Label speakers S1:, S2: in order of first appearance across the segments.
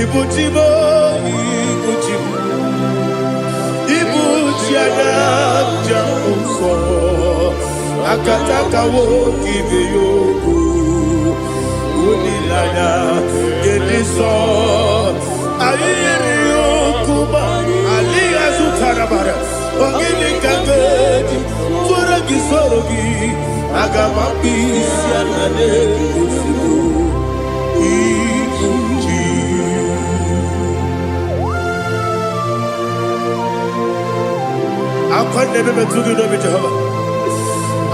S1: Ibuchibo, Ibuchibo, Ibuchiana, Jamuso, Akataka wo kibeyoku, Unilana, Gediso, Ayeriyokuba, Aliya Zutarabara, Ogini Kangeti, Turagi Sorogi, Agamapi, Sianane, Usibu, Ibuchi. I can't never do it over Jehovah.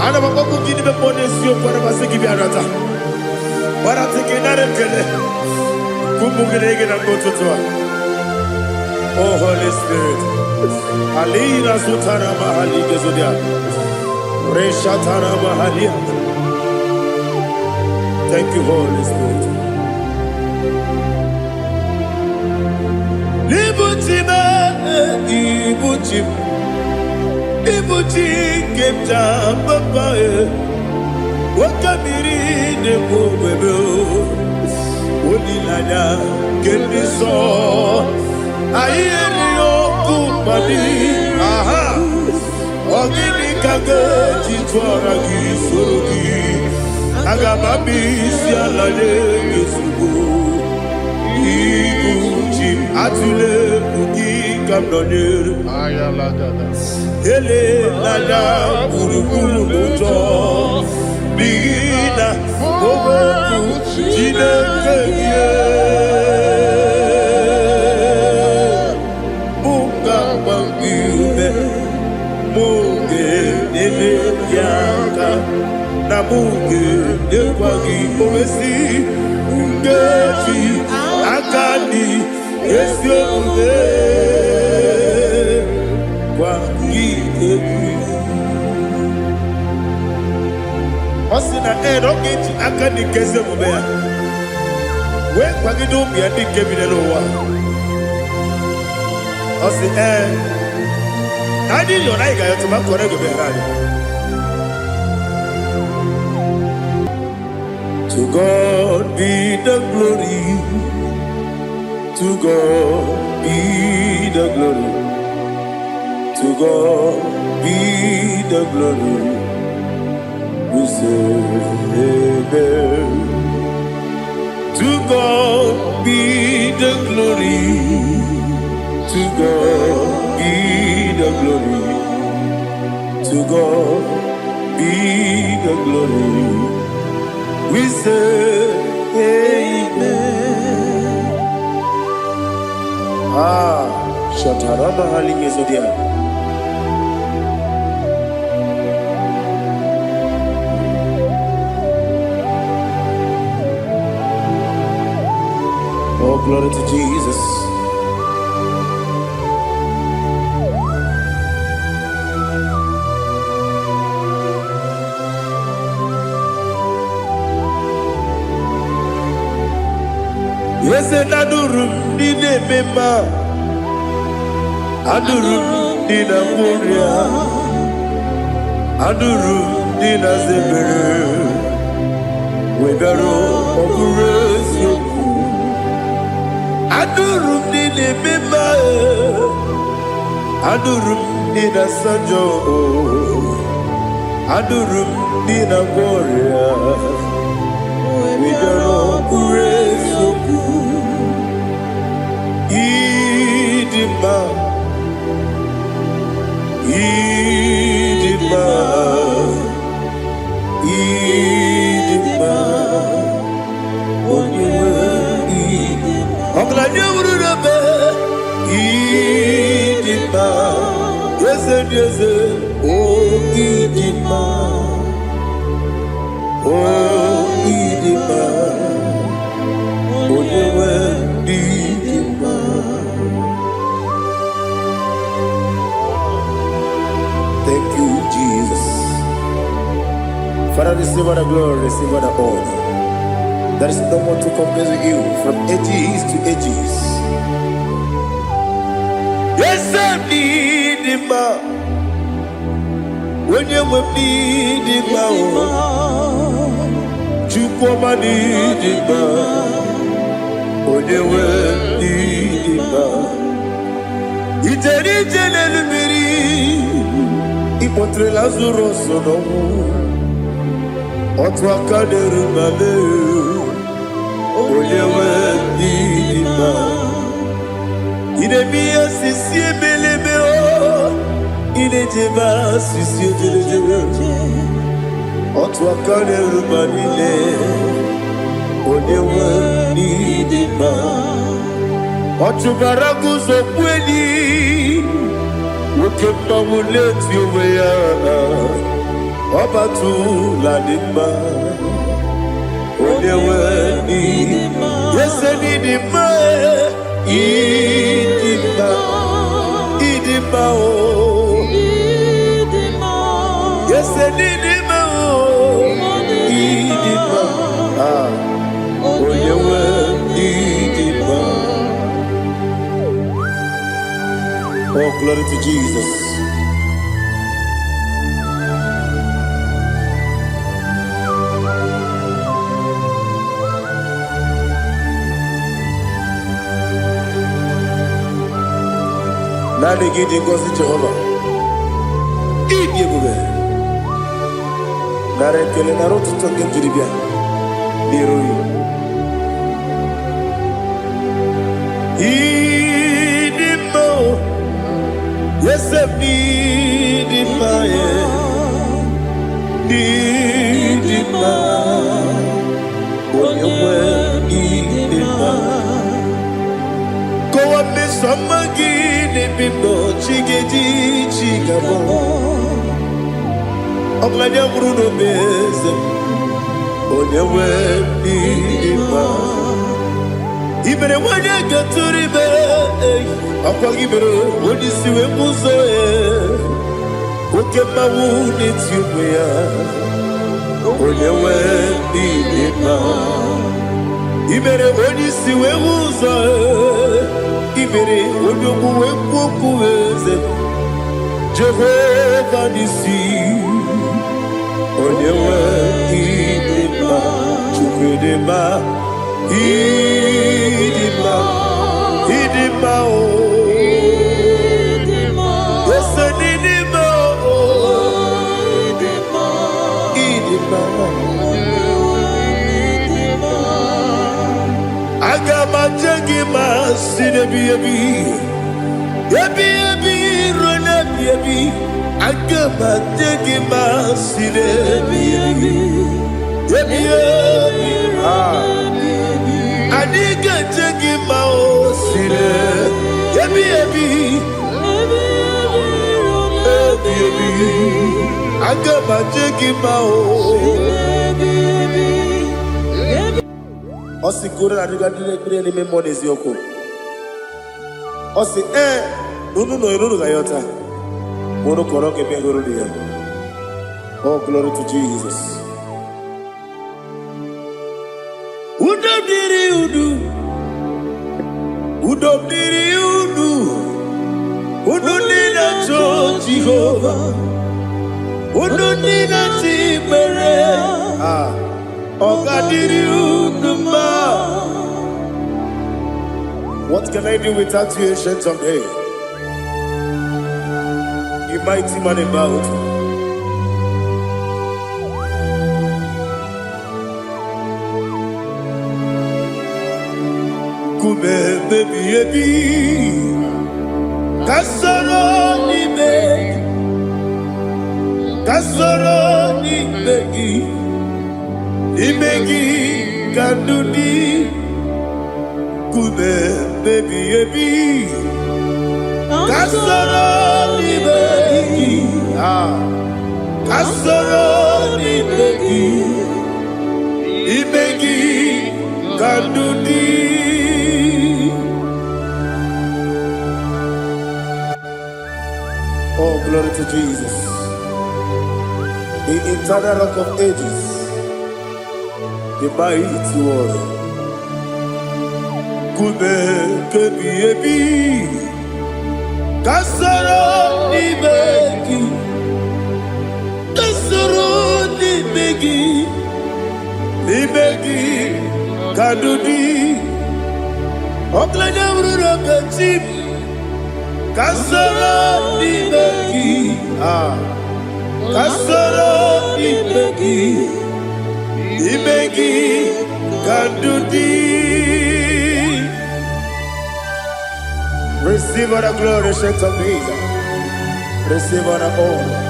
S1: I never go to give the bonus you for a give you another. But I'm thinking that I'm going to go to oh, Holy Spirit. Alina Sutana Mahali Gezudia. Reshatana Mahalia. Thank you, Holy Spirit. Libutime, Ibuchim. Ibuchi kemta papa wakamiri de bobebe onilanya kendiso ayeri okupadi aha ogini kage jitwara gisorogi agamabi sialale yesugo Ibuchi atule bugi kamdonir ayalagada ele lala buruburu muto bigina oboku jinekeye munga bangiume munge nene yaka na munge nekwagi owesi ungefi akani esiombe Osina don't akani kese mubea. We kwagido biandi kebinelo wa. Osi nadi yo naiga yo tuma kore go behali. To God be the glory. To God be the glory. To God be the glory. We say amen. To God be the glory. To God be the glory. To God be the glory. We say amen. Shataraba Halingezodia. Oh, glory to Jesus. Yes, and Adurum did a member. Adurum did a Moria. Adurum did a Zebere. We better operate you. Adurum did a member. Adurum did a Sanjo. Adurum did a Moria. We better operate you. Idima, Idima, Idima, Idima, yes, yes, oh, Idima, oh, Idima, oh, Idima. Thank you, Jesus. Father, receive all the glory, receive all the honor. There is no one to compare with you from ages to ages. Yes, I need him. When you need him, you come and need him. When you Potre Lazaro sono Otwa kaderu male Oyewe dima Idemia sisi belebeo Idejeba sisi delejebe Otwa kaderu malile Oyewe dima Otubaragu zokweni Ukemba muleti uweya Obatu la dima Oyewe dima Yese dima Idima Idima o Yese dima o Idima Oyewe dima. Oh, glory to Jesus. Nani gidi ngozi Jehovah. Idi ebube. Nare kele naro tutoke jiribia. Niroyi. Idi mo. Yes, need my when you were need go up me some again, people, chiggy, chigabo. I'm like a Bruno Bez, when you were need even when you get to the bed, I'll give it when you see a muso. Okay, my wound, it's you, when you were even when you see a muso, even when you move, Jehovah, you see, when you were Idima, Idima, oh, yes, Idima, oh, Idima, I got my jaggy mass in a baby, run a baby, I got my jaggy mass in a baby, I need to take him out, see it. I got my take him out. Osi kura na diga ni me money zioko. Osi no gayota. Mono koroke me guru dia. Oh, glory to Jesus. Udu nina cho Jehovah. Udu nina tibere. Ogadiri uduma. What can I do without you, ancient of days? You mighty man about. Baby, Kasoro ni begi, kanduni, kube baby, Kasoro ni begi, kanduni. Oh, glory to Jesus. The eternal rock of ages, the mighty one. Kube kebi, Kasoro ni begi, kadudi, oklanya ururo kachim. Kasoro ni begi, Kasoro Imegi Kandudi. Receive all the glory, shake of me. Receive all the honor.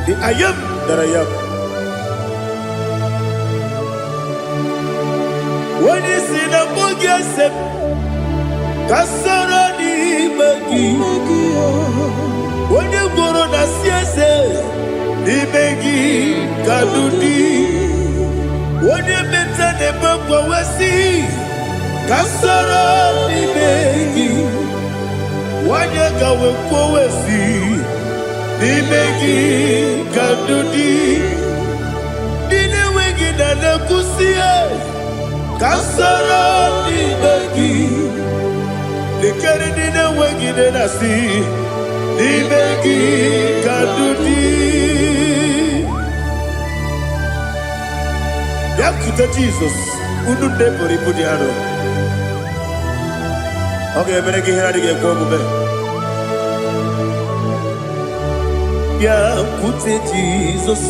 S1: The I am that I am. When you see the book, Kasoro Imegi. When you go on the CSA, Imegi Kandudi. When you mention the book, we see Kasoro Imegi. When you go we see Imegi Kandudi. Dine wegi na kusie Kasoro Imegi. Nikere dine wegi na si Imegi Kandudi. Yakuta Jesus, unu nebori pudiano. Okay, better get here to get go. Yakuta Jesus,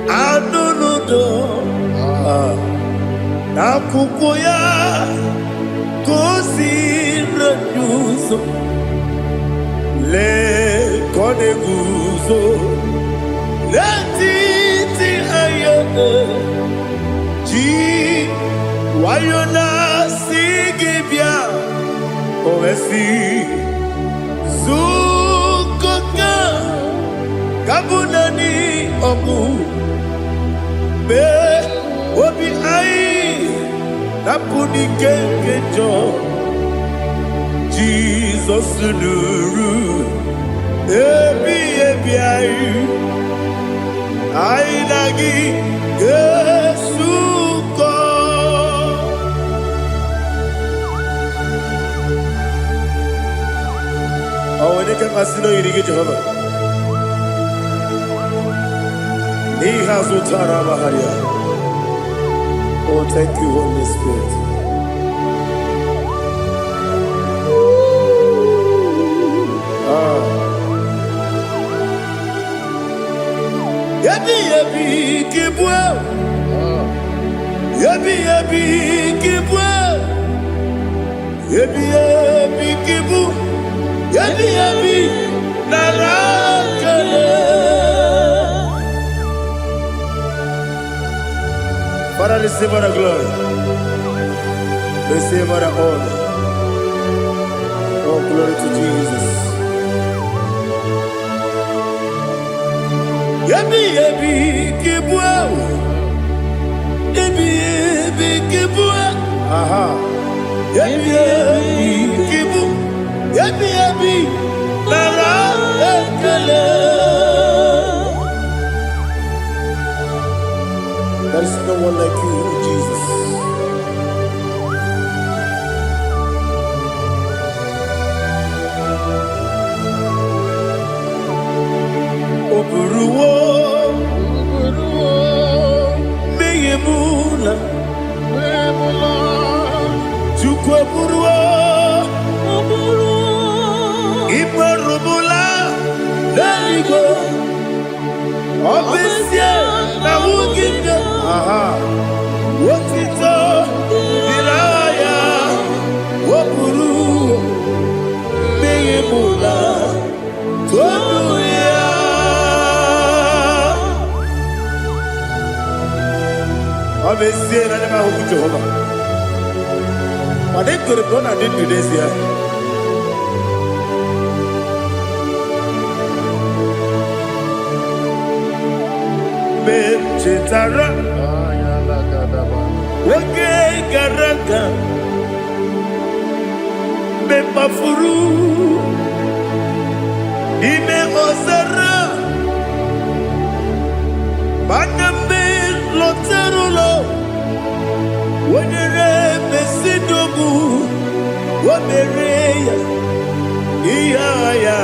S1: I don't know. Nakukoya, kosi renuso, le kone guzo, le titi ayo. Wayona sigibia Owesi Zukoka Kabunani Omu Be Obi Ai Napuni Kenkejo Jesus Nuru Ebi Ai Ai Nagi Yesu Oh, when they can Masino, you get Jehovah. He has Utara Maharia. Oh, thank you, Holy Spirit. Yabi, Kibwa. Yabi, Kibwa. Yabi, Kibu. Yabi, Narakale. Father, receive all the glory. Receive all the honor. Oh, glory to Jesus. Yabi, Kibwa. Yabi, Kibwa. Aha. Yabi, Kibu. Yabi, Narakale. There is no one like you, Jesus. Oburuwo, Meyemula, Chukwaburuwo. Imarubula, there you go. Obisia, Nawuginga, aha. Wotito, Diraya, Wapuru, Meyemula, Tonuya. Obisia, Nanema Jehovah. But they could have done I did today here. Chitara, Wake Garaka, Bepafuru, Ime Osara, Banambe Loterulo, Wenere Besidobu, Wamereya, Iaya,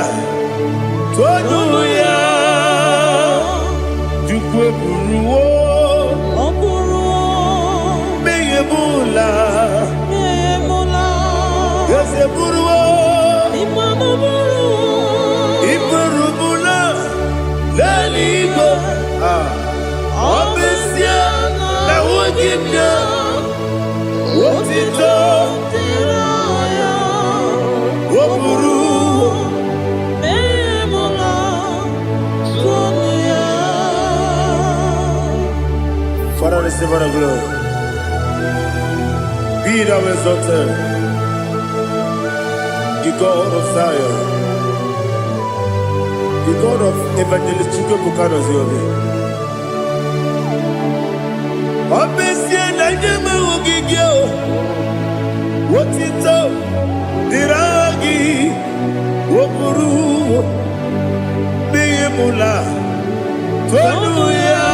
S1: Tonuya. Buruwo, Meyemula, Yose Buruwo, Imarubu, Father, receive all the glory. Be thou exalted, the God of Zion, the God of Evangelist Chike Bukano Ziobi. Obesia Naija Ugigio, what it up, Diragi, Wopuru, Beyemula, Tonuya.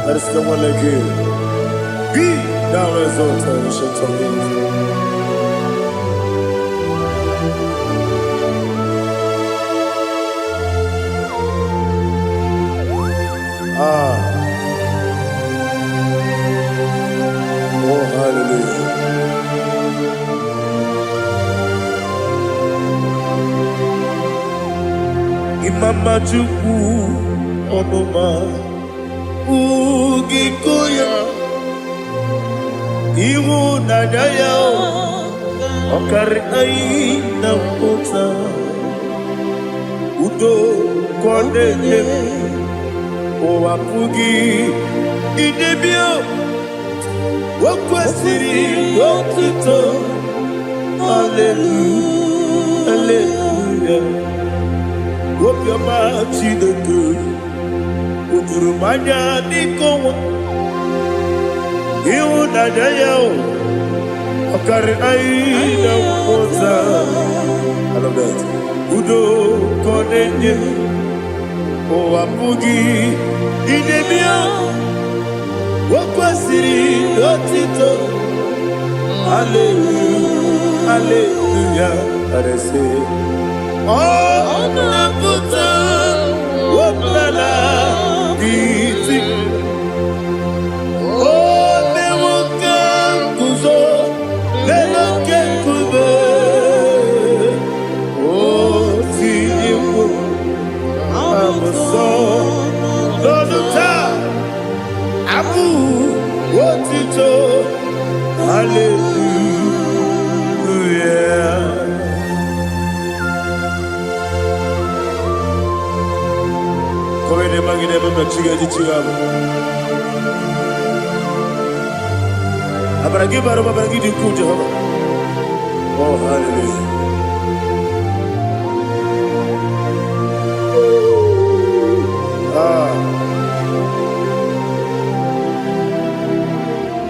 S1: There is no one like you. Be thou exalted, ancient of days. Oh, hallelujah. Imama Chukwu Onoma Ugikoya Iwu Naija Okari Aina Kota Udo Kondele Owapugi Idebio Wakwasiri Wokito Hallelujah Hallelujah Wopiama Chidoku Udurumanya Nikowa Iwu Naija Okari Aina Kota I love that Udo Kondele Owapugi Idebio Wakwasiri Lotito Hallelujah Hallelujah I say Oh Naputa Wopala Biti Oh Mewoka Kuzo Leloke Kube Oh Tiyimu Amoso Loduta Abu Wotito Hallelujah Koine magine baba chiga jichigabo Abaragi baro babaragi di ku Jehovah Oh hallelujah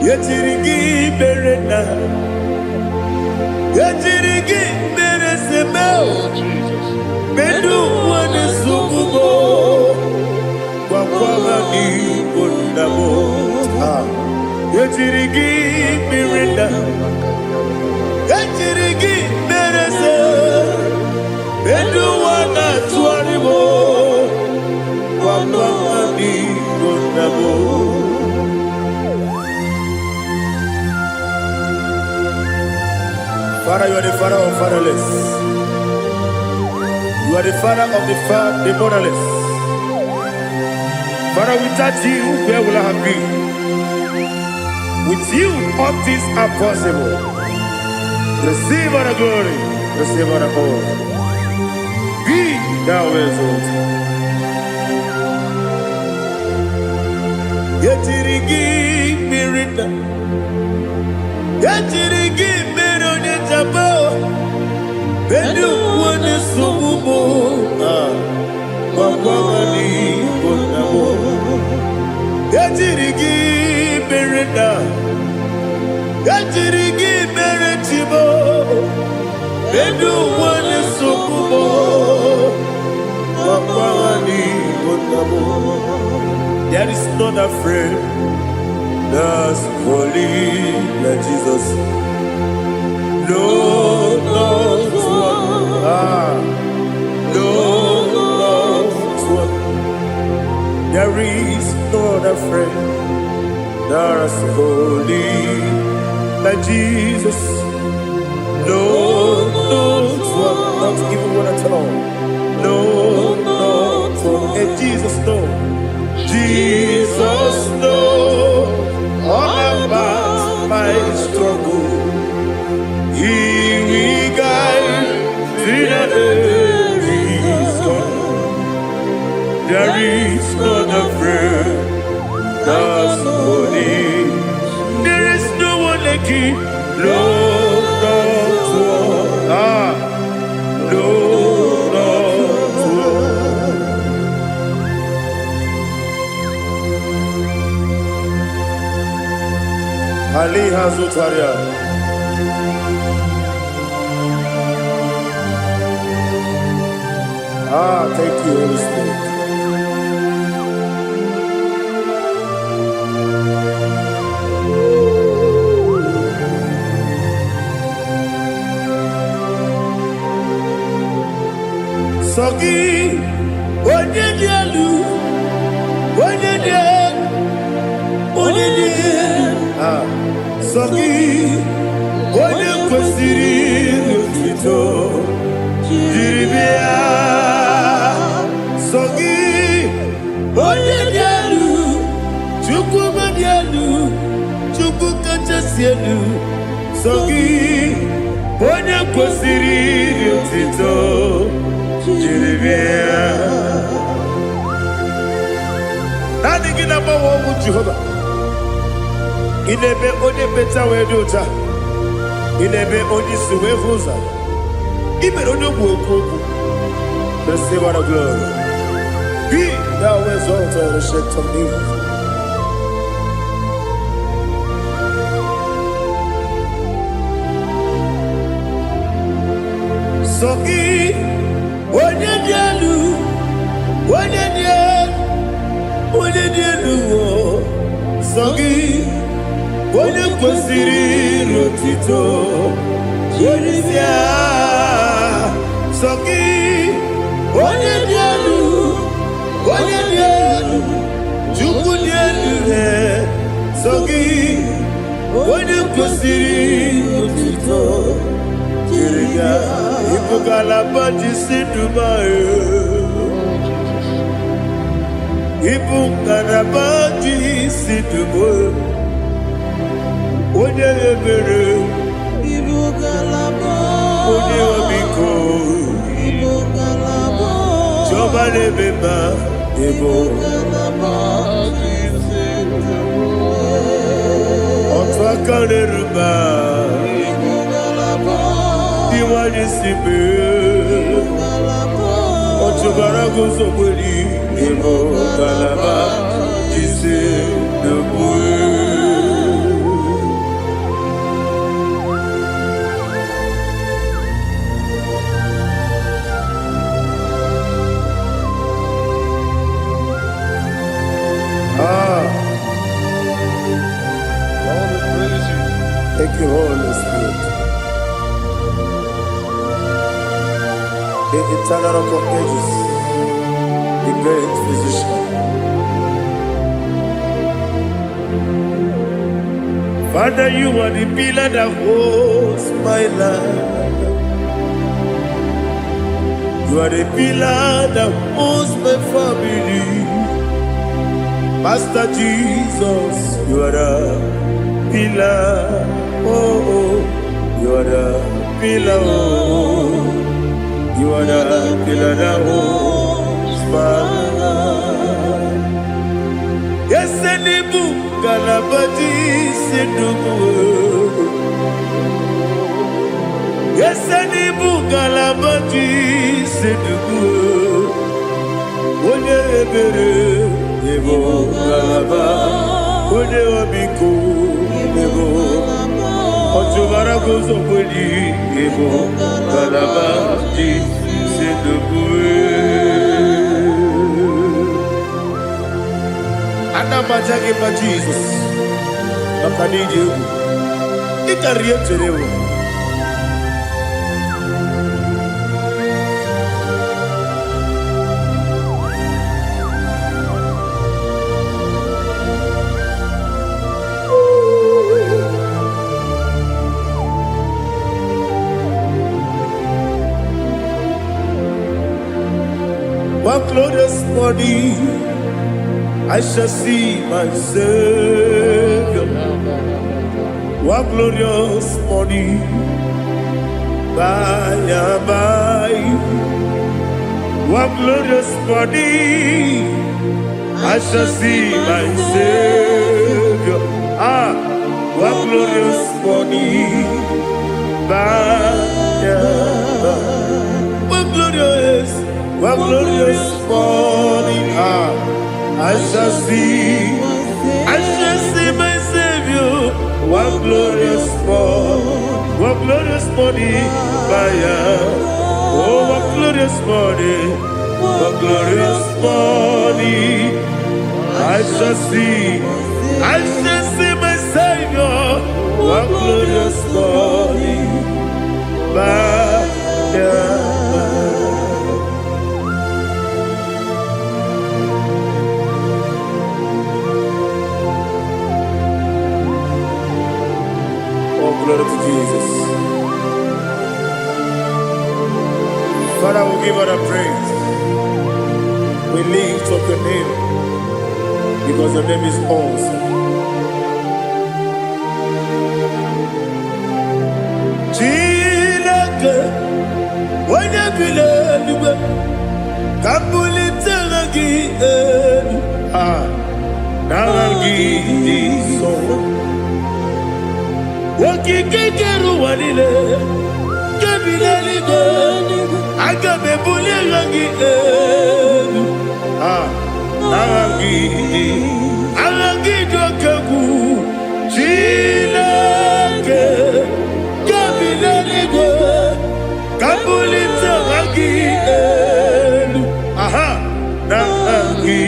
S1: Yetirigi berena Yetirigi beresebel Bedu wane sukubo Wakwama ni bondabo Yetirigi berena Yetirigi beresebel Bedu wane tuaribo Wakwama ni bondabo Father, you are the father of fatherless. You are the father of the motherless. Father, without you, where will I have been? With you, all things are possible. Receive all the glory, receive all the honor. Be thou exalted. Yetirigi mirina, yetirigi mirone jabo, bedu wane sububo, wakwamani bonamo. Yetirigi mirina, yetirigi miretibo, bedu wane sububo, wakwamani bonamo. There is none afraid that's holy like Jesus. No, no, no, there is no other friend that's holy like Jesus. No, no, not even one at all. No, no, and Jesus, no. Jesus. Ali Hazutaria. Thank you, Holy Spirit. Sogi, Onyedielu, Sogi, Onyekwesiri n'otito, jiribia. Sogi, Onyedielu, Chukwu Madielu, Chukwu Kachasielu. Sogi, Onyekwesiri n'otito, jiribia. Nani gina mawa mu Jehovah. Inebe onye beta we dota. Inebe onye suwe vuza. Ibe onye woku. Receive our glory. Be thou exalted and shed to me. Sogi onye dielu. Sogi Onyekwesiri n'otito, jiribia. Sogi Onyedielu, Chukwu dielu. Sogi Onyekwesiri n'otito, jiribia. Ibugalaba jisidumae, Ibugalaba jisidumae. Onye ebere, onye omiko, Jehova na-emeba, otu aka na-eruba, diwani sibe, otu bara guzo kweli, Ibugalaba jisidumae. Thank you, Holy Spirit. The eternal rock of ages, the great physician. Father, you are the pillar that holds my life. You are the pillar that holds my family. Master Jesus, you are the pillar. Oh, you are the pillar. Oh, you are the pillar that holds my life. Yes, Enibu Galabadi Sidumu. Yes, Enibu Galabadi Sidumu. Onye ebere, Ebo Galaba. Onye omiko, Ebo. Otubara gozo kweli, Ebo Galaba Sidumu. Anamajage pa Jesus. Nakanije. Ikariyeterewo. One glorious morning, I shall see my Savior. One glorious morning, by and by. One glorious morning, I shall see my Savior. One glorious morning, by and by. One glorious morning, I shall see my Savior. one glorious morning, oh, one glorious morning, one glorious morning. I shall see my Savior, one glorious morning, Oh, glory to Jesus. Father, we give all the praise. We lift up your name because your name is awesome. Chilake, when you believe, Kabulitagi, Naragi, so. Wakikeru wanile, kabilaligo, agabe bulirangi, Aragi dokagu, Chilake, kabilaligo, kabulita ragi, Naragi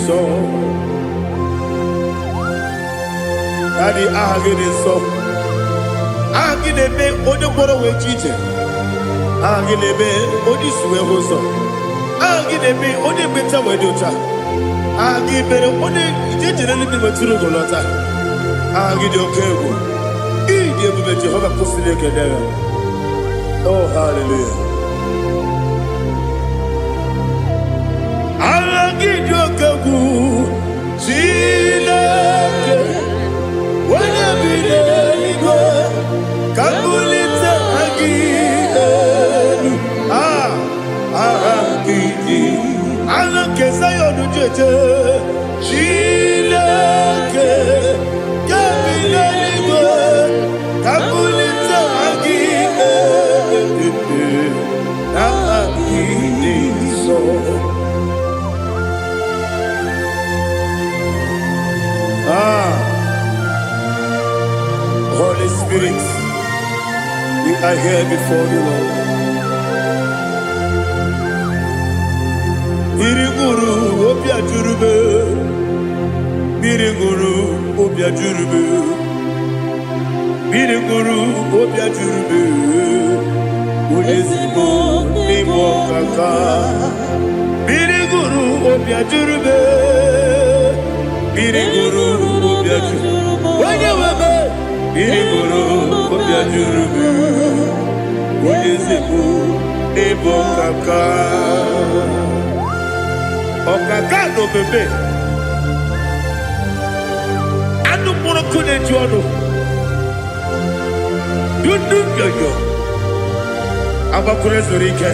S1: so. Daddy, ahagide so. Ahagide be odoboro we chiche. Ahagide be odisuwe hoso. Ahagide be ode beta we dota. Ahagide be ode ijejere libi weturu golota. Ahagide okego. Ide bube Jehovah kusile kedera. Oh, hallelujah. Ahagide okego. Chilake. When you believe, Kabulita again. Kesayo do jeje, Chilake, Kabilaligo, Kabulita again. So. Holy Spirit, we are here before you, Lord. Biriguru obia jurube, Biriguru obia jurube, Biriguru obia jurube, Udesibo nimo kaka, Biriguru obia jurube, Biriguru obia jurube, Wanyawame, Biriguru obia jurube, Udesibo nimo kaka. Okaka no bebe anu mono kune jono dundu yoyo abakure zorike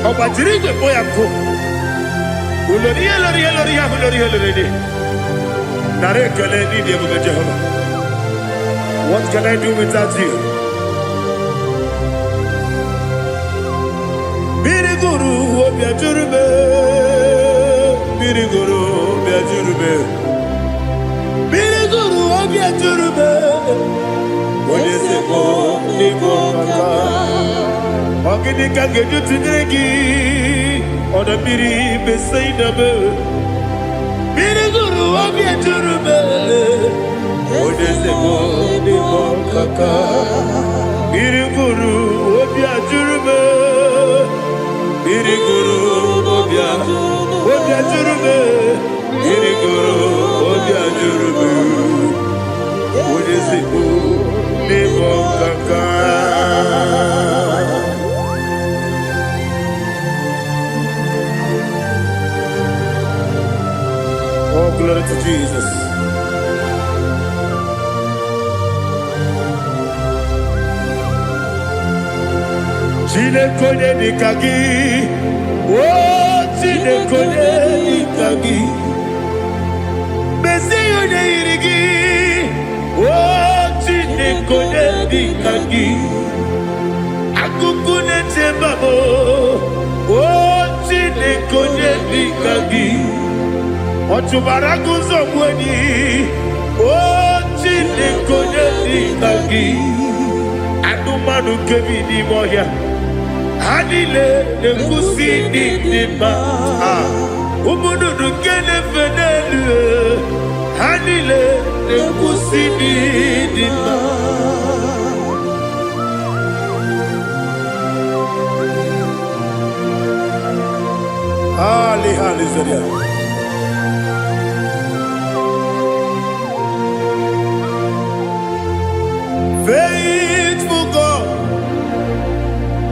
S1: obajirije boya ko ulori nare kele ni de bu Jehovah. What can I do without you? Biriguru obia jurube, Biriguru obia jurube, Biriguru obia jurube. Odesebo nimo kaka, ogini kange jutinegi, oda biri besaidabe. Biriguru obia jurube, Odesebo nimo kaka, Biriguru obia jurube. Biriguru obia jurube, Biriguru obia jurube, Odesibo nimo kaka. Oh, glory to Jesus. Chinekone nikagi, oh Chinekone nikagi, Mesiyo ne irigi, oh Chinekone nikagi, Akukune tembabo, oh Chinekone nikagi, Otubaragu zomweni, oh Chinekonye Nikagi Anumanu Kevini Moya Hanile Nekusi Nidima Umudu Nukene Fenelu Hanile Nekusi Nidima Ali Halizaria Faithful God,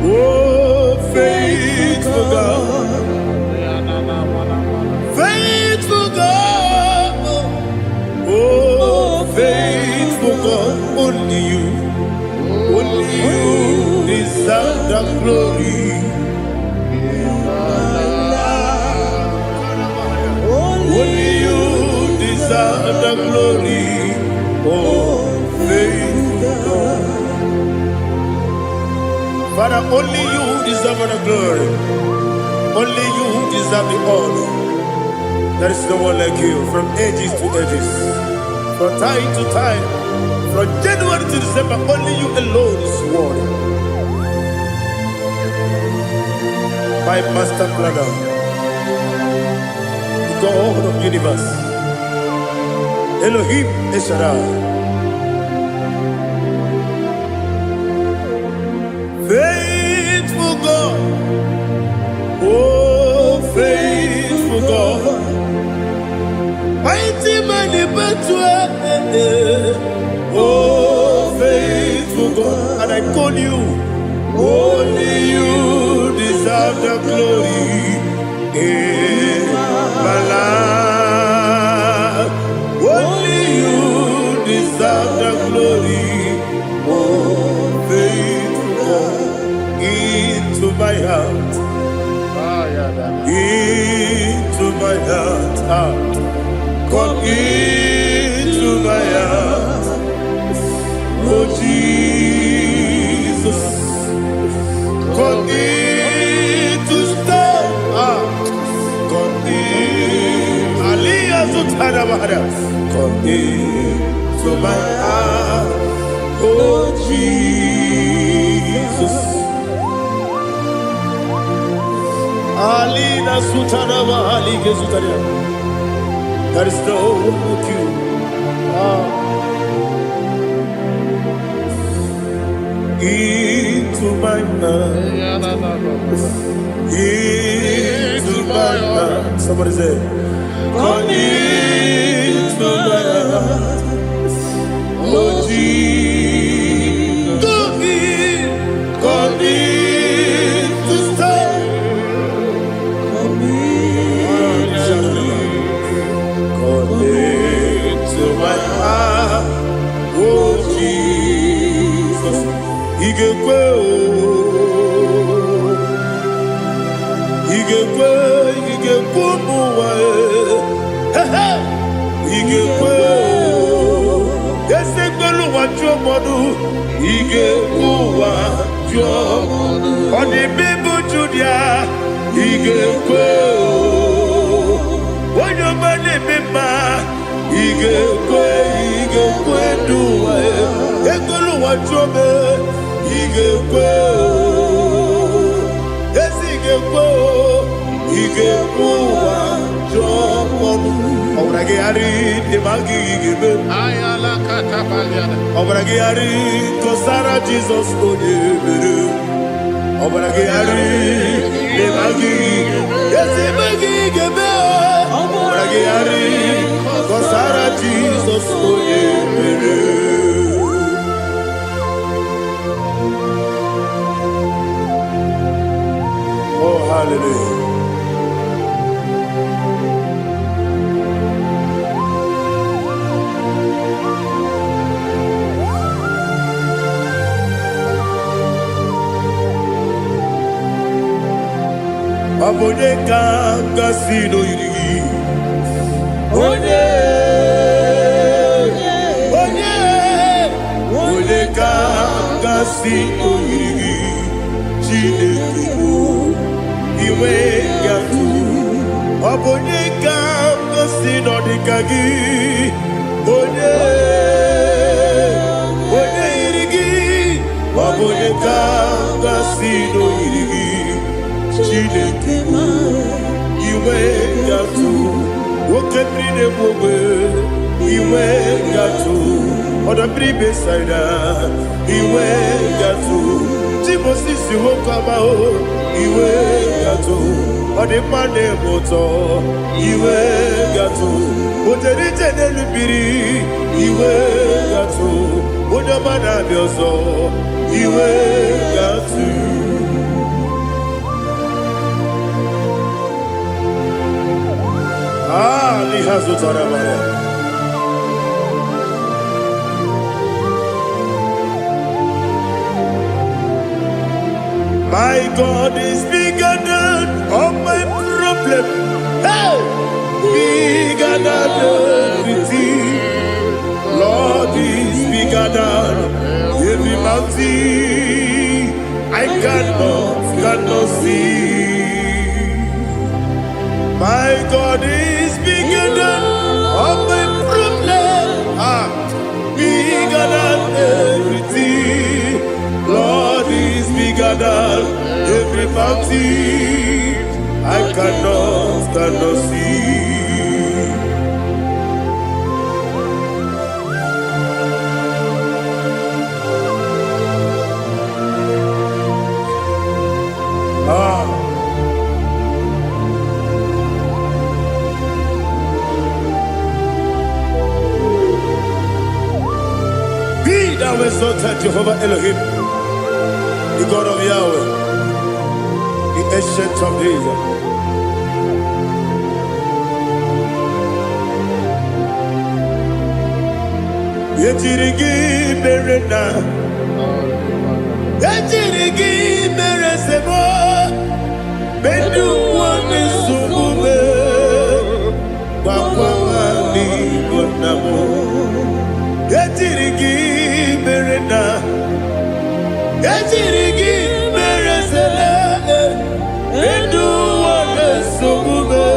S1: oh faithful God, faithful God, oh faithful God, only you deserve the glory. Only you deserve the glory, oh faithful God. Father, only you deserve the glory. Only you deserve the honor. There is no one like you from ages to ages, from time to time, from January to December. Only you alone is worthy. My master planner, the God of the universe, Elohim Eshadai. Faithful God, oh faithful God, mighty man in battle, oh faithful God, and I call you, only you deserve the glory in my life, only you deserve the glory, oh faithful God. Into my heart, into my heart, come into my heart, oh Jesus, come in to stay, come in, Aliyah Zutanabara, come into my heart, oh Jesus. Alina Sutanaba Ali Gesutaria. There is no one like you. Into my mind. Into my heart. Somebody say, come into my heart. Oh Jesus. Come in to stay. To my heart, oh Jesus, he gave Jesus, oh, hallelujah. Abone kanga sino yiri. Onye kanga sino yiri. Chineke iwe yatu. Abone kanga sino dikagi. Onye Kasino iri Chineke iwe gatu woke brine bobe iwe gatu oda bribe saida iwe gatu timosisi wokama o iwe gatu ode mane moto iwe gatu oterite nelubiri iwe gatu oda mana bioso iwe gatu. My God is bigger than all my problem. Hey, bigger than everything. Lord is bigger than every mountain I cannot see. My God is bigger than all my problems. Bigger than everything. Lord is bigger than every mountain I cannot see. Be thou exalted, Jehovah Elohim, the God of Yahweh, the ancient of days. Yetirigi berena, yetirigi beresemo, bedu wane sumube, bakwani bonamo. Yetirigi berena, yetirigi beresele, bedu wane sumube,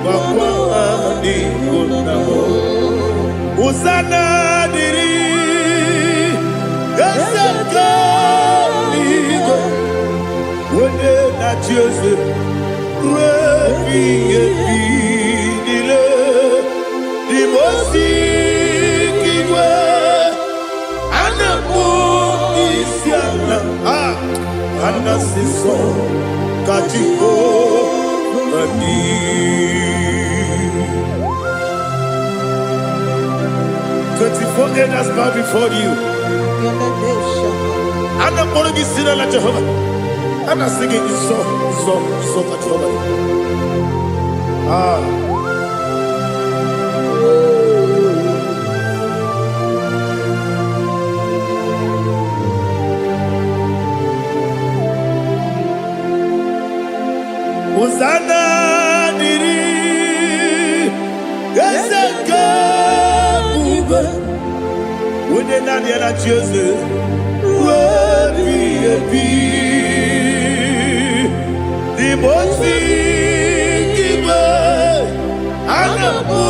S1: bakwani bonamo. Usana diri, esaka ligo, wone na Joseph, rebi nile, di mosi kiwe, anapo isiana, anasiso kajiko mani. 24 elders bow before you. And I'm going to be singing like Jehovah. And I'm singing this song like Jehovah. Hosanna diri, Eseka. When they not yet at Jesus, the most Anabu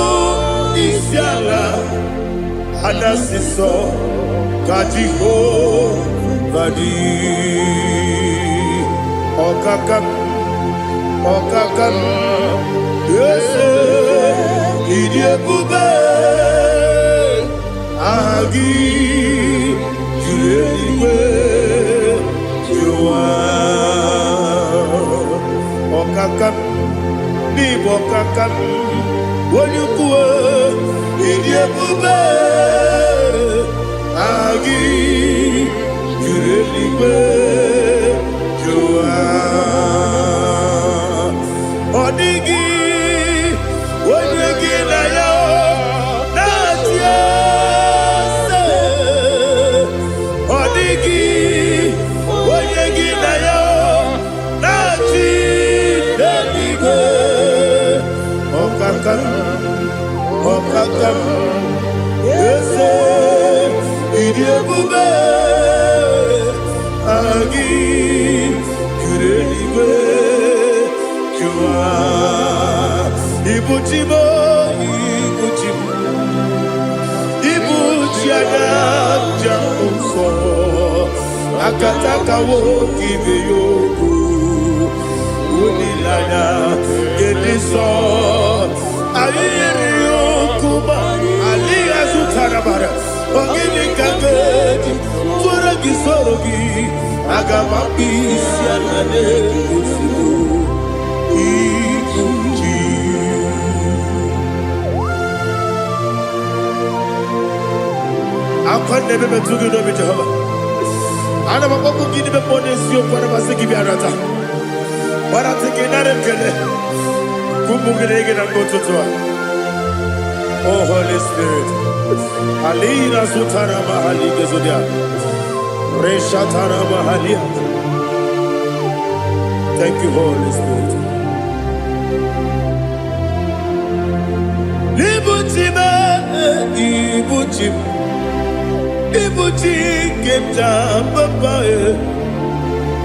S1: Isiala, Anasiso, Kajiho, Vadi, Okakam, yes, Idiabube. Agi juliwe juwa okakam ni bokakam wonyukwe idiebube agi juliwe juwa odigi wonyegi na yo natia Okakam, yes, Idiabube, Agi, Kureliwe, Jua, Ibuchibo, Ibuchiana, Jamuso, akataka wo kibe yoku unilana gediso ayiri yoku ba aliya zutarabara ogini kagedi tora gisorogi agama bisiana negusu ikuji akwande bebe tugi no Jehova ana makoku gini be ponesio kwa na basiki bi arata bara tiki na rekele kumugirege na ngototoa. Oh Holy Spirit alina sutara mahali gezodia reshatara mahali. Thank you Holy Spirit. Libutime ibutim ibuti kemta papa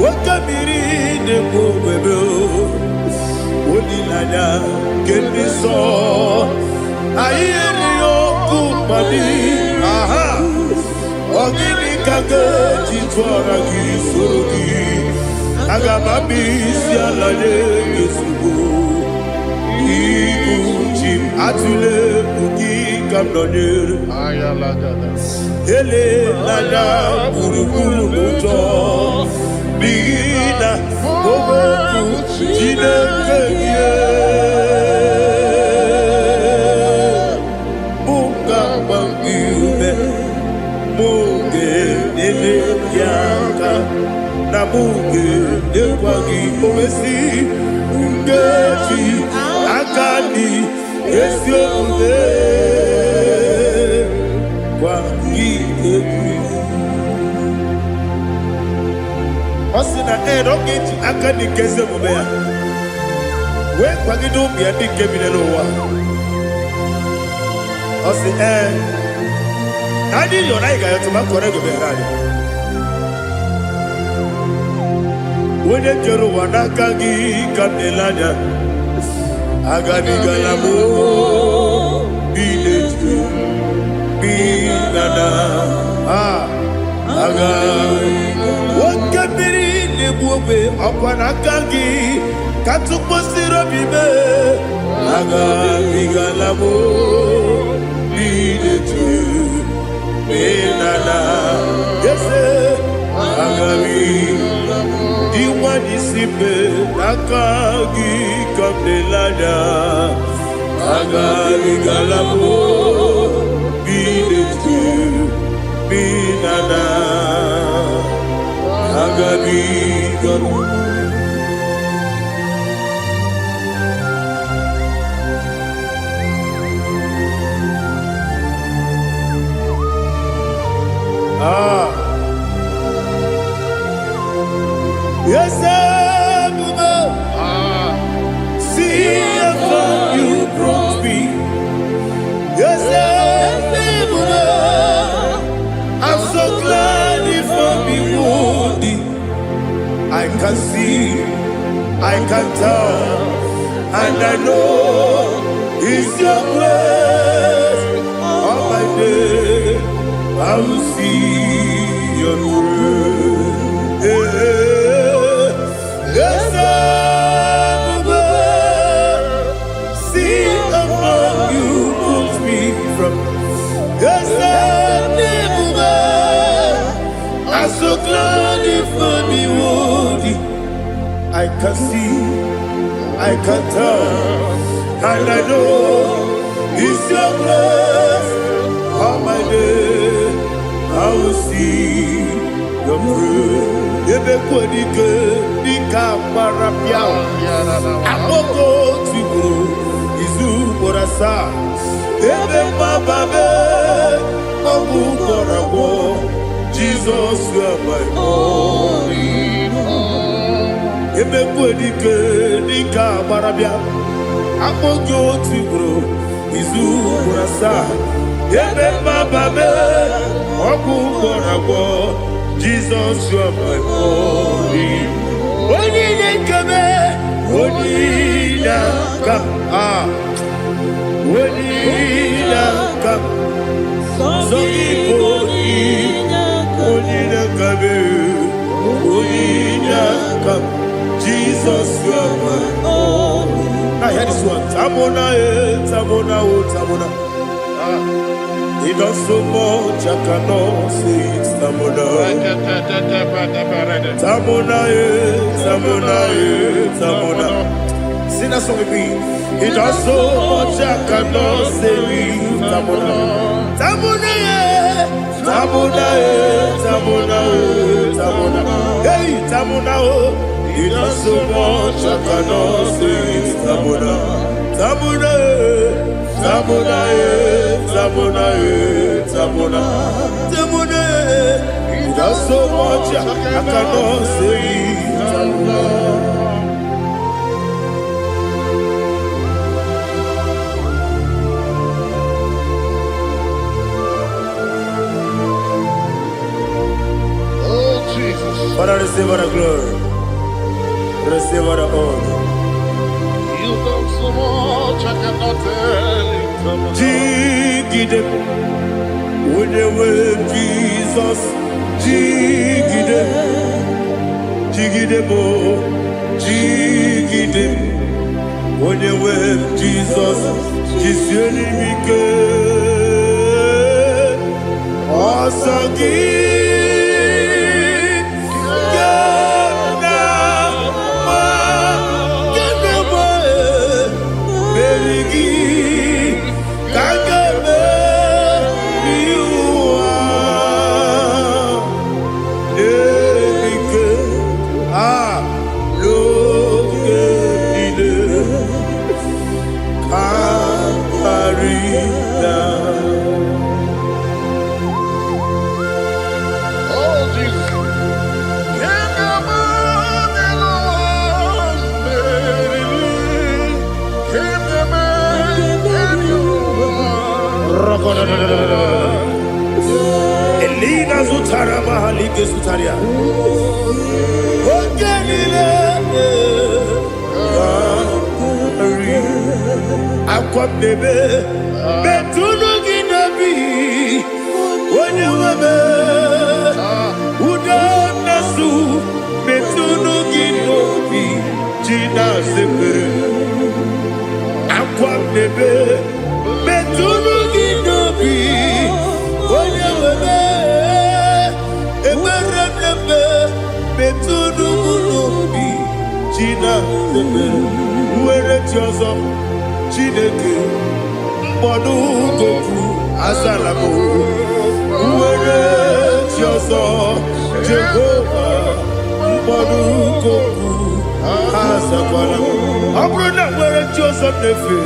S1: wakamiri de bobebe onilana kemiso ayeri okupali aha ogini kage titwara gisorogi agamabi sialale gesugo ibuti atule bugi kamnonir ayalagada ele nana buruburu moto bigina boboku jinekeye bunga bangiume muge ele yaka na muge ekwagi omesi ngeji akani esiombe Osina rogeji akani keze mubea we kwagido bia di kebile lowa osi nadi yo naiga yo tuma korego be radi wode jero wanakagi kabelanya agani galamo biletu binana aga wakabiri lebuwe akwana kangi katuposiro bibe aga bigalamo biletu binana yese aga diwani sipe nakagi kabelada aga bigalamo biletu binana agabi garu yes see how you brought me. Yes I'm so glad if I'm wounded. I can see, I can tell, and I know it's your grace. On my day, I will see your grace. Yes, see among you moves me from. Yes, I'm so glad if I'm wounded. I can see, I can tell, and I know it's your grace. On my day, I will see your grace. Ebe kwenike nika marapia, amoko tibu izu morasa. Ebe mababe, obu korawo. Jesus, you are my only home. Ebe kwenike nika marapia, amoko tibu izu morasa. Ebe mababe, obu korawo. Jesus, you are my only. Only come, only come, only come. So only come. Now hear this one. Tamona, Tamona, Tamona. He does so much, I cannot say it's Tamona. Tamona, Tamona, Tamona. Sing that song with me. He does so much, I cannot say it's Tamona. Tamona, Tamona, Tamona, Tamona. Hey, Tamona, he does so much, I cannot say it's Tamona. Tamona, Tamona, Tamona, Tamona, Tamona. He does so much, I cannot say it's Tamona. Father, receive all the glory. Receive all the honor.
S2: You done so much, I cannot tell it.
S1: Jigide, with the way Jesus. Jigide, jigide mo, jigide, with the way Jesus. Jisieni mike, osagi. Elina Zutara Mahalike Sutaria. Aquabebe, Betuluginabi, when you were Udanasu, Betuluginobi, Gina Sepe, Aquabebe, Betuluginobi, when you were Eberebe, Betulugunobi, Gina Sepe, where it was. Chineke mbodu goku azalamo uwere tioso Jehovah mbodu goku azakwalamo abrona were tioso nefe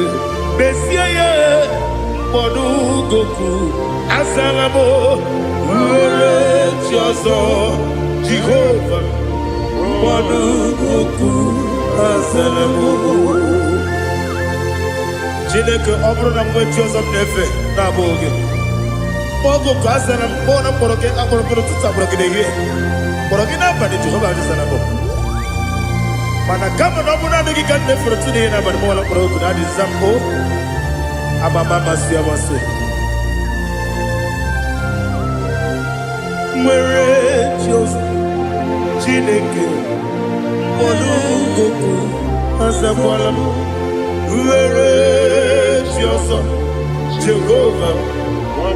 S1: besiye mbodu goku azalamo uwere tioso Jehovah mbodu goku azalamo. Chineke ọbụrụ na mgbe chi ọzọ m na-efe na-abụ oge mgbe oge asara m kpọọ na mkpọrọ gị akpọrọ mkpọrọ tụta mkpọrọ gị n'ehihie mkpọrọ gị n'abalị Jehova adịzana bụ mana kama na ọ bụ naanị gị ka m na-efere tụ n'ihe n'abalị mụọla mkpọrọ ogu na adịza m o amama amasị amasị nwere chi ọzọ Chineke mkpọrọ ogu azakwala m were chioso Jehovah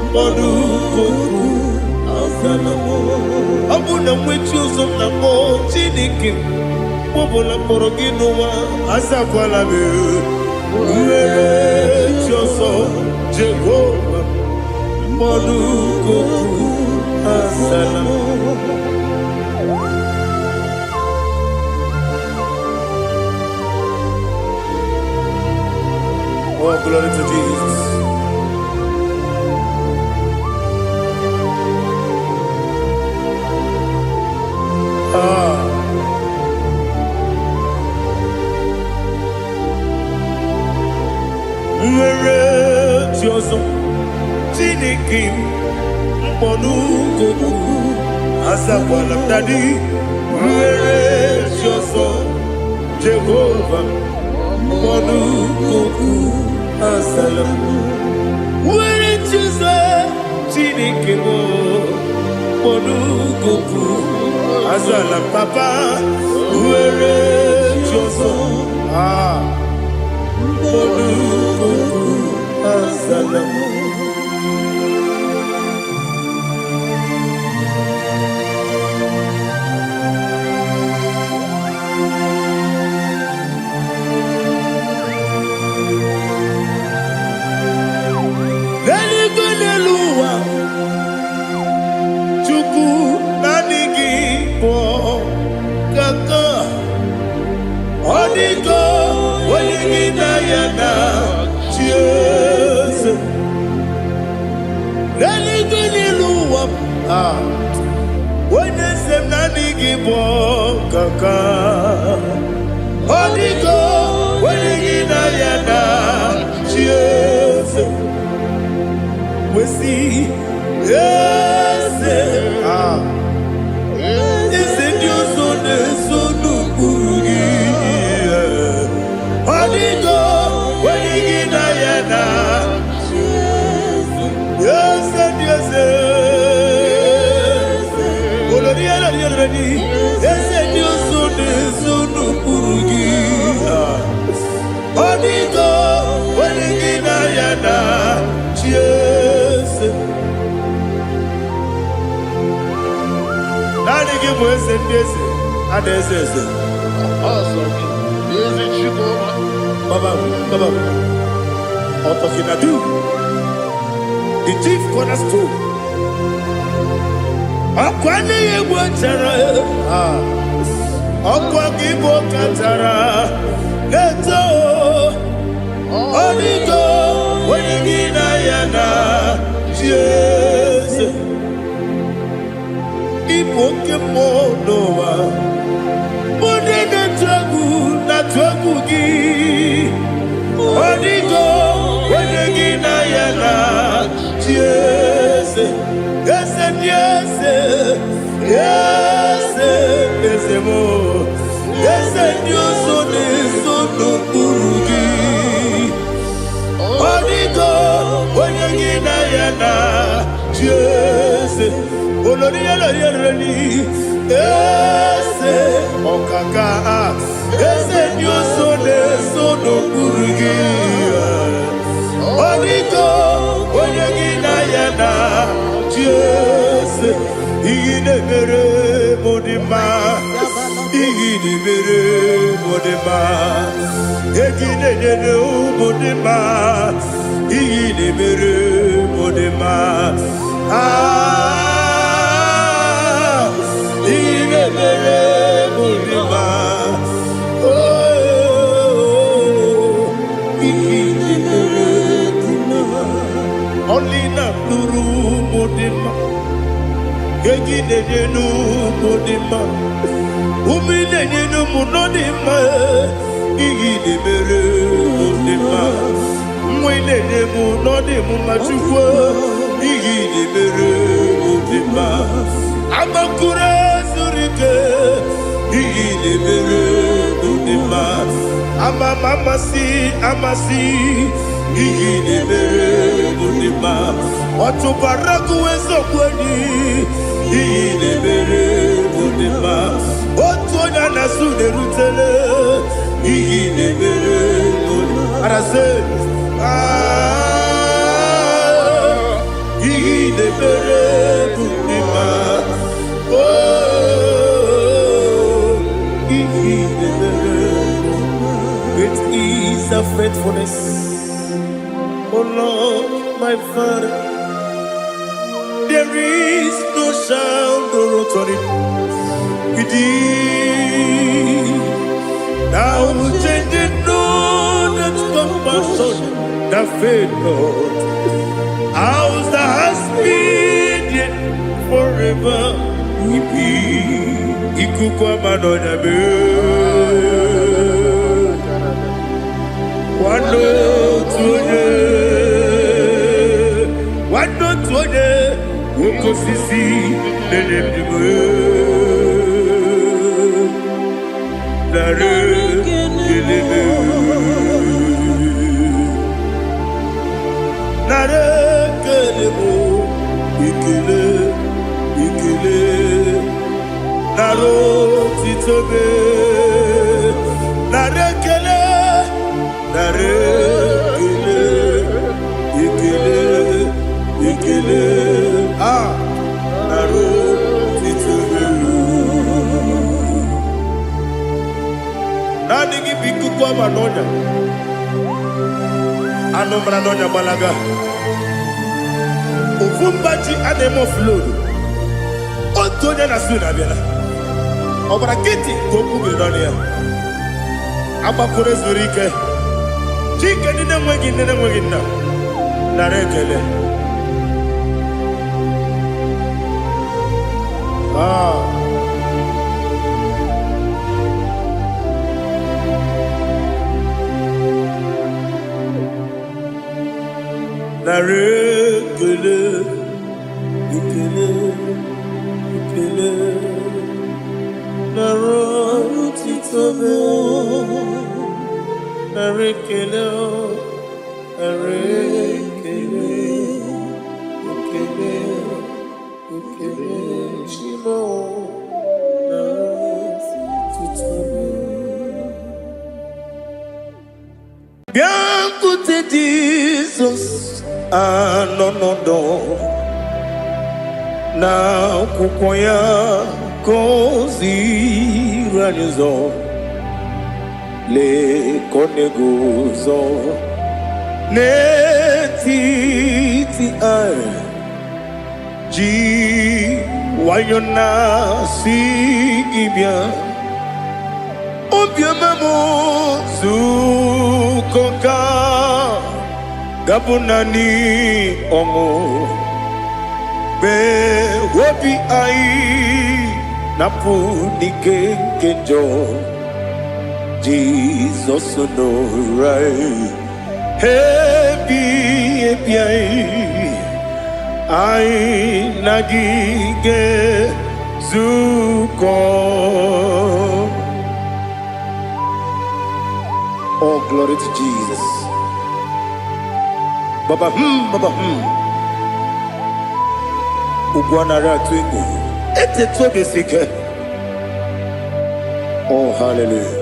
S1: mbodu goku azalamo abuna mwechi ozo na mo Chineke mbobola mkpọrọ gị n'ụwa azakwala m were chioso Jehovah mbodu goku azalamo. Oh, glory to Jesus. Where Jioso Chineke mbodu goku azakwala dadi where Jioso Jehovah mbodu goku azalamo where Jioso Chineke mbodu goku azalam papa where choso. Monukuku asalamu. The chief cornerstone. Akwani yegwachara. Akwani bokatara. Leto. Onigo. Wenigina yana. Jesus. Ipoke monowa. Monene tragu na tragu gi. Onigo. Wenigina yana. Yes, yes, yes, yes, yes, more. Yes, you so no burugi. Onigo, when you get yana, yes, Olori, yes, Okaka, yes, you so no burugi. Onigo, when you Jesus, Igide mere modima, Igide mere modima, Igide mere modima, Igide mere modima, Igide mere modima, Igide mere modima, only na pluru modima. Gegine jenu modima, umine jenu munodima, igide mere modima, mwine jenu nodimu machukwa, igide mere modima, amakure surike, igide mere modima, amasi, igide mere modima, watu baraku wezo kweni. Igide mere modima, otonya nasu de rutele. Igide mere modima, arase. Igide mere modima, oh, igide mere modima. Great is the faithfulness, oh Lord, my Father. There is no sound or authority within. Thou changing not that compassion, that faith, Lord. Ours that has been yet forever will be. Ikukwa madonya be. Wando tuone, wando tuone. Woko sisi nenemdiwe Nare kelebe Nare kelebo Ikele Naro titobe Anonya. Anonya Balaga. Ufumbaji anemo flodu. Otonya na suna biela. Obara kiti koku bilonia. Abakure zurike. Chike nine mwegi na. Narekele. Narekele. Ikele. Narotitobe. Narekele. Bianco te Jesus, no. Na kukoya kozi ranizo le koneguzo netiti ai ji wayona sigibia obiamamo zukoka gabunani omo be wobi ai napu nikenjo Jesus no right happy ai nagige zuko. Oh, glory to Jesus. Baba Ugwanara twingu ete tobe sike. Oh, hallelujah.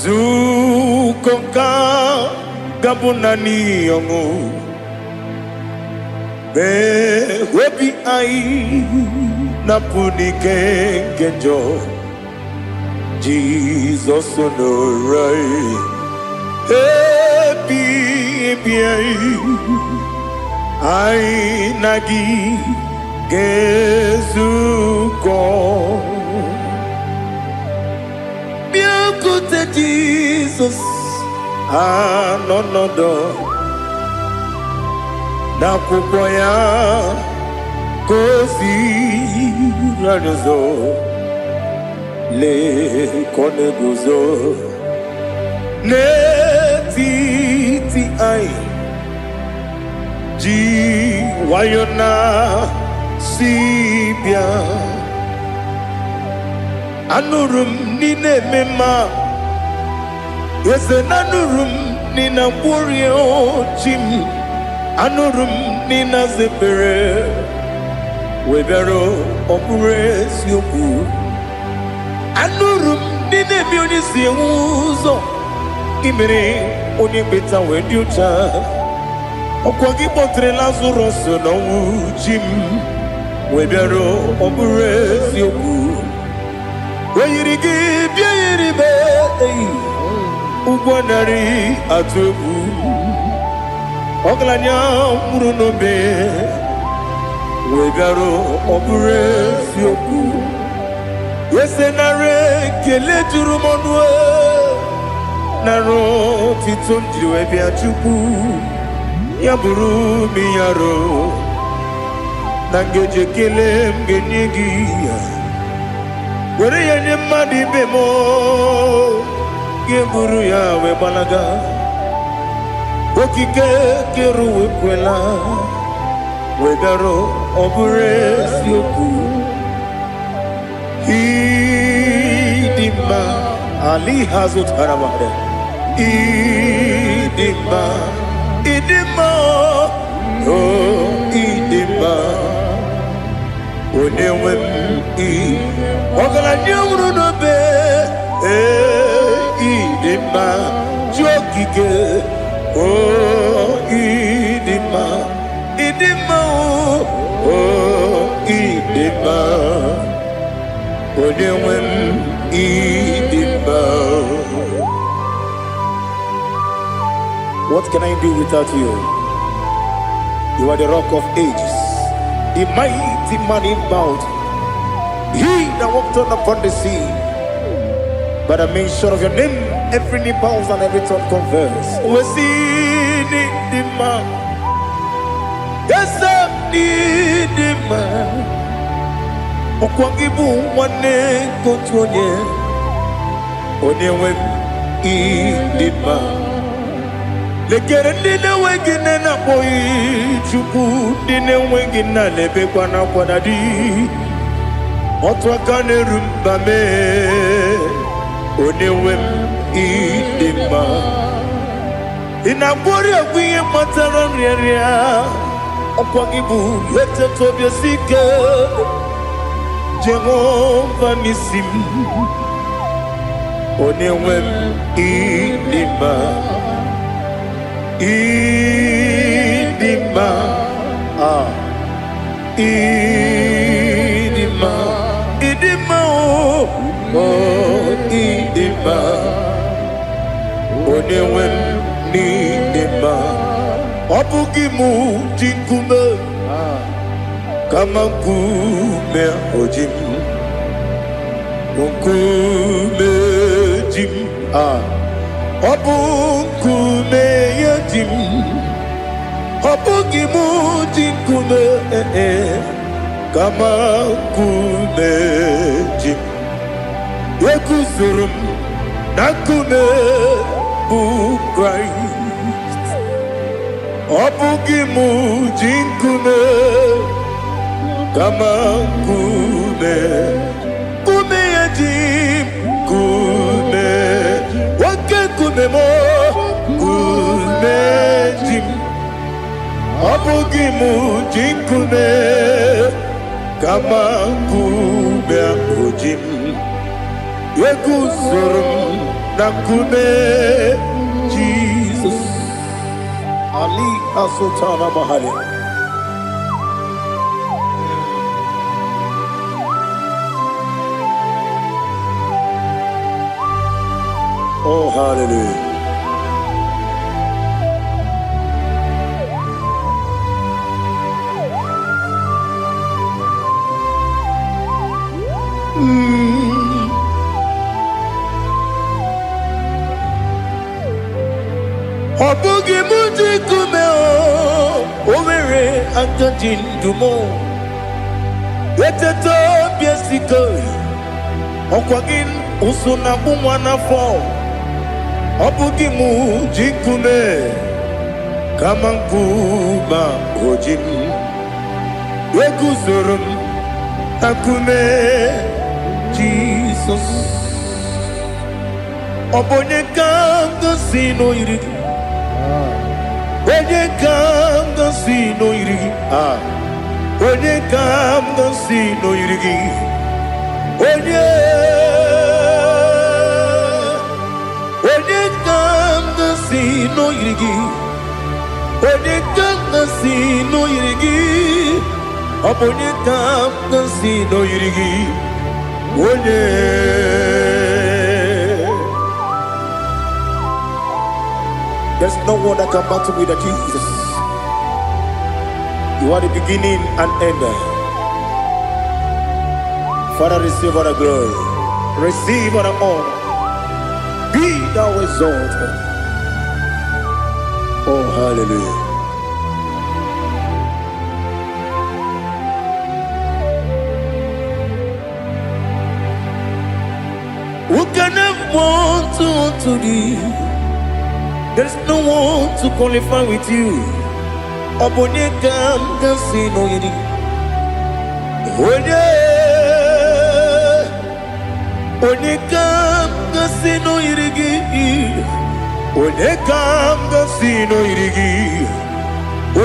S1: Zukonka gabunani yongu be webi ai napuni kenjo Jesus no right happy ai nagi gezuko biancote Jesus no na kukoya kozi ranizo le koneguzo netiti ai ji wayona sibia anurum nine mema yese nanurum nina burio chim anurum nina zepere webero opure sioku anurum nine bioni siuzo imere oni beta wediucha okwagi potre Lazarus no jim webero opure sioku weyirigi biayiribe ugwanari atubu oglanya murunobe wegaro obure sioku yesenare kele jurumonwe naro titondiwe biachuku yaburu miyaro nangeje kele mgenyigi were yenye madi bemo geburu ya we balaga okike keru wekwela wegaro obure sioku idima ali hazut haramade idima oh idima onewem ogala nyumru no be idima jokike oh idima idima, oh, idima, onewem, idima. What can I do without you? You are the rock of ages, the mighty man in battle. He that walked on upon the sea. By the mention of your name, every knee bows and every tongue converse. We see the man. Yes, the man. Okwangibu wane kontonye. Onyewe idima. Lekere nina wengine na boy chuku nina wengine lebe kwa na kwa dadi. Otwakane rumbame. Onewem idima. Inabori agwiye mataran ria. Okwagibu yete tobye sike. Jehovah nisim. Onewem idima. Idima. Idima. Idima. Oh, idima. Onewem idima. Obugimu jinkume. Kama kume ojim. Kume jim. Obukume yajim. Obugimu jinkume. Kama kume jim. Yekusurum nakume bu Christ. Obugimu jinkume. Kama kume. Kume yajim. Kume. Wake kume mo. Kume jim. Obugimu jinkume. Kama kume ojim. Yekusurum nakume Jesus. Ali Asultana Mahali. Oh, hallelujah. Obugi muji kume o, omere anjajin dumo. Yeteto biesiko, okwagin usuna umwana fo. Obugi muji kume, kamankuma ojim. Yekusurum akume Jesus. Obonye kanga sino irigi. Onye kam gansi no irigi. Onye kam gansi no irigi. Onye kam gansi no irigi. Onye kam gansi no irigi. Onye kam gansi no irigi. Onye. There's no one that can battle with Jesus. You are the beginning and end. Father, receive all the glory. Receive all the honor. Be thou exalted. Oh, hallelujah. Who can have one to thee? There's no one to qualify with you. Obonye kam gansi no yiri. Onye kam gansi no yiri. Onye kam gansi no yiri.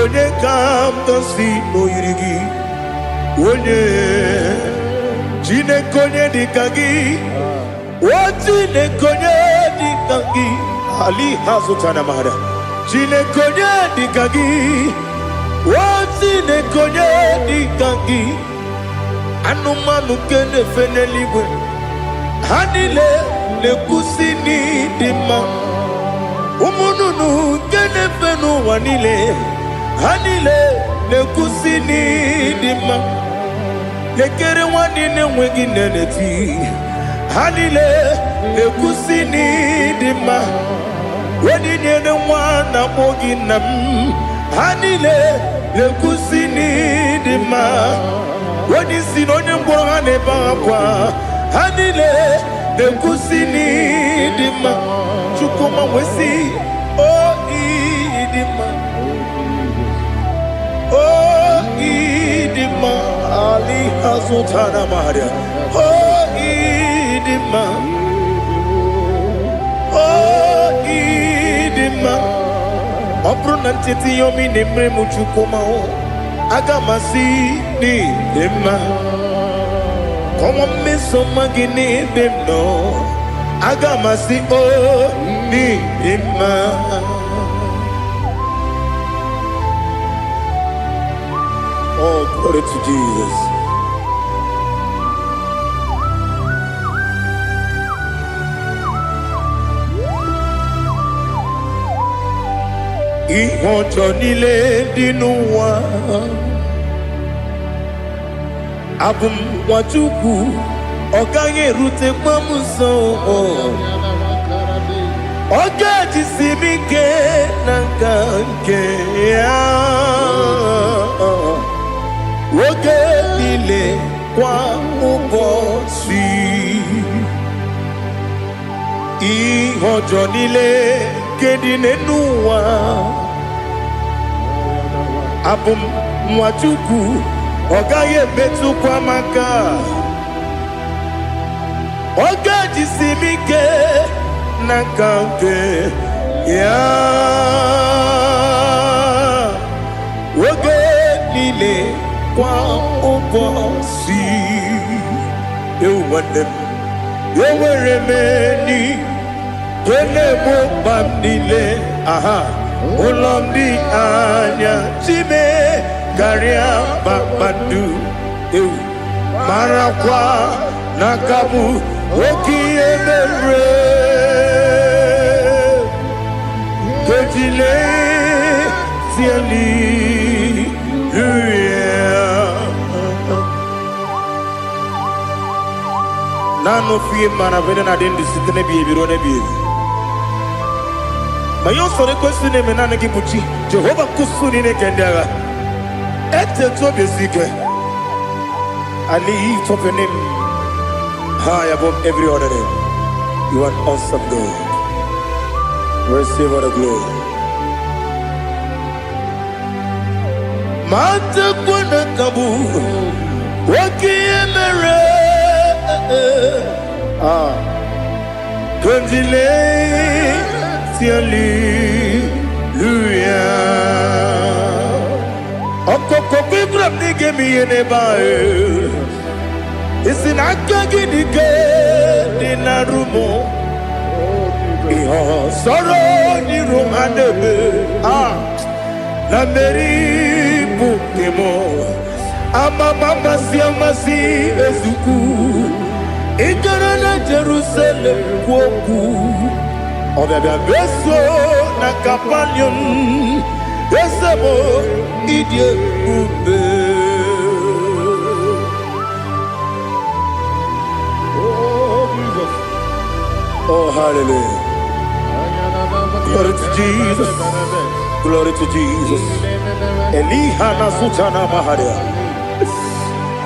S1: Onye kam gansi no yiri. Onye jine konye dikagi. Wajine konye dikagi. Ali Hazutana Mahara. Chile konye dikagi. Wati ne konye di kangi anumanu kene feneligwe hanile ne kusini dima umununu kene fenu wanile hanile ne kusini dima nekere wani ne wegi neneti hanile ne kusini dima wani ne wana mogi nam hanile ne kusini dima wani sinonye mbora ne bakwa hanile ne kusini dima chukuma wesi oh idima oh idima ali hazutana maria oh idima oh idima Obrunantiti yomi nemre muchukuma agamasi ni dema Como miso magini demno agamasi o ni dema Oh, glory to Jesus. Ihojo nile dinuwa abum wajuku oganye rute pamuso oga jisimike nangange ya woge nile kwa ubosi ihojo nile kedinenuwa abum mwachuku ogaye betu kwa maka oga jisimike nakange ya woge nile kwa ubosi ewanem eweremeni Kele mo bandile, aha, ulomdi anya, chime, garia babadu, marakwa, nakabu, oki emere, kejile, siali, Nano fiye manavene na dendi sitene biye birone biye. Mayon sore kwesine menane kibuchi Jehovah kusuni ne kendera ete to besike I lift up your name high above every other name. You are an awesome God. Receive all the glory. Mata kuna kabu wakiemere Kandile Hallelujah. Okoko kibram nige miyene bae. Isinakagi nige dinarumo. Iho soro ni rumanebe. Na meri bukemo. Ama mama si ezuku. Ikarana Jerusalem kwoku. Obebe beso na kapanion Esebo idye ube Oh Jesus. Oh hallelujah. Glory to Jesus. Glory to Jesus. Elihana sutana maharia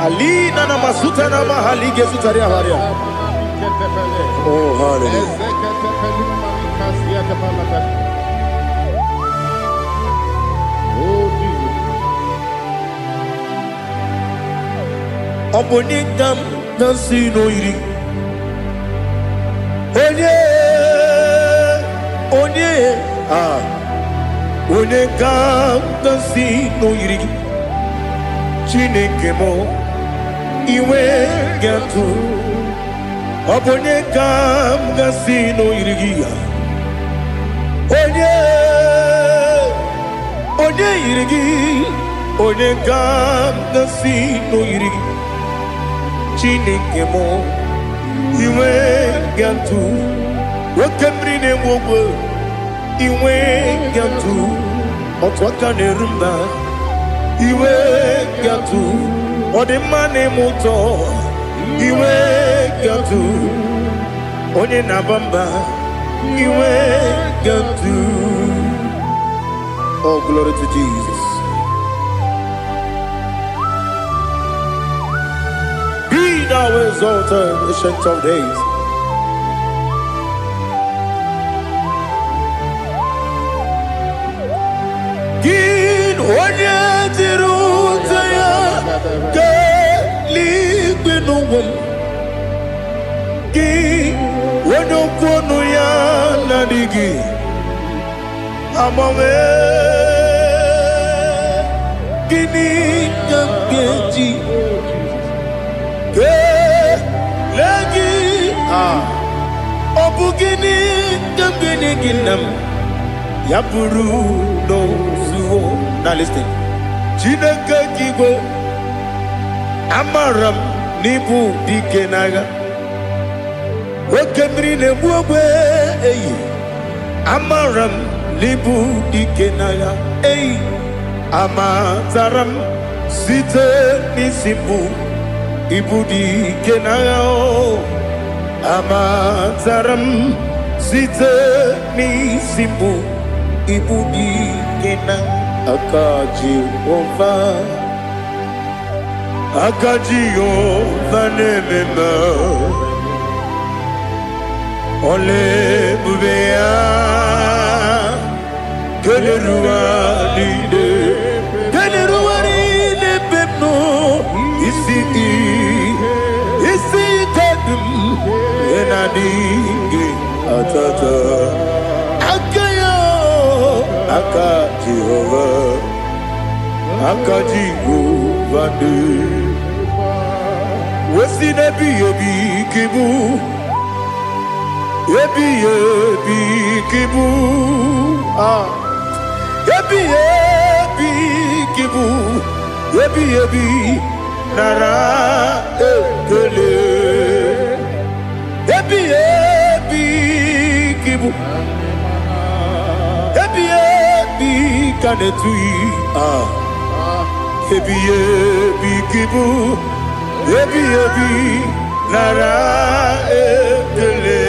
S1: Alina na masutana mahalige sutaria haria Oh hallelujah.
S2: Oh Jesus.
S1: Obonikam nasino iri. Onye Onekam nasino iri. Chineke mo iwe gatu. Obonekam nasino iri. Onye irigi Onega nasi no iri Chineke mo Iwe gantu Wakemri ne mwogo Iwe gantu Otwaka ne rumba Iwe gantu Odemane moto Iwe gantu Onye nabamba Iwe gantu. Oh, glory to Jesus. Be thou exalted, ancient of days. Gin onye tirutaya ke ligbinum. Gin onye kwonu ya nadigi. Amame Gini Gamgeji Ke Lagi Obu Gini Gamgeni Ginam Yapuru no Suho. Now listen Chineke Kigo Amaram Nibu Dikenaga Wakemri Nebuwe Amaram Libu dikenaya, amataram site nisimbu, ibu dikenaya, amataram site nisimbu, ibu dikenaya, akaji ova nemema, ole bubea. Geleruarine bemno isi kadum enadinge atata akayo akaji vande wesi nebi kibu yebi kibu Yebi kibu, yebi nara ekele. Yebi kibu, yebi kanetui. Yebi kibu, yebi nara ekele.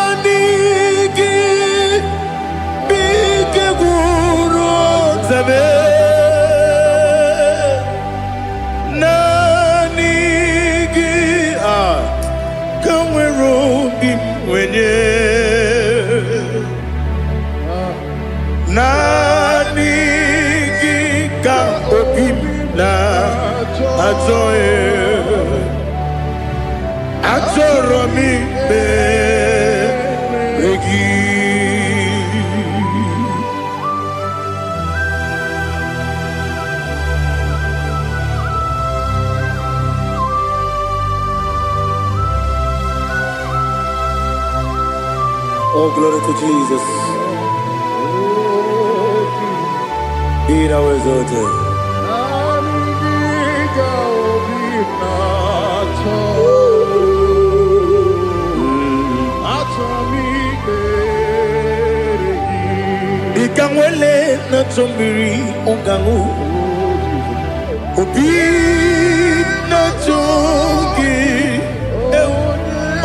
S1: Nanigi bige guru zabe nanigi kamwero bimwenye nanigi ka obim na ajoe Atoromi Regi. Oh, glory to Jesus. Be thou exalted. Ikangwele na chombiri ongangu Obi na chogi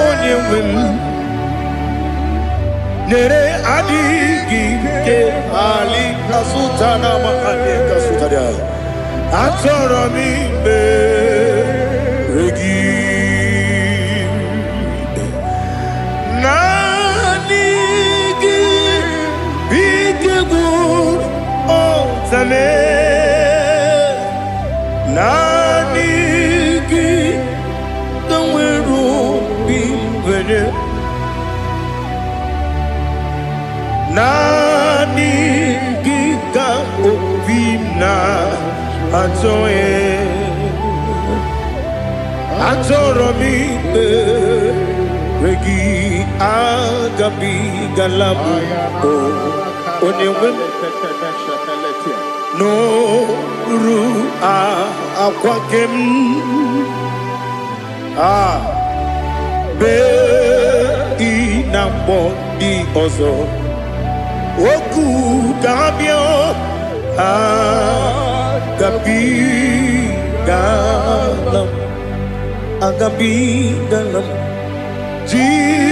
S1: onye wim Nere adigi ke ali kasutana mahali kasutaria Atoro mi regi Nanigi Kamweru Bimwene Nanigi Ka Anjoye Anjoromi Regi Agabi Galabu Onewem No Ru Akwakem Be Inambo Di Ozo Oku Dabio Agabi Galam Agabi Galam Jesus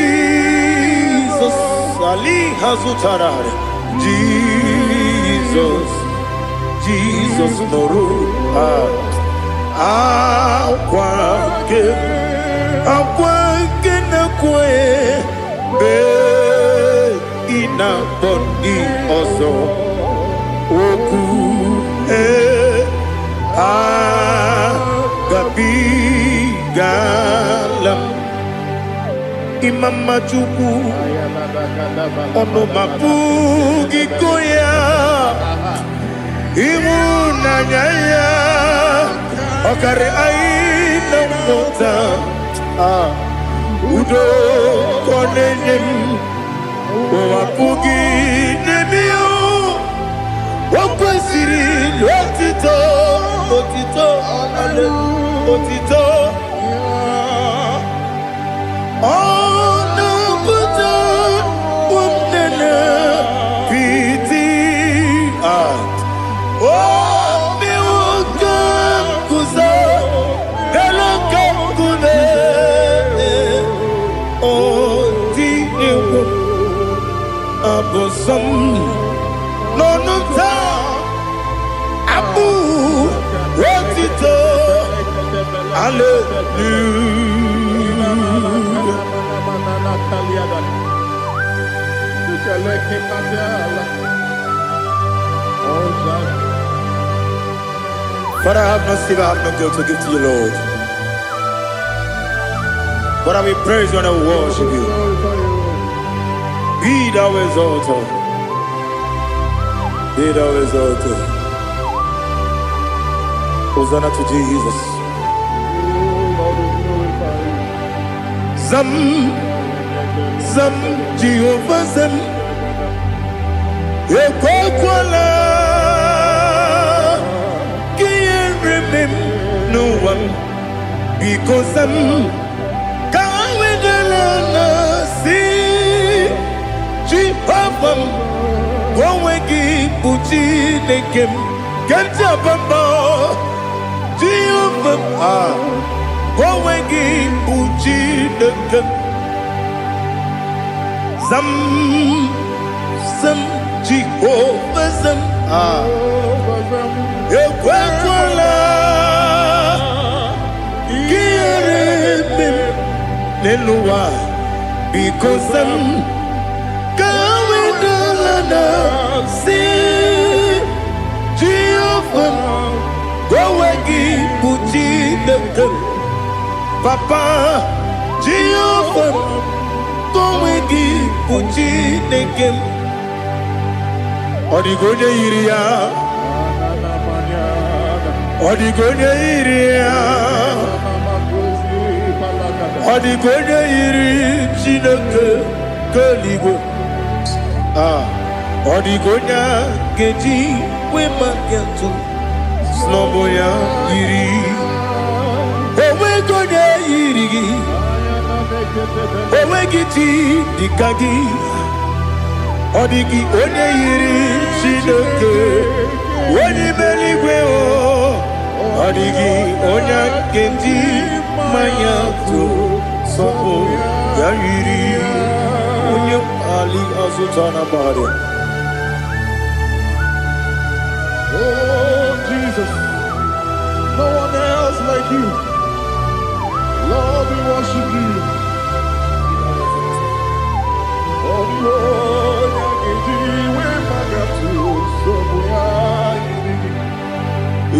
S1: Ali Hazutarare Jesus Noru Akwake na kwe Be ina bondi ozo Oku Agabi Galam Imam Majuku Ono Mabugi Koya Imu Nanyaya Okare Aina Mota Udo Konenyem Wapugi Nemio Wakwasiri Otito Otito Otito Onubuto Umnena Piti Miwoka Kuzo Neloka Kune Odinewo Abosom Nonuta Abu Otito Father, I have no silver, I have no gold to give to you, Lord. But I will praise you and I will worship you. Be thou exalted. Be thou exalted. Hosanna to Jesus. Zam, Jehovah Zam. Ekwakwala. Can't remember no one. Because I'm Kawedalana. See, Jehovah. Gowegi Buchi Nekem. Kanjabamba. Jehovah. Gowegi Buchi Nekem. Zam Jehovah Zam Ekwakwala Kiyarebe Neluwa Because Zam Kawedalana Si Jehovah Gowegi Buchi Nekem Papa Jehovah Gowegi Buchi Nekem Odigonya iria Odigonya iri Chineke Keligwe Odigonya Geji Wemakiatu Sloboya iri Owegonya iri Owegiti Dikagi Odigi onye yiri Chineke onye meligwe Odigi onye kendi manya to sopo ya yiri onye ali azutana bare.
S2: Oh Jesus, no one else like you. Lord, we worship you. Oh Lord,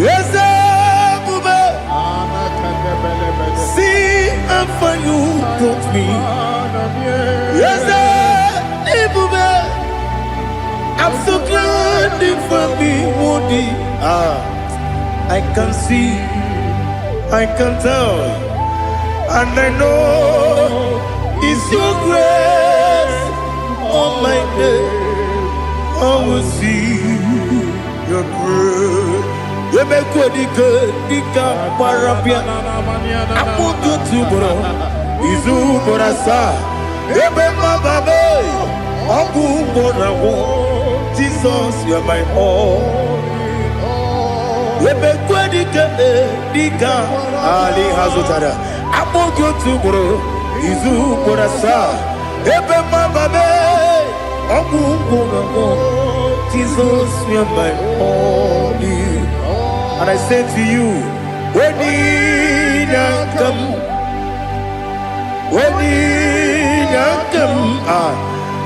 S1: yes, Bube. See how far you brought me. Yes, Bube. I'm so glad for me, Monie. I can see, I can tell, and I know it's your grace on my day. I will see your grace. You make good, dika parapia. Apu tu bro, izu borasa. Ebe mababe, apu borawo. Jesus, you are my all. Ebe good, dika ali hazutara. Apu tu bro, izu borasa. Ebe mababe, apu borawo. Jesus, you are my all. And I say to you, when you come,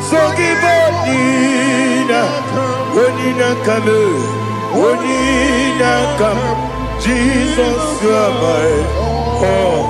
S1: so give when you come, Jesus, you are my all.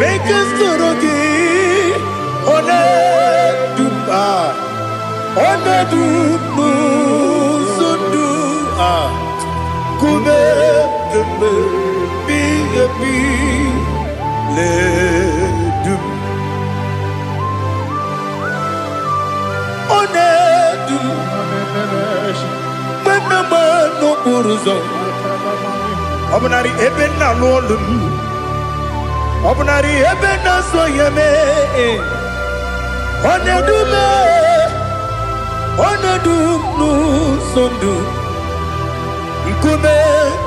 S1: Make us Obnari ebena lolum, obnari ebena soyeme, onedu nu sondu, ikume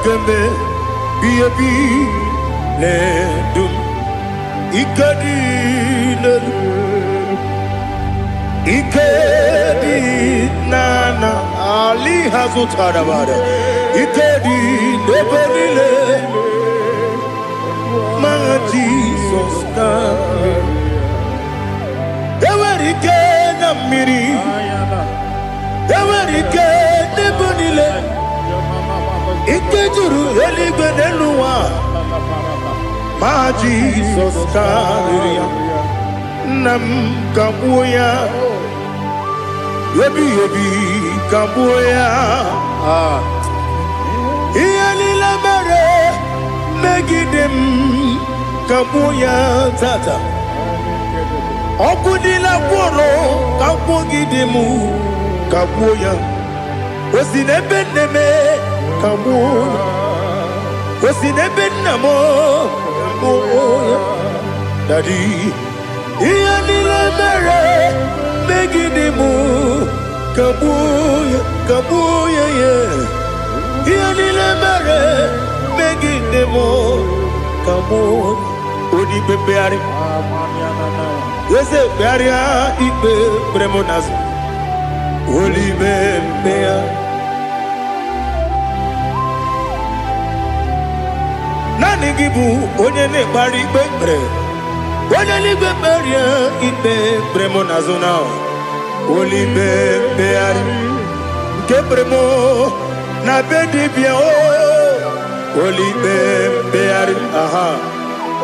S1: keme biyebi ledum, ikadi nana ali hazutara bada. Ikedi neberile, my Jesus name. Ewerike na miri, ewerike nebonile. Ikejuru eligwe neluwa, my Jesus name. Nam kabuya, yebi kabuya. Iyalila mere megidem kabuya tata. Okudila kworo kabugidemu kabuya. Osinebenneme kabuya. Osinebennamo kabuya. Daddy, iyalila mere megidemu kabuya yeah. Iyalila mere megidemo kabuya. Odi bebeari. Yese bearia ibe premonas. Oli bebea. Nani gibu onye ne bari bebre. Onye ni beberia ibe premonas now. Oli bebeari. Kebremo na bedi bia o. Oli bebeari aha.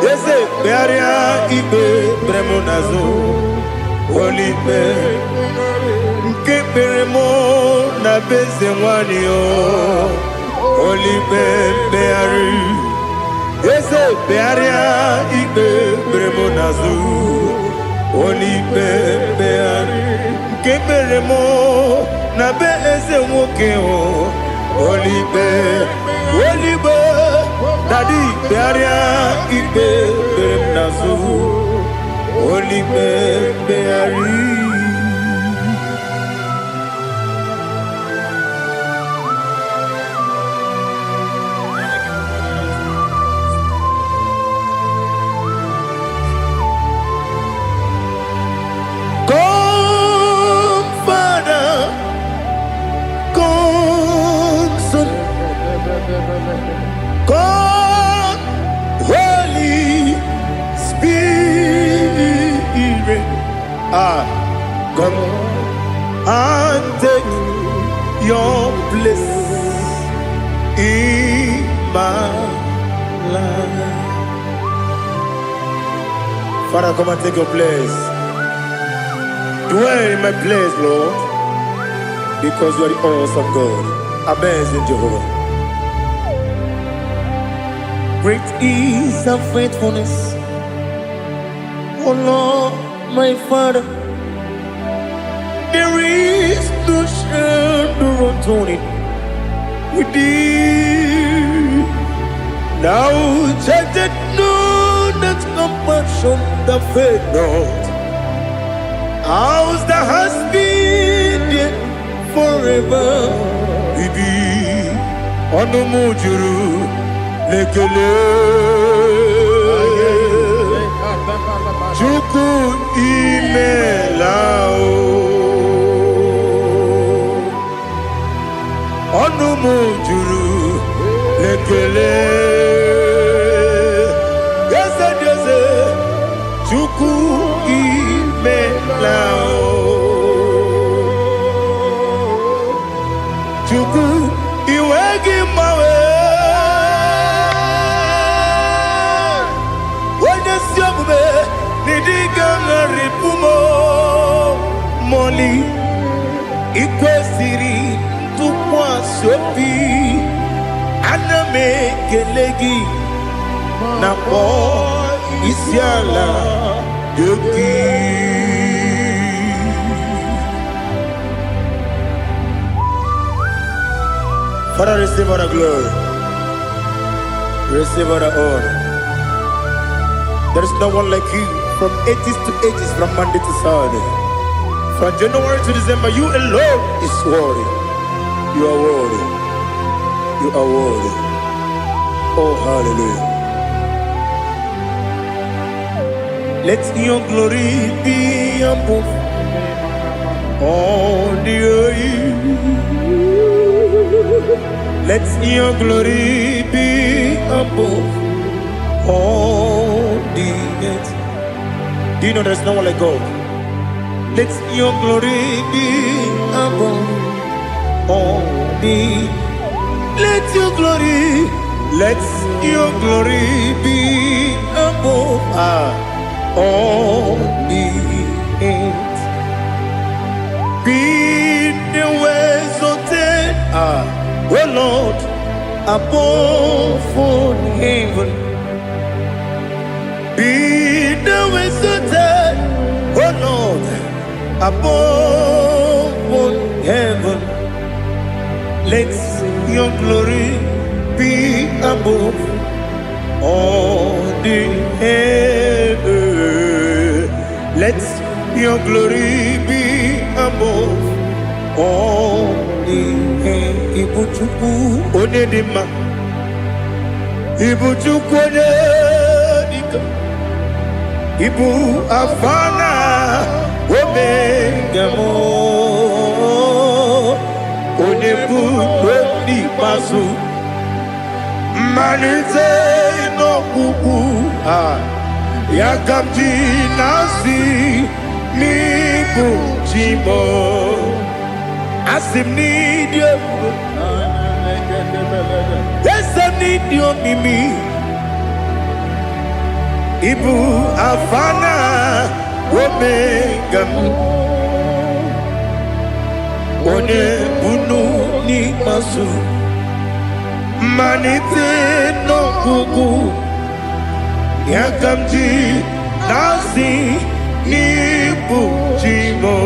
S1: Yese bearia ibe premonazo olipe nke beremo na beze nwani o olipe beari yese bearia ibe premonazo olipe beari nke beremo na beze nwoke o olipe Daddy, bearia ibe beremnazu, oli beari. Come, Father, come. Come and take your place in my life. Father, come and take your place. Dwell in my place, Lord, because you are the awesome God. Amazing Jehovah. Great is thy faithfulness, O Lord, my Father. There is no shadow of turning with thee. Now check that no, that compassion that faith not. Ours that has been there forever. Bibi, ono mujuru, lekele. Chuku imelao. Ono mujuru, lekele. Yese, chuku imelao. Chuku iwegi mawe. Wende siogube nidiga ngaripumo. Moli ikwesiri tukwa sopi. Aname kelegi na po isiala yoki. Father, receive all the glory. Receive all the honor. There is no one like you from ages to ages, from Monday to Sunday. From January to December, you alone is worthy. You are worthy. You are worthy. Oh, hallelujah. Let your glory be above all the earth. Let your glory be above all the earth. Do you know there's no one like God? Let your glory be above all the earth. Let your glory be above all the earth. Be the ways of death, oh Lord, above all heaven. Be the ways of death, oh Lord, above all heaven. Let your glory be above all the earth. Let your glory be above all the earth. Ibuchuku onedima, Ibuchuku onedika, Ibu afana omega mo, onebu weni pasu. Manite no kuku yakamji nasi niku chimo asim nidio esem nidio mimi ibu afana omega one bunu ni masu. Manite no kuku yakamji nasi nipu chimo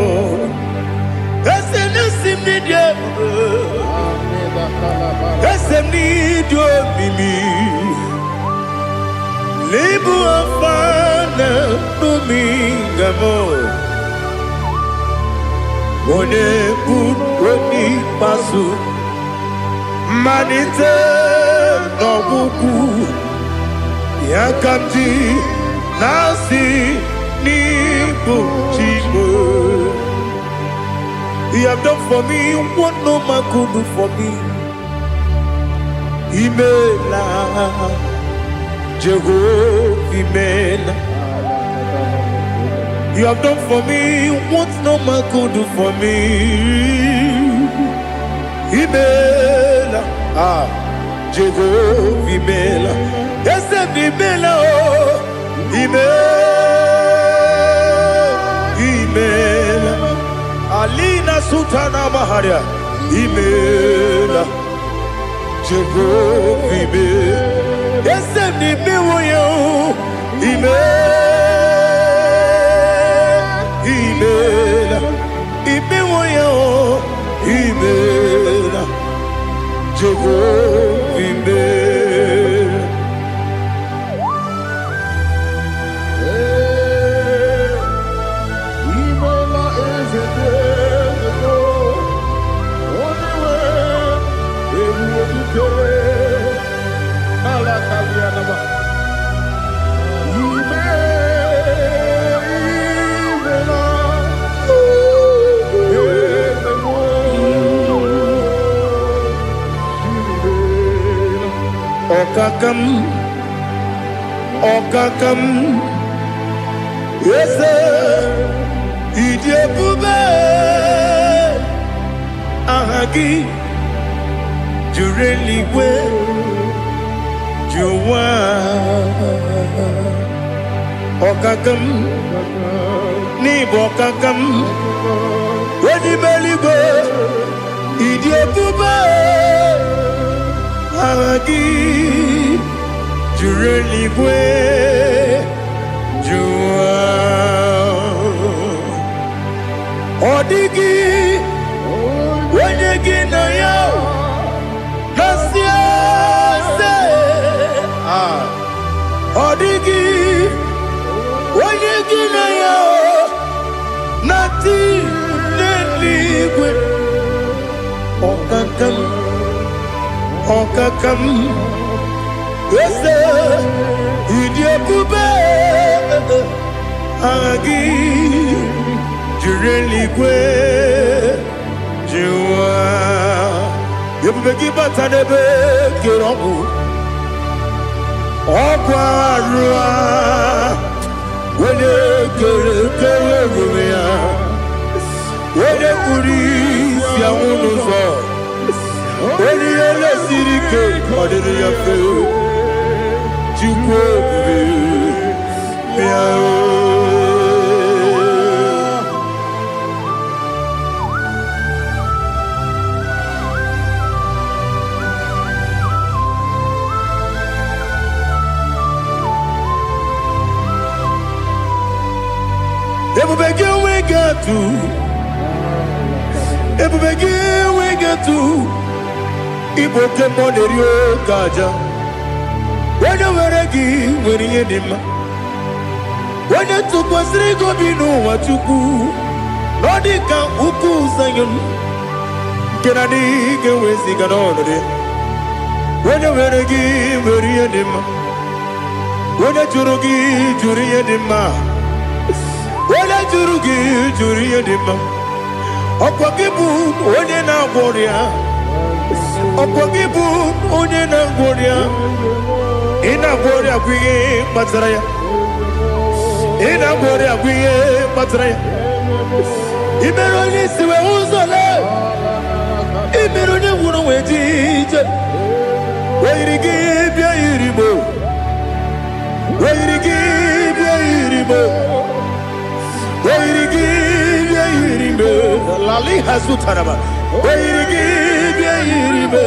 S1: esem nasim nidio esem nidio mimi libu afana numingamo one bunu pasu. Manite no buku yakamji nasi nipu chimo. You have done for me what no man could do for me. Imela Jehovah Imela You have done for me what no man could do for me. Imela, Jehovah Imela, yes, Imela, Imela, Alina Sutana Maharia, Imela, Jehovah Imela, yes, Imela, Imela, Jehovah Imela.
S2: Imela is a devil. Only way they will do. Alakalianaba.
S1: Okakam, yes, Idiabube, Ahagi, Jureliwe, Juwa, Okakam, Nibokakam, Wedibeligo, Idiabube, Ahagi. Jureliwe, Jua, Odigi, Wenegi na yo, Nasia se, Odigi, Wenegi na yo, Nati leligwe, Okakam, Okakam. Yes, Idiabube, Agi, Jureliwe, Jua, Yabegi Batanebe, Kiromu, Okwarua, Wene Kerumia, Wene Kuris, Yamunuzo, Wene Yele Sirike, Odiri we get to Iboke Monerio Kaja. When you were a gay, when you did, when you took was Rigo Bino, what you do, Nodika Uku Sayon, Kennedy, get with Sigadon. When you were a gay, when you did, when you Jurugi, Juria Dima, when I Jurugi, Juria Dima, Opakibu, Odena Boria, Opakibu, Odena Boria. Ina bori akwiye matraya. Ina bori akwiye matraya. Imeroni siwe uzole. Imeroni wuno wetije. Weirigi bia iribo. Weirigi bia iribo. Weirigi bia iribo. Lali hasutaraba. Weirigi bia iribo.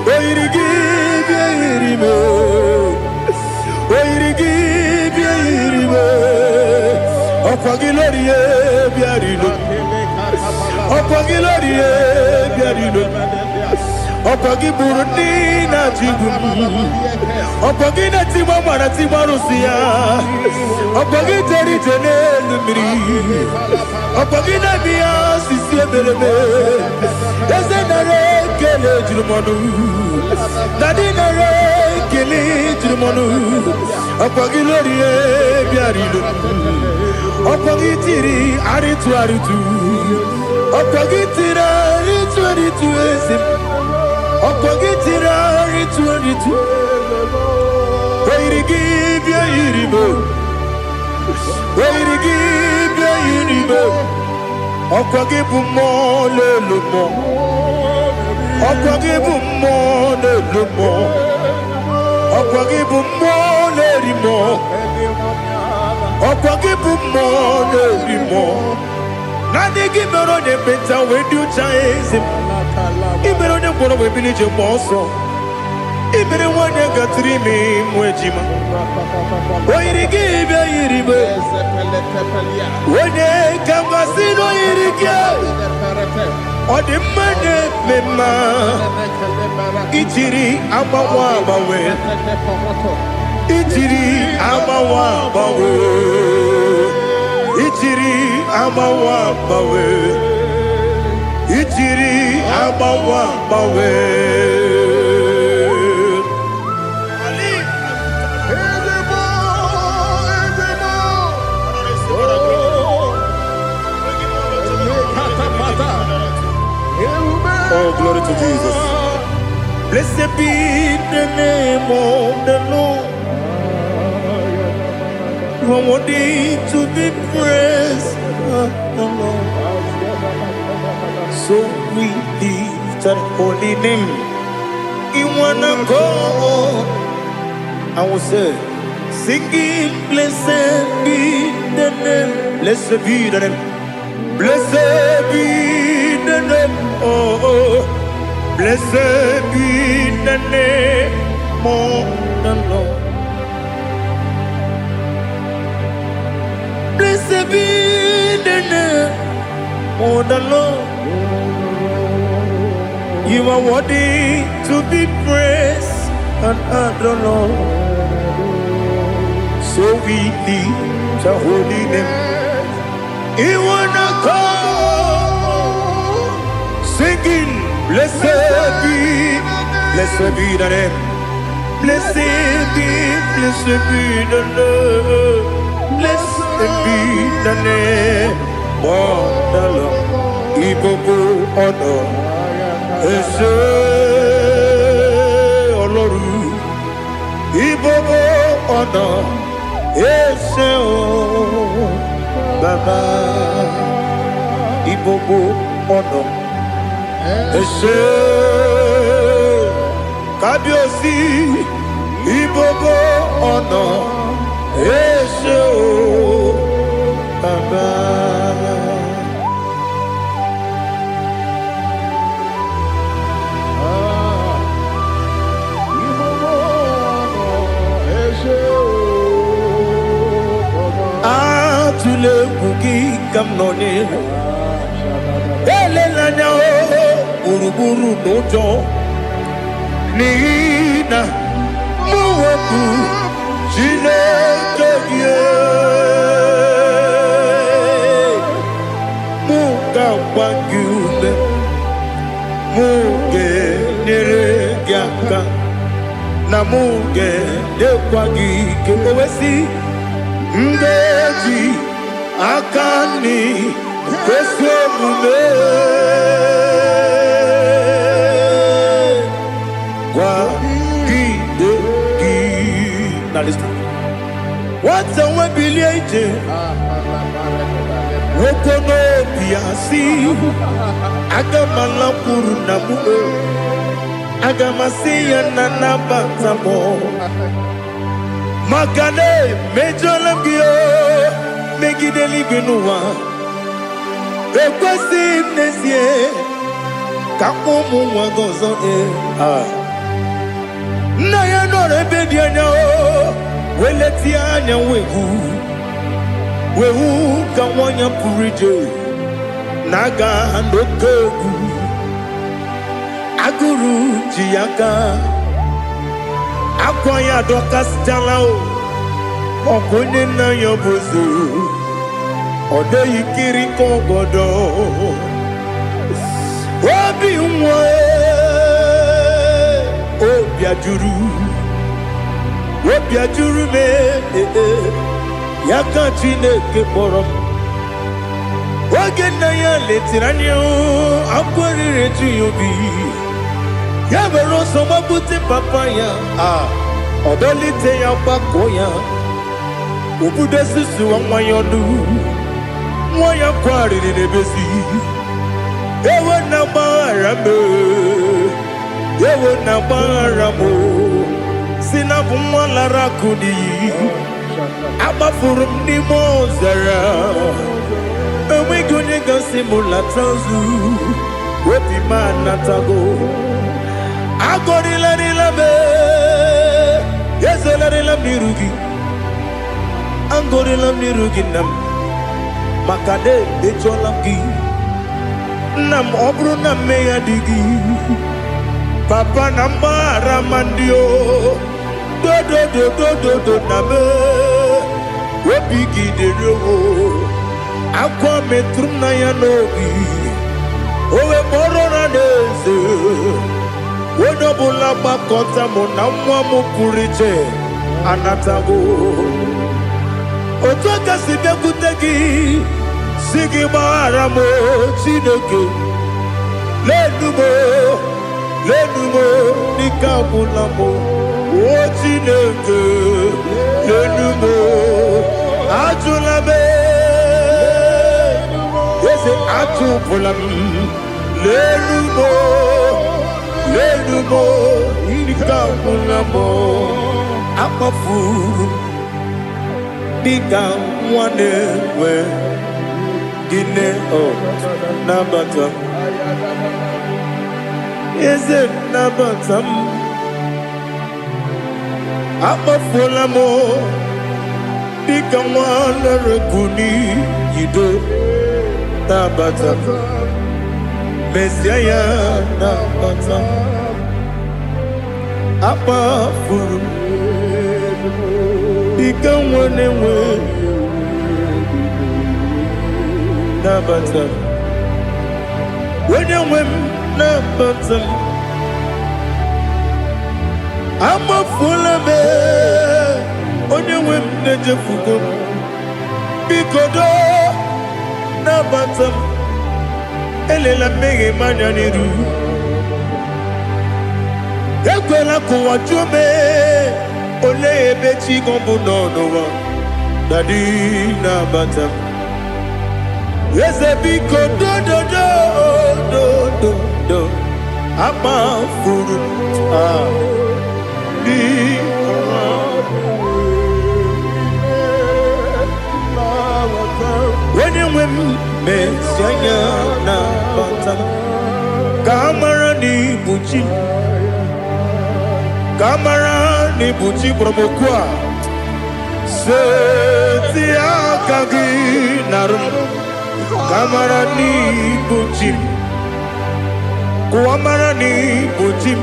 S1: Weirigi bia iribo. Weirigi bia iribo. Opagilorie bia iribo. Opagilorie bia iribo. Opagi Burundi na Jibu. Opagi na Timama na Timarusia. Opagi Teri Janel Miri. Opagi na Mia Sisi Belebe. Ezenare Kele Jumanu. Dadinare Kele Jumanu. Opagi Lorie Biarido. Opagi Tiri Aritu Aritu. Opagi Tira Aritu Aritu Esim. Opagitira ritu. Weirigi bia iribo. Where you give your Okwagibu more lumo. Okwagibu more lumo. Okwagibu more limo. Okwagibu more limo. Nani give me on the better when you chase him. Even on the border we village of Mosso. Even when you got 3 me, Mwejima. Why you give your iribe? When they come, I see no irige. Or the money, Mema. Ichiri, Amawa, Bawe. Ichiri, Amawa, Bawe. Ichiri, Amawa, Bawe. Ichiri, Amawa, Bawe. Oh, glory to Jesus. Blessed be the name of the Lord. You are worthy to be praised, the Lord. So we lift our holy name. You wanna go? I will say, singing, blessed be the name. Blessed be the name. Blessed be the name. Oh, blessed be the name of the Lord. Blessed be the name of the Lord. You are worthy to be praised and adored, Lord. So we lift your holy name. You wanna call, singing, blessed be the name. Blessed be the Lord. Blessed be the name of the Lord. Ibobo honor, Eshe Oloru. Ibobo honor, Eshe Baba. Ibobo honor, Eshe Kabiosi. Ibobo honor, Eshe Baba. Atule kuki kamnoni. Elelanya uruburu nojo. Nina muweku Chineke Muga wagyume Muge neregiaka Na muge dekwagike Owesi Ndeji Akani Kweso mume Now listen. What's a webiliate? Wokono biasi. Agamala namu. Agamasiya nanabatamo. Magane mejolambio. Megideli benua. Rekwesi nesie. Kakomu wagozo na ya no rebedianya o weleti anya wehu ka wanya purije naga ndokogu aguru jiyaka akwanya dokas jalao okonye na yobozu ode yikiri kogodo obi nwa Obiajuru me Yaka Chineke kpọrọ Oge na ya letiri anya akwarịrị eju ya obi Ya mere ọsọ mabute papa ya Ọdọlite ya gbakọ ya Ubudesi suwa yonu Mwaya kwari ni nebesi Ewe na barame Ewe na baramo Sinabu mwala rakuni Abafurum ni mozara Ewe gune gasi mulatanzu Wepi manatago Agorila nilabe Yezela nilamirugi Angorila mirugi nam Makade becholamgi Nam obru na meya digi Papa namara mandio Do do do do do do name Webigi de rogo Aqua metrum na yanogi Owe moro na neze Wodobula bakota mo namwa mo puriche Anatago Otoka sibe kutegi Sigi baramo Chineke Lenumo Nikabulamo O Chineke Lenumo Ajulabe Yese Ajupulam Lenumo Nikabulamo Amafu Bika wane we Gine Nabatam Is it Nabatam Amafulamo Bika wane rekuni Yido Nabatam Messiah Nabatam Amafulu Bika wane we Nabatam When you win Nabatam I'm a full of it When you win Najafuko Bikodo Nabatam Elela mege manyaniru Ekwela kuwa chume Ole ebechi gombu nonowa Dadi Nabatam Yes, a big do. I'm a fool. When you win, Messiah, Kamara ni Buchi. Kamara ni Buchi Promokwa. Setia Kagi Narum. Kamarani Buchim Kuamarani Buchim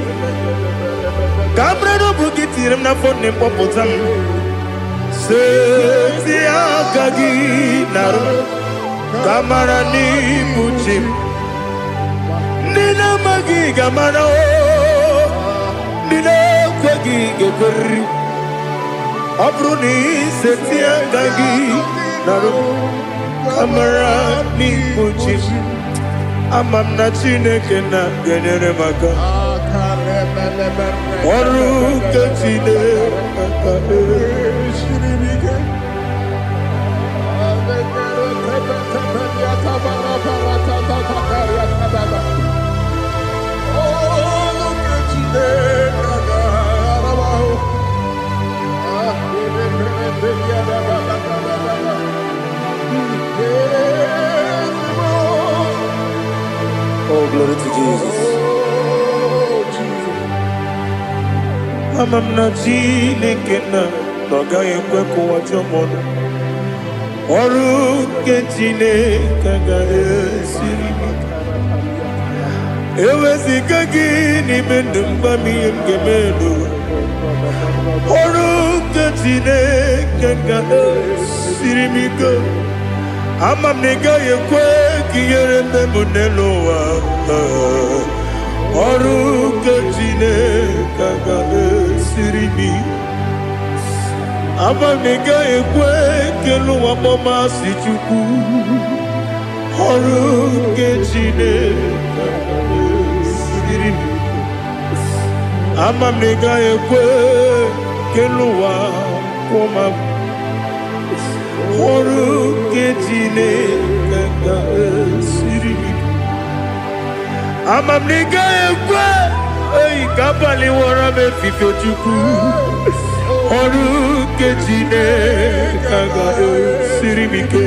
S1: Kamrano Bukitirim na phone popotam Setia Kagi Naru Kamarani Buchim Nina Magi Gamano Nina Kwagi Geberi Abruni Setia Kagi Naru Kamarani Buchim Amamna Chineke na genere maka Oru Kachine Oh, glory to Jesus. Amamna Chineke na noga yekwe kuwa chomono Oru Chineke ga esiri Ewezi kagi ni mendumba miyenge menu Oru Chineke ga esiri miko Amamnega yekwe kiyere memuneloa Oru Chineke ga esiri Amamnega yekwe keluwa mama si chuku Oru Chineke ga esiri Amamnega yekwe keluwa mama Oru Ketine Kanga Siri Amamniga Ekwe Ei Kapali Warame Fifo Chuku Oru Ketine Kanga Siri Mike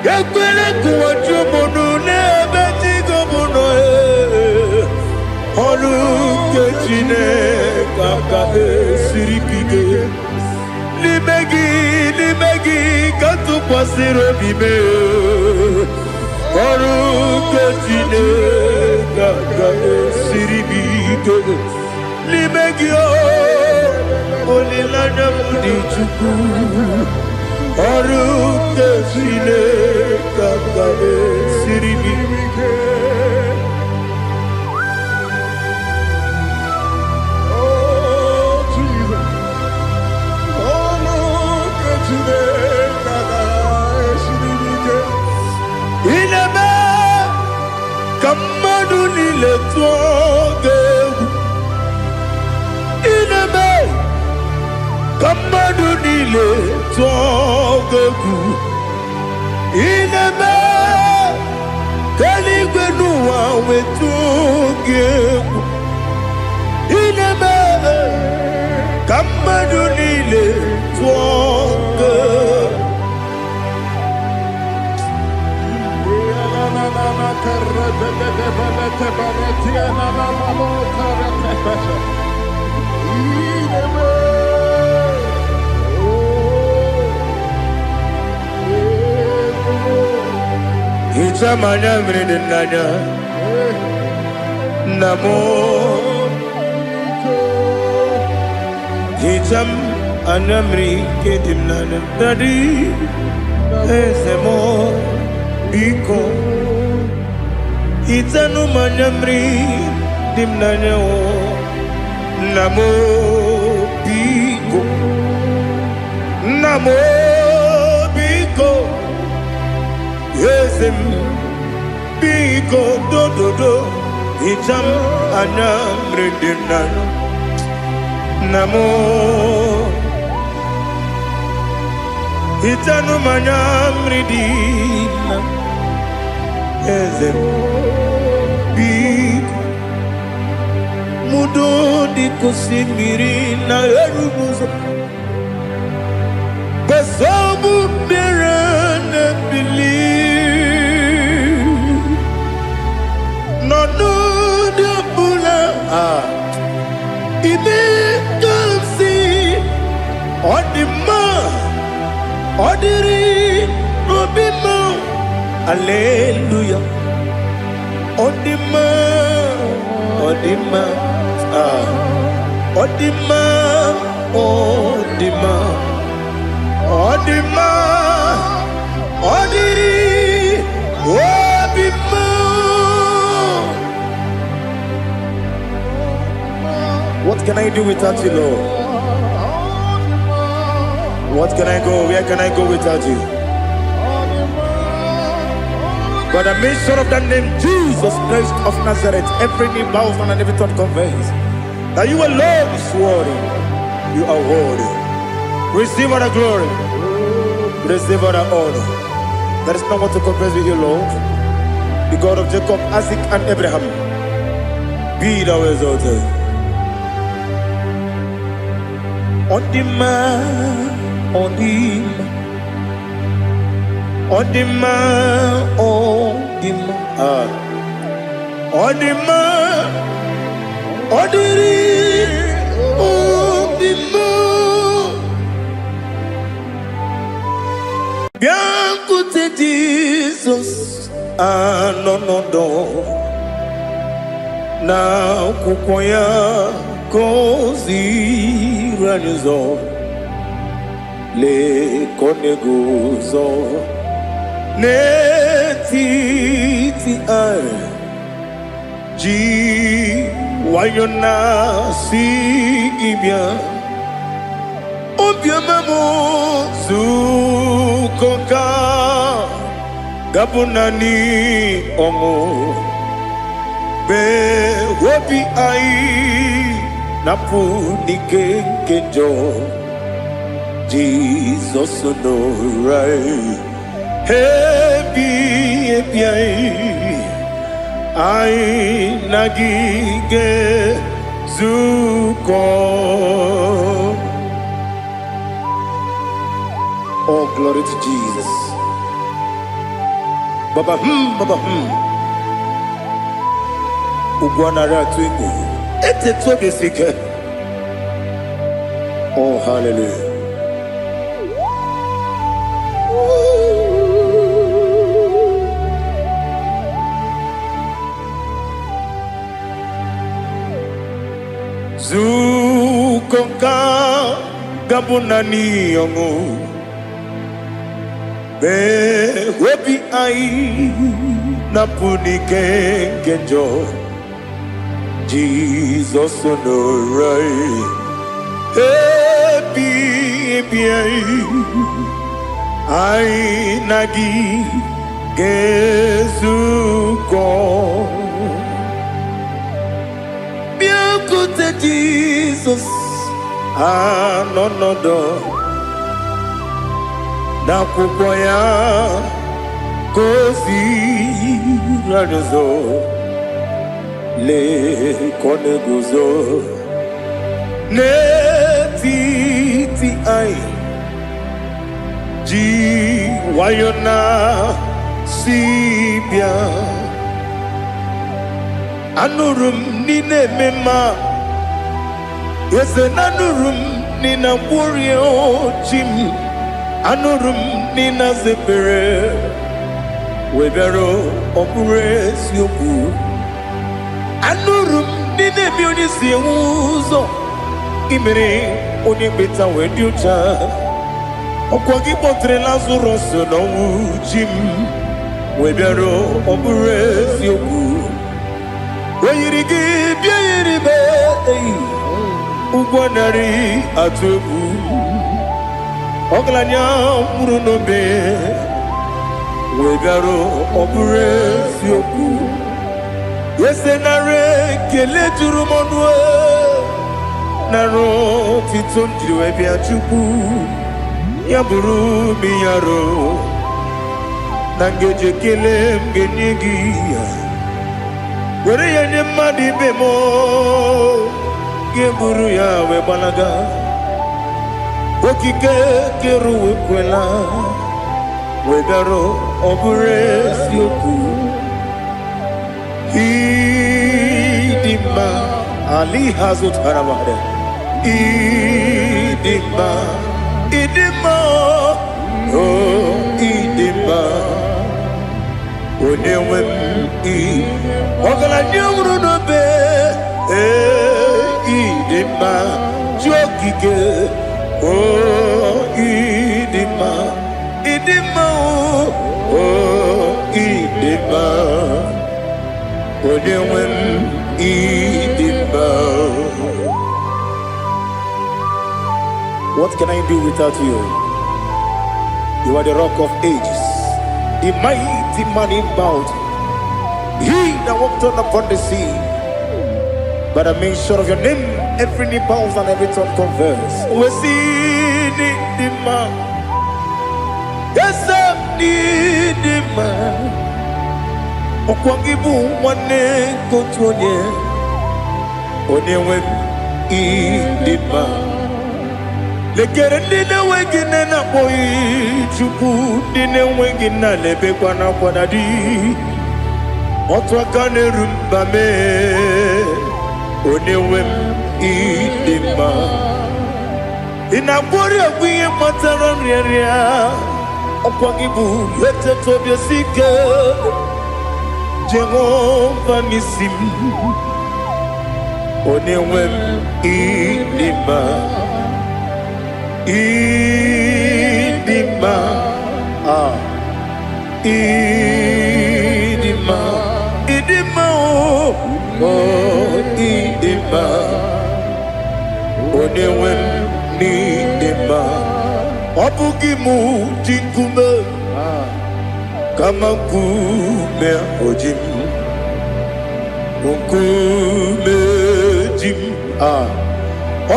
S1: Yakwele Kuwacho Mono Nebeti Gomono Oru Ketine Kanga Siri Mike Limegi Katu Pasiro Bime Oru Ketine Kanga Siri Mike Limegi Olilana Mudi Chuku Oru Ketine Kanga Siri Mike Inebe Kamadu Nile Tuoge Inebe Kamadu Nile Tuoge Inebe Kaligwenuwa Wetuge Inebe Kamadu Nile Tuoge Ichamanya mridinanya Namo Icham anamri kedimnana Dadi Ezemo Biko Itanu manamri dimnanya Namo Biko Namo Biko Yesem Biko do Icham anamri dimnanya Namo Itanu manamri dimnanya Ezem Big Mudo di kusimiri na erubuzo Besobu mirane believe No de bula Ibe kamsi Odima Odiri Obima Hallelujah. Odima, Odima, Odima, Odima, Odima, Odiri, Odima. What can I do without you, Lord? What can I go? Where can I go without you? By the mention of that name, Jesus Christ of Nazareth, every knee bows down and every tongue confesses that you alone is worthy. You are worthy. Receive all the glory. Receive all the honor. There is no one to compare with you, Lord. The God of Jacob, Isaac, and Abraham. Be thou exalted. Odima, Odima. Odima, Odima, Odima, Odiri, Odima. Biancote Jesus, no, na kukwaya kozi ranizo, le koneguzo. Netiti ay ji wayona si ibia obia mamo sukoka gabunani omo be wobi ai napu nike kenjo Jesus no right. Happy, I nagige zuko. Oh, glory to Jesus. Baba Ugwana ratwingu. Ete toge sike. Oh, hallelujah. Zukonka gabunani yongu be webi ai napunike kenjo Jesus no right happy ai nagi gezuko Jesus, no na kupoya kozi razo le koneguzo ne titi ai ji wayona sibia anurum nine mema. Yes, anurum nina warrior Jim, anurum nina zepere, webero operates yoku, anurum nina munisi uzo, imere onibeta weducha, okwagi potre Lazarus no Jim, webero operates yoku, weyirigi biiribe. Ugwanari atubu Oglanya murunobe Wegaro obure sioku Yesenare kele turumonwe Naro titondriwe biachuku Yaburu miyaro Nangeje kele mgenyigia Were yanye madi bemo Geburu ya webalaga Okike keru wekwela Wegaro obure sioku Idima Ali hazut haramade Idima Oh idima Onewem Ogala nyumru nobe Idima jokike oh idima oh idima odewem idima. What can I do without you? You are the rock of ages, the mighty man in battle, he that walked on upon the sea. By the mention of your name, every knee bows and every tongue converse. We see the man. Yes, I need the man. Okwangibu wane kotonye. Onewe idima. Lekere dine wegine na boy chuku dine wegina lebe kwa na kwa dadi. Otwa kane rumba me. Onewem idima Inabori agwiye matara nriya Okwangibu yete tobye sike Jehova nisim Onewem idima Idima Idima Idima oh idima Onewem nidima Obugimu jinkume Kama kume ojim Unkume jim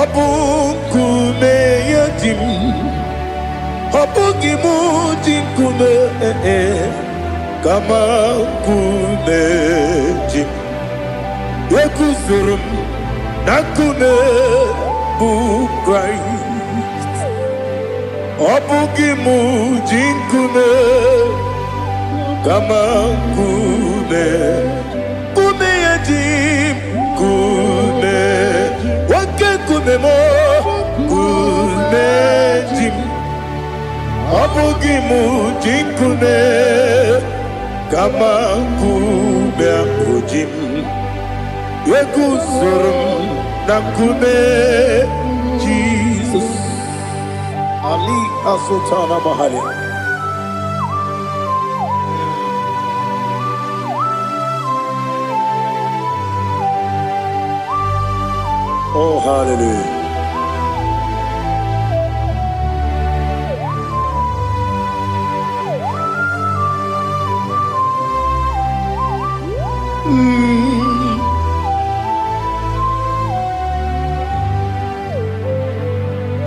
S1: Obukume yajim Obugi mujinkume kama kumeji Yekuzurum nakume Christ Obugi mujinkume kama kume yajim kume wake kume mo kume jim Obugi mujinkume kama kume akujim Yekuzurum nakume Jesus Ali Asultana Mahali. Oh, hallelujah.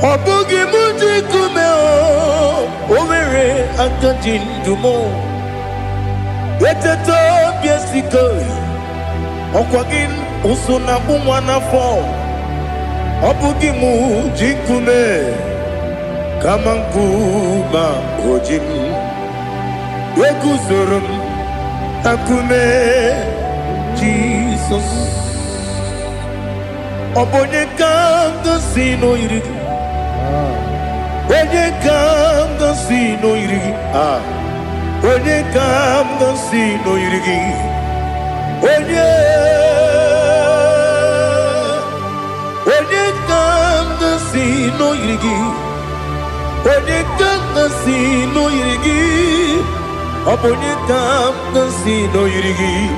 S1: Obugi mujikume overe akajindumo Weteto biesiko Okwagin usuna bumwana fo Obugi mujikume kama nkuma ojim Wekuzurum akume Jesus Obonye kanga sino irigi Onye kanga sino irigi Onye kanga sino irigi Onye kanga sino irigi Onye kanga sino irigi Onye kanga sino irigi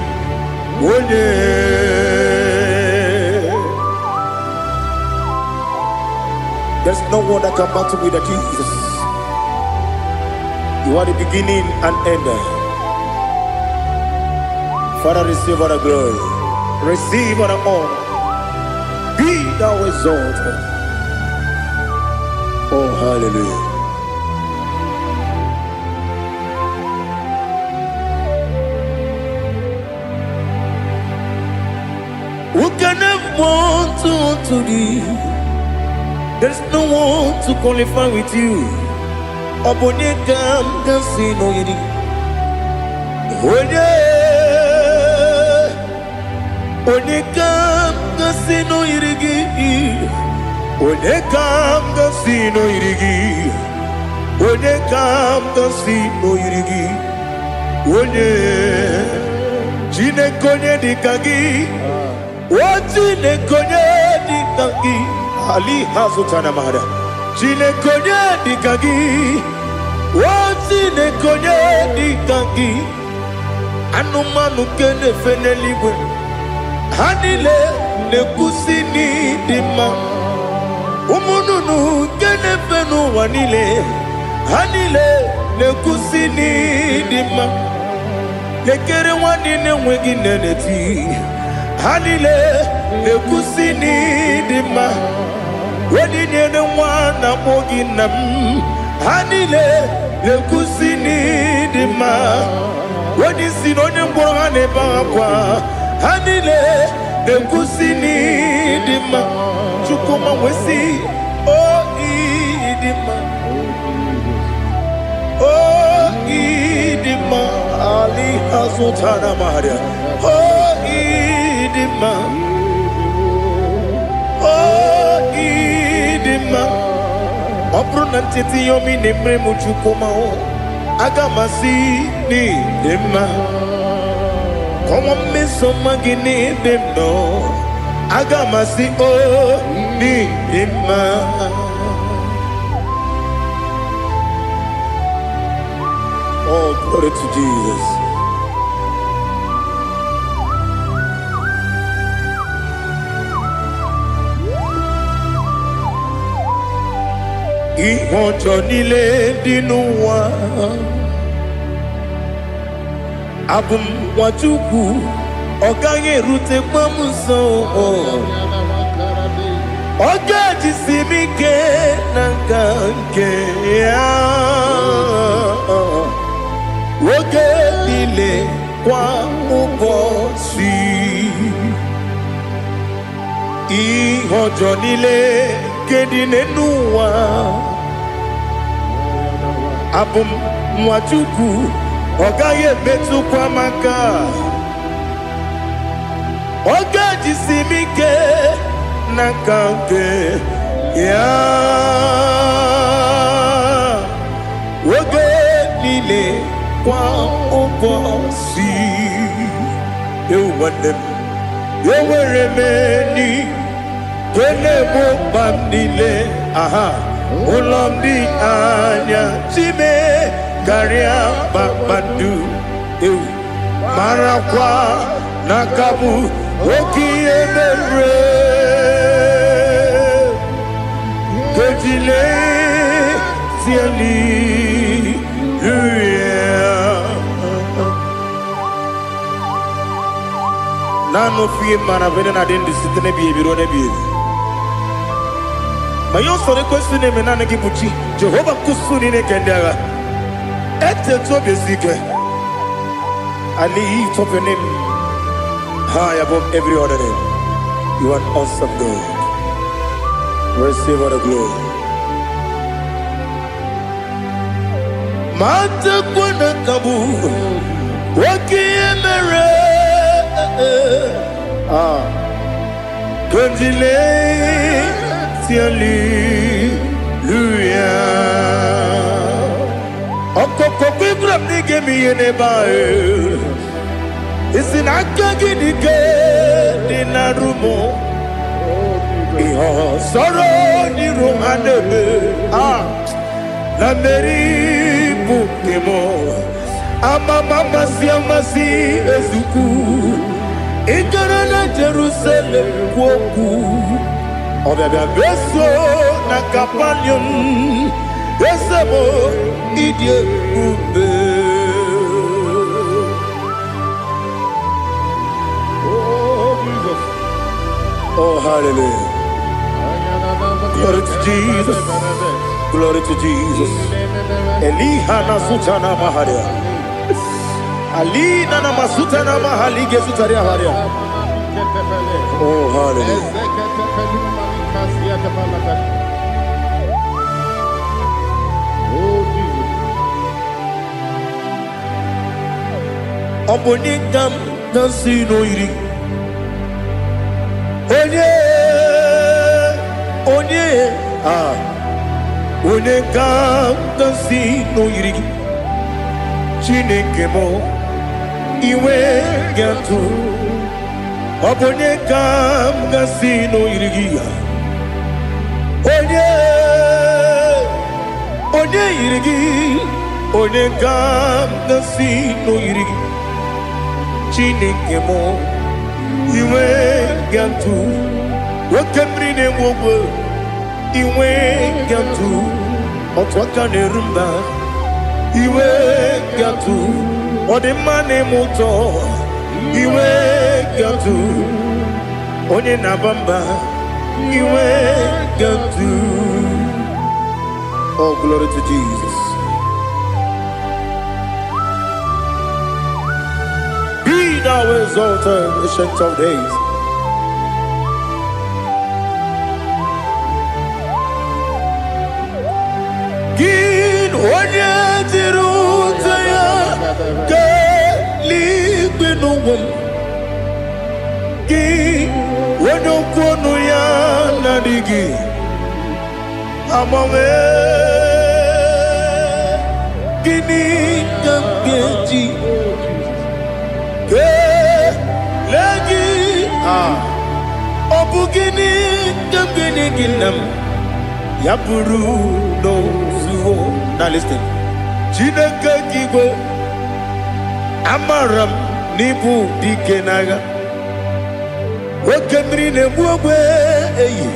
S1: Onye There's no one that can battle with Jesus. You are the beginning and end. Father, receive all the glory. Receive all the honor. Be thou exalted. Oh, hallelujah. Who can have one to thee? There's no one to qualify with you. Obonye kam kasino yidi. Onye kam kasino yidi. Onye kam kasino yidi. Onye kam kasino yidi. Onye chine konye dikagi. Chine konye dikagi. Ali Hazutana Mahada. Chine konye dikagi. Chine konye dikagi. Anumanu kene feneliwe. Hanile ne kusini dima. Umununu kene fenu wanile. Hanile ne kusini dima. Nekere wanine wengi neneti. Hanile ne kusini dima. Wedi nyene wana mogi nam Hanile le kusini dima Wedi sinonye mbwangane bangakwa Hanile le kusini dima Chukuma wesi Oh idima Oh idima Ali Hazutana Maria Oh idima Obruna titi yomi nemre muchukoma agamasi ni dema Komo meso magini demno agamasi o ni dema Oh, glory to Jesus. Ihojo nile dinuwa Abum watuku Okanye rute kwamuso Oge jisimike nanganke ya oge niile kwa ụbọchị ihe ọjọọ niile nke dị n'ụwa abụ m nwa Chukwu ọ gaghị emetụkwa m aka oge jisimike n'aka nke ya oge niile kwa ụbọchị nwanne m enwere m enyi na-egbo mkpa m niile ụlọ m dị anya chime karịa kpakpando marakwa n'aka m oke ihe mere Kejile tieli Nano fiye mana vene na dendi sitene biye birone biye Mayo sore kwesune menane kibuchi Jehova kusuni ne kendera Ete tobe zike I lift up your name high above every other name You are awesome God Receive all the glory. Mata kuna kabu, waki emere. Kandile tiali luya. Okoko kikram nige miyene bae. Isinaka gidike dinarumo. Iho soro ni rohanebe la meri bukemo amama siamasi ezuku ikara na Jerusalem woku obebe beso na kapanium esemo idie ube Oh Jesus Oh hallelujah Glory to Jesus. Glory to Jesus. Elihana sutana maharia. Alina na masutana mahali gesutaria haria. Oh hallelujah. Oh Jesus. Obonikam dansino iri. Onye ga-agọzi n'oyiri gị Chineke m iwe ga-atụ ọ bụ onye ga-agọzi n'oyiri gị onye yiri gị onye ga-agọzi n'oyiri gị Chineke m iwe ga-atụ nwoke mmiri na-enwe ogwe iwe ga-atụ otu aka na-erumba iwe ga-atụ ọ dị mma na-eme ụtọ iwe ga-atụ onye na-aba mba iwe ga-atụ Oh glory to Jesus Be thou exalted ancient of days Onye dịrị ụzọ ya ka eluigwe n'ụwa gị onye okwu ọnụ ya na-adịghị agbanwe gịnị ka m ga-eji kelee gị ọ bụ gịnị ka m ga-enye gị nna m ya bụrụ n'ozuo na listen Chineke gigwe amara m n'ibu dike n'agha oke mmiri na-egbu ogwe eyi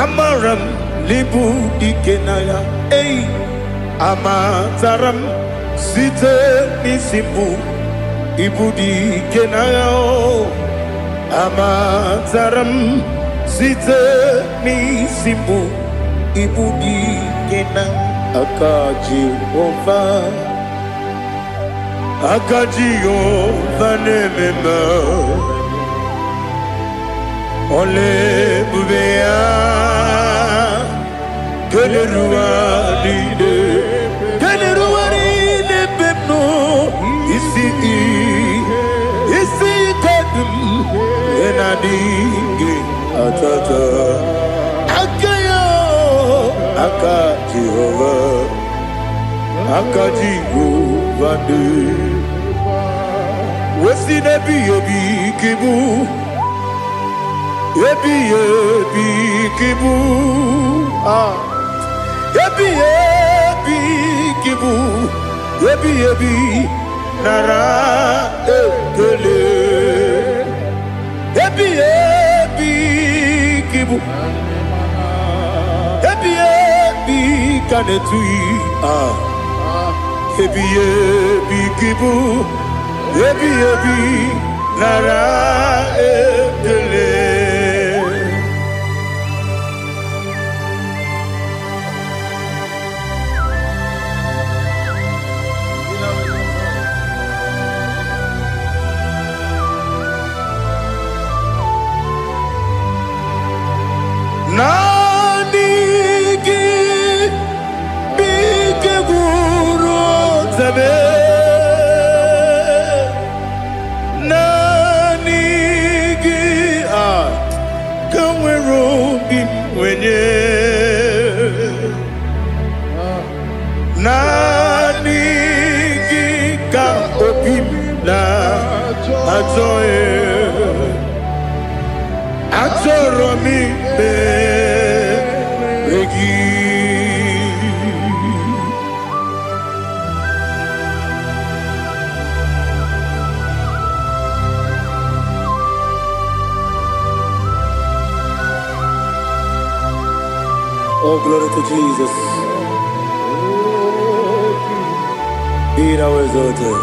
S1: amara m n'ibu dike n'agha eyi amatara m site n'isi mbụ ibu dike n'agha amatara m site n'isimu ibu dike na aka Jehova na-ememe ole ebube ya keleruwa niile bepno isi kadum enadinge atata aka Jehova de wesi nebi kibu ebi kibu kibu ebi nara ekele ebi kibu ebi kanetui ebi kibu ebi nara ekele Nanigi bike guru zabe Nanigi kamweru bimwenye Nanigi ka opim na atoe Atoromi beregi Oh, glory to Jesus. Be thou exalted.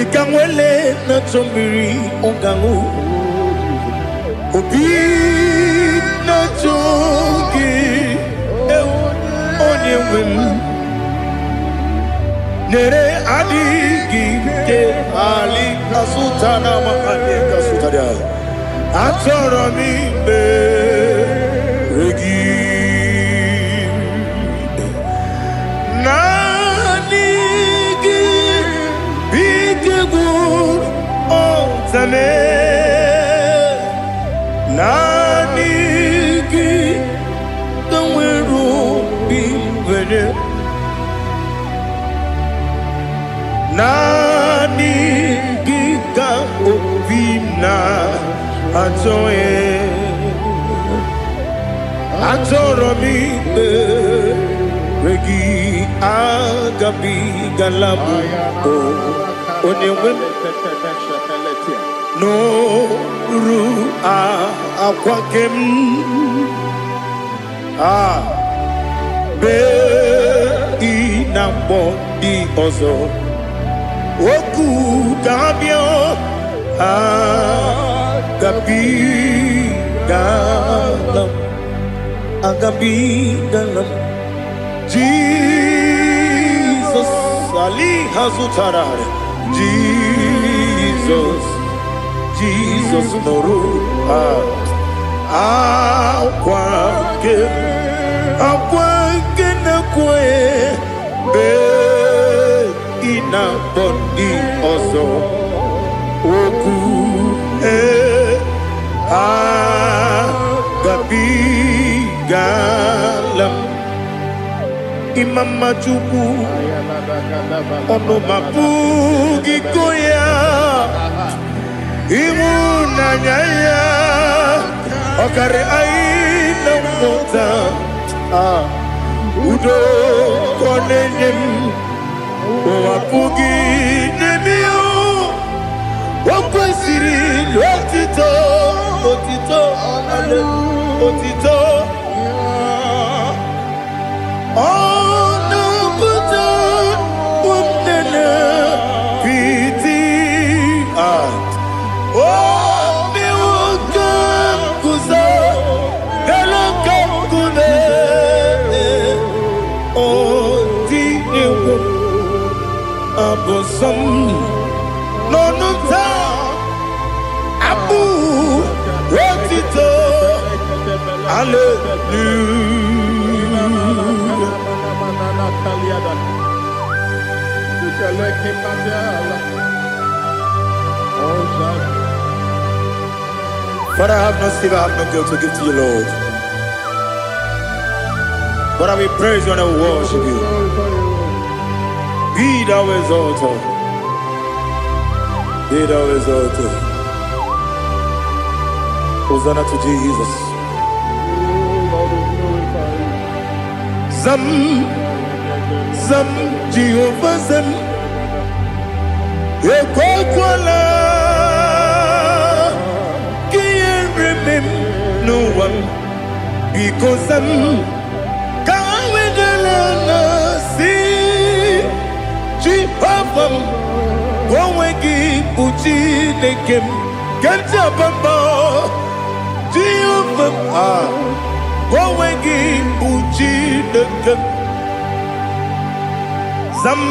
S1: Ikamwele na chombiri ongangu Obi na chongi onye wim Nere adigi ke ali kasutana makane kasutaria Atoro mi beregi Zame Nanigi Kamweru bimwenye Nanigi ka opina atoe Atoromi regi agabi galabu Onyewe no ru akwakem be inambo di ozo oku gabio agabi galam Jesus ali hazutarare Jesus noru akwake na kwe be ina bondi ozo oku gabigalam imama chuku ono mapugi koya Imunanyaya Okare aina mota Udo konenyem Wapugi nemio Wakwesiri lotito Otito Oh no, puta, umnene, piti, oh, mi wakam kuza, hello kakune, oh, di ewo, abosam, no no ta, abu, retito, hallelujah. But I have no silver, I have no gold to give to you, Lord. But I will praise you and I will worship you. Be thou exalted. Be thou exalted. Hosanna to Jesus. Zam, Zam, Jehovah Zam, Ekokwala, can't remember no one, because Zam, Kawedalana, see, Jehovah, Wawegi, Uchi, Nekem, Kantabamba, Jehovah, Wawegi, Uchi, Nekem. Zam,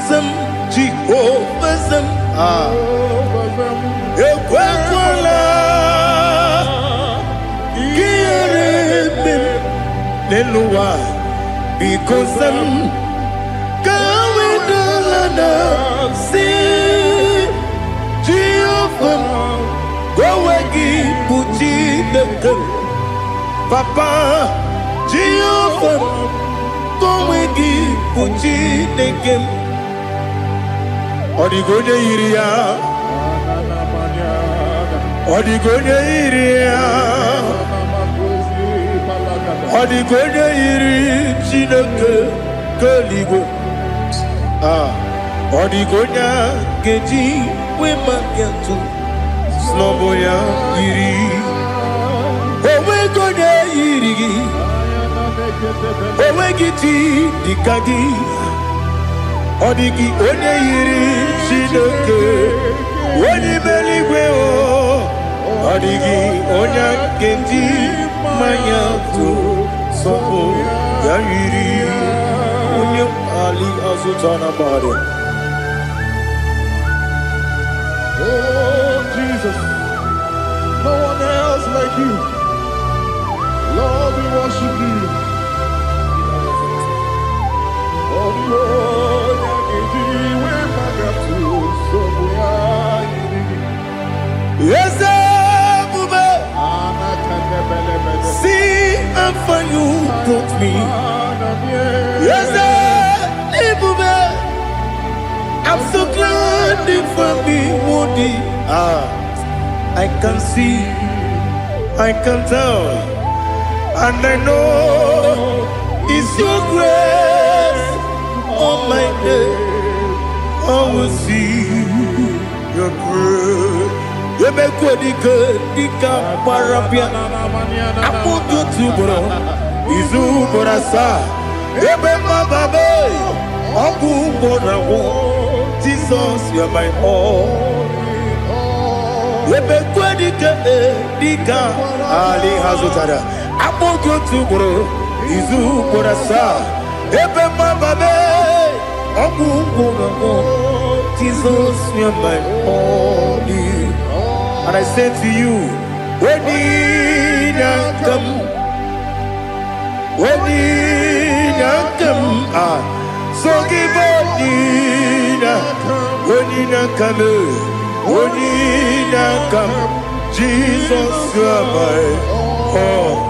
S1: Zam, Jehovah Zam, Ekwekwala, Kiyarebe, Neluwa, because Zam, Kawedalana, Si, Jehovah, Gowagi, Puchi, Nekem, Papa, Jehovah, Gowagi, Puchi, Nekem, Odigonya Iria, Odigonya Iria, Odigonya Iri, Chineke, Kaligo, Odigonya Geji, Wemakiatu, Sloboya Iri, Owegonya Iri, Owegiti, Dikagi, Odigi, Onye Iri, Chineke, Onye Meligwe, Odigi, Onya Genji, Mayatu, Sopo, Yairi, Onye Ali Azutana Bade.
S2: Oh, Jesus, no one else like you. Lord, we worship you. Oh, Lord,
S1: yes, Bube. See how far you brought me. Yes, Bube. I'm so glad for me, Monie. I can see, I can tell, and I know it's your grace. On my day, I will see your grace. You make what you could, you can't parapia. I put you to bro, Izu Borasa. You make my baby, Abu Bonawo. Jesus, you're my all. You make what you could, you can't. Ali Hazutada. I put you to bro, Izu Borasa. You make my baby. Jesus, you're my only. And I say to you, when you come, so give up, when you come, Jesus, you're my all.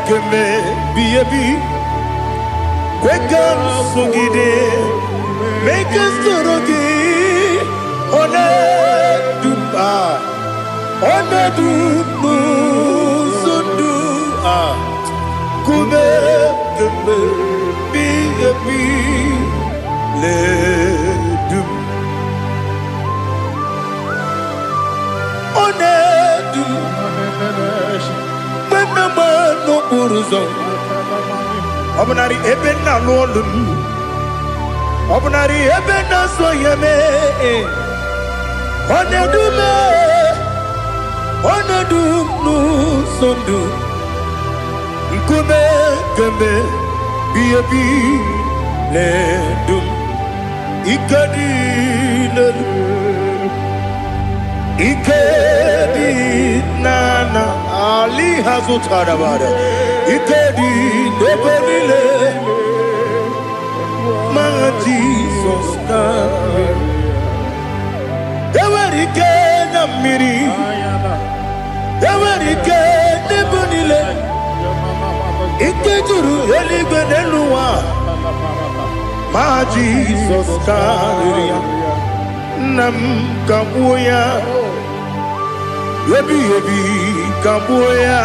S1: Keme, be a bee, wake up, so get it. make us turugi one dumba one dumu sundu kume kume bi le dum one dum menama no buruzo obnari ebena lolum obnari ebena soyeme onedume onedumu sondu nkume kembe biebi ledum ikadi lelu ikedi nana ali hazutarabada ikedi nebelile my Jesus name ewerike na miri ewerike nebelile ikejuru eligbe neluwa my Jesus name nam kabuya yebi kabuya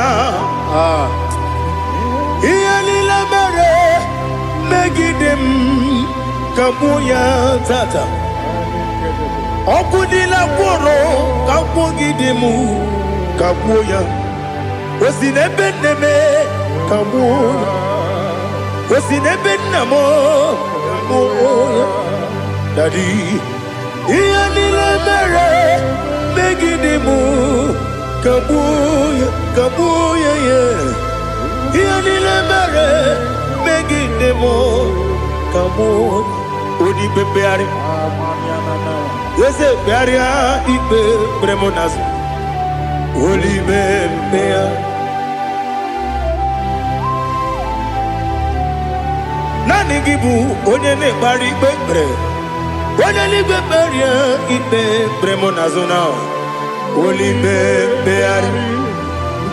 S1: iyalila mere megidem kabuya tata okudila kworo kabugidemu kabuya osinebenneme kabuya osinebennamo kabuya daddy iyalila mere megidemu kabuya kabuya yeah iyalila mere megidemu kabuya odi bebeari yese bearia ibe bremonazi oli bebea nani gibu onye ne bari bebre onye ni beberia ibe bremonazo na oli bebeari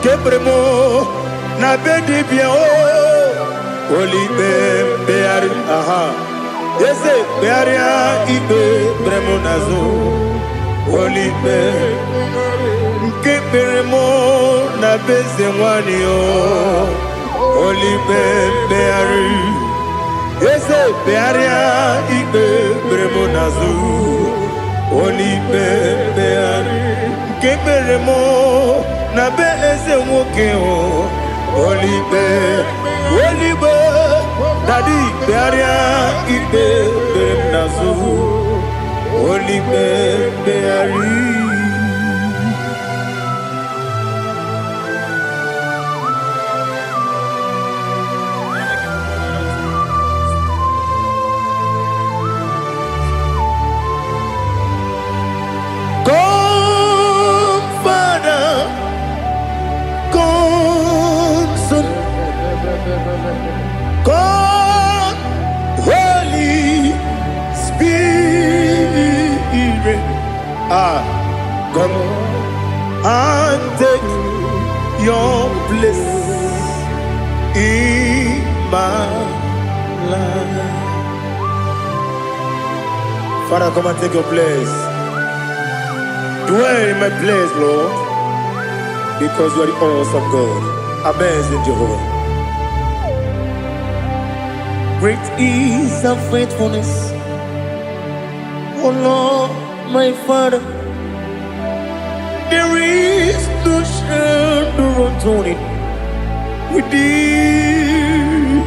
S1: ke bremo na bedibia o oli bebeari aha yese bearia ibe bremonazo olibe nke beremo na beze nwani o olibe beari yese bearia ibe bremonazo olibe beari nke beremo na beze nwoke o olibe Daddy, bearia ibe nazu, oli beari. Come, Father, come, Son, come, Holy Spirit, come and take your place in my life. Father, come and take your place. Dwell in my place, Lord, because you are the awesome God. Amazing Jehovah. Great is thy faithfulness, O Lord, my Father. There is no shadow of turning with thee.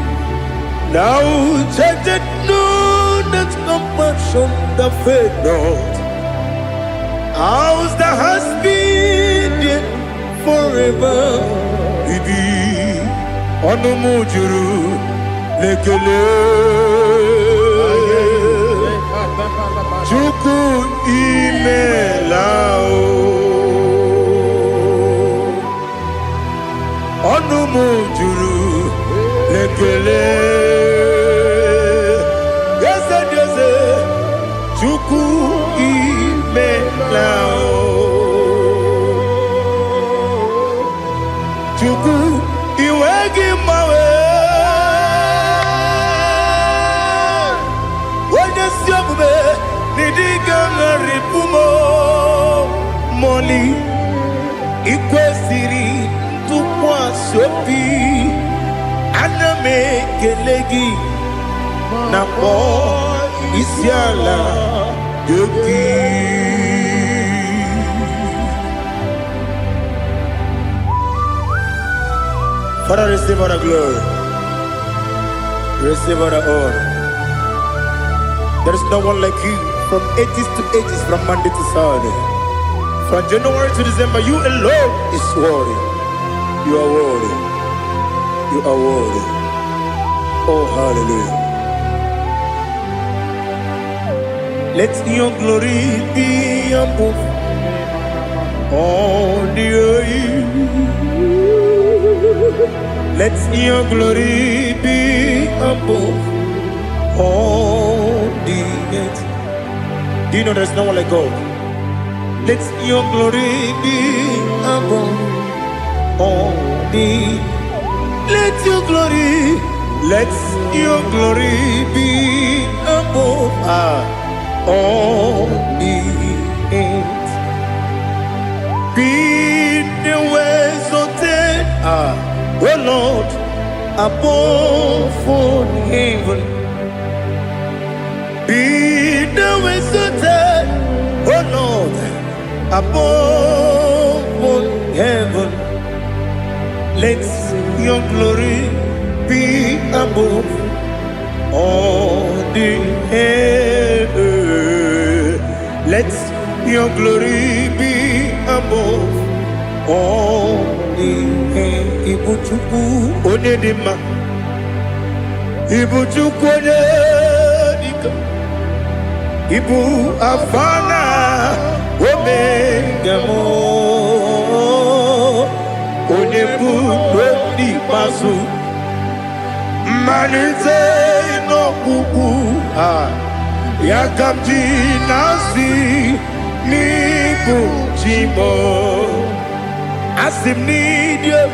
S1: Now judged no that compassion that faith not. Ours that has been forever with thee. Onomujuru lekele Chuku imelao Onomujuru lekele Yese Chuku imelao Chuku iwegi mawe Only ikwesiri tukwasi obi aname kelegi na po isiala yoki. Father, receive all the glory, receive all the honor. There is no one like you from ages to ages, from Monday to Saturday. From January to December, you alone is worthy. You are worthy. You are worthy. Oh, hallelujah. Let your glory be above all the earth. Let your glory be above all the earth. Do you know there's no one like God? Let your glory be above all the. Let your glory be above all the earth. Be the ways of oh Lord, above all heaven. Be the ways of oh Lord, above all heaven. Let your glory be above all the earth. Let your glory be above all the earth. Ibuchuku onedima, Ibuchuku onedika, Ibu afana omega mo, onebu dodi pasu, manite no kuku yakamji nasi niku chimo. Asim need you.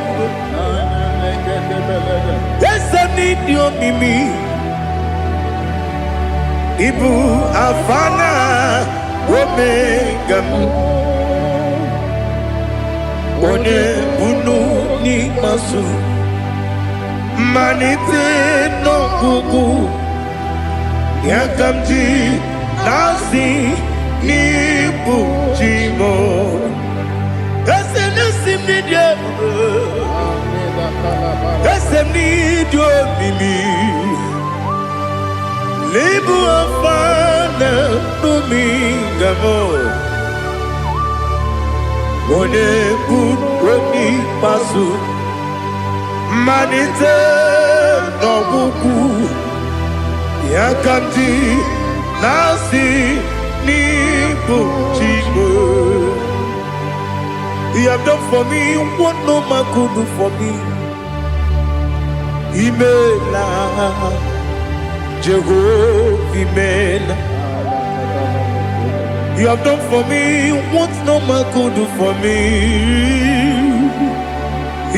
S1: Yes, I need you, Mimi. Ibu afana omega. One bunu ni masu. Manite no kuku. Yakamji nasi niku chimo. Esem need you. Esem need you, Mimi. Lebu afana domingamo. One buni pasu. Manite no buku. Yakamji nasi ni buchimo. You have done for me what no man could do for me. Imela, Jehovah, Imela. You have done for me what no man could do for me.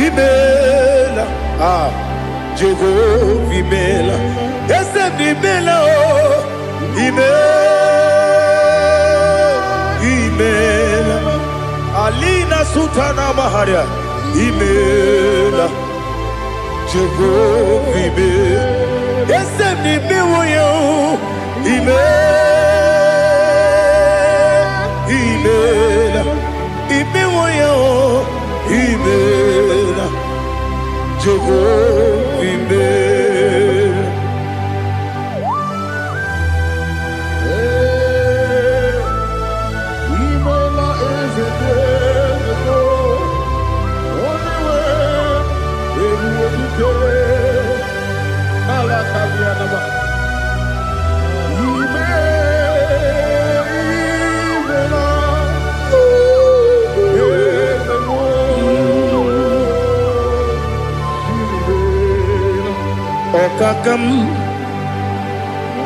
S1: Imela, Jehovah, Imela. Yes, Imela, Imela. Alina Sutana Maharia, Imela, Jehovah, Imela. Yes, Imela, Imela, Imela, Imela, Jehovah, Imela.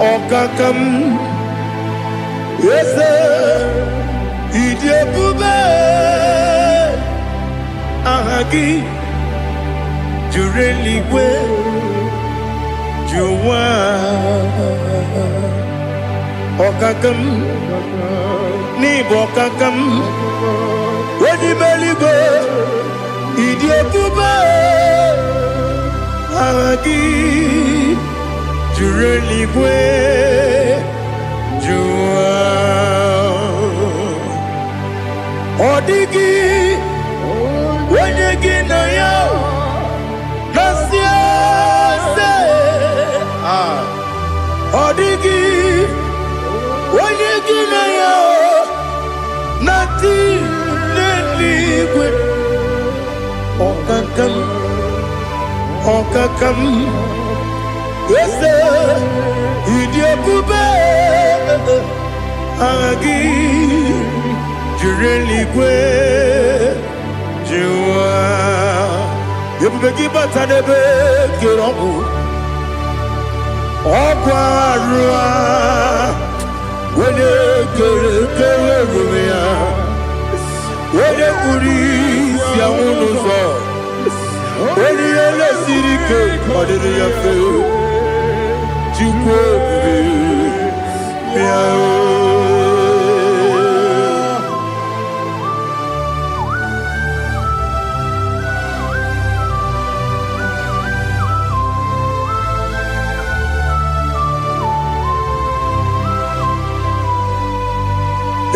S1: Okakam, yes, Idiabube, Ahagi, Jureliwe, Juwa, Okakam, Nibokakam, Weni meligo Idiekuba Agi Jureligwe Jua Odigi Wenyegi na yo Nasia se Odigi Wenyegi na yo Nati Neligwe Okakam Wese Idiekuba Agi Jureligwe Jua Yebubeki batanebe Kiromu Okwarua Wene kere rumia Wene kuri Siya unuzo Wene ele sirike Kadiri ya fe Jukwe Miao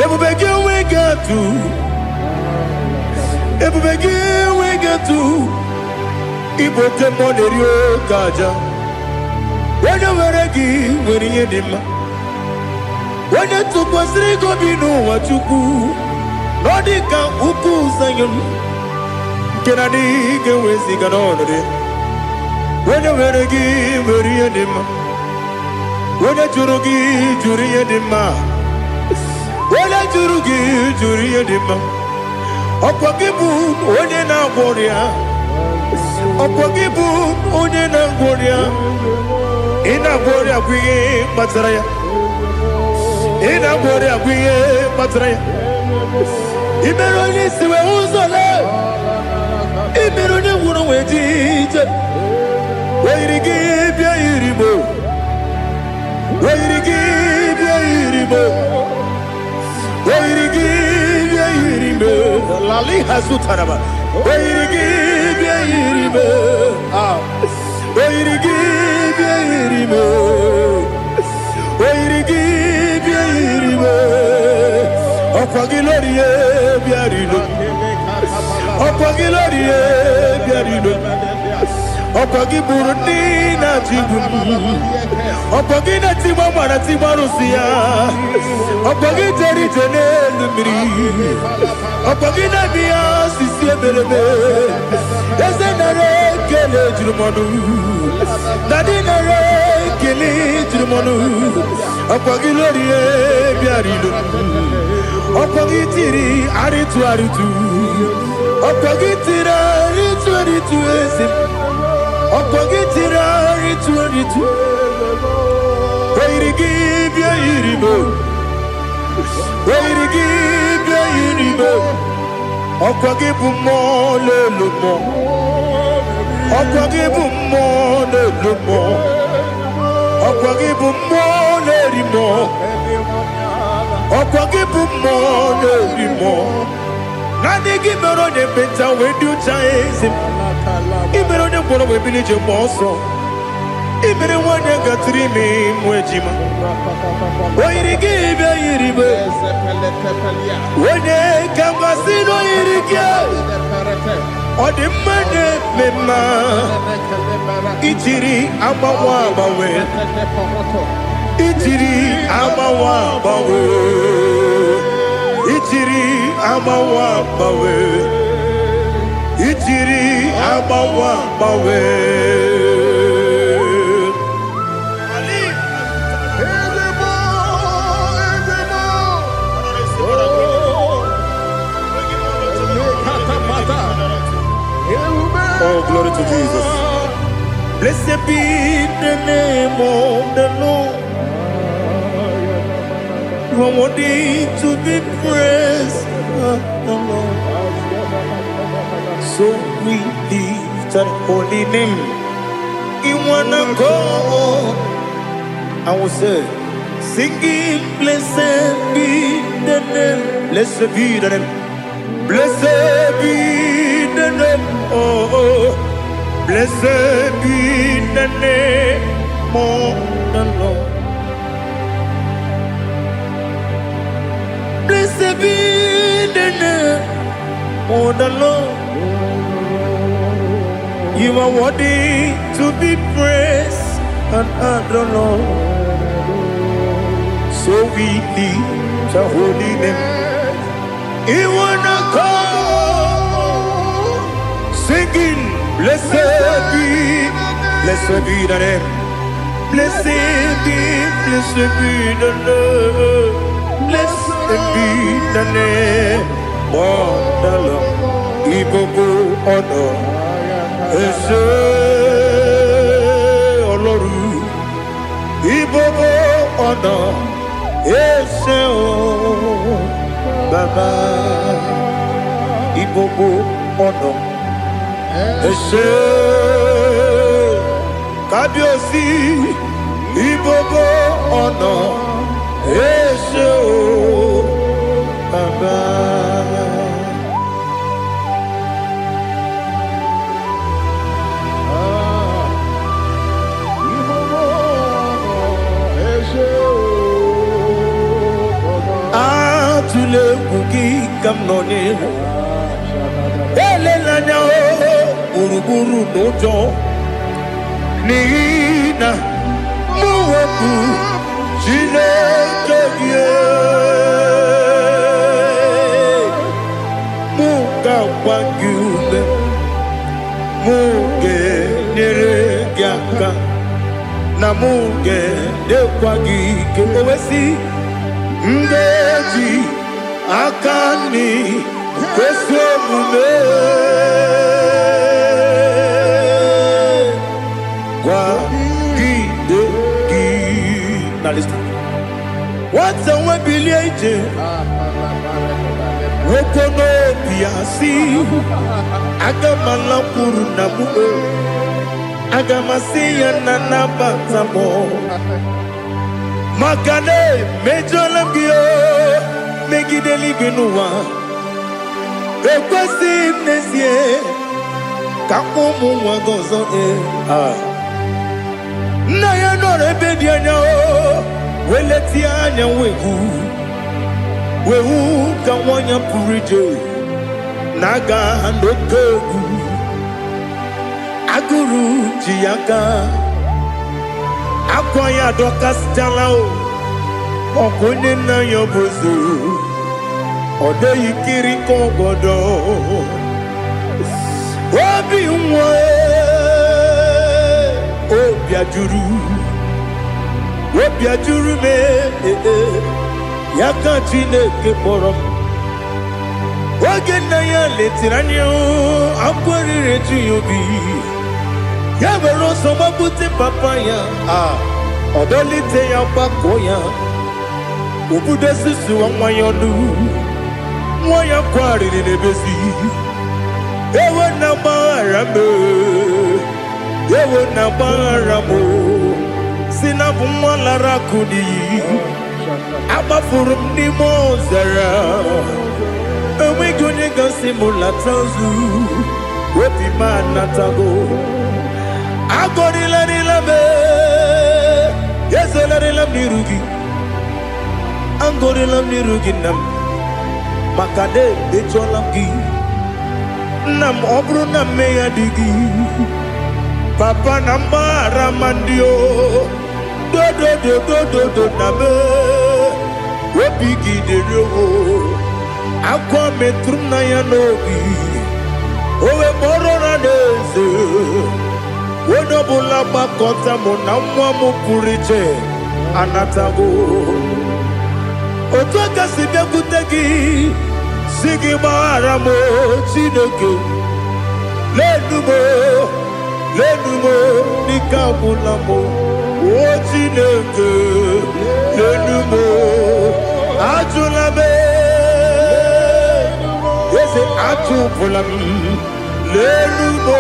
S1: Ebubegi we get to Ebubegi we get to Iboke monerio kaja Wanya weregi weri edima Wanya tukwa srigo binu wachuku Nodika uku sanyon Kenani gewezi ganonore Wanya weregi weri edima Wanya jurugi juri edima Wala juri edima Okwagibu onye na gworia Okwagibu onye na gworia Ina gworia kwiye matraya Ina gworia kwiye matraya Imero ni siwe uzole Imero ni wuro wejije Wairigi bia irimo Wairigi bia irimo Lali hasutaraba Wairigibia irime Wairigibia irime Wairigibia irime Okwagilorie biarino Okwagilorie biarino Okwagiburundi na jibun Okwagina timama na timarusia Okwagiteri jene numiri Okwagina biya sisi eberebe Eze nare kele jirumonu Nadi nare kele jirumonu Okwagilorie biarino Okwagitiri aritu Okwagitira aritu esim Okwagitira aritu Wairigibia irimo Wairigibia irimo Okwagibu mo lelumo Okwagibu mo lelumo Okwagibu mo lerimo Okwagibu mo lerimo Nani gimero ne beta wedu chaezim Imero ne bono webilije moso Imere wane gatrimi mwejima Wairigibia iribe Wane kambasino irikia Odimane mema Ichiri amawa bawe Ichiri amawa bawe Ichiri amawa bawe Ichiri amawa bawe Oh, glory to Jesus. Blessed be the name of the Lord. You are worthy to be praised, the Lord. So we lift that holy name. You wanna go, I will say, singing, blessed be the name, blessed be the name. Blessed be the name, oh, blessed be the name of the Lord. Blessed be the name of the Lord. You are worthy to be praised and adored, Lord. So we lift your holy name. You wanna come singing, blessed be the name. Blessed be the name. Blessed be the name of the Lord. Ibogo honor, Ese Oloru. Ibogo honor, Ese Baba. Ibogo honor, Ese Kabiosi. Ibogo honor, Ese Baba. Tule kuki kamnone ele lanya uruguru nojo nina muweku chile kebie muka wangyule muge nere gyaka na muge dekwagi kewesi ngeji akani kwesomume kwa gidegi. Now listen. What's a webileje? Wokono piasi agamala kurunamu agamasiya nanabatamo Makane mejolambio megideli benua ekwesi nesie kakomu wagozo na ya no rebedi anya weleti anya wehu kawanya purije naga ndokogu aguru jiyaka Akwaya dokas jalao Okunye na yobozu Ode yikiri kogodo Obi mwe Obi ajuru me Yaka chineke morom Oge na ya letiranyo Akwari reju yobi Yabero soma buti papaya Odolite ya bakoya Ubude susu wa mwayonu Mwaya kwari nebezi Ewe na marame Ewe na maramo Sinabu mwalara kudi Abafurum ni mozara Ewe gonye gansi mula tanzu Wepi manatago Agorila nilabe Yesela nilam nirugi Angorila nirugi nam Makade becholam gi Nam obru nam meya digi Papa nambara mandio Do nabe Wepigi de roho Akwa metrum na yanogi Owe morona neze Wodobula bakota mona mwamu puriche Anatago Otoka sibya kutegi Sigi maramo chineke Lenumo Nikabulamo O chineke Lenumo Ajulame Yese ajupulam Lenumo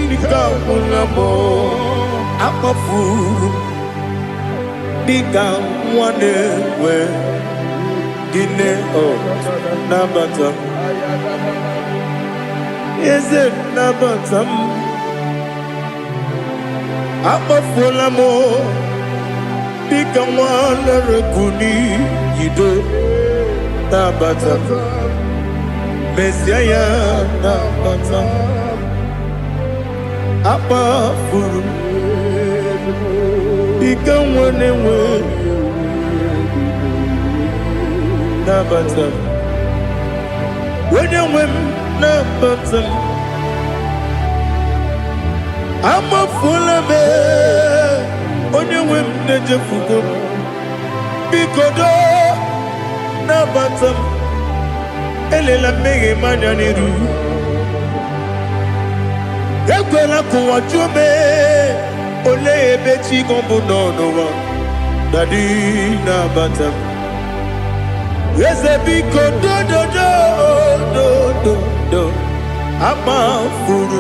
S1: Nikabulamo Akafuru Nika mwanewe Gine oh nabatam. Is it nabatam? Abafola mo. Bika wana rekuni yido nabatam. Messiah nabatam. Abafuru. Bika wana we. Nabatam. When you win nabatam, I'm a full of it. When you win the Jefugo, Bikodo nabatam. Elela mege mananiru. Ekwela kuwa chume. Ole ebechi gombu no one. Daddy nabatam. Yes, a big do. I'm a fool.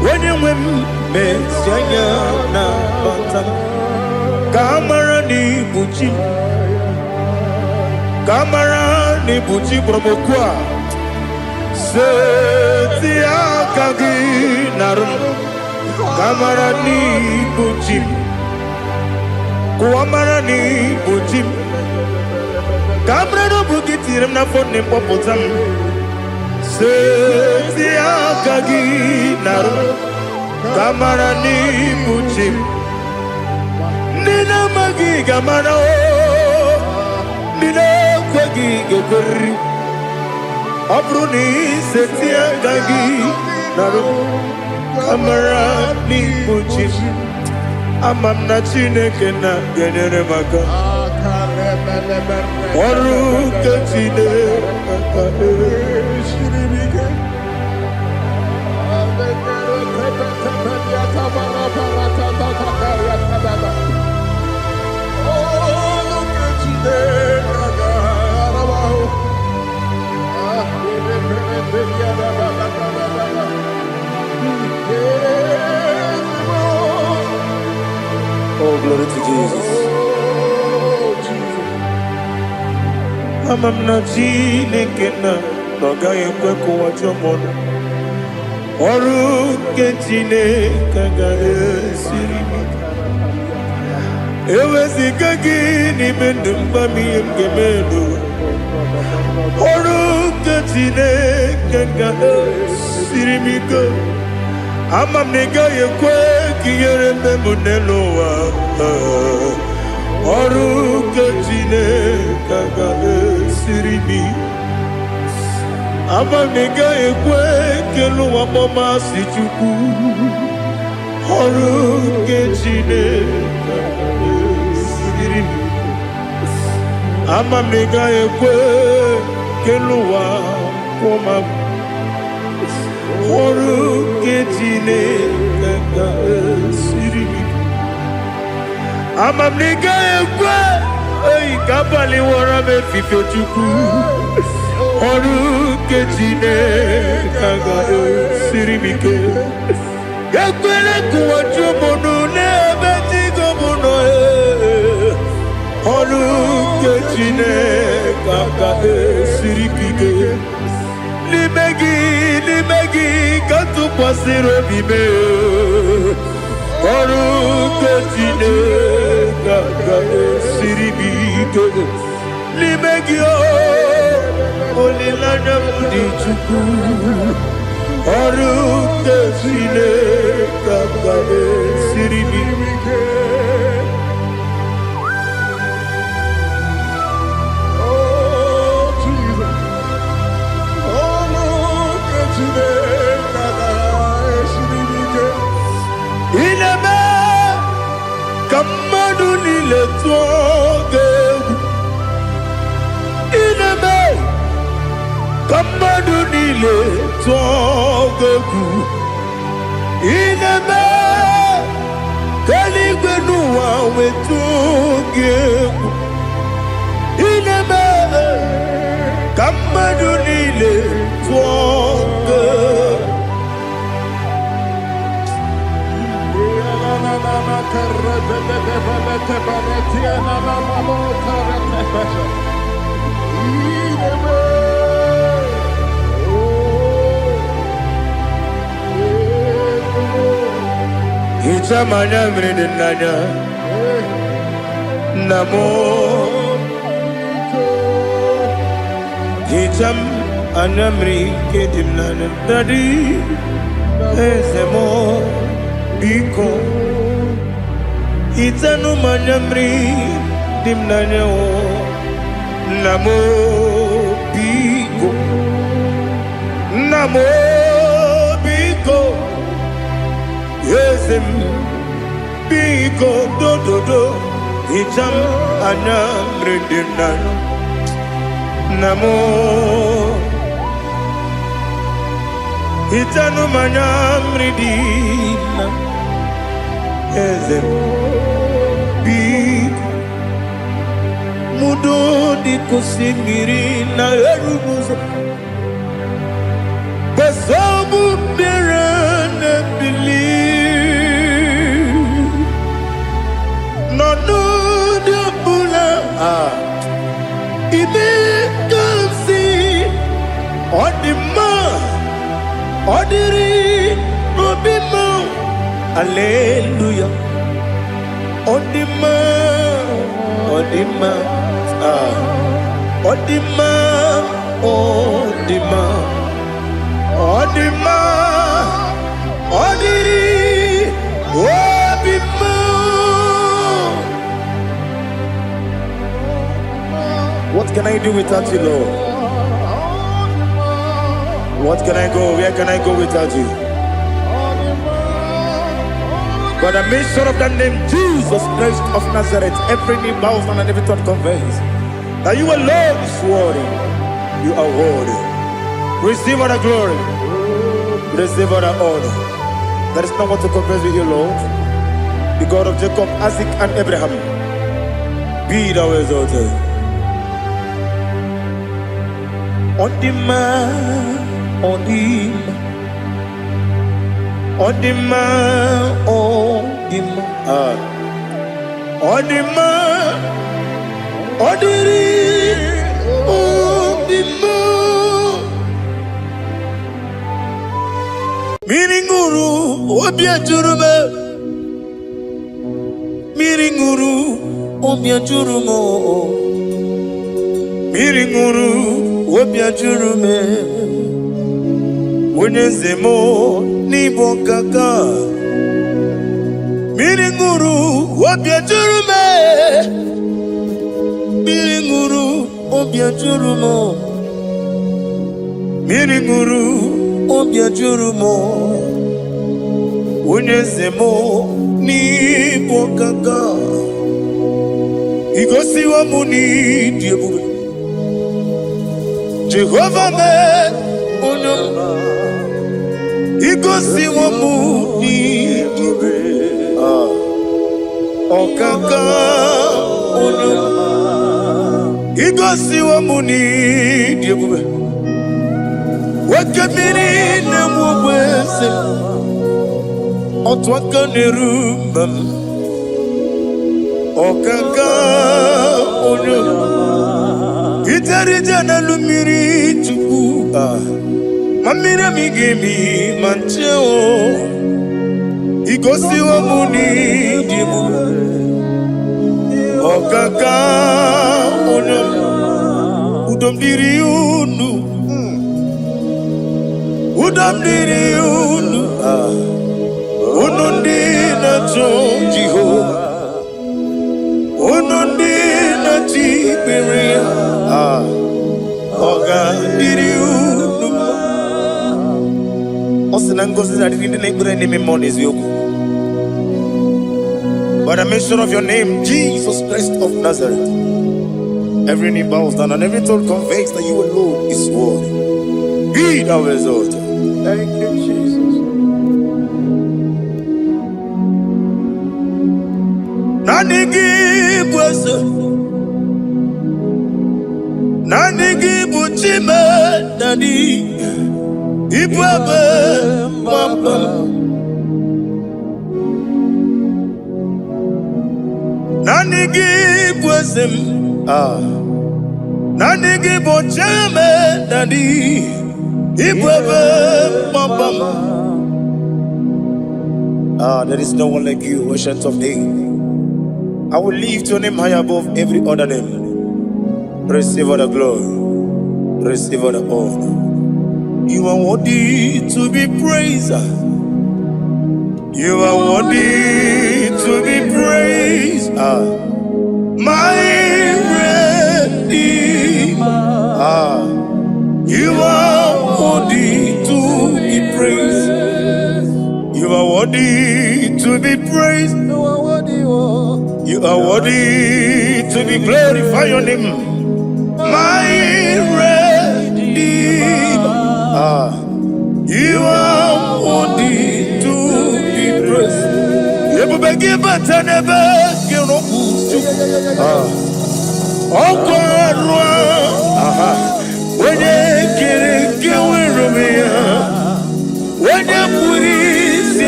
S1: When you win, Messiah, Kamara ni buchi promokwa. Setia kagi narum. Kamarani bujim, kuamarani bujim. Kamrano bukitiram na phone popotam. Setia kagi naru. Kamarani bujim. Nina magi kamara o. Nina kwagi gekuri. Abruni setia kagi naru. Kamarani bujim. Amam na chineke na genere maka. Oru kachine oh, glory to Jesus. Amam na chineke na noga ekwe kuwa chomono. Oru kechine kaga esiri. Ewezi kagi ni mendumba miyemgemendo. Oru kechine kaga esiri miko. Amam nega ekwe kiyere memunelo wa. Oru kechine kaga esiribi. Ama nega ekwe kelu waboma sichuku. Oru kechine kaga esiribi. Ama nega ekwe kelu waboma. Oru kechine kaga esiribi. Amam nega ekwe, ey kabali wara me fifo chuku. Oru kechine kaga siribike. Ekwele kuwa chumono nebe tigo mono e. Oru kechine kaga siribike. Limegi katu pasiro bime. Oru kechine kaga siribike. Limegio olilana mudi chuku. Oru kechine kaga siribike. Oh Jesus, oru kechine kaga siribike. Ineme kamadu nile tuoge. Ineme kamadu nile tuoge. Ineme kaligwenu wawe tuoge. Ineme kamadu nile tuoge. Itamanya mridinanya Namo Itam anamri kedimnana Dadi Ezemo Biko Itanu manyamri dimnanya Namo Biko Namo Biko Yesem Biko do Itam anamri dimnanya Namo Itanu manyamri dimnanya Ezem Biko Mudo di kusimiri na erubuzo Basabu birane bili Nono de bula Ibe kansi Odima Odiri Obima Alleluia Odima Odima Odima Odima Odima Odiri Obima. What can I do without you, Lord? What can I go? Where can I go without you? By the mention of that name, Jesus Christ of Nazareth, every knee bows down and every tongue confesses that you alone is worthy. You are worthy. Receive all the glory. Receive all the honor. There is no one to confess with you, Lord. The God of Jacob, Isaac, and Abraham. Be thou exalted. On the man, on the man. Odima, Odima, Odima, Odiri, Odima. Miringuru, Obiajurume, Miringuru, Obiajurumo, Miringuru, Obiajurume, Unezemo. Nibo kaka Miringuru Obiajurume Miringuru Obiajurumo Miringuru Obiajurumo Unezemo Nibo kaka Igosi wa muni diebube Jehovah me Unama Igosi wa muni Okaka Onyama Igosi wa muni diebube Wakabiri na mwese Otwaka nerumam Okaka Onyama Itarija na lumiri chuku Mamina migemi mancheo Igosi wa muni dimu Okaka Onyama Udomdiri unu Udomdiri unu Unundi na Jehova Unundi na Tiberia Okandiri unu By the mention of your name, Jesus Christ of Nazareth, every knee bows down and every tongue confesses that you alone is worthy. Be thou exalted. Thank you, Jesus. Nanigi bwese, nanigi buchime, nani. Ibwebe mama give wisdom. Nani give o chame nani. There is no one like you, ancient of days. I will lift your name high above every other name. Receive all the glory, receive all the honor. You are worthy to be praised. You are worthy to be praised. My Redeemer. You are worthy to be praised. You are worthy to be praised. You are worthy to be glorified your name. My Redeemer. You are worthy to be praised. You will give but never give no oh God. When you get when you put it,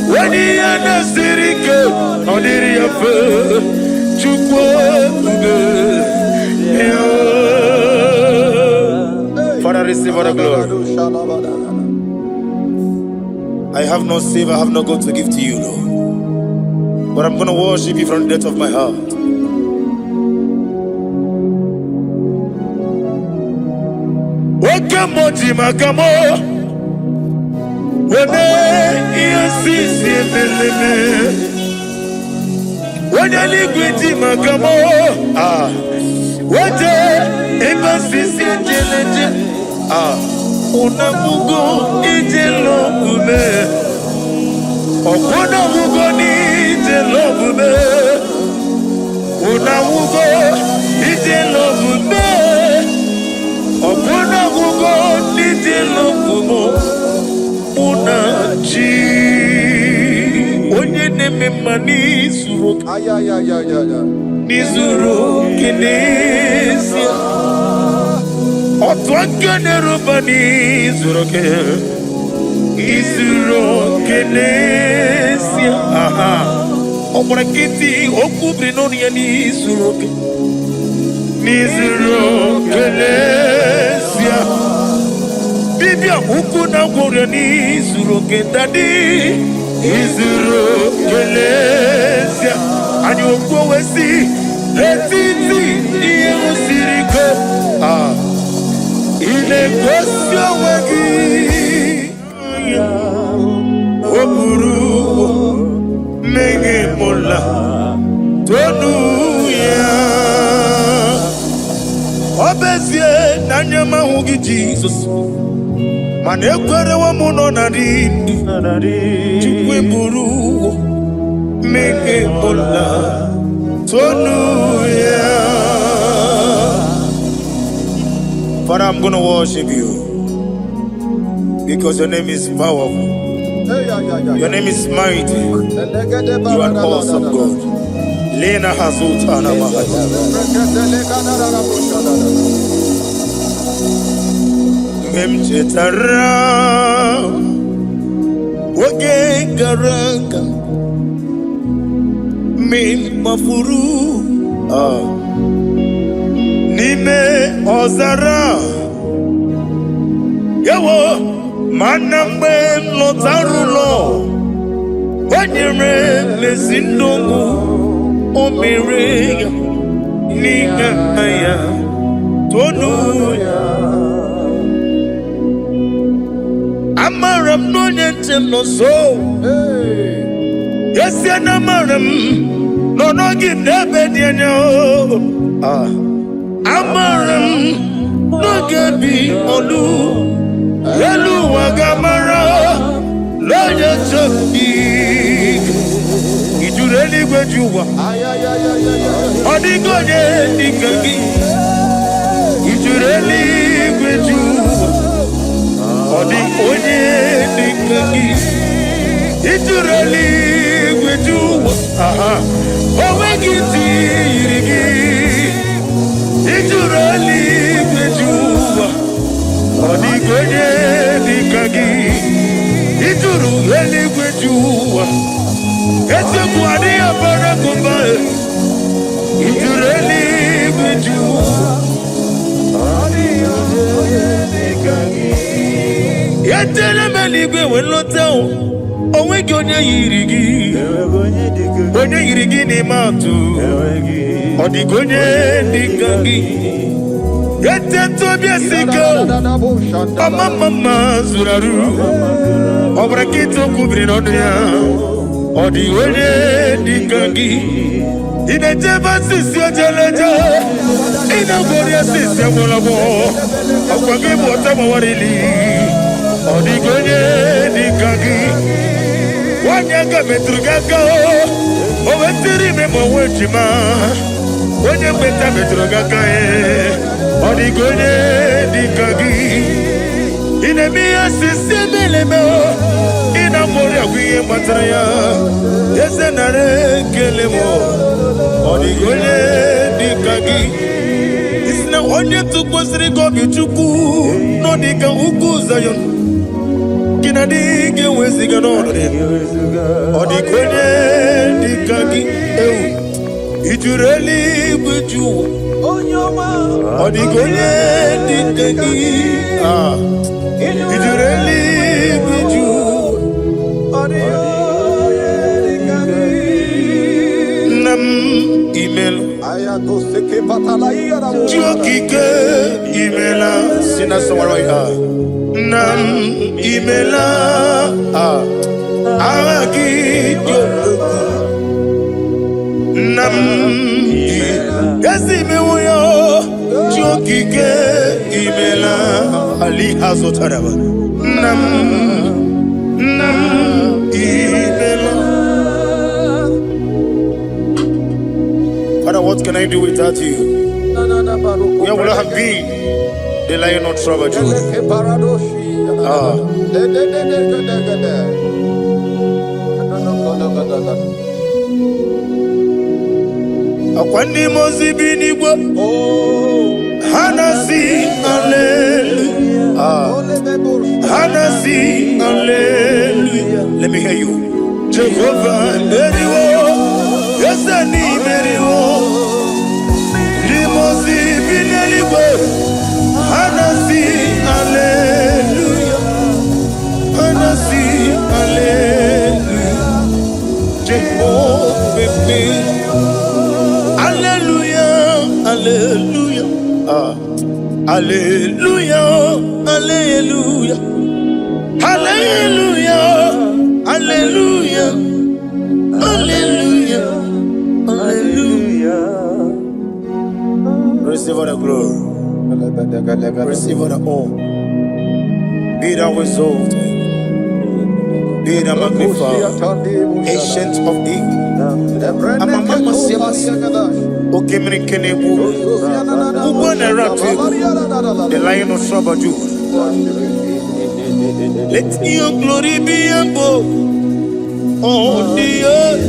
S1: when you understand it, on the Father, receive all the glory. I have no save, I have no God to give to you, Lord. But I'm going to worship you from the depth of my heart. Wakamoji makamo wene yasisi meleme wene ligwiti makamo wete ebasisi jeleje unamugo ijelo kume okona mugo ni ijelo kume unamugo ijelo kume Opuna gugo niti lokumo unachi onye neme mani zuru nizuru kinesia otwakane rubani zuru ke izuru kinesia opuna kiti okubri noni ya nizuru ke nizuru kinesia Bibia ukuna gore nizuru ke dadi izuru kinesia ani okwo wesi letiti iye usiriko ile kwesio wegi oburu menge mola tonu ya obezie nanyama hugi Jesus mane kwere wa muno nari chukwe buru menge mola tonu ya. Father, I'm going to worship you because your name is powerful. Your name is mighty. You are an awesome God. Lena Hazutana Mahaya. Memchetara Wage Garanga Min Mafuru Nime Ozara Yawo Manambe Lotarulo Wanyere Mesindongo Omere Nigaya Tonuya Amaram no Yentem no so Yes, Yanamaram no give never dinner. Amaram no gabi olu Elu wagamara Loya choki Ijureli wejuwa Odigoye nikagi Ijureli wejuwa Odigoye nikagi Ijureli wejuwa Owegiti irigi Ijureli wejuwa Odigoye nikagi Ijureli wejuwa Eti kuani abara kumba. Ijureli biju. Yetele meligwe wenloteo. Onwegi onye yirigi. Onye yirigi ni matu. Odigonye dikangi. Yete tobia siko. Mama zuraru. Obrakito kubri nonya. Odigonye dikangi. Inejeba sisi ojeleje. Inagoria sisi amolabo. Akwagibu otama warili. Odigonye dikangi. Wanyanga metrugaka. Owetiri memo wechima. Onye mbeta metrugaka. Odigonye dikangi. Inemiya sisi melemo. Inagoria wiye matraya. Yese nare kelemo. Odigonye dikangi. Isna onye tukwasiri gobi chuku. No dika uku zayon. Kinadige weziga nore. Odigonye dikangi. Ijureli buju. Odigonye dikangi. Ijureli buju. Nam email. Jokike emaila. Sina sawaroi Nam emaila. Agi joko. Nam Yasi mewoyo. Jokike emaila. Ali azotaraba. Nam emaila. Father, what can I do without you? Where would I have been? The lion not troubled you. Akwani mozibi nibo. Hanasi hallelujah. Hanasi hallelujah. Let me hear you. Jehovah Meriwo. Yes, I need Meriwo. Limosi binelibo. Hanasi hallelujah. Hanasi hallelujah. Jehovah hallelujah. Hallelujah. Hallelujah. Hallelujah. Hallelujah. Hallelujah. Hallelujah. Hallelujah. Receive all the glory. Receive all the honor. Be thou exalted. Be thou magnified. Ancient of days. Amama Silas. Okemri Kenebu. The lion of Sabaju. Let your glory be above all the earth.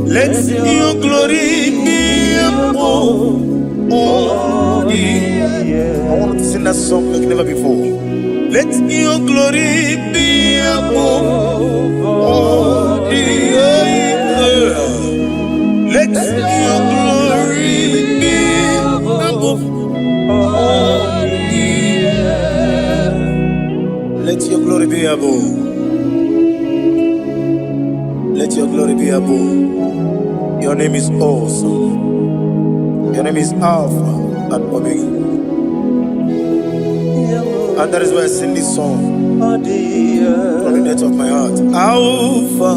S1: Let your glory be above all the earth. I want to sing that song like never before. Let your glory be above all the earth. Let your glory be above all the earth. Let your glory be above. Let your glory be above. Your name is awesome. Your name is Alpha and Omega. And that is why I sing this song from the depth of my heart. Alpha,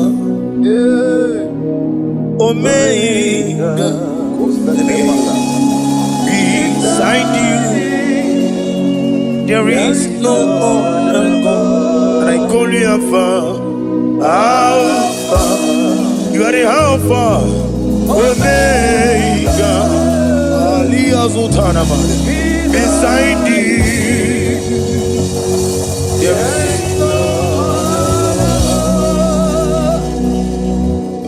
S1: Omega. Let me hear you. Beside you, there is no other God. And I call you Alpha. Alpha. You are the Alpha, Omega. Beside you, there is no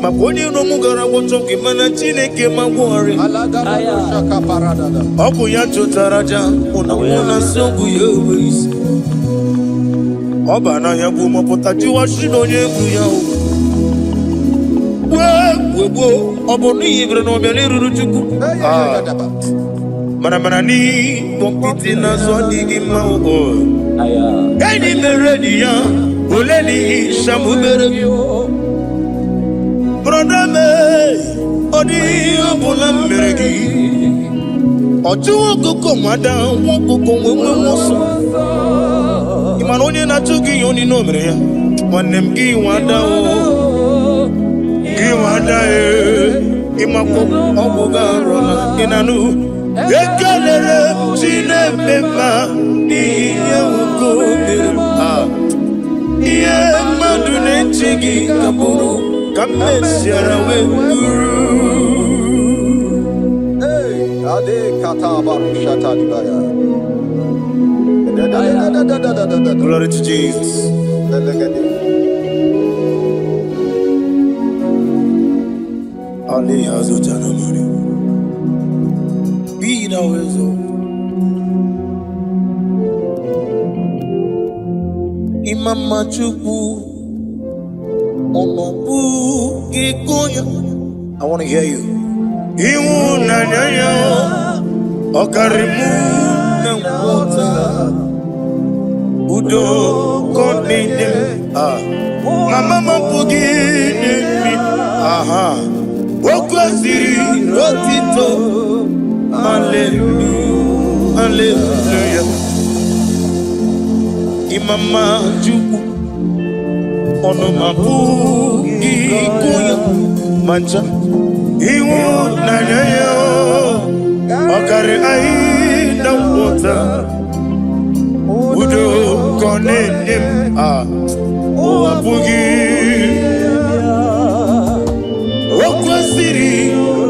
S1: Maponi no mugara wotoke mana chineke magwari. Oku ya chotaraja una songu yewis. Oba na ya gumo potaji wa shino yengu ya. Obonu ibre no bele ruruchuku. Mana ni kompiti na so digi ma o. Eni meredi ya oleni shamu meregi. Brother me odi obula meregi. Oju koko mada won koko wewe so. Imanonye na chugi yoni no mere ya. Wanem gi wada o. Gi wada e. Imako obuga rona inanu. Ekelele chine mema niye uko mirma. Iye madune chigi kaburu kamesiara wenguru. Hey, ade kata baru shata dibaya. Glory to Jesus. Ali hazo jana mari. Be thou exalted. Imama chukwu onobu ikoya. I want to hear you. Iwu na nyanya okarimu na wota. Udo konene mama mapugi nemi aha wokwasiri rotito hallelujah hallelujah imama juku ono mapugi kuya mancha iwu nanyayo okare ai na wota Udo konenim wapugi Okwasiri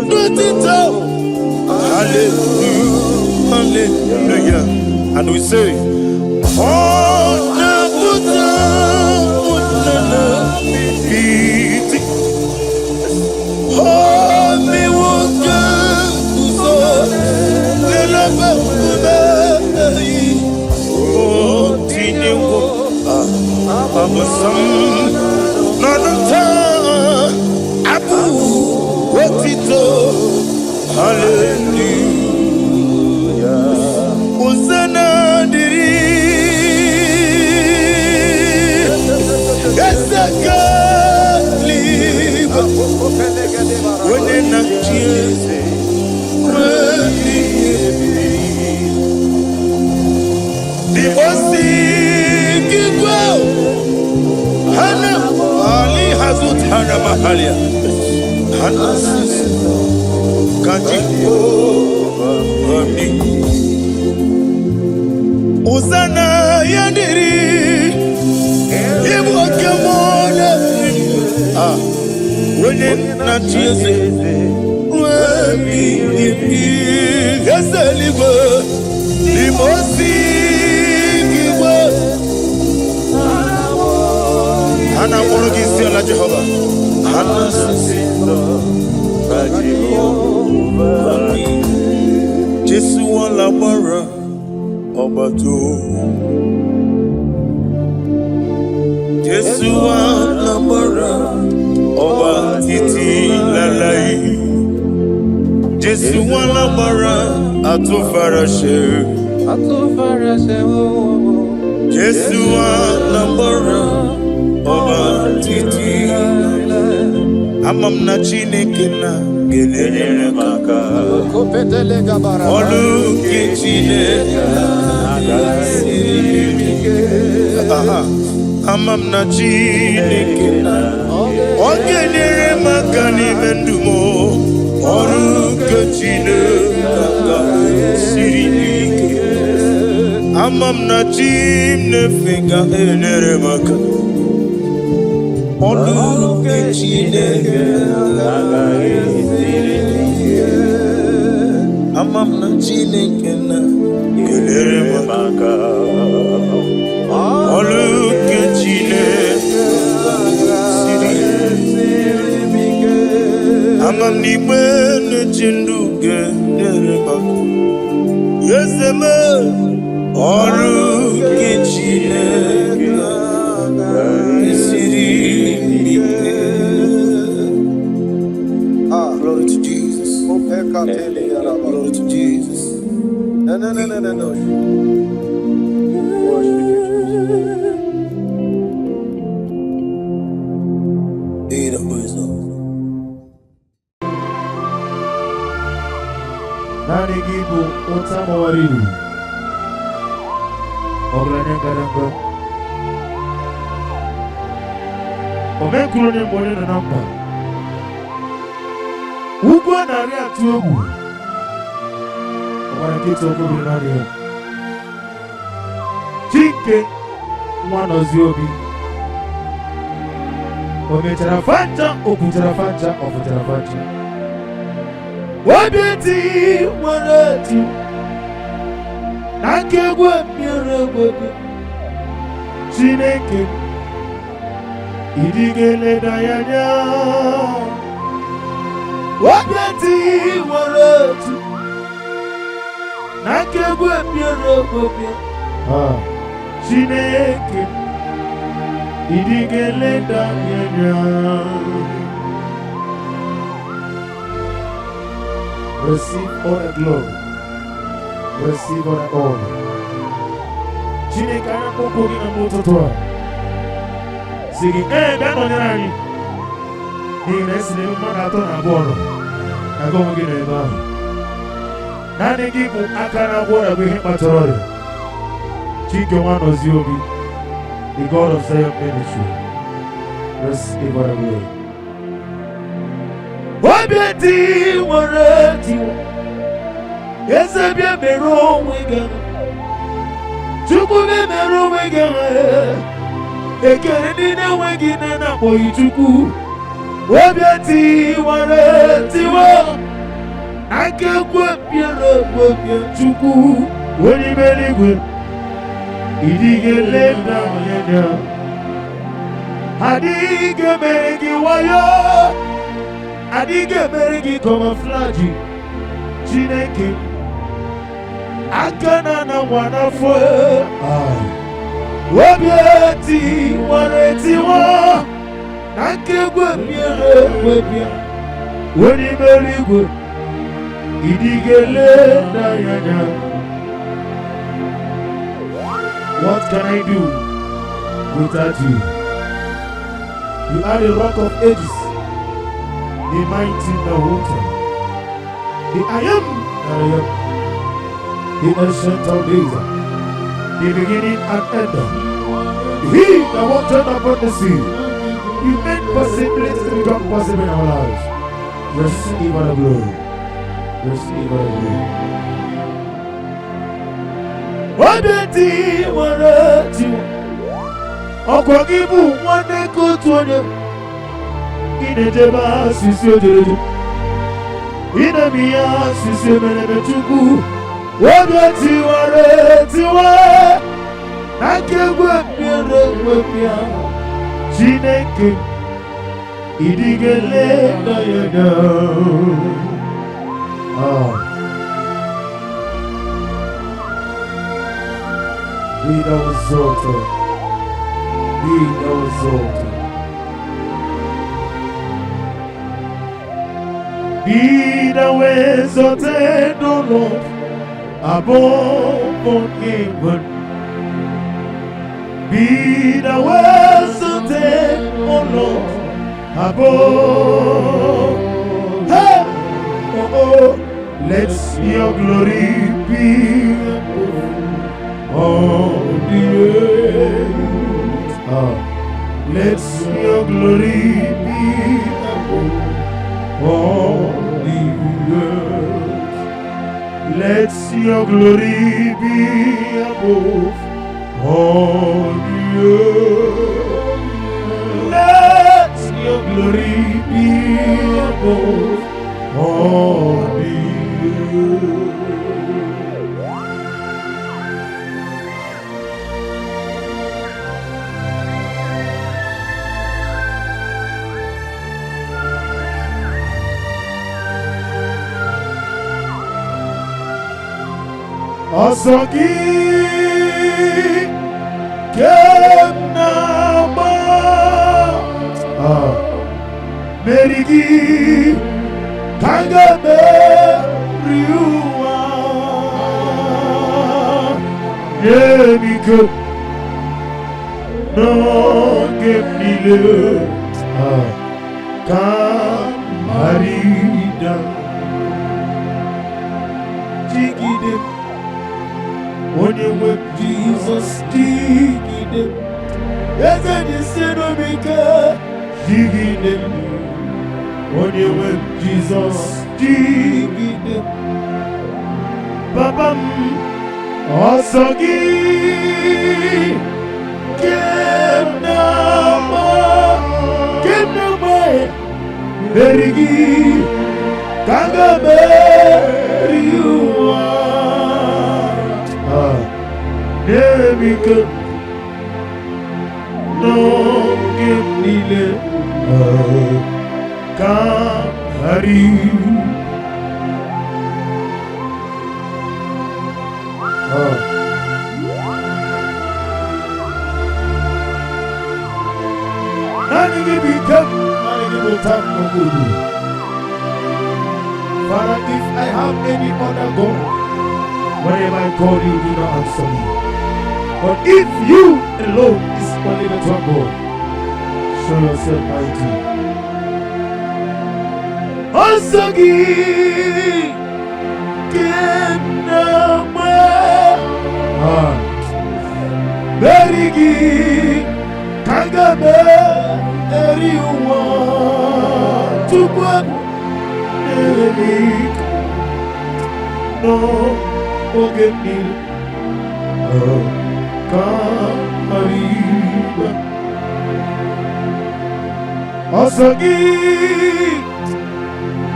S1: nutito Hallelujah Hallelujah And we say Oh Nabuta Unana Iti Oh mi woka Kuso Lelaba Amusam Nanata Abu Wotito Hallelujah Uzana diri Esaka Liba Wenena Chiese Dibosi Hana Ali Hazut Hana Mahalia Hana Kajiko Mami Uzana Yadiri Ibu Kamona Wenen Nachize Wemi Gasaliba Limosi Hana Morogisi ala Jehovah. Hana Sisindo Jehovah. Jesu wala bara Obato. Jesu wala bara Obatiti lalai. Jesu wala bara Atufarashe. Jesu wala bara Oba titi Amam na chineke na gelele maka Olu ke chineke Amam na chineke na Ogelele maka ni mendumo Olu ke chineke sirike Amam na chineke elele maka Olu ke chineke Amam na chineke na gelere maka Olu ke chineke Amam ni bene chindu gelere maka Yeseme Olu ke chineke Glory to Jesus.
S3: No.
S1: Worship you, Jesus. Be the wisdom.
S4: Nani gibu utama waridu Oglanya garanga Omekulu ni mwone na namba Ugwa na ria tuogu Omwana kito okubiri na ria Chike Mwano ziobi Ometara fanja Okutara fanja Ofutara fanja Wabiti Mwanati Nakegwe Mirewebi Chineke Idigele Dayanya Wabiti Mwanati Nakegwe Mirewebi Chineke Idigele Dayanya Receive all the glory. Receive all the honor. Chineke anapokwo gị na n'ụtụtụ a. Sị gị, bịa nọnyere anyị. N'ihi na esi n'ebe mmadụ atọ na abụọ nọ. Aga onwe gị n'ebe ahụ. Naanị gị bụ aka na-agwọ ọrịa bụ ihe kpatara ọrịa. Chike nwa nọzie obi. The God of Zion ministry. Receive all the glory. Wabiti waratiwa Yesabia mero wiga Chukwu be mero wiga Ekere nina wegine na boyi chukwu Wabiti waratiwa Akekwe piere kwepie chukwu Wani beligwe Idigele na yenya Adige meregi wayo Adige merigi camouflage Chineke Akana na wanafo Wabieti waretiwa Nakegwe miere webia Weni merigwe Idigele na yanya What can I do without you? You are the rock of ages, the mighty Nahuta, the I am, the ancient of days, the beginning and end. He that walked upon the sea, He made possibilities to become possible in our lives. Receive all the glory. Receive all the glory. Wabeti warati Okwagibu wane kutuone Inejeba sisi ojereju Inemiya sisi emeneme chuku Wabeti warati wa Nakegwe miere wepia Chineke Idigele na yeda Be thou exalted. Be thou exalted. Be thou exalted, O Lord, above all heaven. Be thou exalted, O Lord, above. Hey! Oh, let your glory be above all the earth. Let your glory be above all the earth. Let your glory be above all the earth. Let your glory be above all the earth. Asogi Kemnama Merigi Kangame Riwa Yemiko No Gemile Kamarida Jigide Onye web Jesus Jigide Eze Nisenomika Jigide Onye web Jesus Jigide Babam Osogi Kemnama Berigi Kangame Riwa Nemika No Gemile Kamari Nani become Father, if I have any other God, whenever I call you, do not answer me. But if you alone is only the one God, show yourself mighty. Osagi Kenama Berigi Kangame Eriwa Tukwa Erik No Ogemil Kamariba Osagi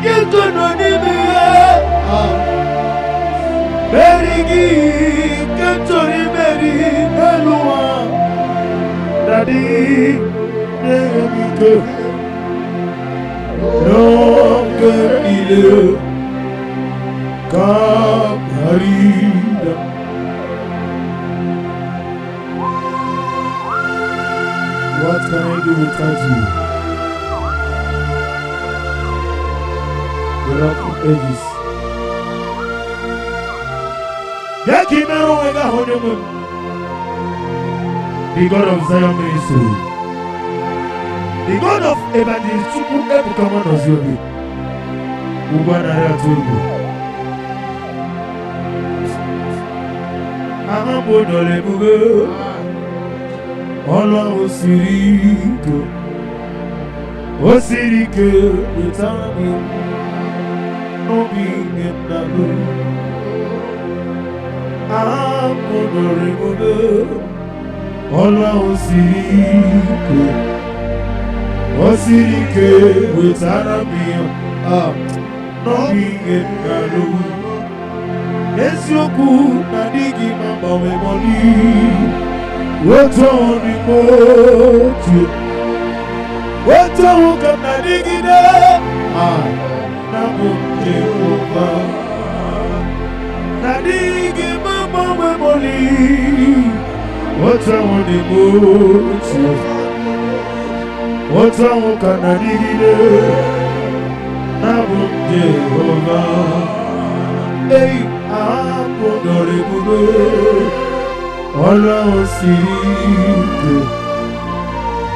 S4: Yekononime Berigi Kentori Beri Elua Daddy Nemike Longue ile Kamarida What can I do without you? The Rock of Ages Yakimero Wega Honemu The God of Zion Ministry The God of Evangelist Chukwu Ebuka Noziobi Ubanara Tugu Ahambo Dole Bugo Ola Osiriko Osirike Utami Nobi Ngendago Ahambo Dole Bugo Ola Osiriko Osirike Utaramiyo Nobi Ngendago Esioku Nadigi Mamba Wemoni Wotoni Motu Wotohu Kamnadigide Namu Jehova Nadigi Mamba Wemoni Wotoni Motu Wotohu Kamnadigide Namu Jehova Hey, I'm Ola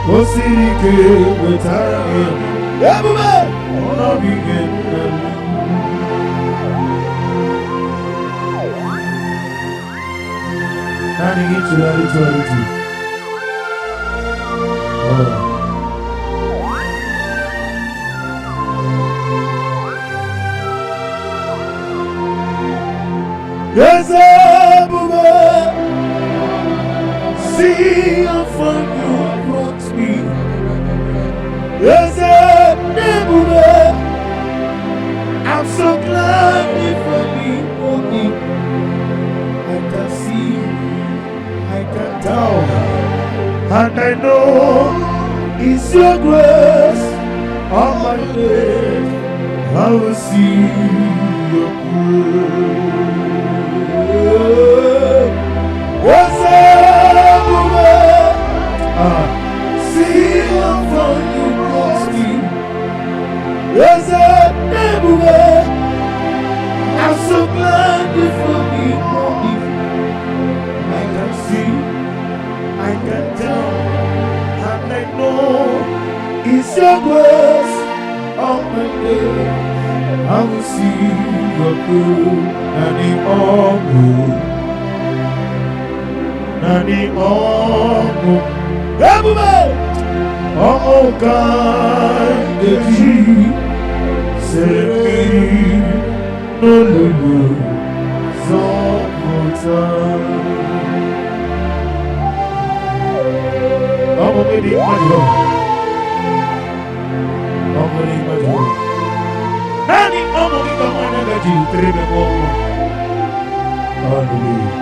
S4: Osirike Wetara Yabuba Ona Bingen Nani Gichu Alituality Yes, Abuja. See how far you brought me. Yes, Abuja. I'm so glad you found me, Monie. I can see, I can tell, and I know it's your grace on my face. I will see your grace. What's up, see how far you lost me. What's up, It's your grace on my day. I will see your good and the honor. Nani omo, everybody, omo kind of say no lulu, so omo medi majo, omo medi majo. Nani omo ki kamana gaji trebe omo, hallelujah.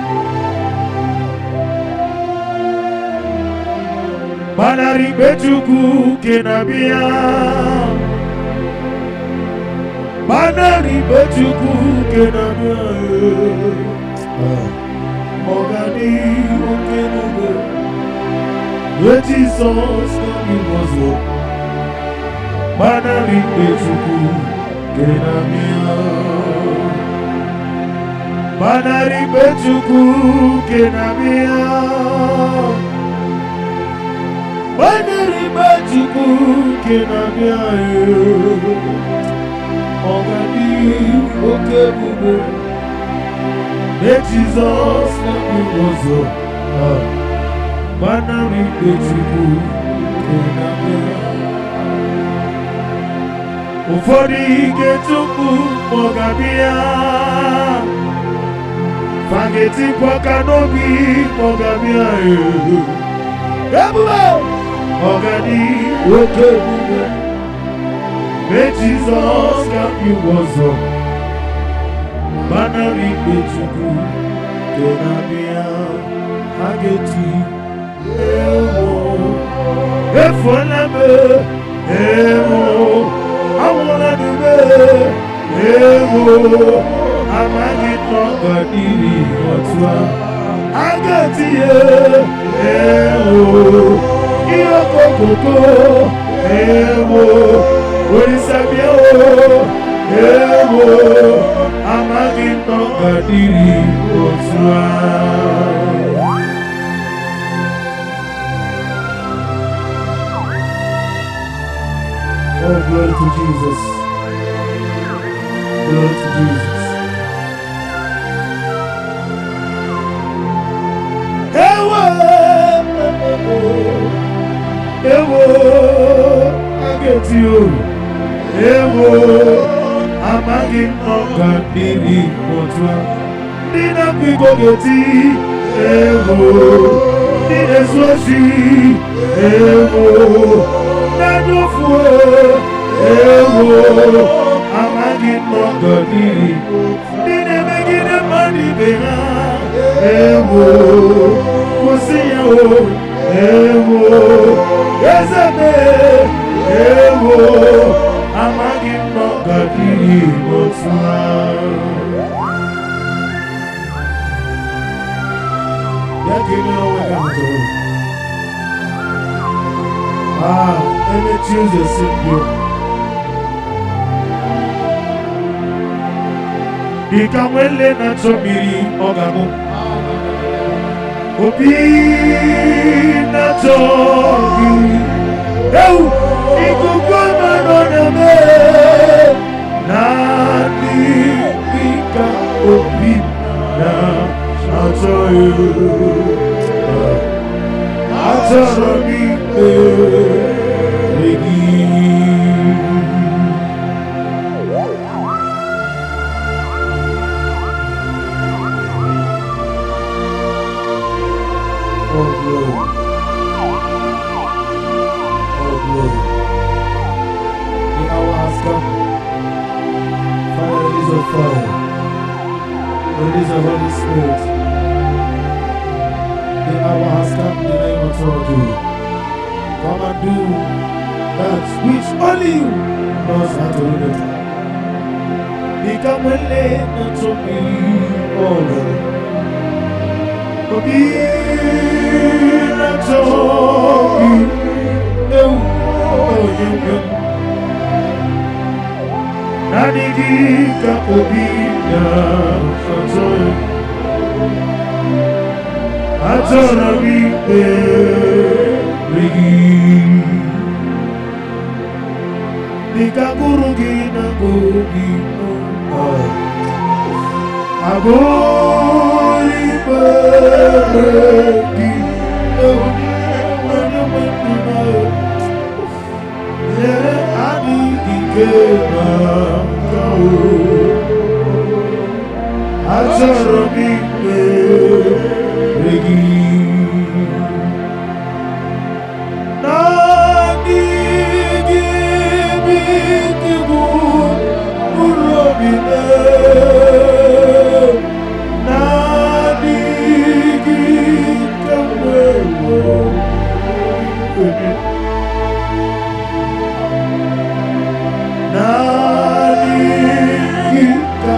S4: Banari betuku kenabia, banari betuku kenabia. Ogani okenube, Jesus kamiwazo. Banari betuku kenabia, banari betuku kenabia. Banari bajuku kenabia ogani okebube Jesus kamiwazo banari bajuku kenabia ufodi getuku mogabia fageti kwa kanobi mogabia Ogani okebube Jesus kamiwazo banari betuku kenabia ageti ewo efoname ewo awonadube ewo amagi tongadiri otwa ageti ewo Iyokoko, ewo, orisabia o, ewo, amagi tongadiri otwa. Oh, glory to Jesus. Glory to Jesus. Ewo, ageti o. Ewo, amagi tongadiri otwa. Nina kwigogeti. Ewo, nina swashi. Ewo, nadofu. Ewo, amagi tongadiri. Nina megide mani bena. Ewo, kusiya o. Ewo, Ezebe, ewo, amagi tongadiri otwa. Yakini owegato. Any Tuesday simple. Ikamwele na chomiri ogamu. Obi na tobi, ikugoma noname, nani ika obi na atoyu, atorobi egi. Oh glory. Oh glory. The hour has come. Father, release your fire. Release your Holy Spirit. The hour has come in the name of God. Come and do that which only you knows how to do it. Become a lane to me, oh Lord. Nikakurugi na kugi Agori beregi Yere adi ikema kau Azoromi beregi Nani gibi kibu urobine Nani gikamewo Nani gika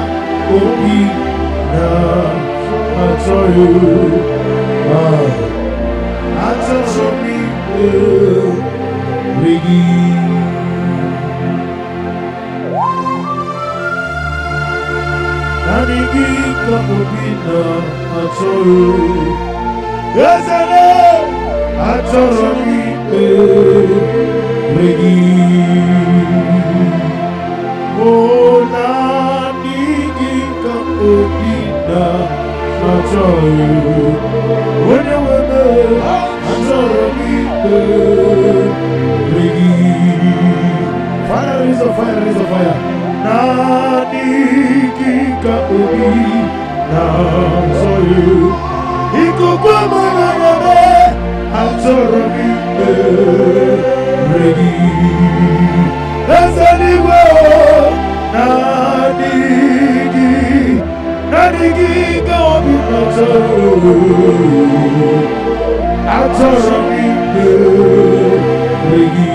S4: obi na atoyu Atoshomi Rigi Nani gika obi na atoyu Ezele Atoshomi Rigi Oh Nani gika obi na atoyu Wene wene Atoshomi Rigi Fire is a fire is a fire Nani gika obi na atoyu Ikokoma na yame Atoshomi Rigi Ezeliwe Nani gika obi na atoyu Atoshomi Rigi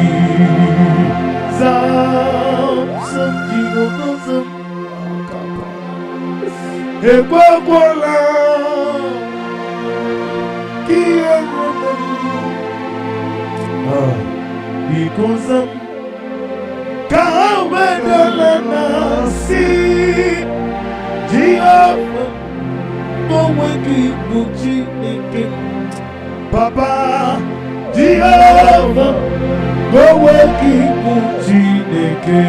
S4: Zam jigo zam akapa Ekwakwala Because Kawedalana si Jehovah Moweki Buchineke Papa Jehovah Moweki Buchineke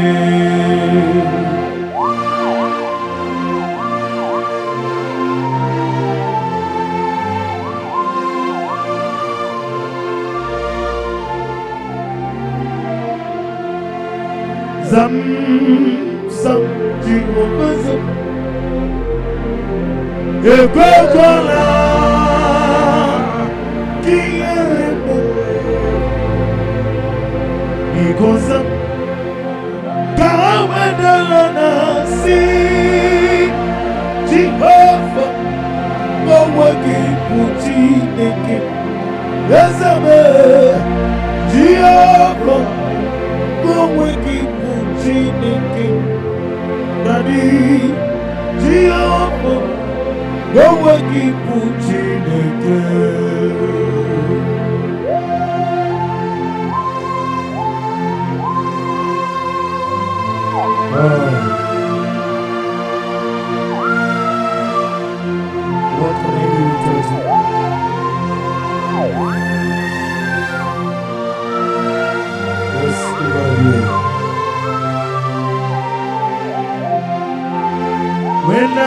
S4: Zam zam Jehovah zam Ekwekwala Kiyerebe Because Kawedalana si Jehovah Moweki Buchineke Ezebe Jehovah Moweki Buchineke Daddy Jehovah Moweki Buchineke What can I do to you? Yes, when I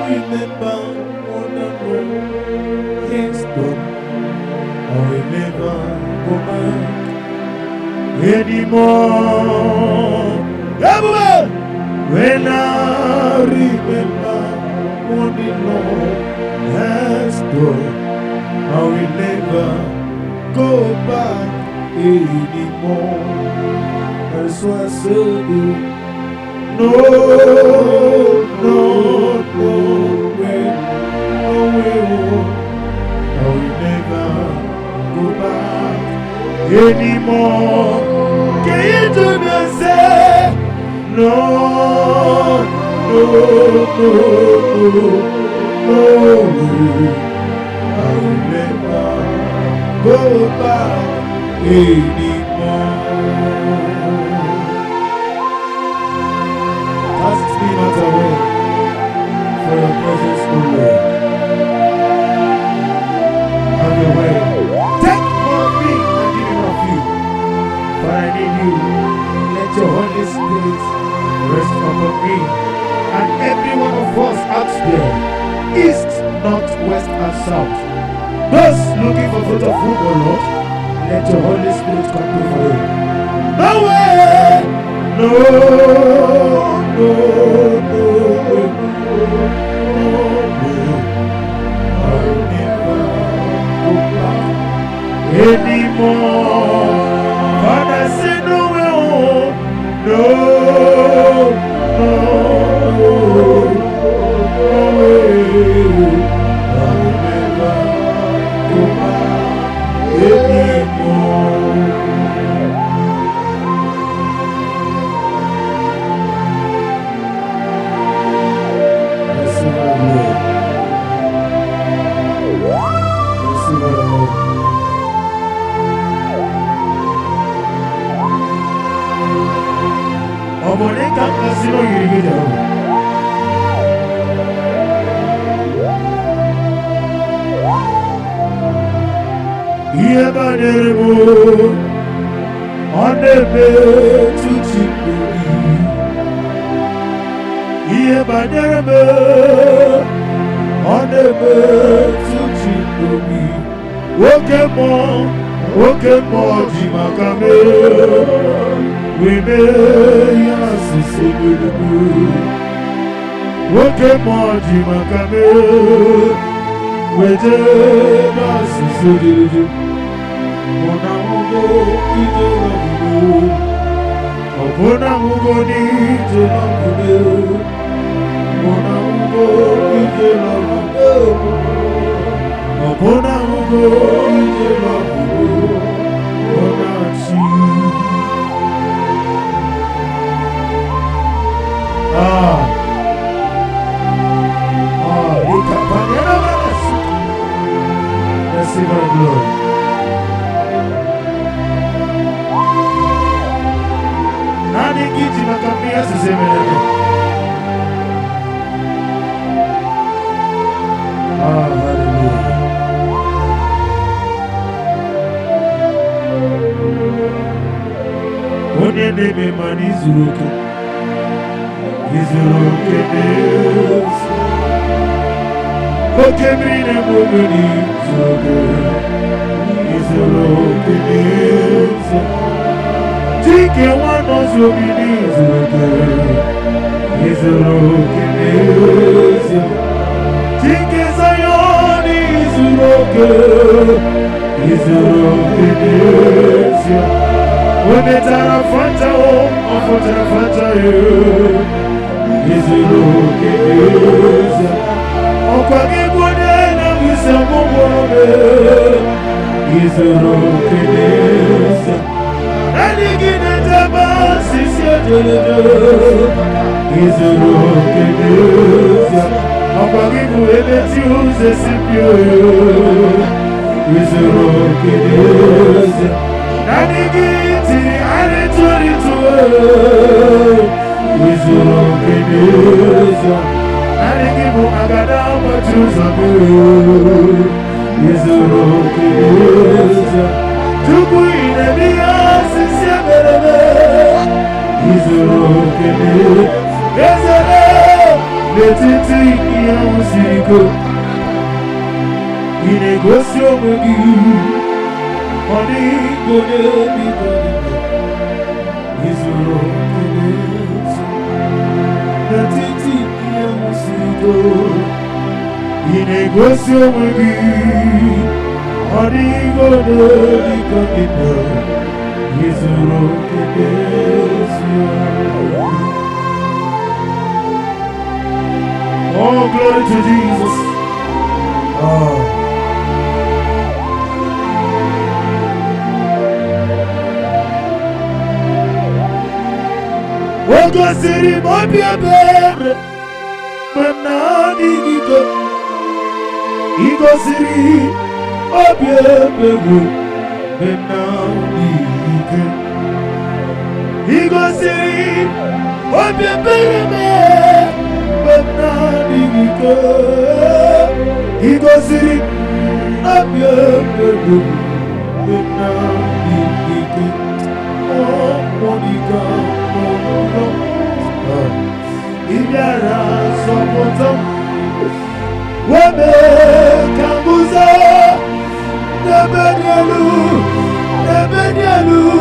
S4: remember what I know is done, I will never go back anymore. Everywhere. When I remember what the Lord has done, I will never go back anymore. That's why I said no, no, no way, no way, I will never go back anymore. Can you do the same? No, no, no, no way, I will never go back anymore. Cast me not away for your presence, O Lord. Have your way. Take more of me and give me more of you. For I need you. Let your Holy Spirit rest upon me and every one of us out there, east, north, west, and south. Those looking for fruit of whom, O Lord, let your Holy Spirit come through for you. No way! No, no, no, no way. I'll never go back anymore. Father, say no way home. No, no, no way. I'll never go back anymore. Omoneka kasino yirigida. Iye baneremo onebe tuchikuri. Iye baneremo onebe tuchikuri. Oke mo jimakame. We may associate Woke Moji Makame, we did associate Monamugo, Ijelamu, Obonamugo, Ijelamu, Monamugo, Ijelamu, Obonamugo, Ijelamu, Monachi. Receive our glory. Nani kiti makambia sisemelele. Hallelujah. Onye neme mani zuruke. Izuruke neza. Oke mine muguni zuruke. Izuruke neza. Tike wano zubini zuruke. Izuruke neza. Tike zayoni zuruke. Izuruke neza. Onetara fanta o, afotara fanta yo. Izuruke neza. Okwagi bode na wisamu mwobe. Izuruke neza. Nadigine taba sisi ajelede. Izuruke neza. Okwagi bode tiuze sipyo yo. Izuruke neza. Nadigiti anitori tuwe. Izuruke neza. Nadigibu agada machuzabu. Izuruke neza. Tuku inebia sisi aberebe. Izuruke neza. Ezele letiti iya musiko. Inegosyo mugi. Money gode bi gode. Izuruke neza. Letiti iya musiko. Inegosyo mugi. Money gode bi gode. Izuruke neza. Oh, glory to Jesus. Ogo siri mobi ebere, manani gigo. Igo siri mobi ebere, manani gigo. Igo siri mobi ebere, manani gigo. Igo siri mobi ebere, manani gigo. Oh, Monica, oh, Ibera sopoto Webe Kambuza Nebedielu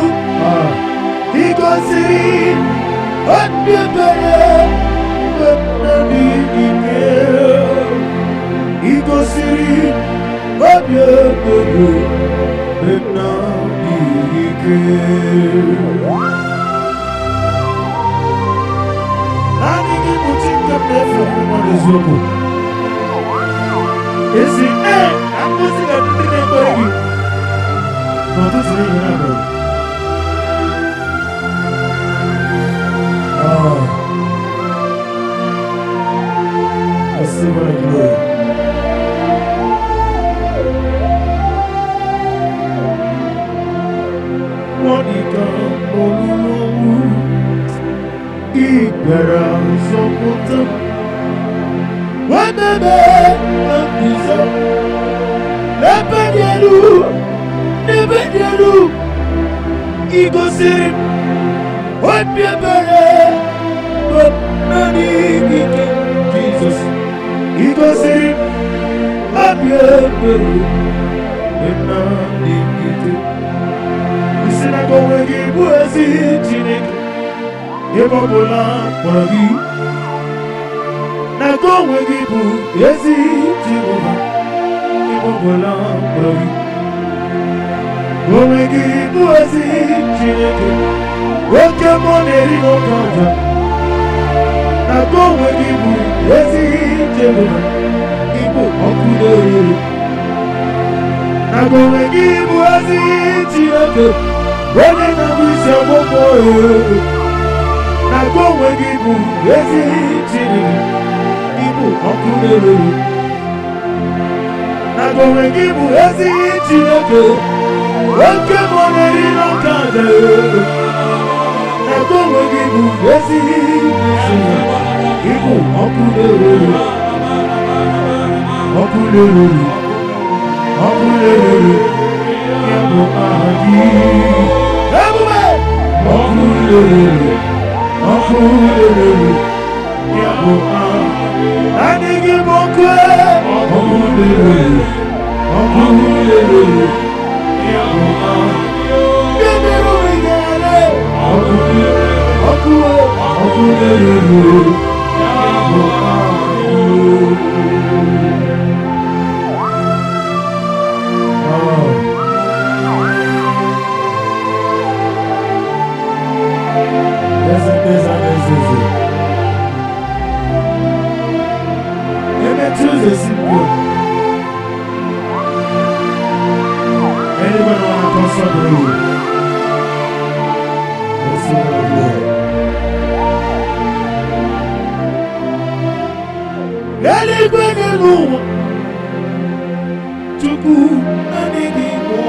S4: Igosiri Odebere Webnadike Igosiri Odebere Webnadike Anigi Mutinka Pefu Mwanezoku Esi Amusika Dine Kwegi Notusi Yanabe Receive my glory. Monica Olulu Ibera Sopoto Wabebe Ambizo Nebedielu Igosiri Wabebe Nani Jesus Igosiri Wabebe Nani Isinago wegi buezi chinik Yebobola Poragi Nago wegi buezi chinoba Yebobola Poragi Wegi buezi chinik Woke moneri no kanja Nago wegi buezi chinoba Ibo okudere Nago wegi buezi chinik Wene na wisi amoko Nago wegi buezi chinik Ibo okudere Nago wegi buezi chinik Woke moneri no kanja Nago wegi buezi chinik Ibo okudere Okudere Yabo ahi Ebube Okudere Yabo ahi Anigi mokwe Okudere Yabo ahi Bibiru igale Okudere Yabo ahi Anybody want to consult the room? Let's see what I'm doing. Anybody know? Chuku, anigi mo.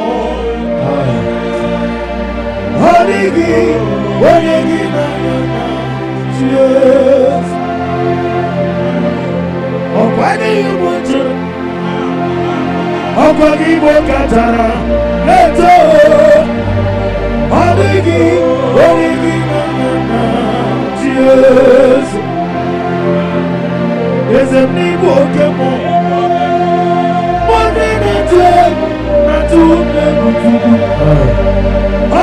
S4: Anigi, anigi na na. Cheers. Ọ̀pẹ́ni ìmọ̀jọ, ọ̀pẹ́ni ìmọ̀kàtàrà, lẹ́tọ̀ ọ̀nìgì, ọ̀nìgì nànà, Jésù. Eze m n'igwe oke mụ, mọdụ na-eche, na-atụ n'ebutubu.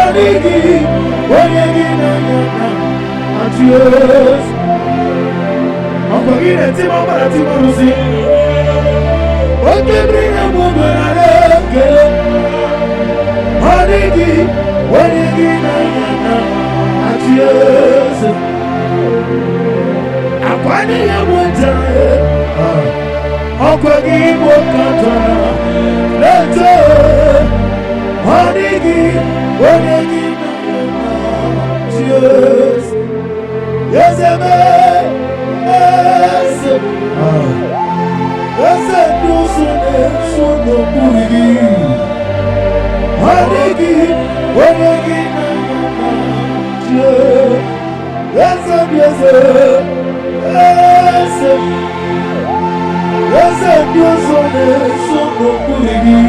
S4: Ọ̀nìgì, ọ̀nìgì nànà, Jésù. Ọ̀pọ̀gídẹ̀ tí wọ́n bára tí wọ́n rú sí Oké bíríyà mú bẹ̀rẹ̀ lẹ́kẹ̀ẹ́ Ọ̀nìgì náà àti ẹ̀ẹ́sẹ̀ Àpáníyà mú jẹ́ ọ̀pọ̀gí mú kàtàrà lẹ́tẹ̀ Ọ̀nìgì náà àti ẹ̀ẹ́sẹ̀ Yẹ́sẹ̀mẹ́ Ese nusu ne suno kurigi Hanigi Wanegi na je Ese nusu ne suno kurigi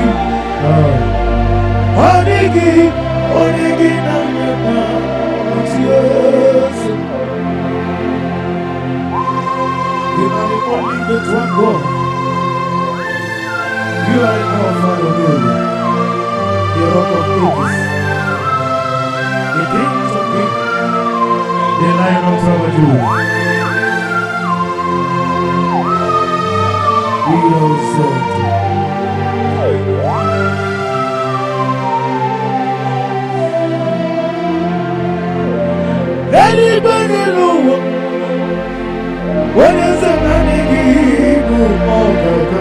S4: Hanigi Wanegi na je Anybody know what is a money give all the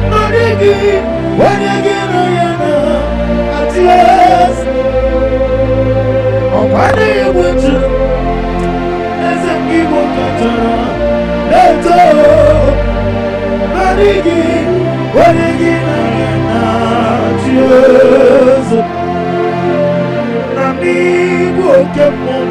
S4: money give when you get on at last oh money with you as a people let's go money give when you get on at okay,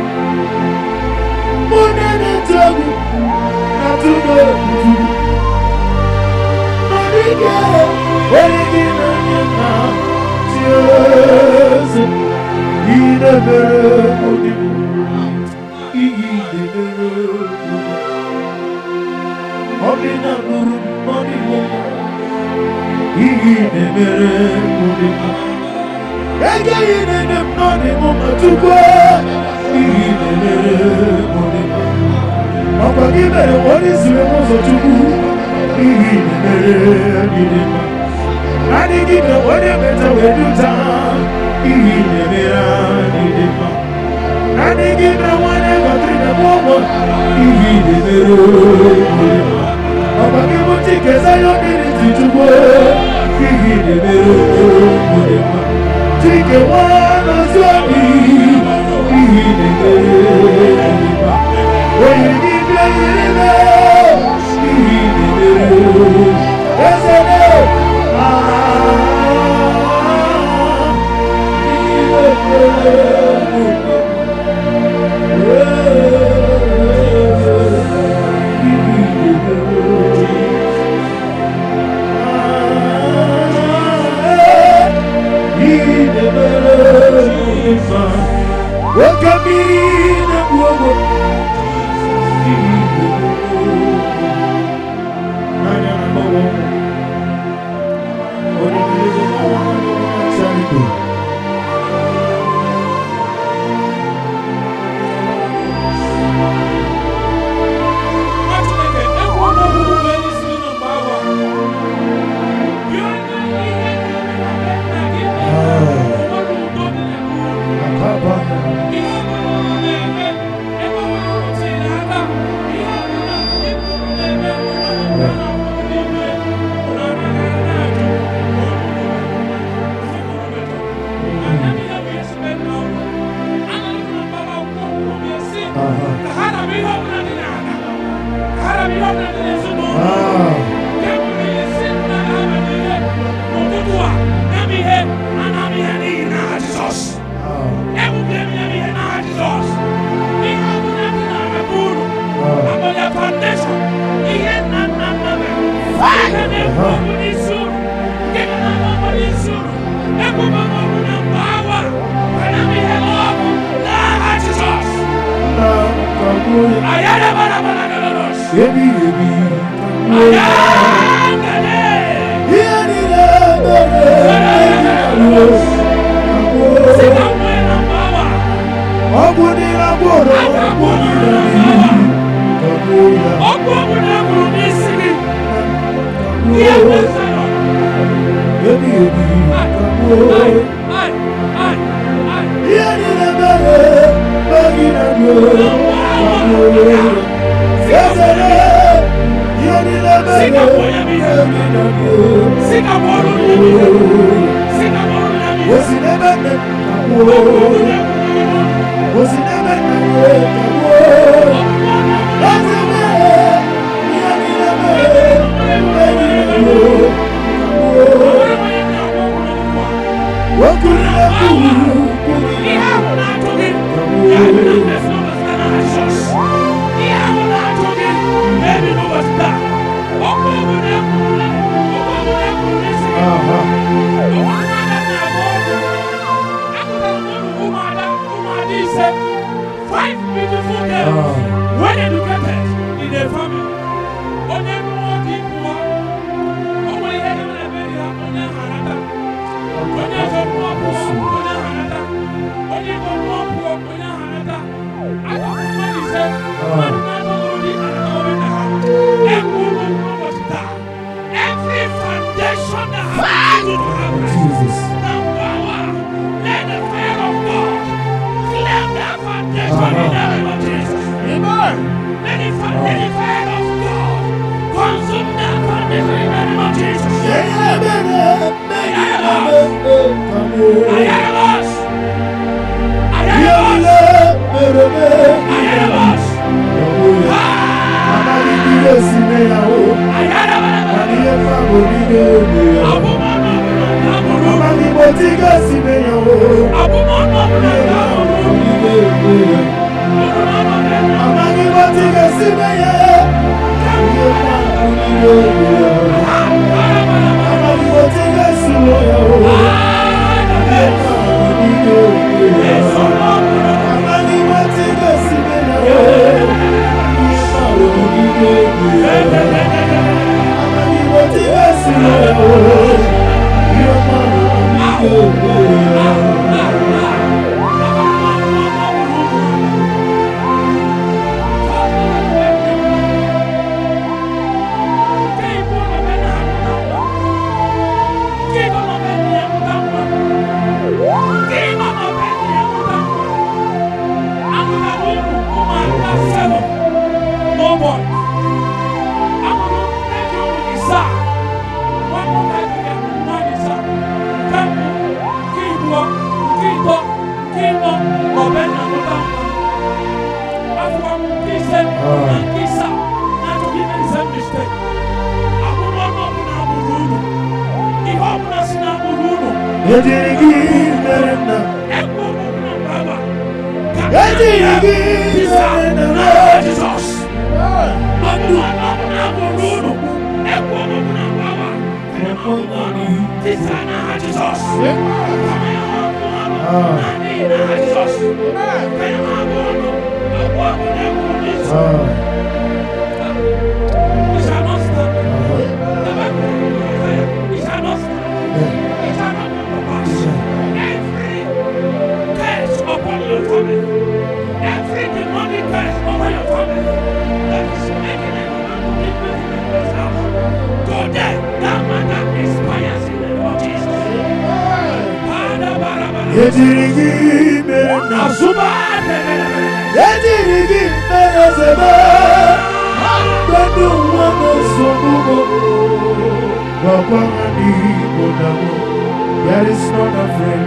S4: There is not a friend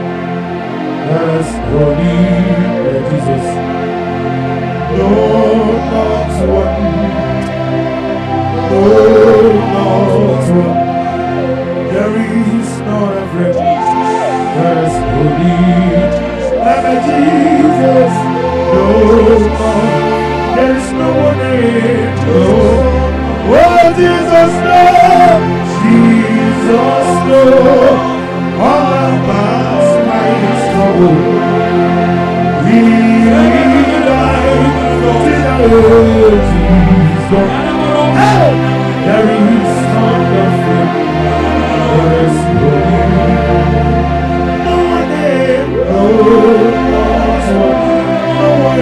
S4: as holy as Jesus. No, not one. No, not one. There is not a friend as holy as Jesus. No, there is no one in. No, oh Jesus, no. Jesus, no. All about my trouble, we like Jesus. Hey, there is nothing, there is no one there, no one there, no one.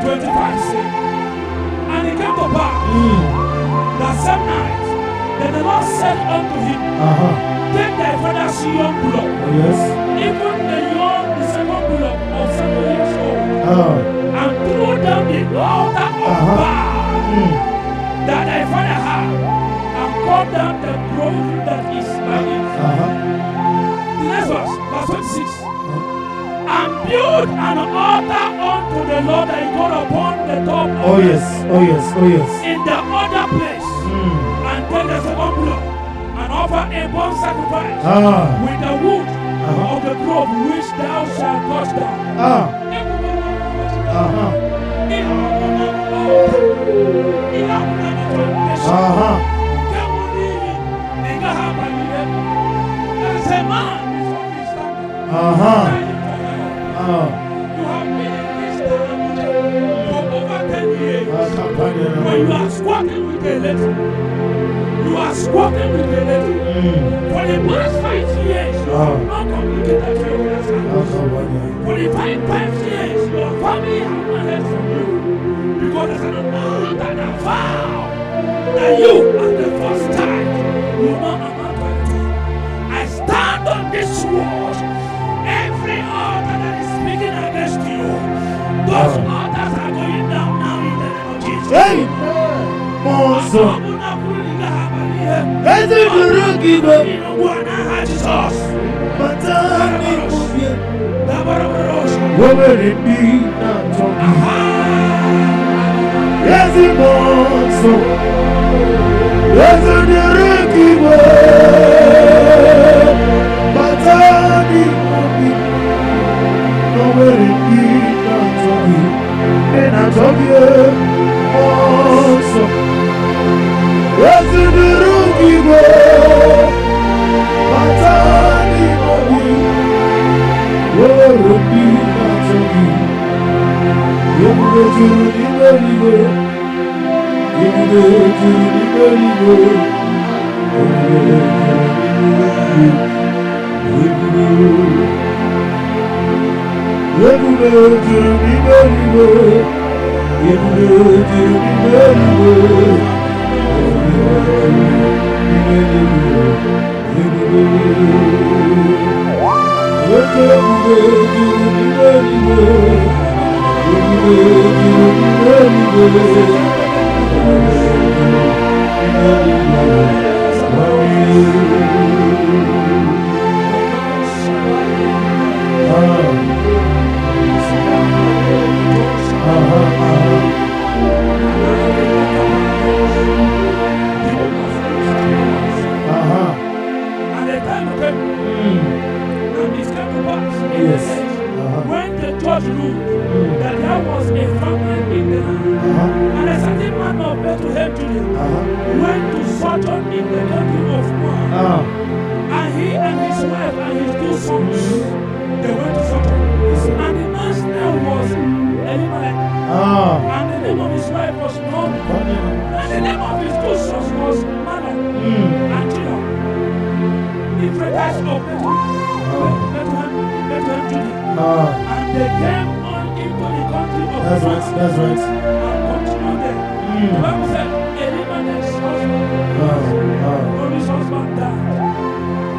S3: 25 said, and it came to pass that same night, then the Lord said unto him, take thy father's young blood, even the second blood of 7 years old, and throw down the altar of Baal that thy father had, and cut down the grove that is by it. The next verse 26. And build an altar unto the Lord thy God upon the top of in the other place, and take the second blood and offer a burnt sacrifice with the wood of the grove which thou shalt cut down. There is a man before me standing. You have been in this town for over 10 years. When you are squatting with a lady, you are squatting with a lady. For the past 5 years, you have not communicated to your husband. For the 5 years, your family has not heard from you. Because there's an amount and a vow that you, at the first time, will not amount to anything. I stand on this word. Every altar that is speaking against you, those altars are going down now in the name of Jesus.
S4: monso. Eze duru gibo. Matani kubye. Wobere bi na togi. Eze monso. Eze duru gibo. Matani kubye. Wobere bi na togi. Na togi monso. Eze duru gibo. Matani kubye. Wobere na togi. Yemuge juru liberiwe. Yemuge juru liberiwe. Yemuge juru liberiwe. Yemuge juru liberiwe.
S3: When the judge ruled that there was a famine in the land, and a certain man of Bethlehem, Judah, went to sojourn in the country of Moab, and he and his wife and his 2 sons, they went to sojourn. And the man's name was Elimelech, and the name of his wife was Naomi, and the name of his 2 sons was Malon and Judah, the Ephrathites of Bethlehem, Judah. And they came on into the country of
S4: That's right.
S3: and continued there. The Bible said Elimelech's husband, Naomi's husband died,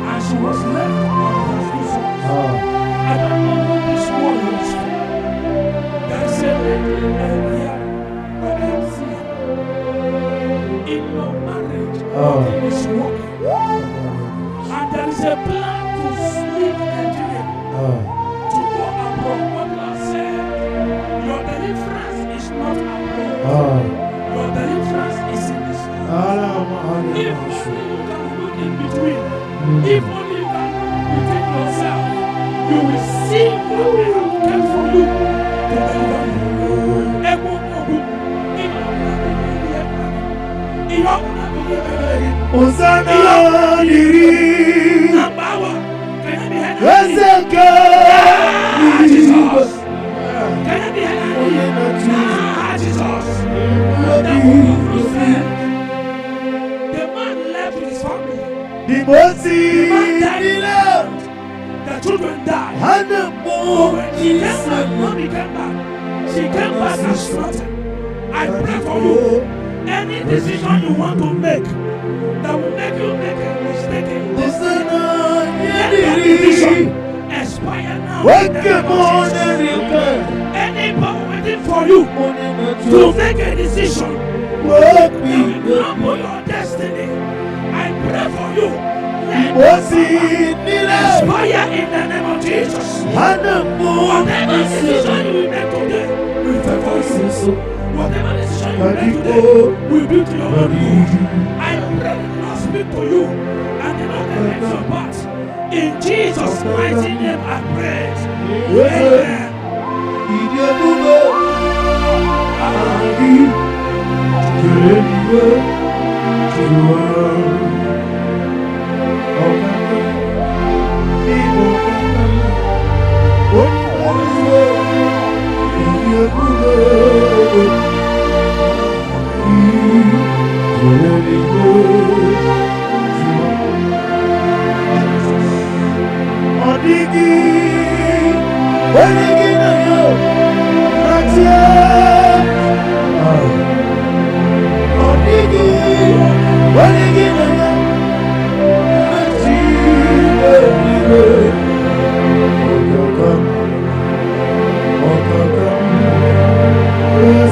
S3: and she was left on her 2 sons. I don't know who this word was for. There is a lady here when I am seeing in your marriage, nothing is working. And there is a plan to leave Nigeria. To go abroad. What God said, your deliverance is not abroad. Your deliverance is in this life. If only you can look in between, if only you can look within yourself, you will see what I have kept for you to deliver you.
S4: Hosanna diri. Ezeke.
S3: Jesus. Can I be heard? Jesus. The man left with his family.
S4: The Mosi.
S3: The man died. The children died.
S4: And the
S3: But when she came back, mommy came back. She came back and slaughtered. I pray for you. Any decision you want to make that will make you make a mistake in this, let that decision expire now. Any power waiting for you to make a decision that will crumble your destiny, I pray for you. Let that expire in the name of Jesus. Whatever decision you will make today, we favor you. Whatever decision you make today, we do to your own good. I pray the Lord speak to you and the Lord takes your part. In Jesus' mighty name I pray. Amen.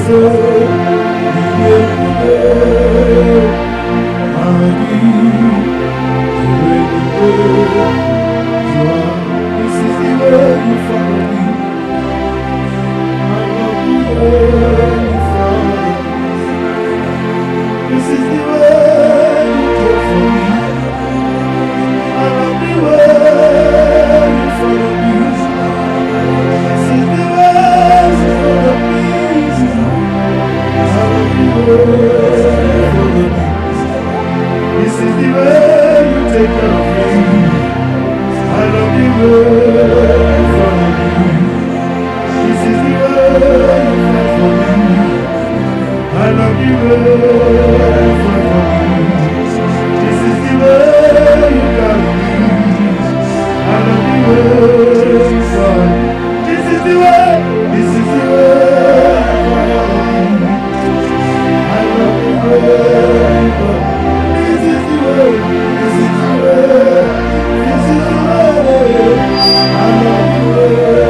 S4: Jesus. love you for me. This is the way you got me. I love you for me. This is the way. This is the way for me. I love you for me. This is the way. This is the way. This is the way. I love you for me.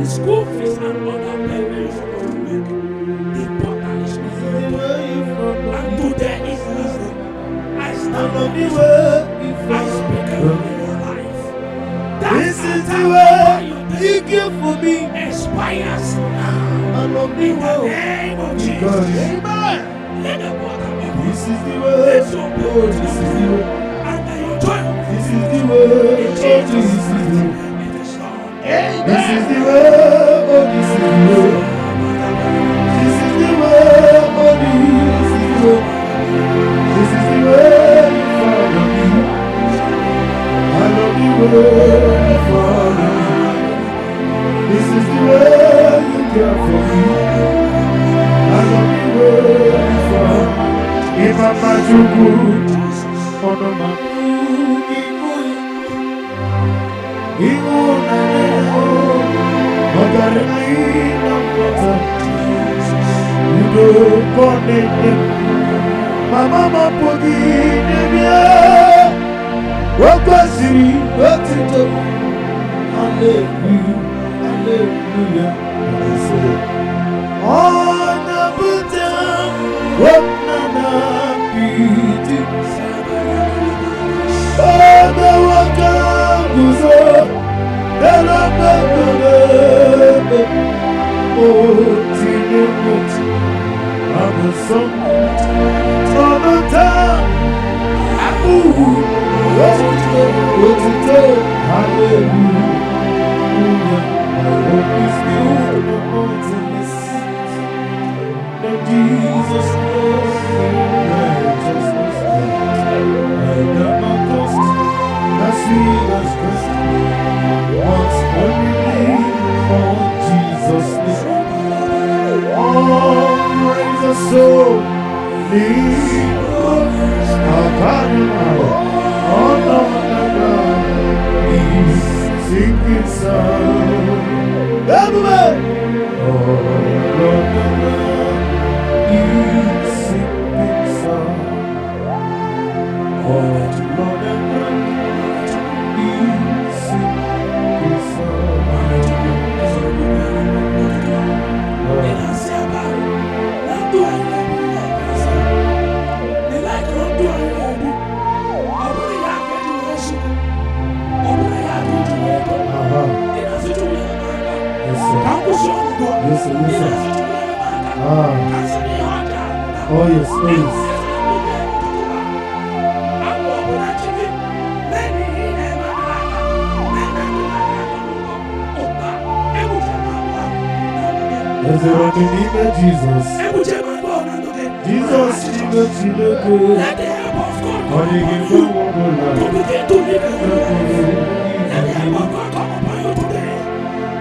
S3: School fees and other payments you're supposed to make. The portal is not open. And today is Wednesday. I stand on this way. I speak over your life.
S4: This is the way you give for me.
S3: Expires now.
S4: In the
S3: name of Jesus.
S4: Amen.
S3: Let the water open.
S4: This is the way.
S3: Let your blood
S4: This is the way.
S3: and then you join.
S4: This is the way.
S3: Jesus.
S4: This is the way.
S3: It is done.
S4: This is the way. Oh, this is the way. This is the way. Oh, this is the way. This is the way you follow me. I love you way you follow me. This is the way you care for me. I love you way you follow me. If I'm not too good, oh no, my Mama Pogini, what was it? What's it? Hallelujah, hallelujah. I say, on the button, what Nana Piti, oh, the water goes up, the love, oh, Tina, I'm a son from the town. What's it? Hallelujah. I hope it's built on mountains. Then Jesus knows righteousness. I never cost, I see us Christ. Once only believe on Jesus' name. Oh, praise the soul. Leave our God. Oh, no, he's sinking sound. Everybody! Oh, Lord, he's sinking sound. Oh, Lord, he's sinking Oh, yes, please. Is there any name of Jesus? Jesus,
S3: Let the help of God to begin to live in your life. Let the help of God come upon you today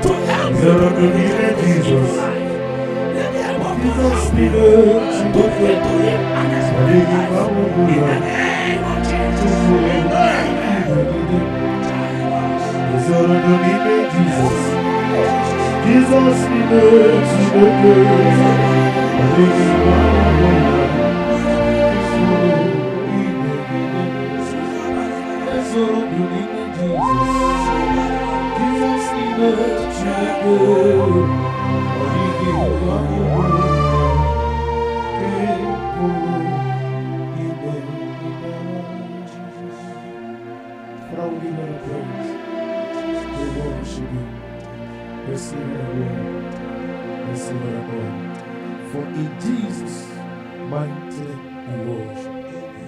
S3: to help you to live in your life. Let the help of God help you to begin to live an experience life. In the name of Jesus.
S4: Is there any name of Jesus? Jesus, Father, we give you the praise. We worship you. Receive the glory. Receive the glory. For in Jesus' mighty name we worship.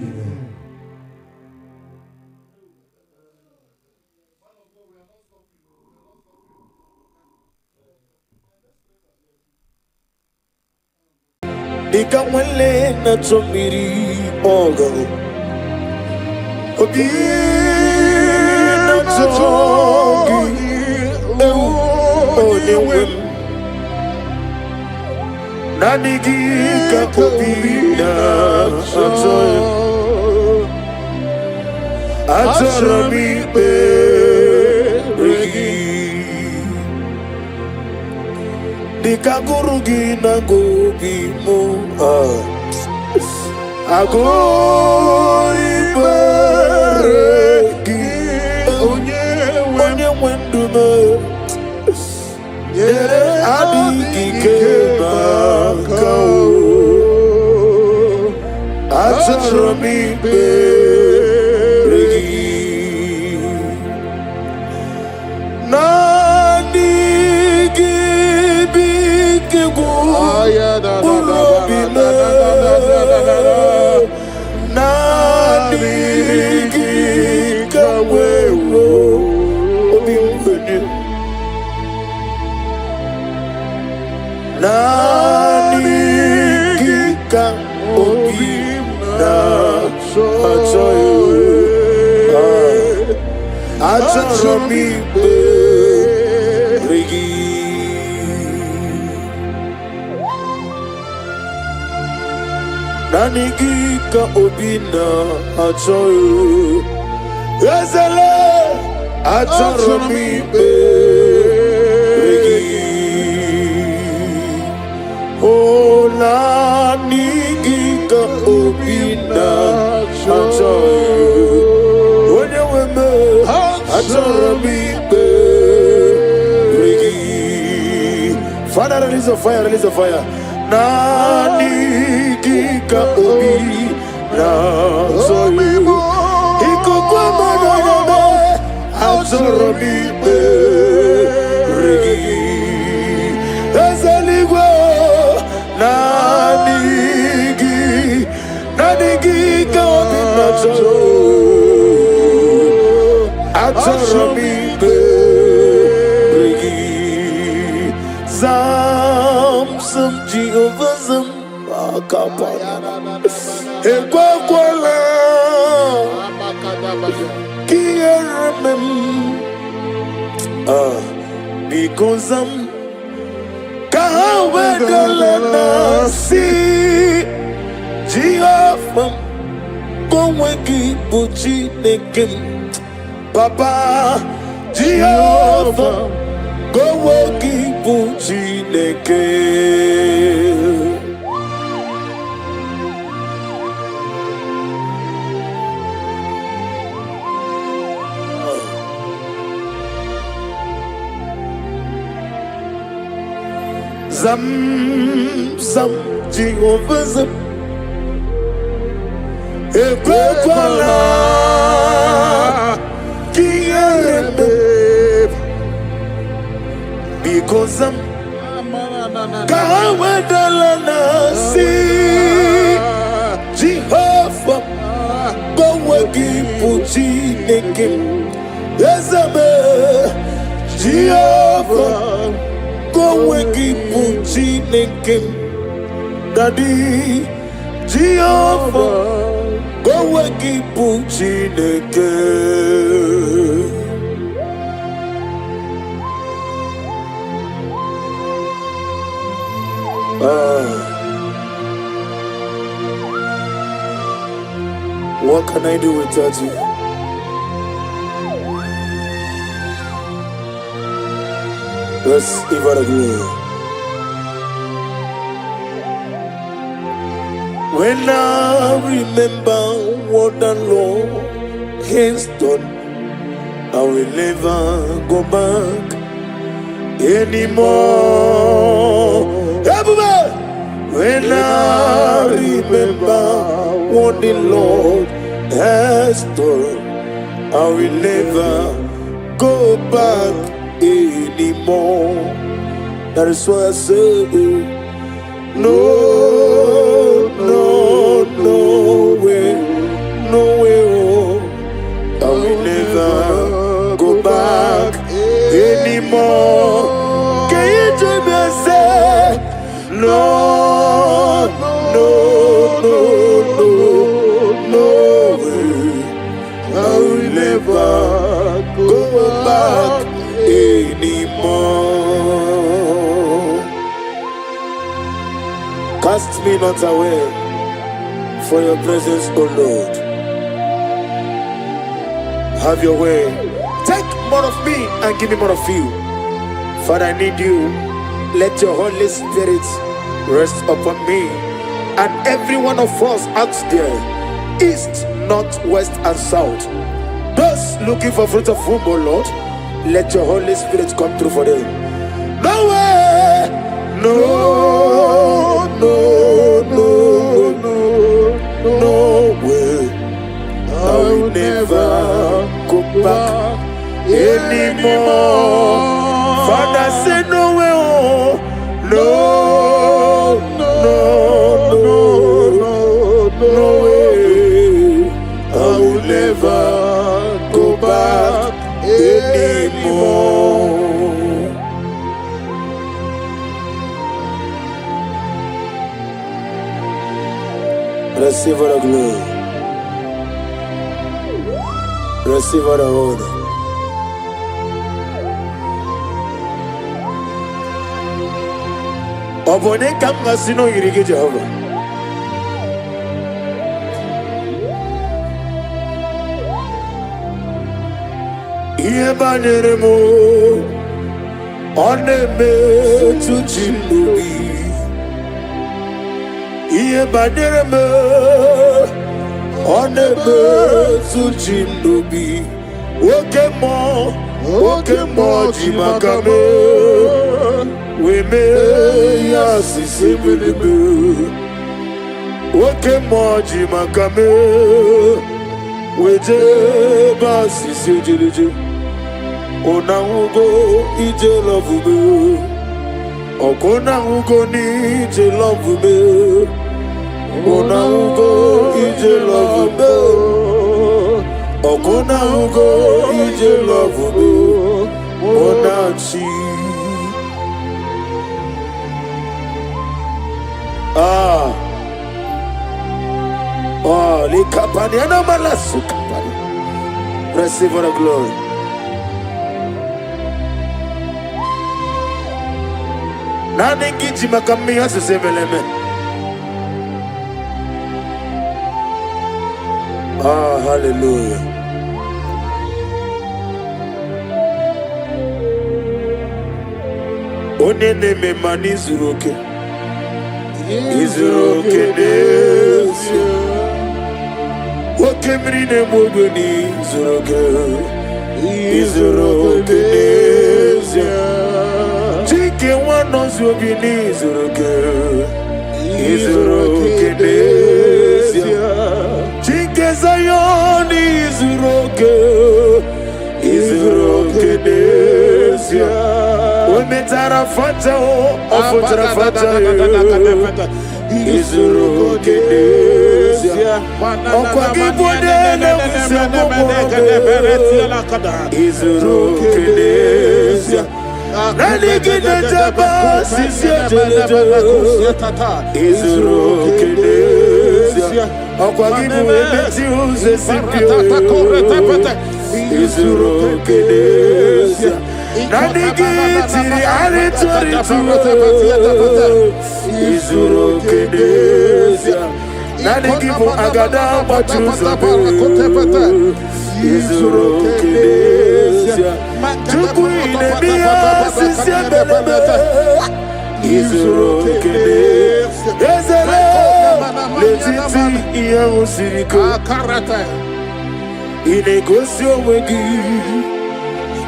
S4: Amen.
S1: Ikamwele na tumiri ogo Obi na tongi Oniwem Nanigika obi na tongi Atarami beregi Dikagurugi na gobi mo Agoi beregi Onye wendume Yere adiki kebakao Atarami beregi Nanigika obina achoyo Ezele achomi beregi O nanigika obina achoyo Onye weme achomi beregi Father, release a fire, release a fire. Nanigika obi na soyu Ikukwama nanabe Azorobi beregi Ezeligwe Nanigika obi na soyu Azorobi beregi Some Jehovah some Akapana Ekwakwala Kieremem Because Kahawedalana Si Jehovah Koweki Buchi Nekim Papa Jehovah Koweki Buchi Nekim Zam Jehovah Zam Ekwekwala Kierembe Because Kahawedalana Si Jehovah Koweki Puchi Nekim Ezebe Jehovah Koweki Puchi Nekim Daddy Jehovah Koweki Puchi Nekim What can I do without you? Let's give it a glory. When I remember what the Lord has done, I will never go back anymore. Everybody! When I remember what the Lord has done, I will never go back anymore. That is why I say, no, no, no way, no way, oh. I will never go back anymore. Can you join me and say, no, no, no, no, no way. I will never go back anymore. Cast me not away for your presence, O Lord. Have your way. Take more of me and give me more of you. Father, I need you. Let your Holy Spirit rest upon me and every one of us out there, east, north, west, and south. Those looking for fruit of womb, O Lord, let your Holy Spirit come through for them. No way, no, no, no, no, no way. I will never go back anymore. Father, say no way, oh, no, no, no, no, no way. I will never go back anymore. Receive all the glory. Receive all the honor. Obone kama sino yirige Jehovah. Iye banere mo oneme tu chinubi. Iye banere mo oneme tu chinubi. Oke mo jimakame. We may yasi sebelebe. Oke mo jimakame. We je basi sejelije. Ona ugo ije love me. Okona ugo ni ije love me. Ona ugo ije love me. Okona ugo ije love me. Ona chi. Li kapani ana malasu kapani. Receive all the glory. Nani giji makami asu sebeleme. Hallelujah. Onene me mani zuroke. Izuroke nesia. Wakemri ne mogoni zuroke. Izuroke nesia. Chike wano zubini zuroke. Izuroke nesia. Chike zayoni zuroke. Izuroke nesia. Ometara fata o ofotara fata Izuroke nesia. Okwa kibode na wisemo Izuroke nesia. Nani gine jaba sisi jeleje Izuroke nesia. Okwa kibode meti uze sipio Izuroke nesia. Nani gitiri aritori Izuroke nesia. Nani gibu agada machuza Izuroke nesia. Chukwine miya sisi belebe Izuroke nesia. Ezele letiti iya usiriko Inegosio wegi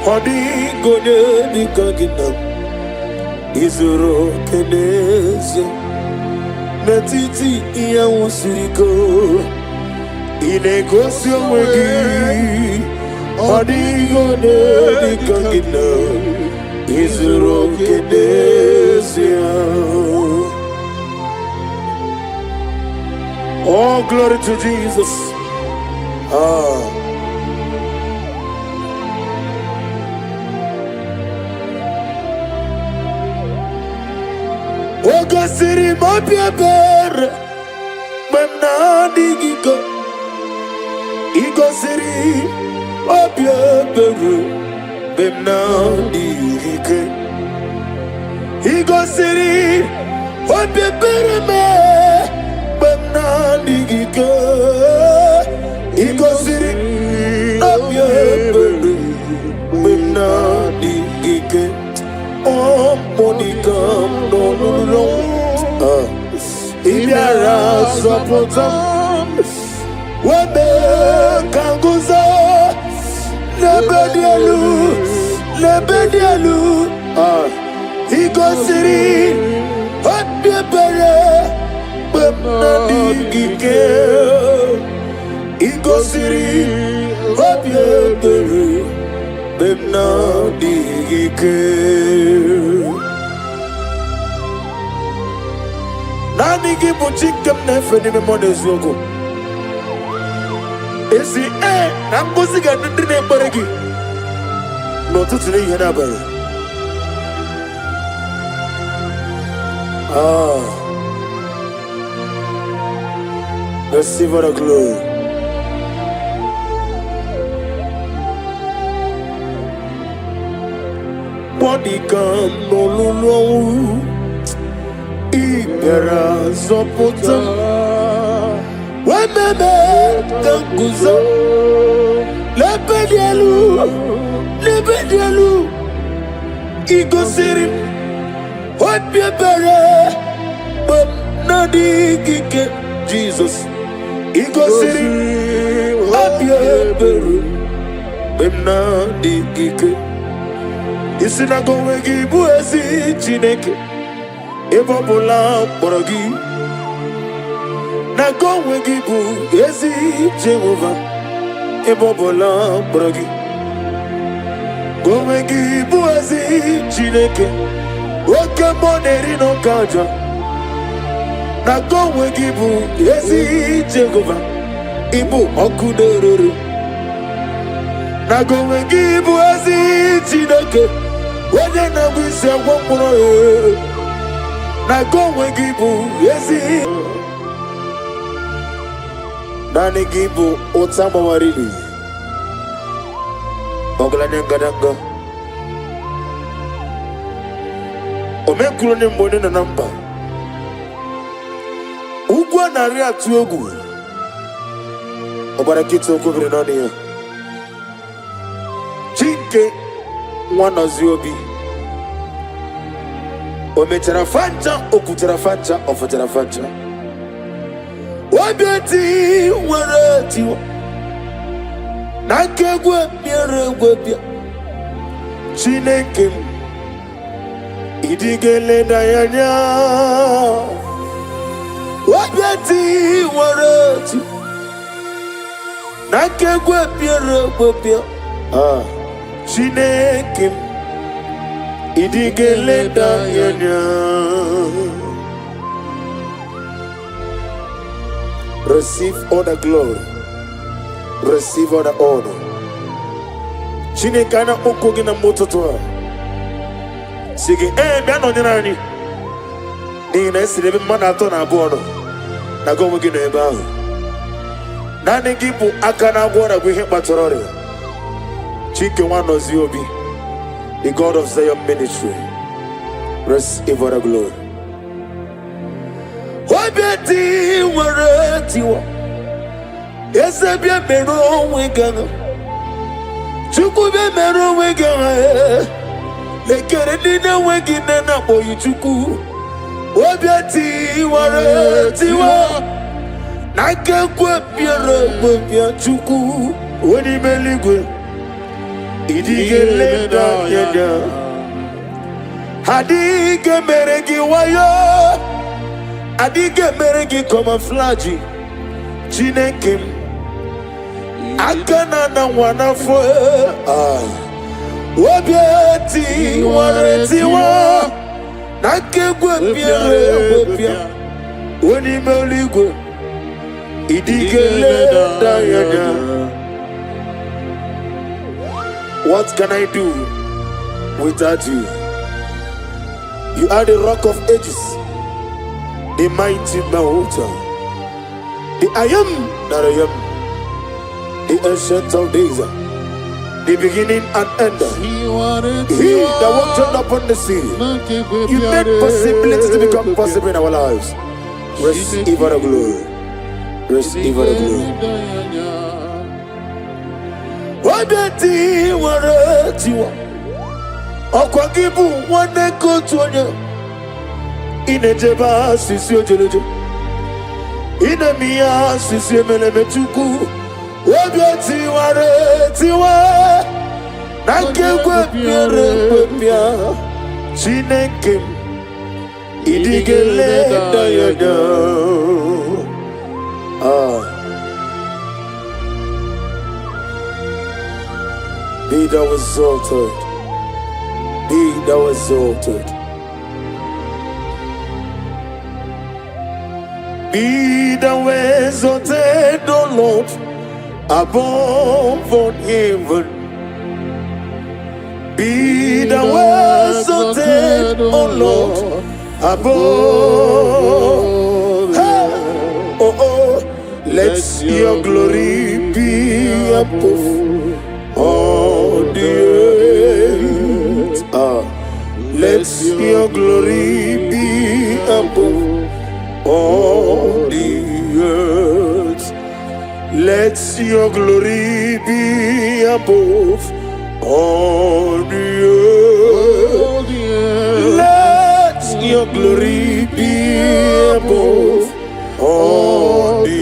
S1: Hodi gode bikaginam Izuroke nesia. Netiti iya usiriko Inegosio wegi Adigo de Kangina is Rokenesia. Oh, glory to Jesus. Oga siri mapia ber Memna digiko Igo siri mapia ber Memna digike Igo siri mapia ber Memna digike Igo siri mapia ber Memna digike Oh, Monie Point Ibiara Sopotam Webe Kanguza Lebedialu Igo Siri Hotbebere Bemnadigike Igo Siri Hotbebere Bemnadigike Nani gibu chikem nefeni me mones yoko. Esi nambuzi ga ndine baregi. No tutune yena bare. Receive the glory. Body come no lulu. Ibera Zopota Wememe Kanguzo Lebedialu Igo Siri Hotbebere Bemnadigike Jesus Igo Siri Hotbebere Bemnadigike Isinago wegi buezi Chineke Ebobola borogi na go wegibu ezi Jehovah Ebobola borogi go wegibu ezi Chineke oke moneri no kaja na go wegibu ezi Jehovah ibu okuderuru na go wegibu ezi Chineke wede na wise wokoro na go wegibu yezi nani gibu otama warili ogla nengadanga omekulo ne mbone na namba ugwa na ri atu egwu obara kito okobere nani ya chinke nwana ziobi Omechara fanta, okutara fanta, ofutara fanta. Wabiati, warati. Nakegwe, miere Chineke, idigele dayanya. Wabiati, warati. Nakegwe, miere Chineke. Idigele dayanya. Receive all the glory. Receive all the honor. Chinekana okogi na mototoa. Sige biano nirani. Ni na esirebe mana ato na abuono. Na go wegi na ebe ahu. Nani gibu aka na abuo na gwihe kpatorore. Chike wanozi obi. The God of Zion ministry, receive all the glory. Wabeti warati wa, yesabia mero wegana, chuku be mero wegana, lekere nina wegina na boyu chuku. Wabeti warati wa, nakekwe pia chuku, wani meligwe. Idigele dayanya. Adige meregi wayo. Adige meregi camouflage. Chineke. Akana na wanafo Wabiati wareti wa Nakegwe biere Wani meligwe Idigele dayana. What can I do without you? You are the rock of ages, the mighty mountain, the I am that I am, the ancient of days, the beginning and end. He that walked upon the sea. You made possibility to become possible in our lives. Receive all the glory. Receive all the glory. Wabeti waretiwa Okwagibu waneko tuonye Inejeba sisi ojeleje Inemia sisi emelemetuku Wabeti waretiwa Nakegwe kwepia Chineke Idigele dayada Be thou exalted. Be thou exalted. Be thou exalted, O Lord, above all heaven. Be thou exalted, O Lord, above. Oh, let your glory be above all the earth. Let your glory be above all the earth. Let your glory be above all the earth. Let your glory be above all the earth.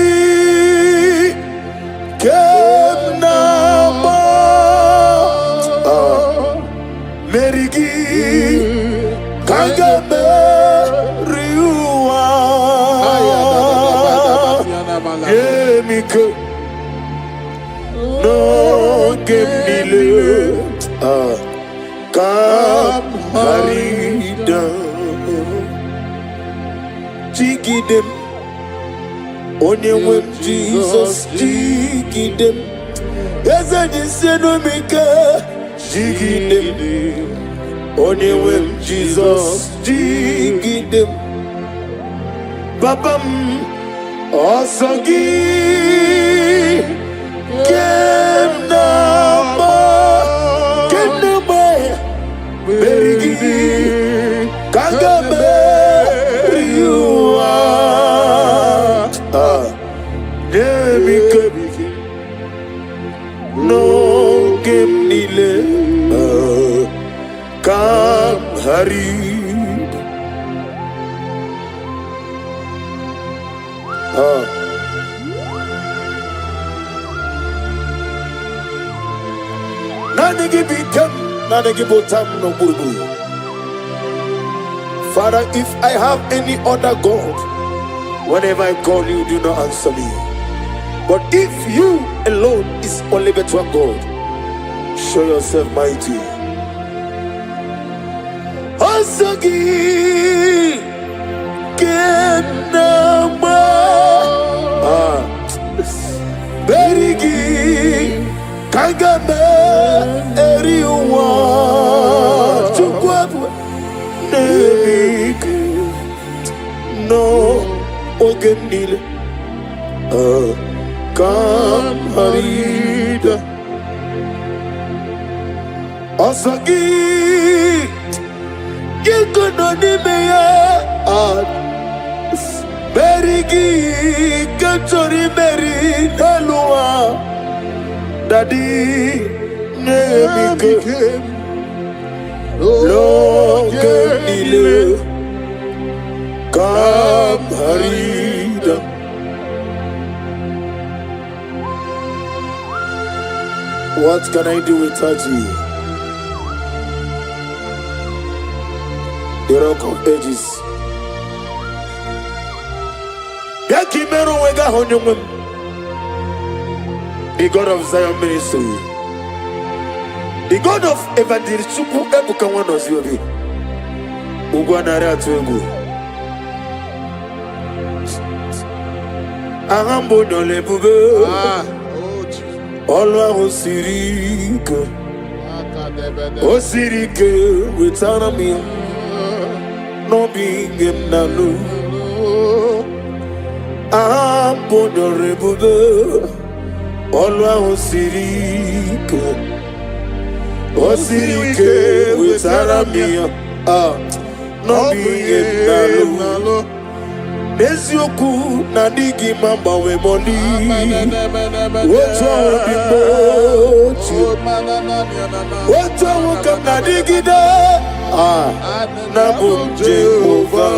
S1: Asagi Kemnama Merigi Kagame Riua Yemike No Gemile Kam Harida Chigidem Onye Jesus jigidem Eze jiseno mika jigidem Onye Jesus jigidem Babam Osagi Kenama Berigi Kagame Riua No Gemnile Kam Harid Nanigi Bikam Nanigi Botam no Buru. Father, if I have any other God, whenever I call you, do not answer me. But if you alone is only better God, show yourself mighty. Asagi Kenama Berigi Kagame Eriwa Chukwabu Nebik No Ogenile Kam Harida Asagi Yekononimeya Berigi Kachori Meri Nalua Daddy Nebike Logenile Kam Harida What can I do without you? The Rock of Ages. The God of Zion Ministry. The God of Evangelist Chukwu Ebuka Wanosiobi. Ugwanare Atuegu. Ahambo Dole Bube. Olwa Osirike. Osirike without me. No being him nalu. Ahambo Dole Bube. Olwa Osirike. Osirike without me. No being nalu. Nesioku na digi mamba we moni. Woto bibochi. Woto wuka na digi da. Na bunje over.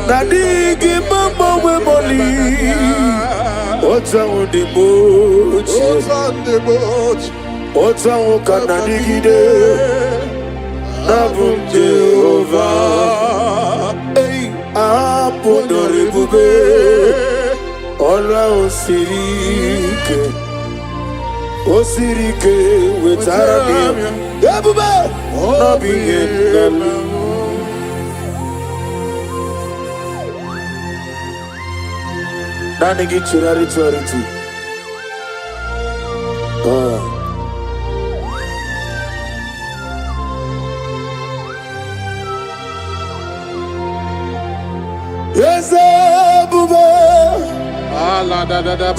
S1: Na digi mamba we moni. Woto wudibochi. Woto wuka na digi da. Na bunje over. Apodore bube, Olwa Osirike, wetara bube, no being Nani get charity. Yes, Abuja.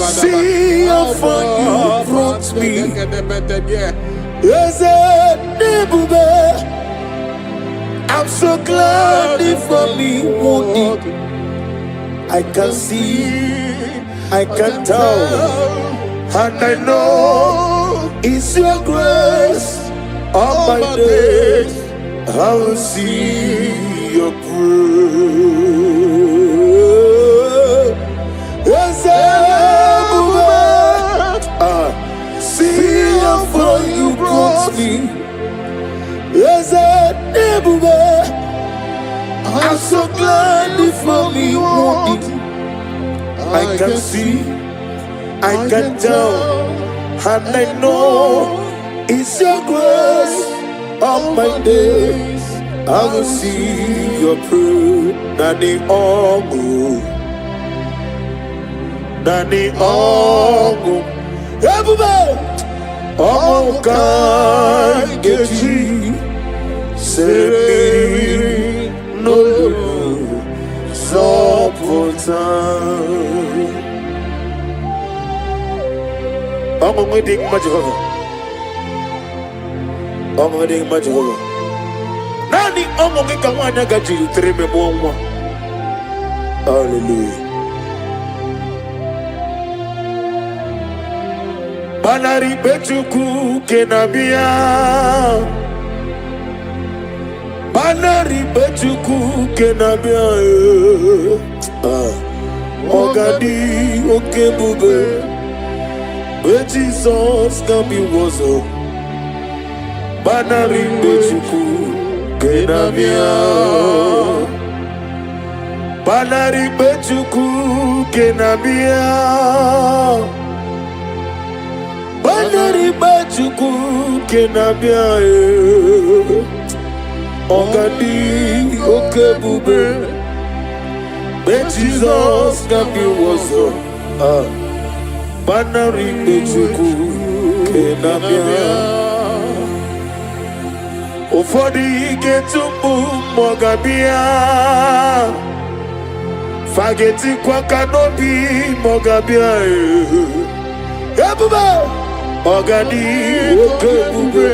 S1: See how far you brought me. Yes, Abuja. I'm so glad for me, Monie. I can see, I can tell, and I know it's your grace. All my days, I will see your praise. See how far you brought me. Yes, I'm so glad for me. I can see, I can tell, and I know it's your grace. All my days I will see your proof. Nani Ogu, Nani Ogu, everybody. Oh God, get you, say no, so put on. I'm going to dig my Jehovah. I'm going to dig my Jehovah. Nani omo kika wana gaji treme mwa. Hallelujah. Banari bechuku kenabia. Banari bechuku kenabia. Ogadi okebube. Jesus can be wozo. Banari bechuku kenabia. Banari bechuku kenabia. Banari bechuku kenabia. Ogadi okebube. Jesus can be wozo. Banari bechuku kenabia. Ufodi getumbu mogabia. Fageti kwa kanobi mogabia. Ebube ogadi okebube.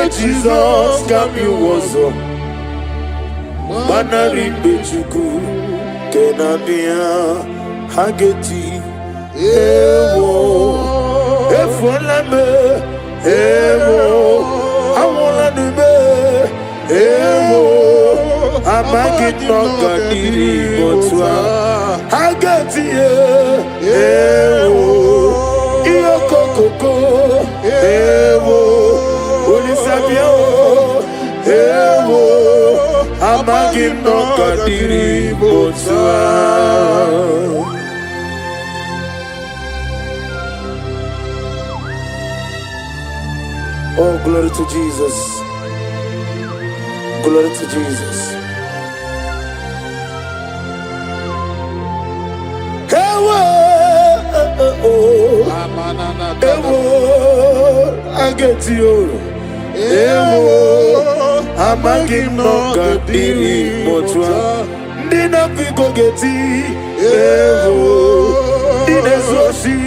S1: Jesus kami wozo. Banari bechuku kenabia. Hageti ewo efolame ewo awona nime ewo amagit nokadiri botwa Hageti ewo iyoko gadiri botsa. Oh, glory to Jesus. Glory to Jesus. I get you. Amagi no gadiri botsa. Dina pico geti. Dina soshi.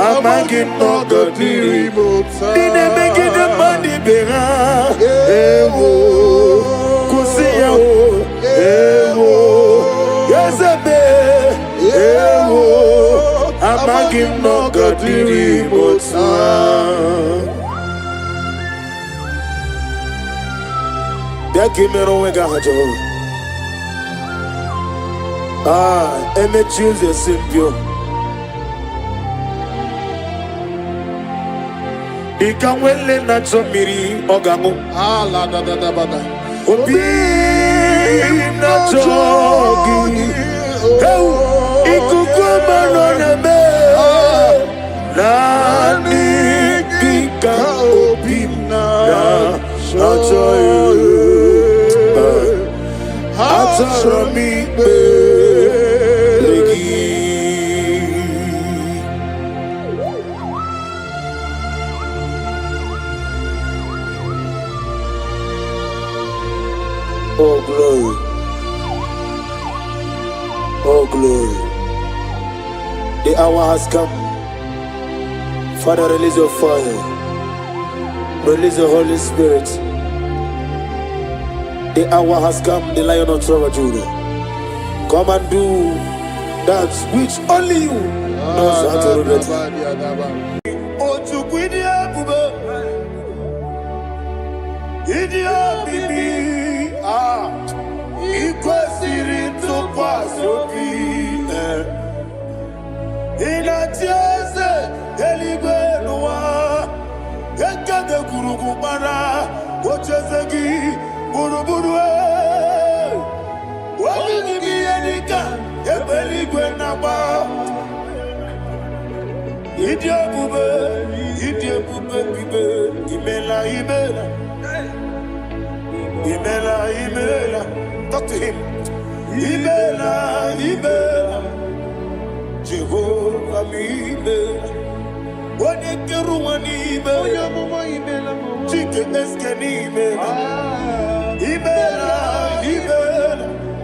S1: Amagi no gadiri botsa. Dina make the money bera. Kusiya yes abe. Amagi no gadiri botsa. Dakimero wega hajo. Eme choose simpio. Ikanwele na chomiri ogamu.
S2: La da da da bada.
S1: Obi na chogi. Ikukuma no nebe. Nani kika obi na chogi. Atarami beregi. Oh glory. Oh glory. The hour has come. Father, release your fire. Release the Holy Spirit. The hour has come, the Lion of Tribe of Judah. Come and do that which only you knows how to do. Imela. Talk to him. Imela. Jehovah Imela. What a Keruani Imela. Chicken Eskani Imela.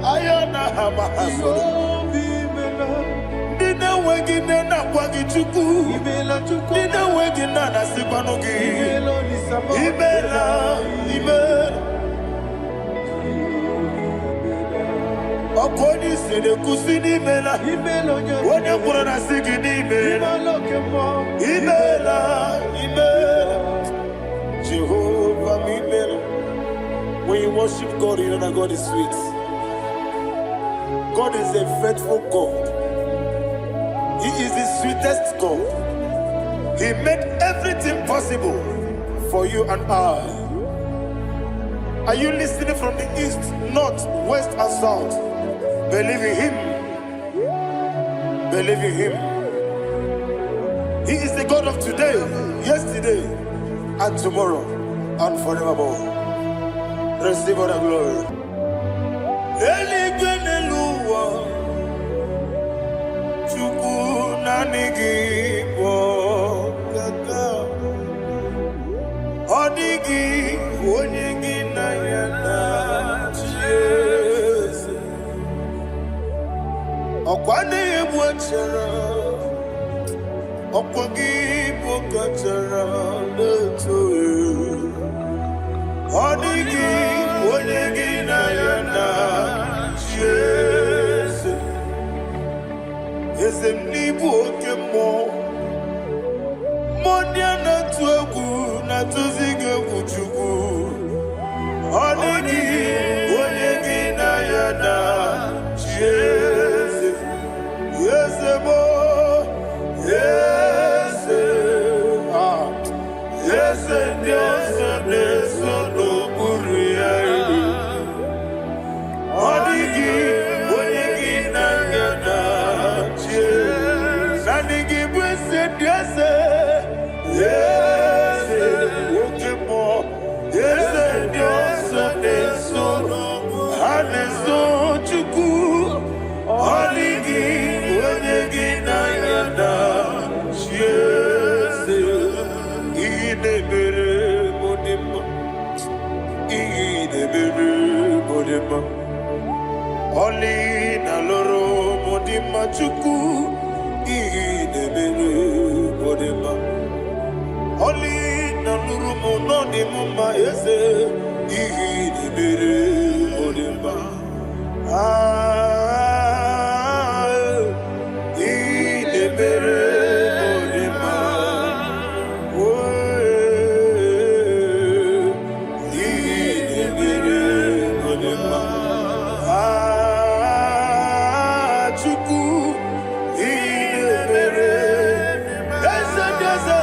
S1: Ayana Hamahaso. Dina wegina na kwagi chuku. Dina wegina na sipanogi. Imela. Okoni se de kusini mela. Wone kurana sigini mela. Imela. Jehovah Imela. When you worship God, you know that God is sweet. God is a faithful God. He is the sweetest God. He made everything possible for you and I. Are you listening from the east, north, west, and south? Believe in Him. Believe in Him. He is the God of today, yesterday, and tomorrow, and forevermore. Receive all the glory. Yes, idebere modema. Oli na loro modima chuku idebere modema. Oli na luru monodi mumma eze idebere modema. Idebere modema. Idebere modema. Chuku idebere. Eze eze.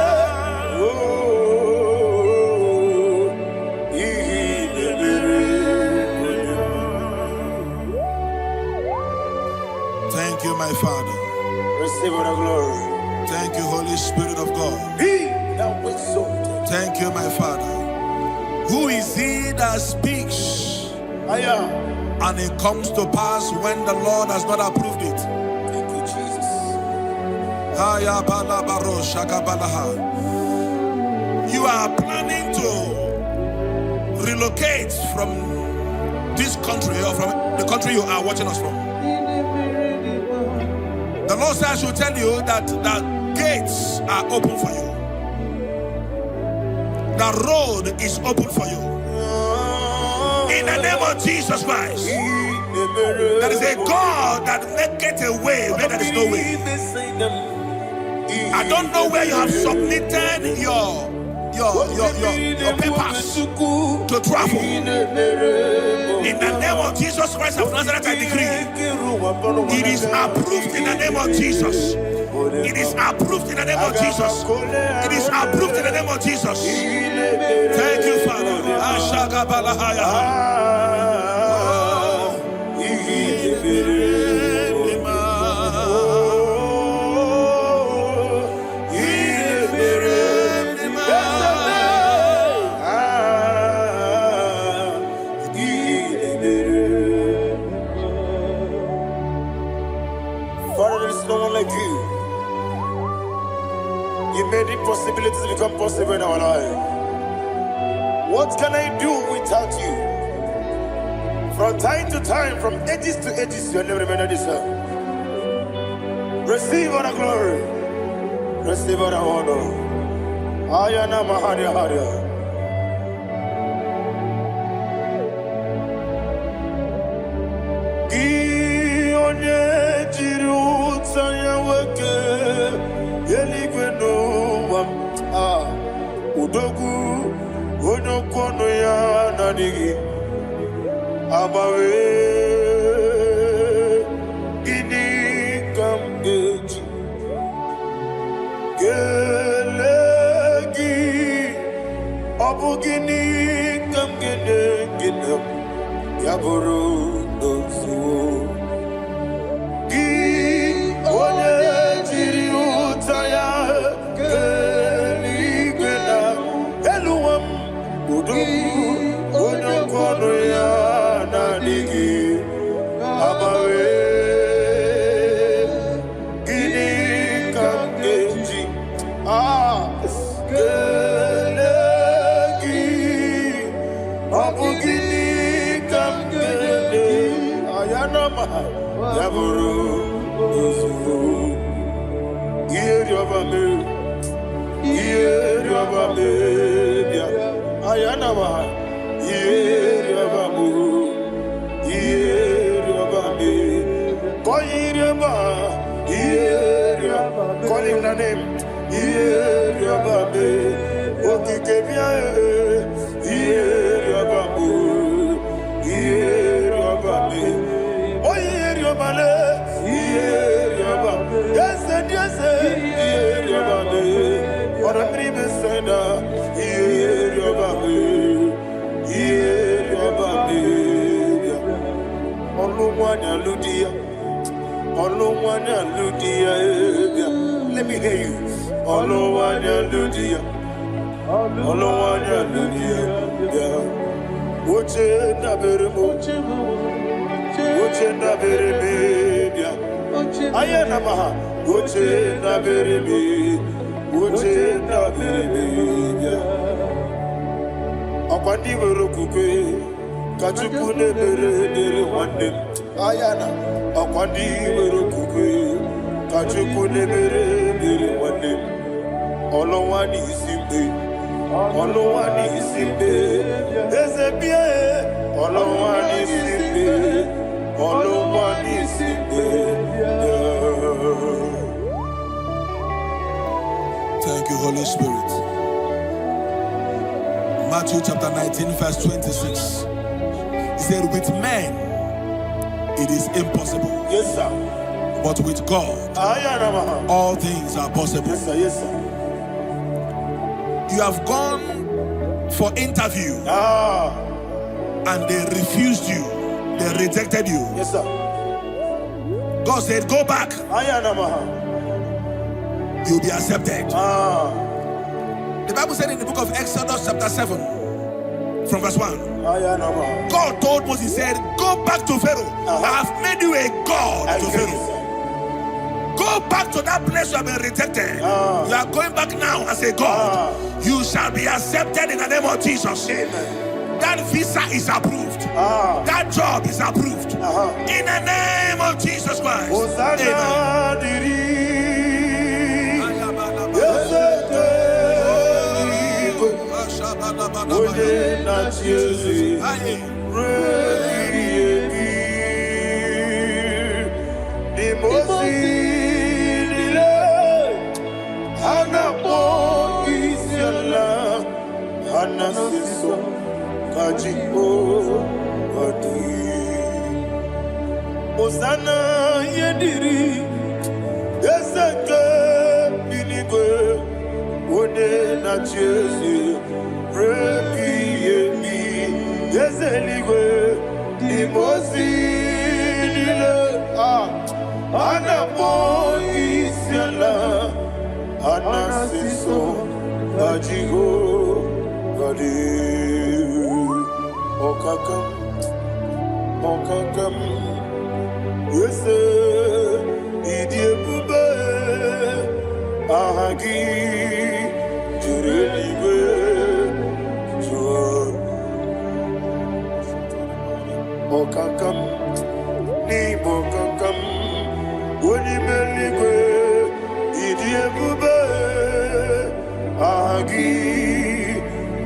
S2: Thank you, my Father.
S1: Receive all the glory.
S2: Thank you, Holy Spirit of God.
S1: He that exalted.
S2: Thank you, my Father. Who is he that speaks and it comes to pass when the Lord has not approved it?
S1: Thank you, Jesus.
S2: You are planning to relocate from this country or from the country you are watching us from. The Lord says I should tell you that the gates are open for you. The road is open for you. In the name of Jesus Christ. There is a God that maketh a way where there is no way. I don't know where you have submitted your papers to travel. In the name of Jesus Christ of Nazareth, I decree it is approved in the name of Jesus. It is approved in the name of Jesus. It is approved in the name of Jesus. Thank you, Father.
S1: Father, there is no one like you. You made impossibilities become possible in our life. What can I do without you? From time to time, from ages to ages, you have never been this. Receive all the glory. Receive all the honor. Ayana Mahari Haria. Udogu onokono ya nadigi abawe ini kamgeji gelegi abugini kamgene gina yaburu dosuo gi one jiri utaya onokono ya nadigi abawe gini kamgeji gelegi abugini kamgene ayanama yaburu osufu iyeriobame iyeriobame ayanama iyeriobame iyeriobame koyiriba iyeriobame call him the name iyeriobame okikebia iyeriobame iyeriobame oyeriobale iyeriobame yes iyeriobame ora tribe senda iyeriobame Olumwanya Ludia let me hear you Olumwanya Ludia Uche na beremo ayana maha Uche na bereme Okwandi Verokukwe, Kachukune Bere Wande, Ayana, Okwandi Verokukwe, Kachukune Bere Wande, Olowani Simbe, Olowani Simbe, Ezebie, Olowani Simbe, Olowani Simbe.
S2: Thank you, Holy Spirit. Matthew chapter 19, verse 26. He said, with men, it is impossible.
S1: Yes, sir.
S2: But with God, all things are possible.
S1: Yes, sir. Yes, sir.
S2: You have gone for interview and they refused you. They rejected you.
S1: Yes, sir.
S2: God said, go back. You'll be accepted. The Bible said in the book of Exodus chapter 7 from verse 1, God told Moses, he said, go back to Pharaoh. I have made you a God to Pharaoh. Go back to that place you have been rejected. You are going back now as a God. You shall be accepted in the name of Jesus.
S1: Amen.
S2: That visa is approved. That job is approved. In the name of Jesus Christ. Amen.
S1: Osana yediri Ezeke binigwe Ode na Chezi Rebi yemi Ezeligwe Imozi nile Anapo isiala Anasiso Ajigo Gadi Okakam Okakam Yes, Idiabube, Ahagi, Jurelibe, Jua, Okakam, Nibokakam, Unimelibe, Idiabube, Ahagi,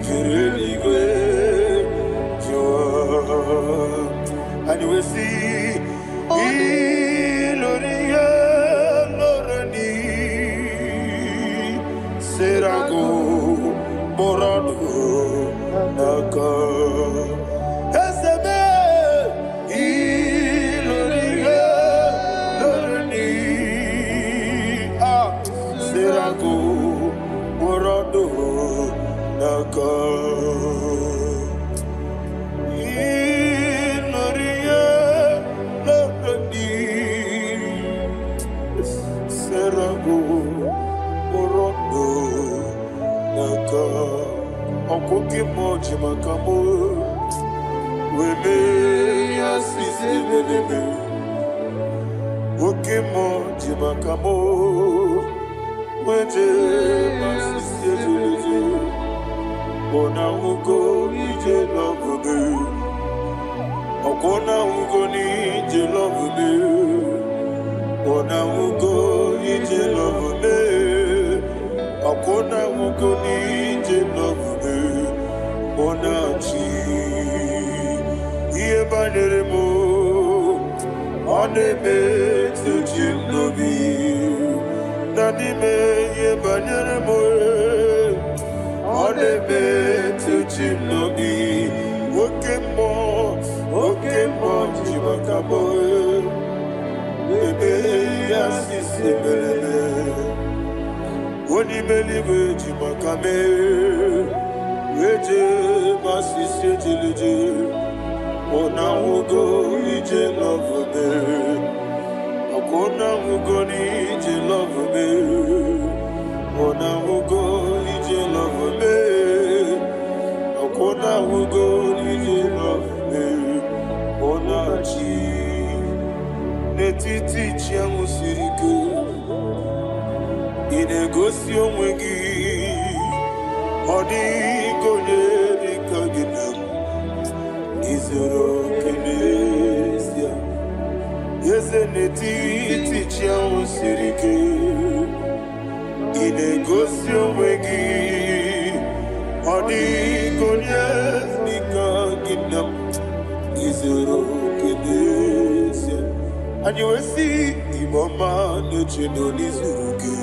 S1: Jurelibe, Jua, and we see. Iloria Lorani Serago Morado Naka Eseme Iloria Lorani Serago Morado Naka Okoki moji makamo Weme yasisi belebe Oki moji makamo Weje masisi jeleze Ona ugo ije lovebe Okona ugo ni ije lovebe Ona ugo ije lovebe Okona ugo ni ije lovebe Onachi Iye banderemo Onebe tujim nobi Nanime iye banderemo Onebe tujim nobi Okemo jimakamo Ebe yasisi belele Onimeliwe jimakame Weje masisi jilije Ona ugo ije love me Akona ugo ni ije love me Ona ugo ije love me Akona ugo ije love me Ona chi Netiti chiamu siriku Inegosi onwegi Odi konye di kagin izuru kenesia yeze netiti chiawo sirike inegosi onwe gị odigonye dịka gị na izuru kenesia anyị wesi igbo ọma na-eche n'izuru gị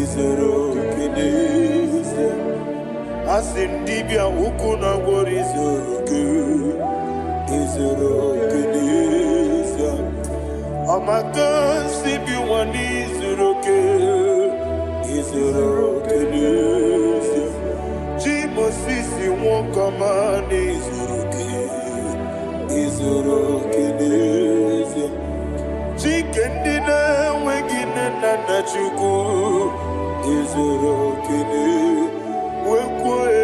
S1: izuru kenesia asị dibịa ukwu na gwọrọ izuru kenesia ọmaka si bi nwa n'izuru kenesia chi mosisi nwokọma n'izuru kenesia chike ndị na-enweghị nne na nna chukwu izuru kenesia wekwue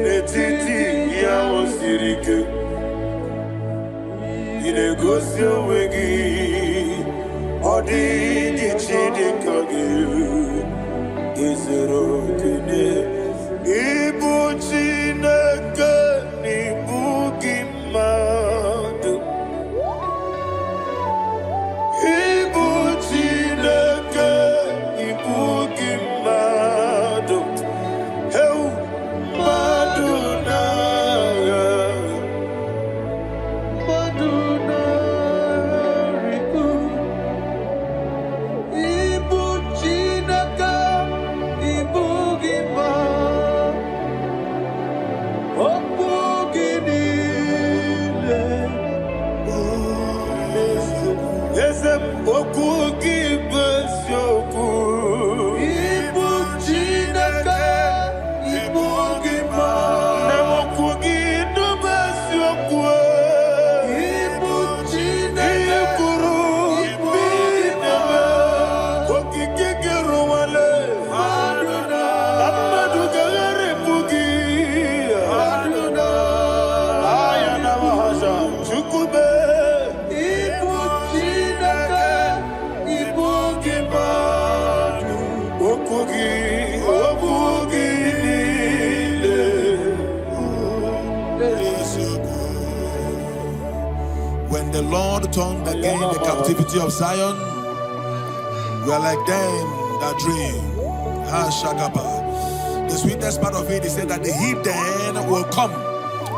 S1: n'etiti ya o siri ike ị na-egosi onwe gị ọ dịghị chi dịka gị izuru kenesia ịbụ Chineke n'ịbụ gị mmadụ ịbụ Chineke ịbụ gị mmadụ
S2: When the Lord turned again the captivity of Zion, we are like them that dream. The sweetest part of it is said that the heathen will come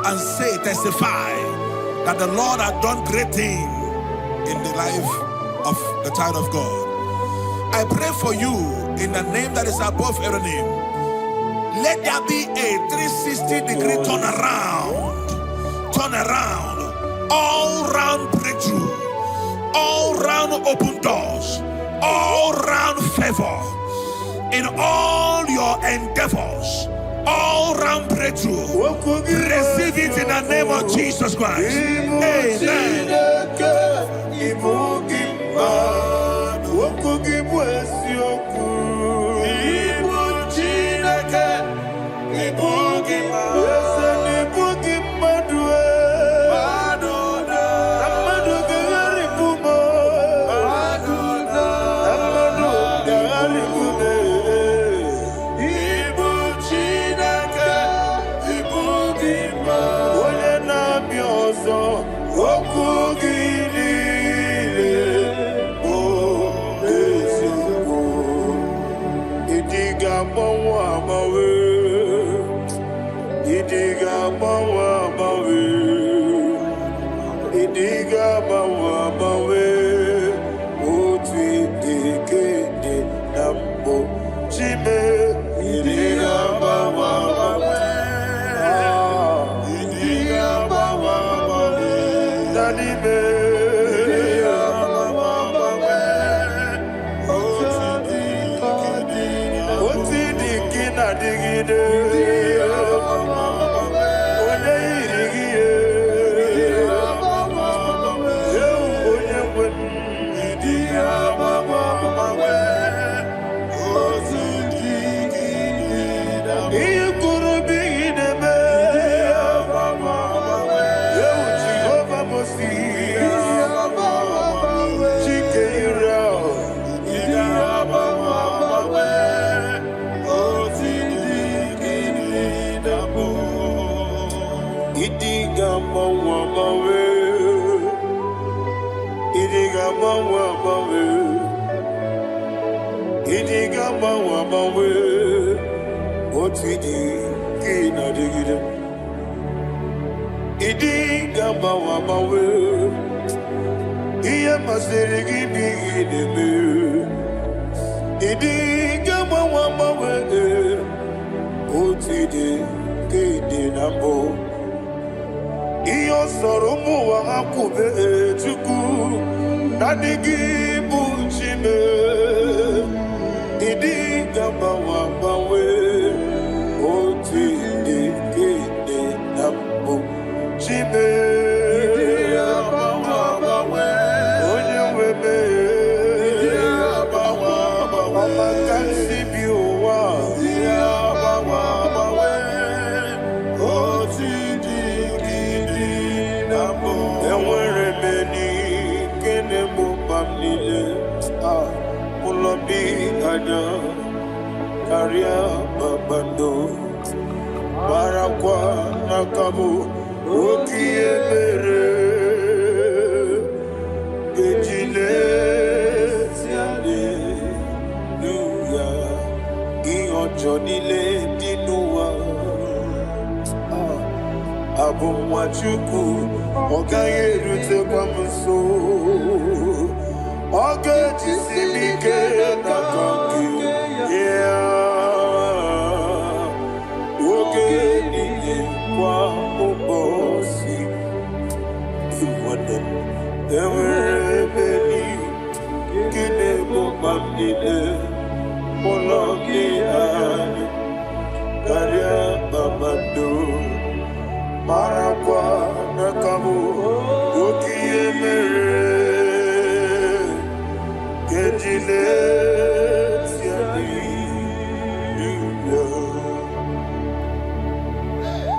S2: and say, testify, that the Lord had done great things in the life of the child of God. I pray for you in the name that is above every name. Let there be a 360-degree turn around, all round breakthrough, all round open doors, all round favor in all your endeavors, all round breakthrough. Receive it in the name of Jesus Christ. Amen.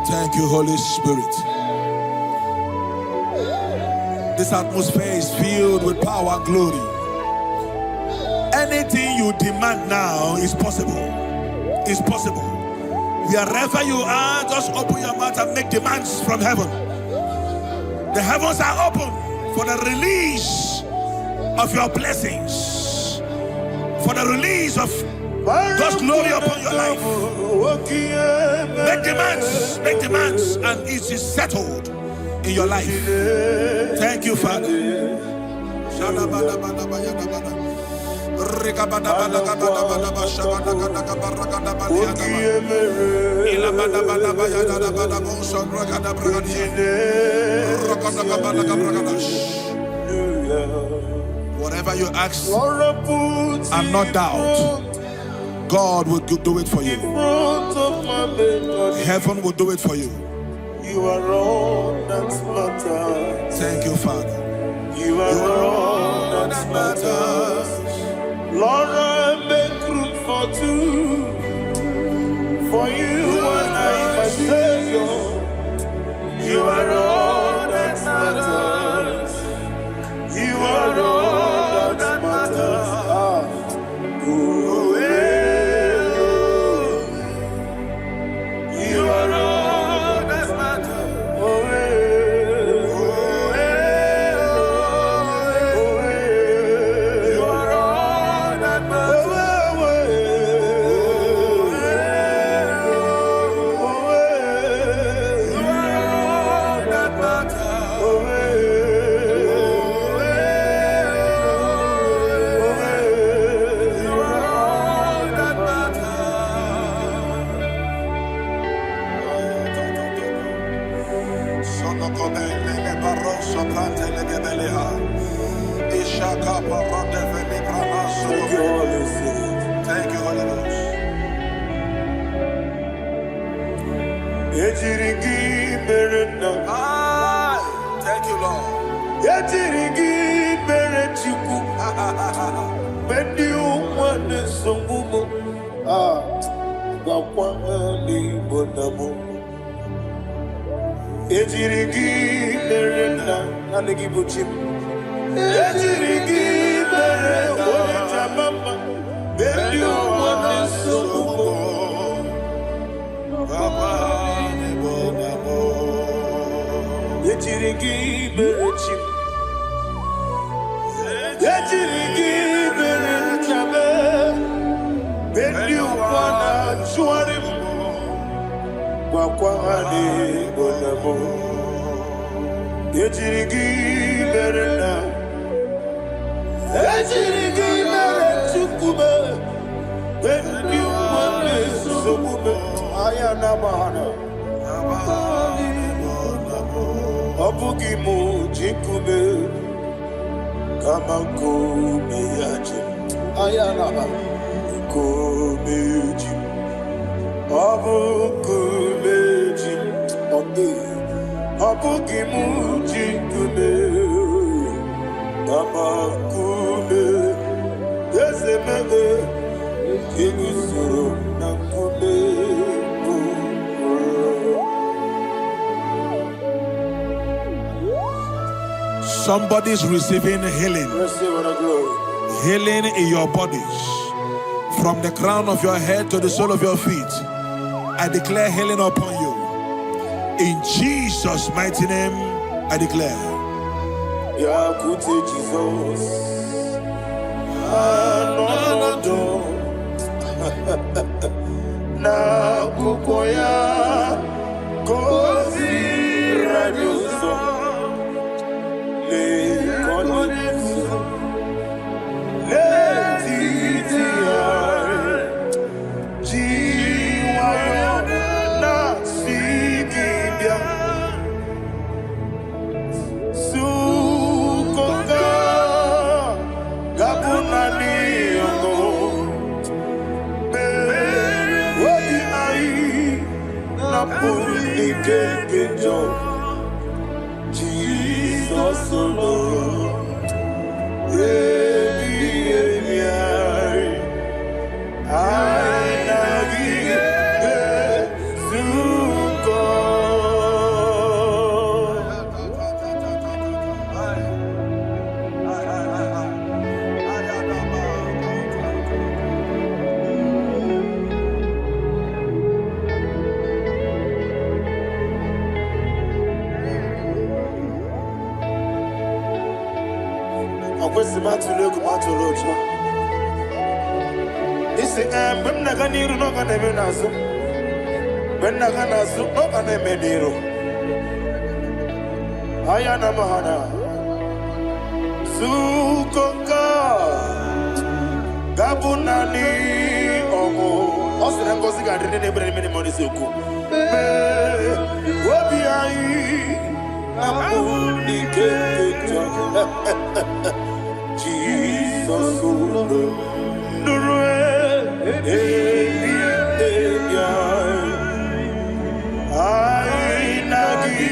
S2: Thank you, Holy Spirit. This atmosphere is filled with power and glory. Anything you demand now is possible. It's possible. Wherever you are, just open your mouth and make demands from heaven. The heavens are open for the release of your blessings, for the release of God's glory upon your life. Make demands, and it is settled in your life. Thank you, Father. Whatever you ask and not doubt, God will do it for you. Heaven will do it for you.
S1: You are all that matters.
S2: Thank you, Father.
S1: You are all that matters. Lord, I make room for two. For you and I, my Savior. You are all that matters. You are all that matters. You are all that matters. You are all that Thank you, Holy Ghost. Thank you, Lord. Ejirigi merechim. Ejirigi merechabe. Beni wana chuarim. Wakwani bonamo. Ejirigi merena. Ejirigi merechukube. Beni wana sokube. Ayana mahana. Abugi mo jikume. Kamakume yaji. Ayana kume ji. Abukume ji. Abugi mo jikume. Kamakume. Ezemebe. Kigusoro nakume.
S2: Somebody's receiving healing. Healing in your bodies. From the crown of your head to the sole of your feet. I declare healing upon you. In Jesus' mighty name, I declare.
S1: Yakute Jesus. Anodo. Na kukoya. Kozi radioso. Jesus alone. Ayana mahana Sukoka Gabunani Omo Osina ngozi ga dine ne brene meni moni suku Wobi ai Napuni kekeja Jesus Nurwe I nagi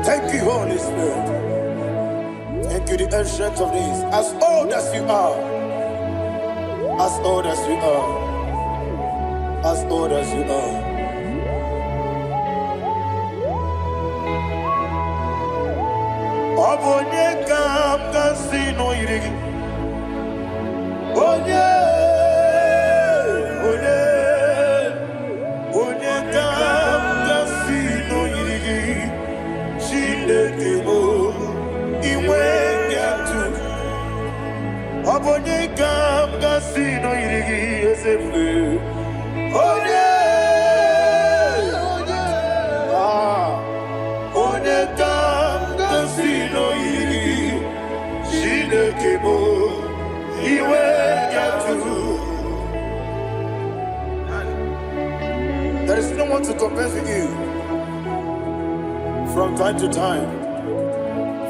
S1: Thank you, Holy Spirit. Thank you, the ancient of days. As old as you are. As old as you are. As old as you are. Obonye kam kasino irigi. Onye kam kasino irigi. Shindekimo iwengatu. Obonye kam kasino irigi esefu. Onye kam kasino irigi. Shindekimo iwengatu. There is no one to compare with you. From time to time,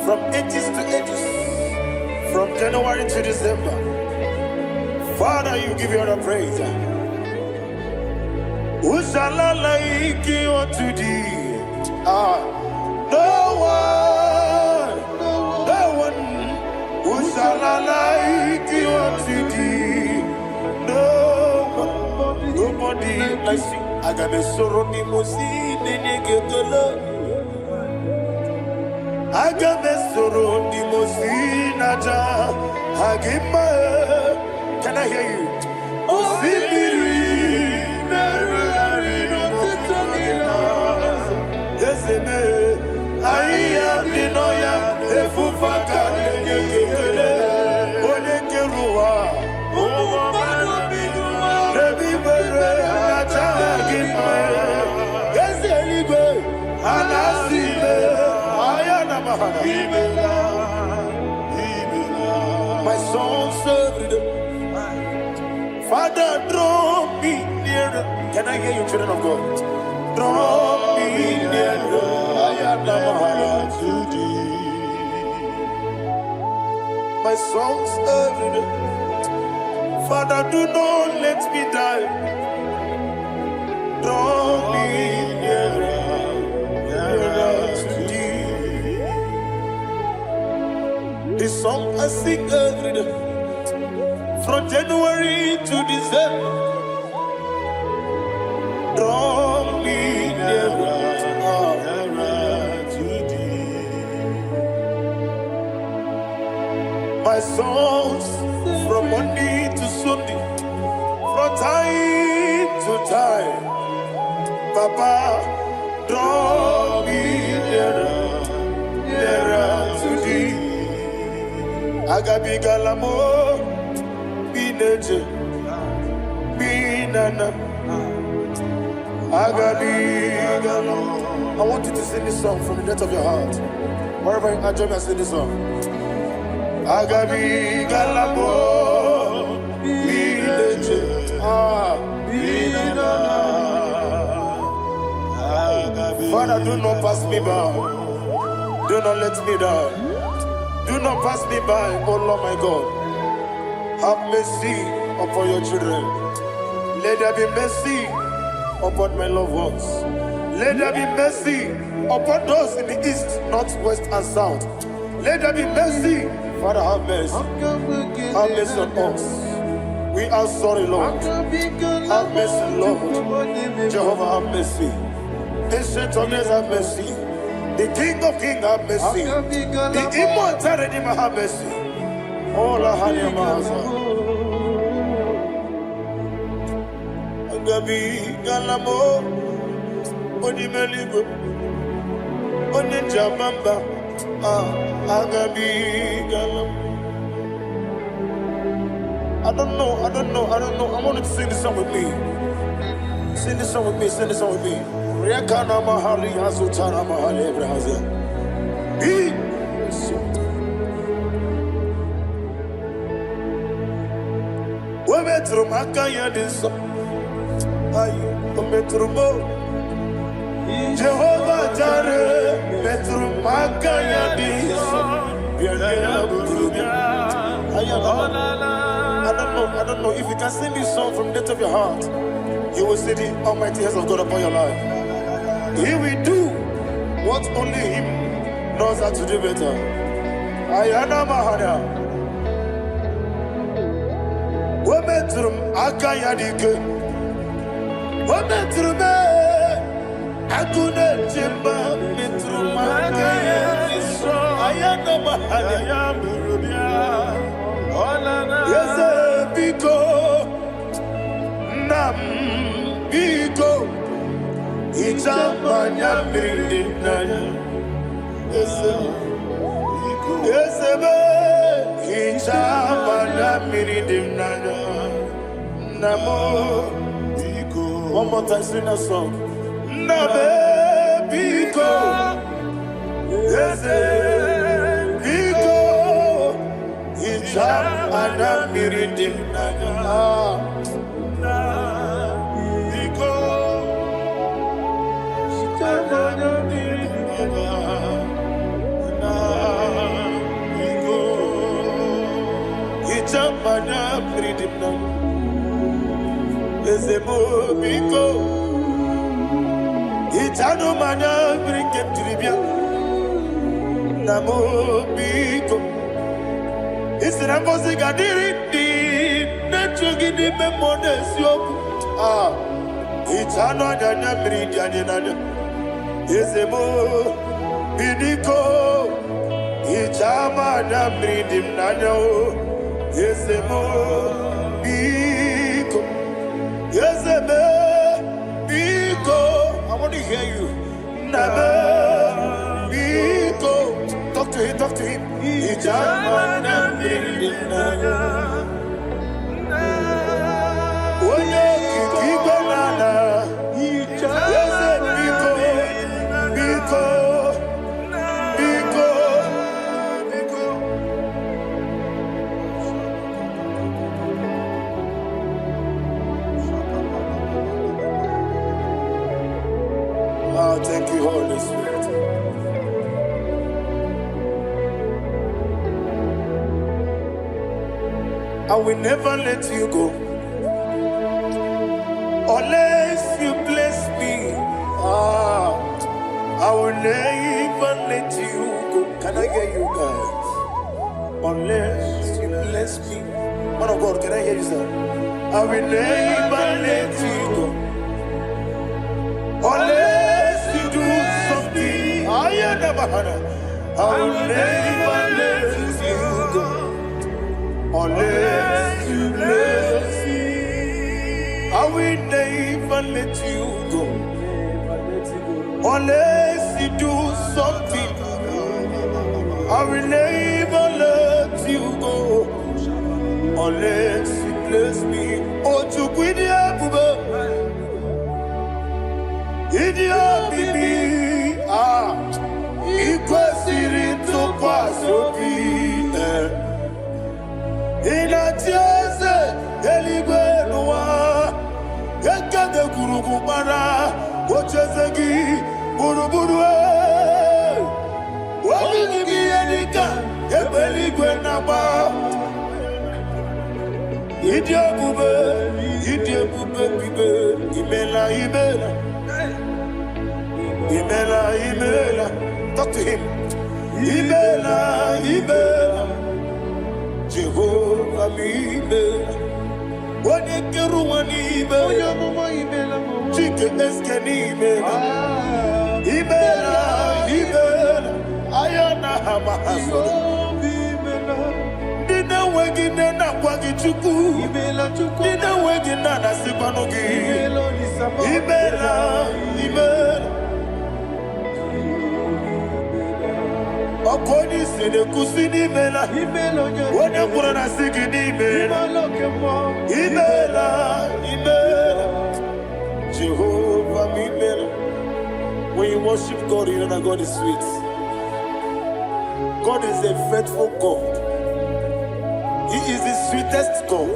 S1: from ages to ages, from January to December. Father, you give your praise. Who shall I like you unto thee? No one. Who shall I like you unto thee? No one. Nobody like you. I got a sorrow in Agamesoro di Mosinaja Hagima. Can I hear you? Osibiri Merari Notitamina Yeseme Aya Dinoya Efufaka Nekele Onekerua Umumano Bidua Rebi Bere Atagima Yeseligwe Anasime Ayana Mahana my soul served. Father, draw me nearer. Can I hear you, children of God? Draw me nearer. I am to thee. My songs every day. Father, do not let me die. Draw me nearer, nearer to thee. This song I sing every day. From January to December, draw me nearer to thee. My songs from Monday to Sunday, from time to time, Papa, draw me nearer to thee. Agabi Galamo. I want you to sing this song from the depth of your heart. Wherever you are, join me and sing this song. Agabi Galabo Father, do not pass me by. Do not let me die. Do not pass me by, oh Lord my God. Have mercy upon your children. Let there be mercy upon my loved ones. Let there be mercy upon those in the east, north, west, and south. Let there be mercy. Father, have mercy. Have mercy on us. We are sorry, Lord. Have mercy, Lord. Jehovah, have mercy. Ancient of days, have mercy. The King of Kings, have mercy. The immortal Redeemer, have mercy. Oh, la hania maza. Agabi galamo, oni meligo, oni jabamba. Agabi galamo. I don't know. I want you to sing this song with me. Sing this song with me. Sing this song with me. Riakana mahali azutana mahali Brazil. Metro Makaya Diso Metro Mo Jehovah Jare Metro Makaya Diso I don't know if you can sing this song from the depth of your heart, you will see the almighty hands of God upon your life. He will do what only Him knows how to do better. Ayana Mahana Wometrum akayadike Wometrum Akune Jimba Metrum akayadiso Ayana Mahana Yese Biko Nam Biko Ichamanya Mirinaya Yese Yese Ichamanya Mirinaya Namo Biko. One more time, sing a song. Nabe Biko Yese Biko Ichamanya Mirinaya Biko Ichamanya Mirinaya Ichamanya Mirinaya Ezemo Biko Itano Mana Brinket Tribia Namo Biko Isrambosi Gadiri Nechugi di Memones Yoku Itano Dana Meridian Yesemo Bidiko Ichama Nabridim Nano Yesemo Biko Yeseme Biko. I want to hear you. Nabe Biko. Talk to him. Ichama Nabridim Nano Oye Kiki Nana Oh, thank you, Holy Spirit. I will never let you go unless you bless me. I will never let you go. Can I hear you guys? Unless you bless me. Man of God, can I hear you, sir? I will never let you go. Unless you do something. I will never let you go. Unless you bless me. I will never let you go. Unless you do something, I will never let you go. Unless you bless me. Oh, to quit the Abuja. Idiot, baby. Equal to pass your feet. In a tears, Eligua, Yakade Kurubara, Ochesegi, Buruburu. What will you be Edika? Ebeligua, Idiot, Imela. Talk to him. Imela. Jehovah Imela. What you get Imela. Chicken Escanimela. Imela. Ayana Hamahaso. Dina Wagina Nawagichuku. Dina Wagina Nasipanogi. Imela. Okoni sene kusini mela. Wone kurana sigini mela. Imela. Jehovah Imela. When you worship God, you know that God is sweet. God is a faithful God. He is the sweetest God.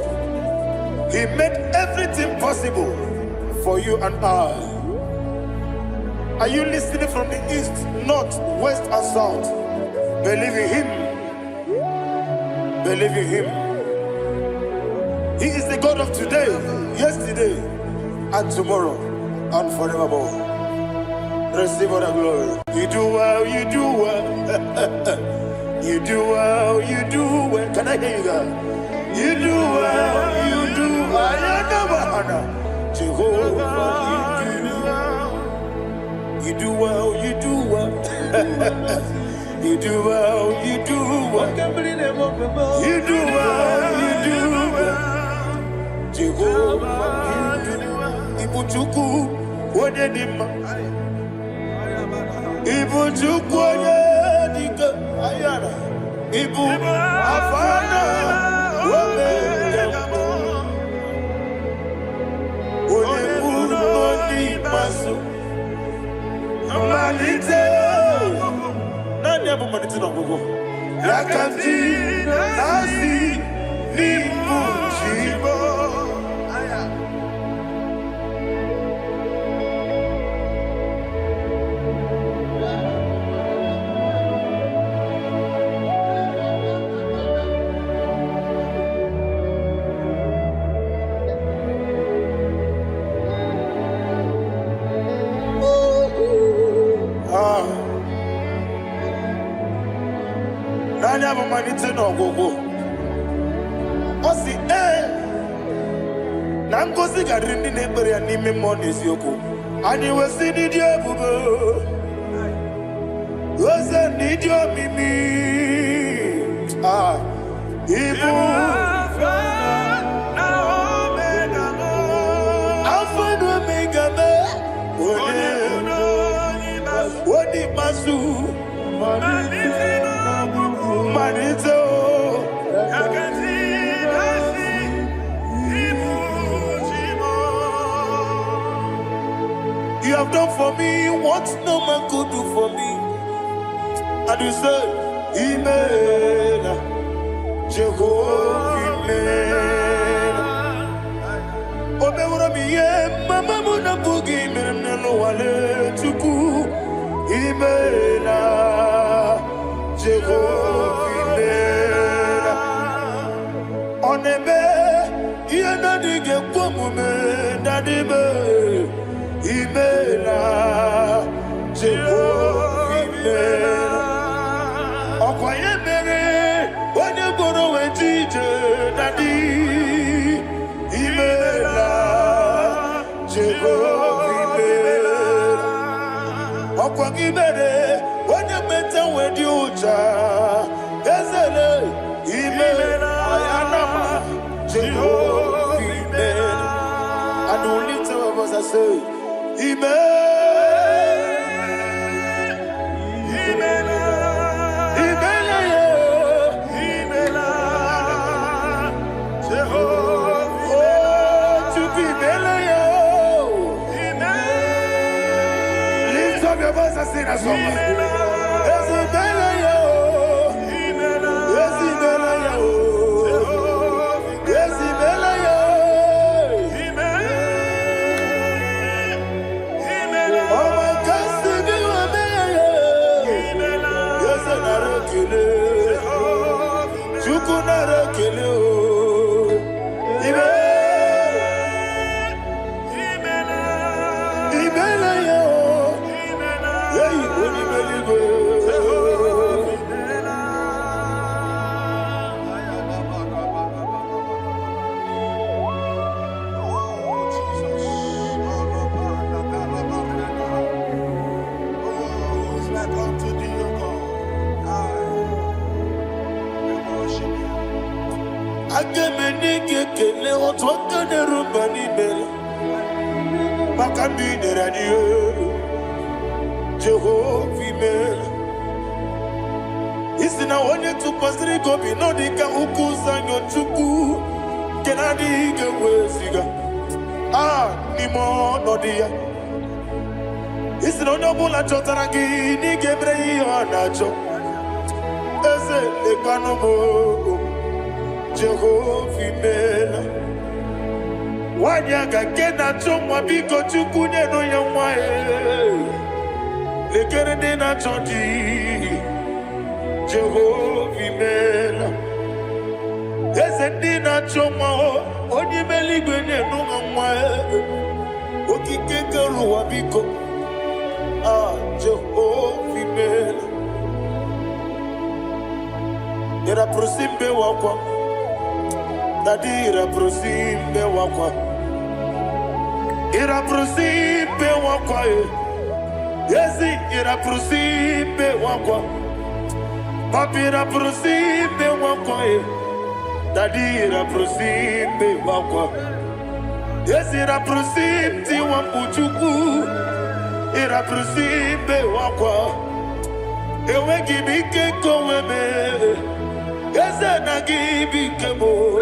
S1: He made everything possible for you and I. Are you listening from the east, north, west, and south? Believe in him. Believe in him. He is the God of today, yesterday, and tomorrow, and forevermore. Receive all the glory. You do well, you do well. You do well, you do well. Can I hear you guys? You do well, you do well. Jehovah, you do well, you do well. You do well, you do well. You do well, you do well. Jehovah, you do well. Ibuchuku, Wodedima. Ibuchuku, Wodedika. Ayana. Ibu, Afana. Wodedama. Wodedama, Monie Maso. Amalite. Nani abu maniti na gogo. Yakanti nasi nimu chibo. Nani abu maniti na gogo. Osi Nangozi garini nebere ya nime monezi yoko. Ani wesi ni diye bube. idio mimi ibu Alpha and Omega me Wodi masu Manito You have done for me what no man could do for me. And you say, Amen, Jehovah, Amen. Omeura miye, mama muna bugi, meneno wale tuku, Amen, Jehovah, Amen. Onebe, yena dige kwamume, nadime. Imela, Jehovah, Imela. Okoye mere, wanye goro wejije nadi. Imela, Jehovah, Imela. Okoye mere, wanye meta wedi uja. Ezele, Imela, ayanama, Jehovah, Imela. And only two of us are saying. Lift up your voice and sing a song. Jehovah, Imela. Isina onye tupasiri gobi no dika ukuza nyochuku kenadi gewesiga nimo no dia. Isina onye bula chotaragi ni gebrei anacho eze lekanomo Jehovah, Imela. Wanyaga kena chomwa biko chukunye no yamwae lekere dena chondi Jehovah, Imela. Eze dina chomwa onye meligwe ne no yamwae okike keruwa biko Jehovah, Imela. Era prosimbe wakwa Dadira prosimbe wakwa Ira prosimbe wakwa Yesi ira prosimbe wakwa Papi ira prosimbe wakwa Dadira prosimbe wakwa Yesi ira prosimti wambuchuku Ira prosimbe wakwa Ewe gibike koweme Eze na gibike mo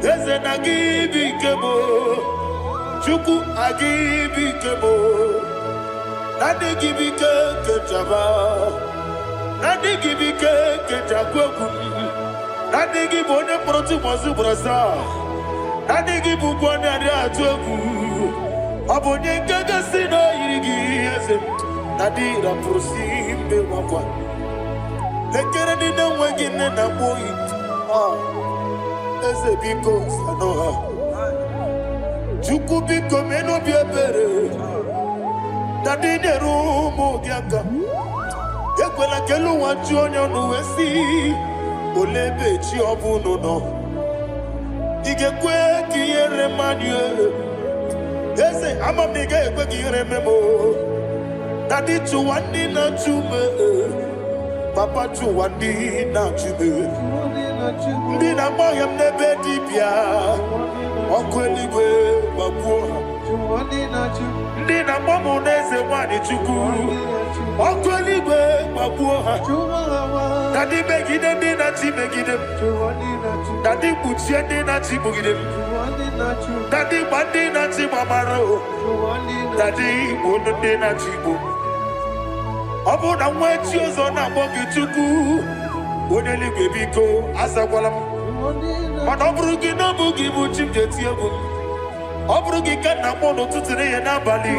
S1: Eze na gibike mo Chuku agibike mo Nadi gibike kechaba Nadi gibike kechagweku Nadi gibone proti mwazu brasa Nadi gibukwane adi atuegu Abonye gaga sino irigi eze Nadi raprosimbe wakwa Lekere dine wegine na boyi Eze biko sanoha Chuku biko meno biebere Dadine rumo diaka Ekwela kelu wajonyo nuwesi Olebe chi obuno no Igekwe kiyere manye Eze amamiga ekwe kiyere memo Dadi chuwani na chume Papa Chuwandi na Chube. Ndina moya mnebe dibia. Okweligwe babuha. Ndina momo neze wani chuku. Okweligwe babuha. Dadi begide ndina chi begide. Dadi buchie ndina chi bugide. Dadi bandi na chi mamaro. Dadi bunu ndina chi bu. Obu na mwechi ozo na bogi chuku. Oneli bebiko asagwalam. Mana obrugi no bugi buchim jetiabu. Obrugi kana mono tutire ya nabali.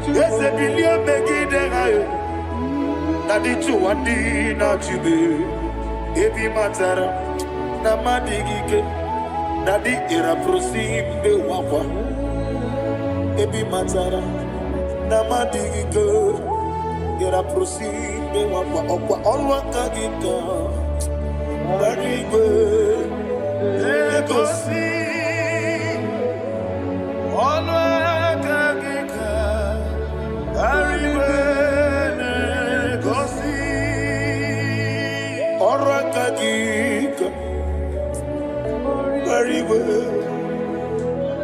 S1: Ese bilia begide gayo. Dadi Chuwandi na Chube. Ebi matara na madigike. Dadi ira prosimbe wakwa. Ebi matara na madigike. Ira prosimbe wakwa. Okwa olwa kagika. Barigwe Legosi olwa kagika. Barigwe Legosi olwa kagika. Barigwe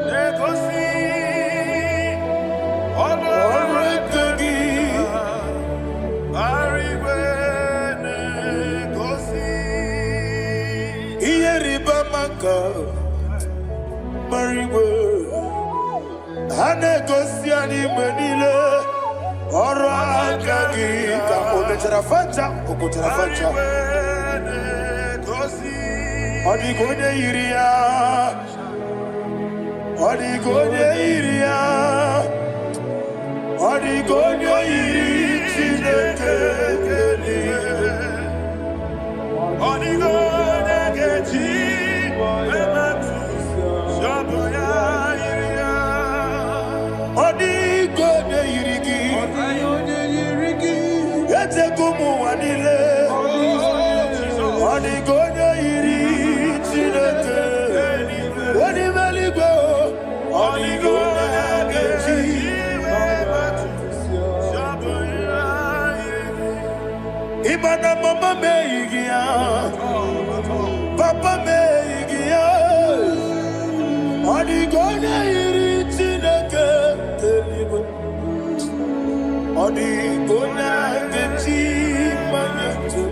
S1: Legosi olwa kagika. Barigwe Legosi Iyeriba maka Barigwe Hanegosi animenile Ora kagika Oneterafacha Okoterafacha Odigone iria Odigone iria Odigone iri Chineke Odigone geji Ematu Shoboya iria Odigone irigi Ete kumu wanile Odigone iri Chineke Onimeligwe Odigone geji Imana mama meigia, papa meigia. Odigone iri Chineke telibe. Odigone geji manyetu.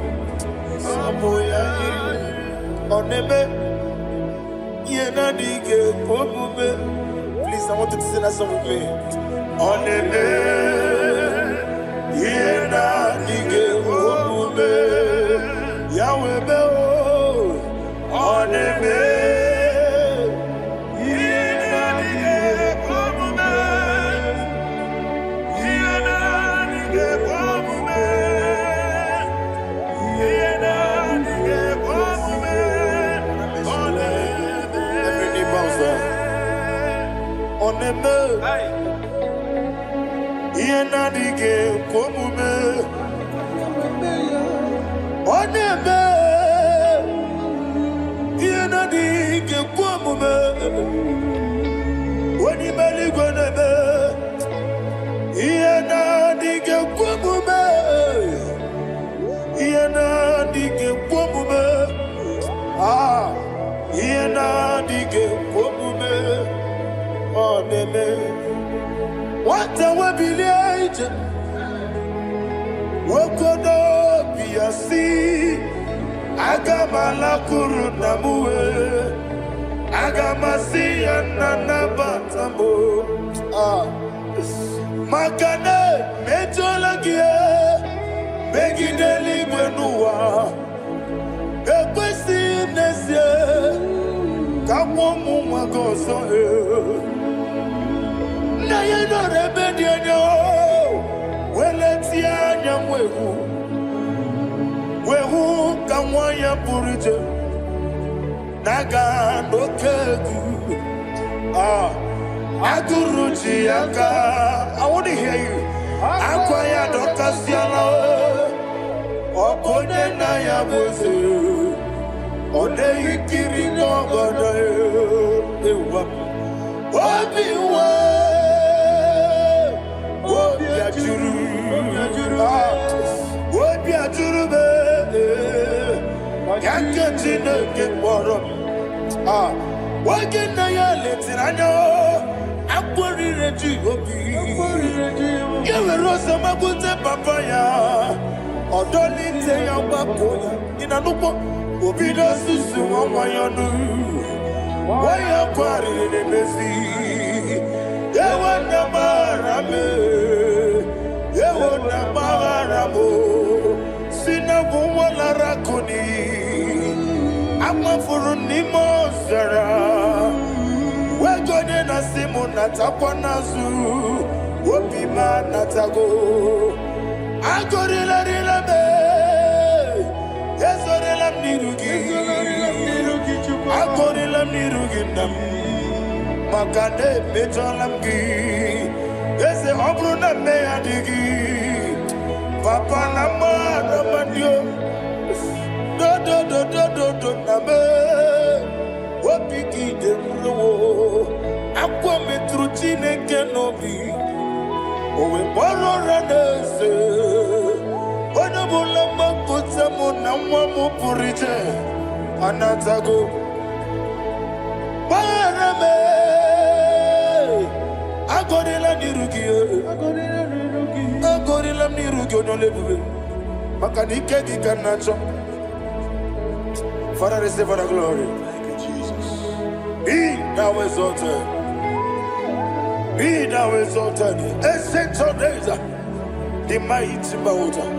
S1: Saboya iri. Onebe yena dige pobume. Please, I want you to sing that song with me. Onebe yena dige pobume. Yahweh be o onebe yena dige pobume. Yena dige pobume. Yena dige pobume. Onebe. Every knee bows down. Onebe. Yena dige pobume. Onebe Yena dige pobume. Onimeligwe nebe Yena dige pobume. Yena dige pobume. Ah Yena dige pobume. Onebe Wata wabiliaje Wokodo biasi Agamala kuruna muwe Agamasi anana batambo Makane mejolagie Begideli gwenuwa Ekwesi nesye Kamwomu mwagoso Na yeno rebedienyo Weletia nyamwehu Wehu kamwaya purije Naga nokegu Aguruji yaka I want to hear you Akwaya dokasiala Okone na ya boze Ode ikiri nogona Ewa Obiwa Obi ajuru Obi ajuru be Yakatino get water. Working the yelling, I know. I'm worried at you. You will also put the papaya. Or don't need to your baboya. In a look, Obido Susu, why you why you party in the messy? You want the marame. You want the maramo. Sinabu wala rakuni. I'm a for Nimosara. We're going to Simona Tapanazu. Wopi man natago. I got it la be. Yes, I love Nirugi. I got it la Nirugi nam. Makane Metalamgi. Yes, the Obruna me adigi. Papa Nama Namandio. Do nabe. Wapiki de Ruo. Aqua Metrucine Kenobi. Owe boro ranese, ona bola makuta mona mwamu purite, anatago. Barame, agorila nirugi onolebube, makanike gikanacho. Father, receive the glory. Thank you, Jesus. Be thou exalted. Be thou exalted, ancient of days, the mighty mountain.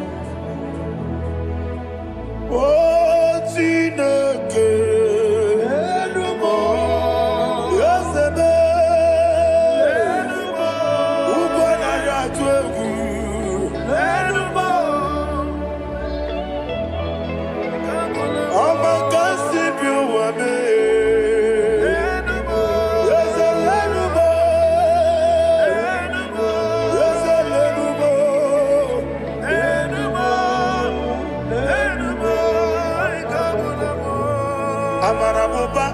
S1: Oh, Tineke, Yasebe, Ubanaya Twegu, Amakasi Biwame. Amaraboba,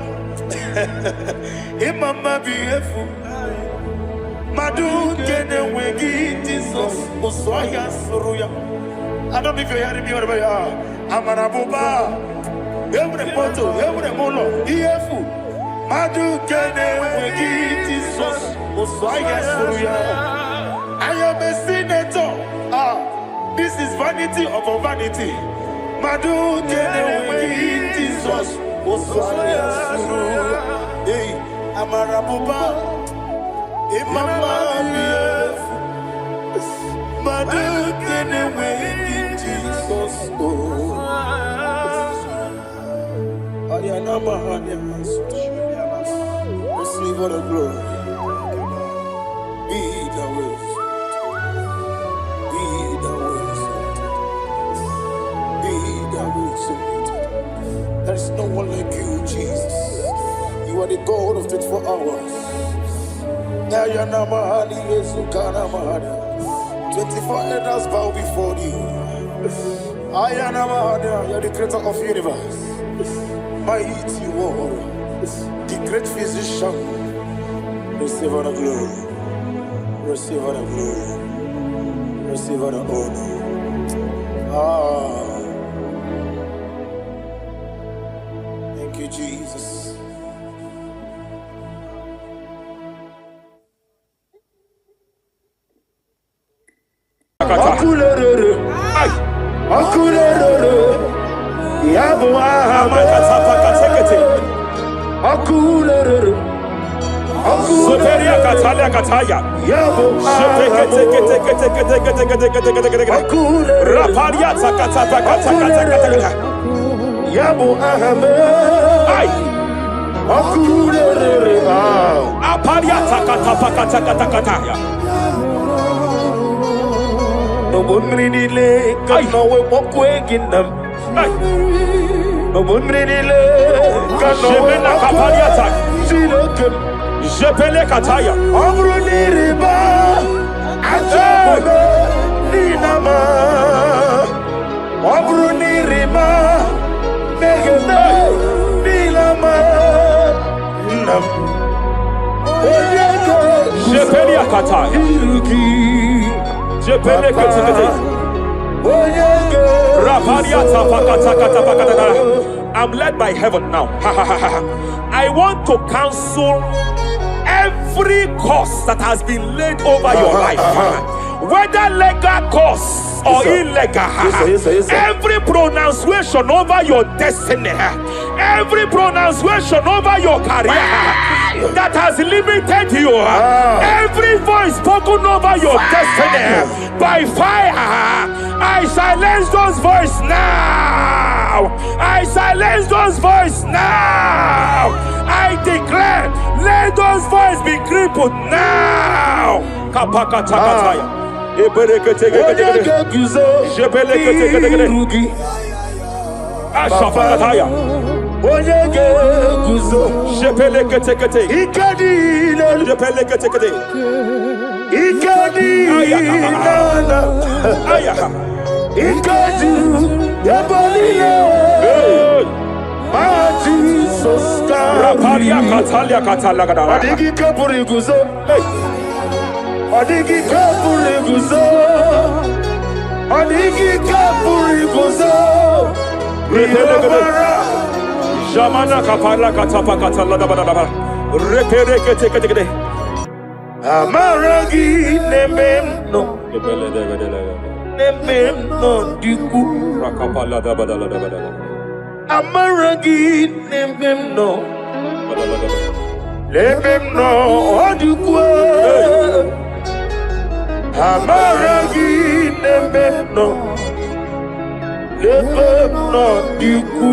S1: Imama beautiful. Madu kene wegi Jesus, Usoya Suruya. I don't know if you're hearing me wherever you are. Amaraboba, every photo, every molo, beautiful. Madu kene wegi Jesus, Usoya Suruya. I am a senator. This is vanity of a vanity. Madu kene wegi Jesus. Hey, Amarabuba, Imama, Madu can away Jesus. Receive all the glory. Be the way. Be the way. Be the way. There is no one like you, Jesus. You are the God of 24 hours. 24 elders bow before you. You are the creator of the universe. Mighty warrior, the great physician. Receive all the glory. Receive all the glory. Receive all the honor. Thank you, Jesus. Yabo ahame, ay, akurere, aparia takata. No bunrinile, kano we mokwe ginam. No bunrinile, kano we mokwe ginam. Jepele kataya. Amruniriba, ajabe, ninama. Amruniriba. Jepele kata. Jepele kata. Raparia tapakata.
S2: I'm led by heaven now. I want to cancel every curse that has been laid over your life, whether legal curse or illegal. Every pronunciation over your destiny, every pronunciation over your career that has limited you, every voice spoken over your destiny by fire, I silence those voices now. I silence those voices now. I declare, let those voices be crippled now. Kapakatakataya. Ashafakataya. Shepeleketekete. Shepeleketekete. Rapalia Katalia Katalaga.
S1: Adigi kapuri guzo. Adigi kapuri guzo. Adigi kapuri guzo.
S2: Jamana kapara katapa katalada badaba. Repereke tekete.
S1: Amaragi nememno. Nememno diku.
S2: Rakapala da badala da badala.
S1: Amaragi nememno. Nememno diku. Amaragi nememno. Nememno diku.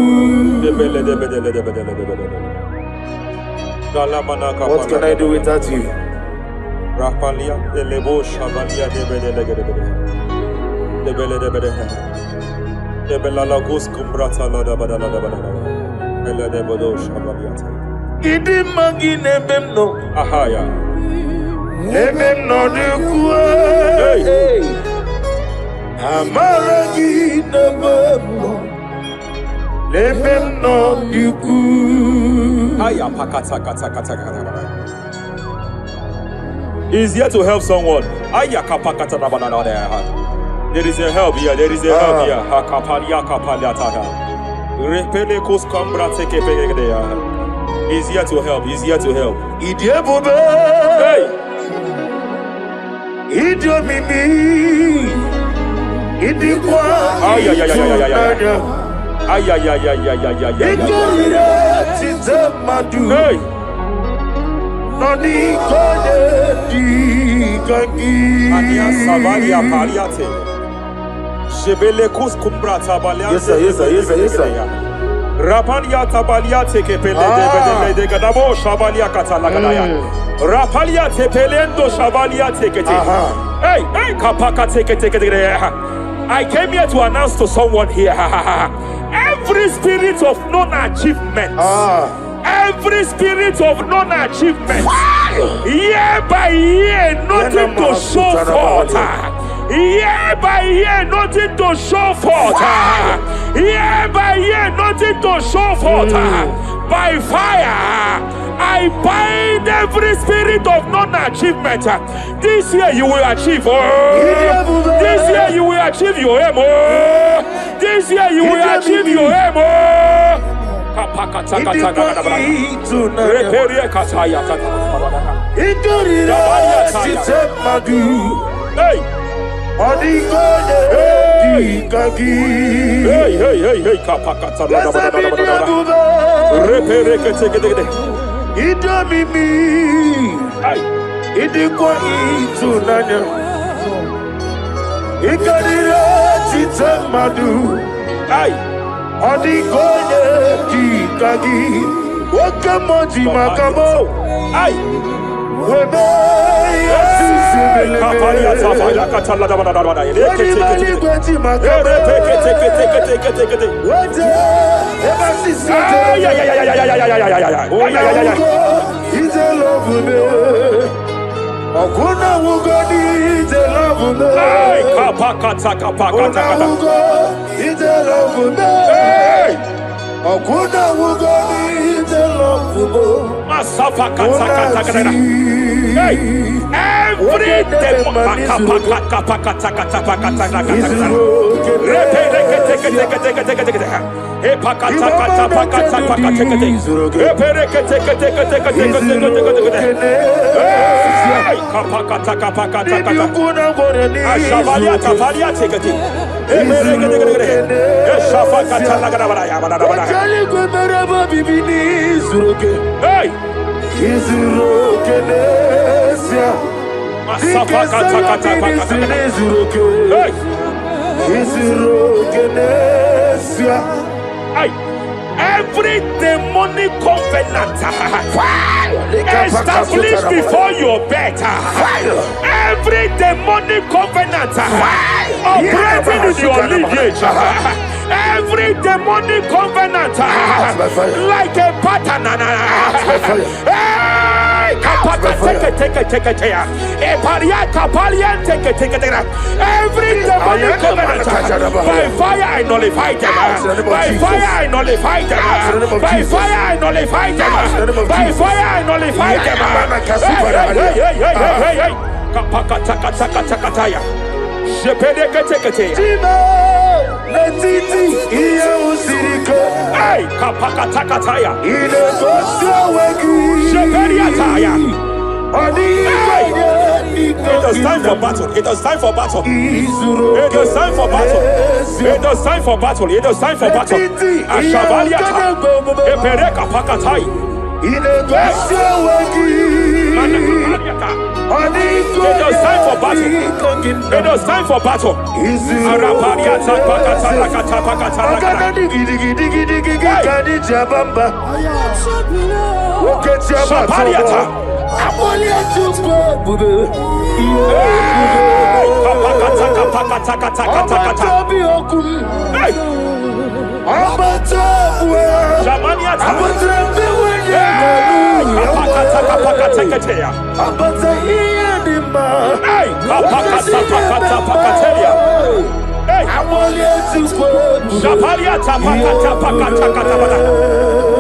S1: What can I do without you?
S2: Rapalia, the Lebo Shavalia, the Bella Lagos Cumbrata Lada Badala, Bella de Bodo Shavaliata.
S1: Idi magine bemno.
S2: Ahaya.
S1: Nememno de kue. Amaragi nememno. Nememno de kue.
S2: Aya pakata kata kata kata. Is here to help someone. Aya kapakata na banana there. There is a help here. There is a help here. Hakapalia kapalia taka. Repele kos kambra teke pege there. He's here to help. He's here to help.
S1: Idiebobe.
S2: Hey.
S1: Idiomimi. Idikwa.
S2: Ay ay ay ay ay ay. Ay ay ay ay ay ay ay.
S1: Ikorira tizamadu.
S2: Hey.
S1: Nani kone di kangi.
S2: Ania savalia paliate. Shebele kus kumbra tabalia.
S1: Yes sir, yes sir, yes sir, yes sir.
S2: Rapalia tabalia teke pele de gadabo shavalia katalagadaya. Rapalia tepelendo shavalia teke. Hey, hey, kapaka teke. I came here to announce to someone here. Every spirit of non-achievement. Every spirit of non-achievement, year by year, nothing to show forth. Year by year, nothing to show forth. Year by year, nothing to show forth. By fire, I bind every spirit of non-achievement. This year you will achieve. This year you will achieve your aim. This year you will achieve your aim. Reperie kataya hey. Hey, kapakata repere kete
S1: Idomimi.
S2: hey.
S1: Idikwa itunanya. Ikarira titemadu.
S2: Hey.
S1: Adigoye dikagi. Wakamoji makamo.
S2: Hey.
S1: Webe yasisibele.
S2: Kapalia tafaya katala da bada.
S1: Wadi gweti makamo.
S2: Teke.
S1: Wade eba sisibele. Ite love me. Okuna wugoni ite love me.
S2: Hey, kapakata.
S1: Ite love me. Okuna wugoni ite love me.
S2: Masafa kata. Hey, every demon. Every demonic covenant established before your bed, every demonic covenant operating in your lineage, every demonic covenant like a pattern. Every demonic covenant, by fire I nullify them. By fire I nullify them. By fire I nullify them. By fire I nullify them. It is time for battle. It is time for battle. It is time for battle. It is time for battle. It is time for battle. Ashavaliata. Epereka pakatai. It is time for battle. It is time for battle. Arapariata pakata pakata Shapariata.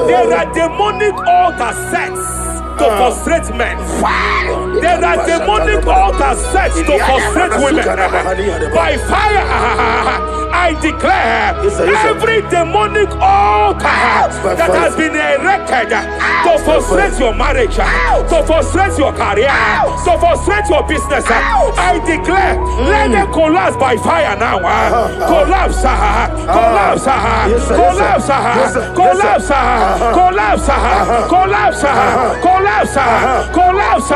S2: There are demonic altar sets to frustrate men. There are demonic altars set to frustrate women. By fire, I declare every demonic altar that has been erected to frustrate your marriage, to frustrate your career, to frustrate your business, I declare, let them collapse by fire now. Collapse, collapse, collapse, collapse, collapse, collapse, collapse, collapse,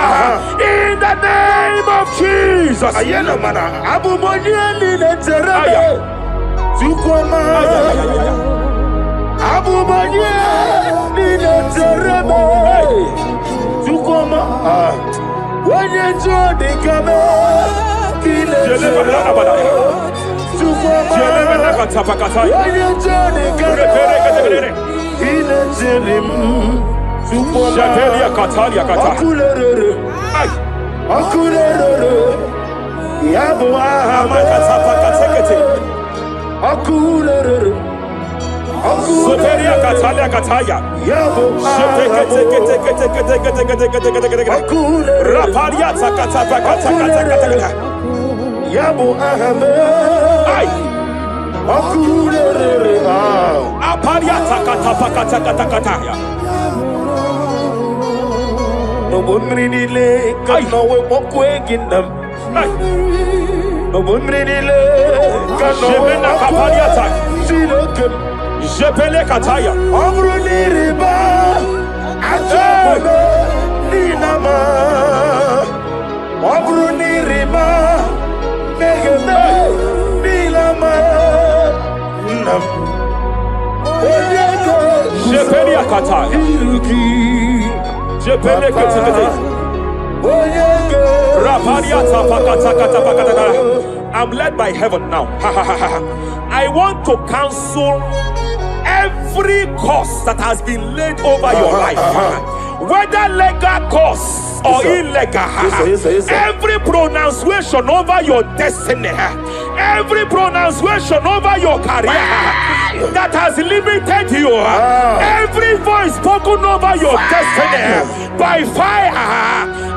S2: in the name of Jesus. I'm led by heaven now. I want to cancel every curse that has been laid over your life, whether legal curse or illegal. Every pronunciation over your destiny, every pronunciation over your career, that has limited you, every voice spoken over your destiny by fire,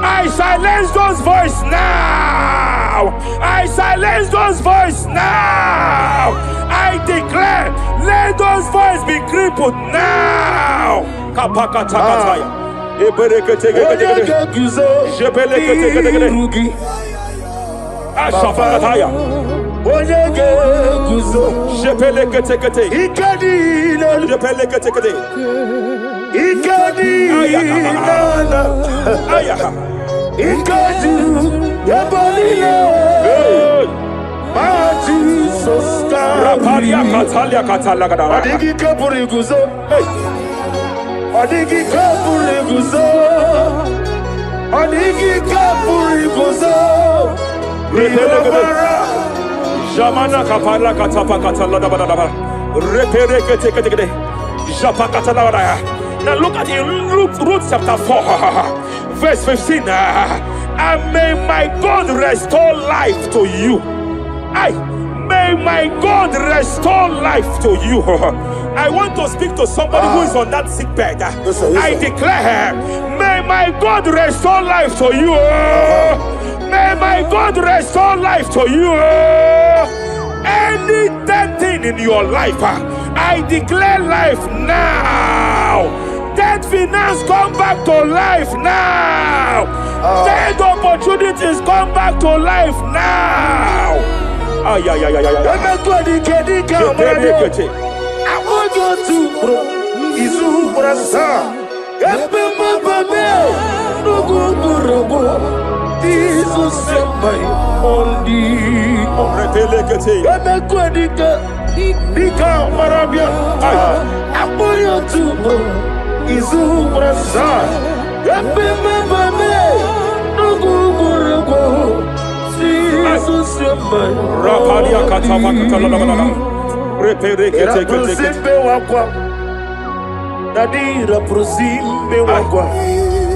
S2: I silence those voices now. I silence those voices now. I declare, let those voices be crippled now. Kapakatakataya. Ashafakataya. Shepeleketekete. Shepeleketekete. Rapalia Katalia Katalaga.
S1: Adigi kapuriguzo. Adigi kapuriguzo. Adigi kapuriguzo.
S2: Jamana kapala katapa katala da da da. Repere kete kete kete. Japa katala da. Now look at Ruth chapter 4, verse 15. And may my God restore life to you. May my God restore life to you. I want to speak to somebody who is on that sick bed.
S1: Yes, sir.
S2: I declare, may my God restore life to you. May my God restore life to you. Any dead thing in your life, I declare life now. Dead finance come back to life now. Dead opportunities come back to life now. I want you to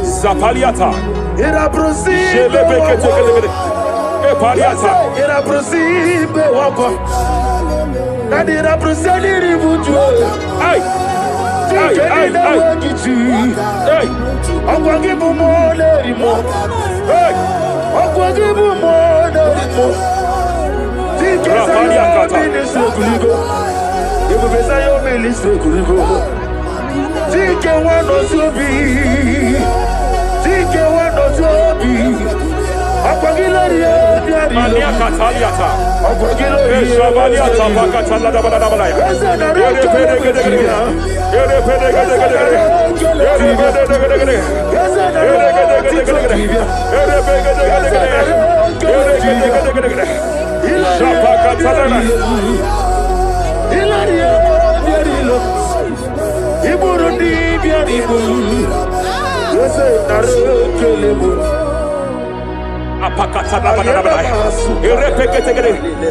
S2: Zapaliata.
S1: Era prosimbe
S2: Epaliata.
S1: Era prosimbe wako. Nadi era prosani ributu.
S2: Ay. Ay. Ay.
S1: Akwagibu mole rimo.
S2: Hey.
S1: Akwagibu mole rimo.
S2: Rapaliata.
S1: Ministre kuligo. Ibu besa yo ministre kuligo. Tike wano sobi. Tike wano sobi.
S2: Mania Cataliata. Shabaliata Bakatala da Badabaya.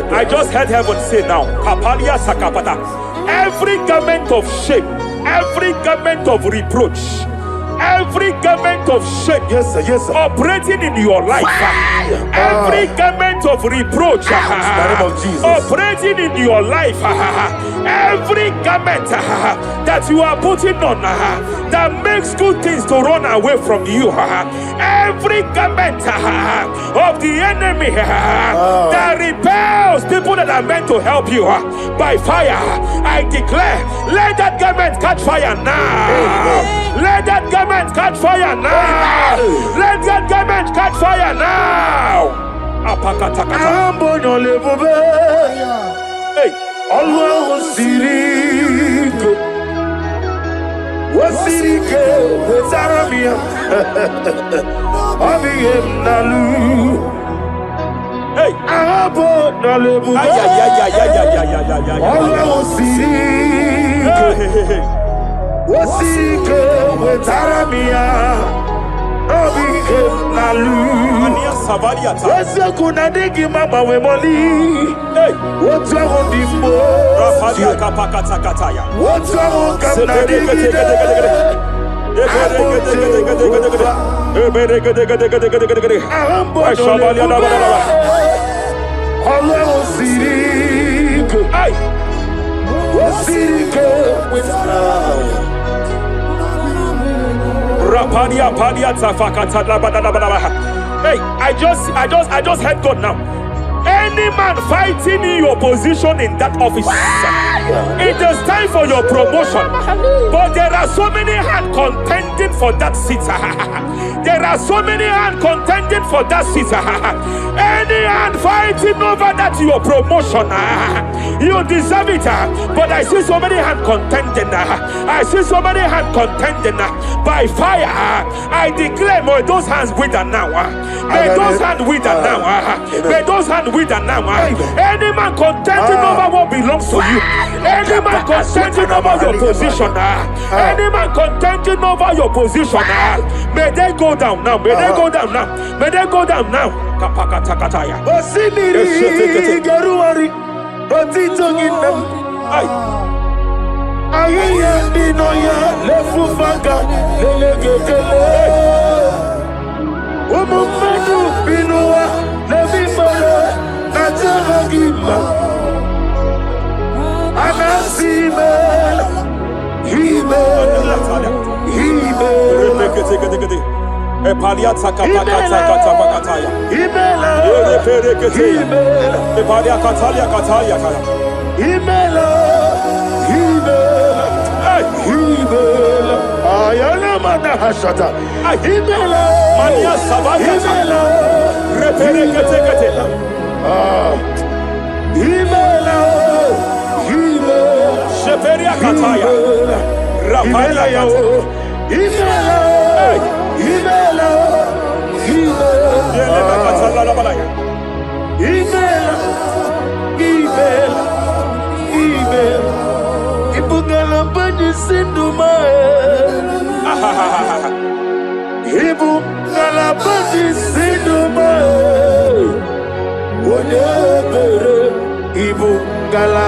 S2: I just heard heaven say now, Kapalia Sakapata. Every garment of shame, every garment of reproach, every garment of shame,
S1: yes, sir.
S2: Operating in your life, every garment of reproach, operating in your life, every garment that you are putting on that makes good things to run away from you, every garment of the enemy that repels people that are meant to help you by fire, I declare, let that garment catch fire now. Let that garment catch fire now. Let that garment catch fire now. Hey.
S1: Allah Sirike Wasirike Wezaramia Abiyem Nalu.
S2: Hey,
S1: Abo Nalebu. Allah Sirike Wasirike Wezaramia Abiyem Nalu. Wese kuna digi mama we moli. What's wrong with the
S2: Rafalia Kapakatakataya.
S1: What's wrong with the
S3: Rapadia padia tafakata labadabadaba. Hey, I just heard God now. Any man fighting in your position in that office, it is time for your promotion. But there are so many hands contending for that seat. There are so many hands contending for that seat. Any hand fighting over that your promotion, you deserve it. But I see so many hands contending. I see so many hands contending. By fire, I declare, may those hands wither now. May those hands wither now. May those hands wither now. Any man contending over what belongs to you. Any man contending over your position. Any man contending over your position. May they go down now. May they go down now. May they go down now. Kapakatakataya.
S1: Ayaya binoya lefufaga lelegedele umumadu binoa levimole najaragima anasimela himela
S3: Epaliata kapakata pakataya.
S1: himela
S3: Epalia katalia kataya kaya.
S1: himela ayana mana hashata himela
S3: Mania sabaya
S1: himela
S3: reperekete
S1: himela
S3: Sheperia kataya. Rapalia yata.
S1: himela
S3: Yele katala la balaya.
S1: himela ibungala bani sindumae ibungala bani sindumae wonyebere ibungala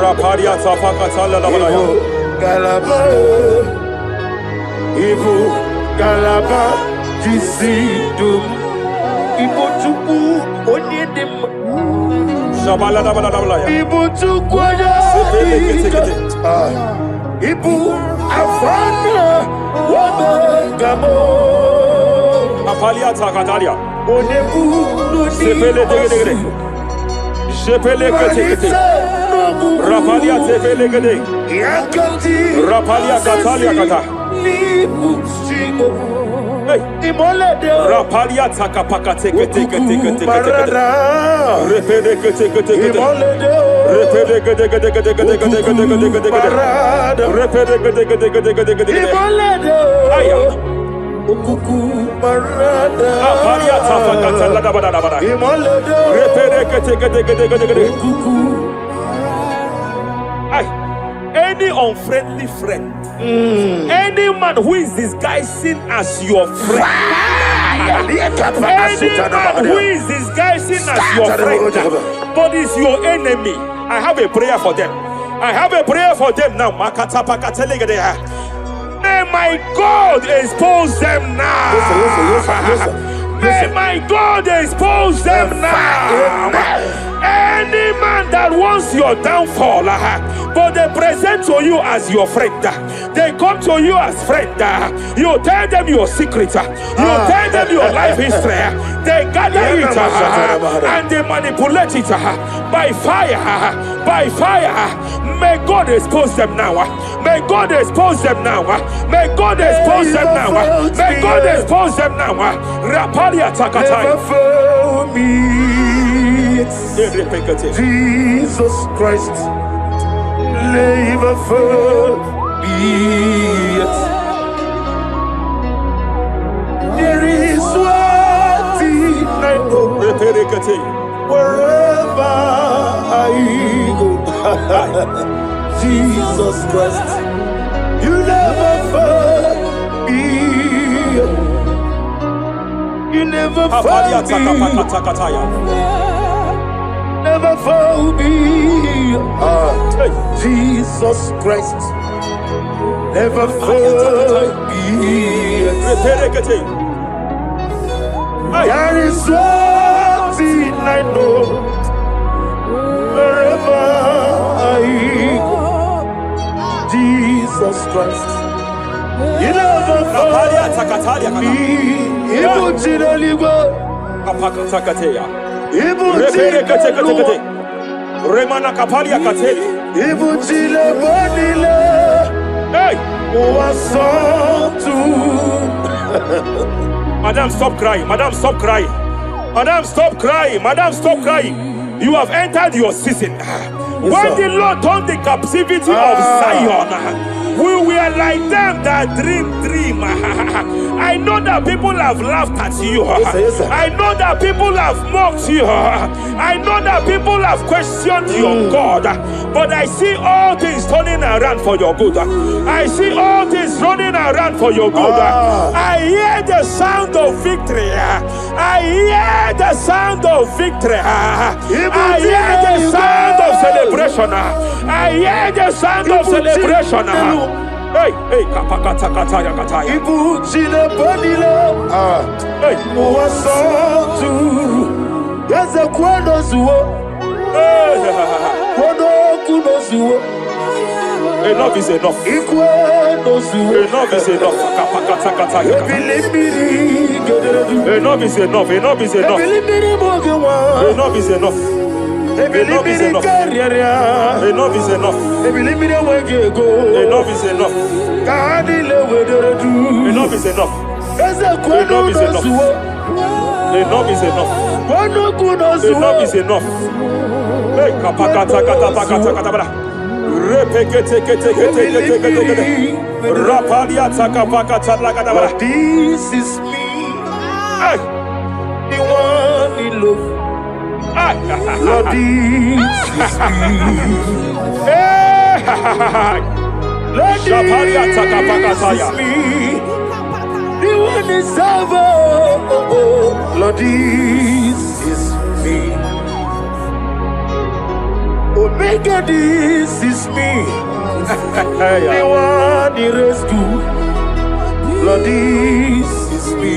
S3: Rapalia tapakatala la balaya.
S1: ibungala jisidum ibotuku onyedem
S3: Shabala la balaya.
S1: ibotuku ibu afana wabagamo
S3: Apalia takatalia.
S1: onebu
S3: Sepele degedegede. Sepele kete. Rapalia tepele gede.
S1: yakati
S3: Rapalia katalia kata.
S1: nibusigo
S3: Hey.
S1: imolede
S3: Rapalia takapakate kete.
S1: marada
S3: Repede kete.
S1: imolede
S3: Repede kete.
S1: marada
S3: Repede kete.
S1: imolede
S3: Aya.
S1: okuku marada
S3: Apalia tapakatala la balaya.
S1: imolede
S3: Repede kete.
S1: okuku
S3: Aye. Any unfriendly friend, any man who is disguising as your friend, any man who is disguising as your friend, but is your enemy, I have a prayer for them. I have a prayer for them now. May my God expose them now. May my God expose them now. Any man that wants your downfall, but they present to you as your friend, they come to you as friend, you tell them your secret, you tell them your life history, they gather it and they manipulate it by fire. May God expose them now. May God expose them now. May God expose them now. May God expose them now. Rapalia takatai.
S1: never fail me. Jesus Christ, never fail me. There is one thing I know, wherever I go. Jesus Christ, you never fail me. You never fail me. Never fail me. Jesus Christ, never fail me. There is one thing I know, wherever I go. Jesus Christ. You never
S2: Kapalia takatalia kana.
S1: Ibu Chidaligo.
S2: Kapaka takateya.
S1: Ibu
S2: Repere kate kate
S1: Chidaligo.
S2: kate. Remana kapalia kateli.
S1: Ibu Chidaligo.
S2: Hey! Madam, stop crying. Madam, stop crying. Madam, stop crying. Madam, stop crying. You have entered your season. When the Lord turned the captivity of Zion, we were like them that dream. I know that people have laughed at you.
S1: Yes, sir.
S2: I know that people have mocked you. I know that people have questioned your God. But I see all things turning around for your good. I see all things running around for your good. I hear the sound of victory. I hear the sound of victory. I hear the sound of celebration. I hear the sound of celebration. Hey, kapakata kataya kataya.
S1: Ibu chile panile.
S2: Hey,
S1: Muwasotu. Yeze kwano zuo. Kwano kuno zuo.
S2: enough is enough.
S1: Ikwano zuo.
S2: Enough is enough. Kapakata kataya.
S1: Ebilibili gederedu.
S2: Enough is enough. Enough is enough.
S1: Ebilibili mogewa.
S2: Enough is enough.
S1: Ebilibili kariaria.
S2: Enough is enough.
S1: Ebilibili wegego.
S2: Enough is enough.
S1: Kanile wederedu.
S2: Enough is enough.
S1: Eze kwano
S2: Enough is enough.
S1: zuo.
S2: Enough is enough.
S1: Kwano kuno zuo.
S2: Enough is enough. Hey, kapakata katapakata katabara. Repekete kete kete kete kete kete. Rapalia takapakata lagadabara.
S1: This is me.
S2: Hey,
S1: The one in love. Lord, this is me.
S2: hey,
S1: Lord,
S2: Shapalia takapakata
S1: this
S2: ya.
S1: is me. The one is over. Lord, this is me. Omega, this is me. The one in rescue. Lord, this is me.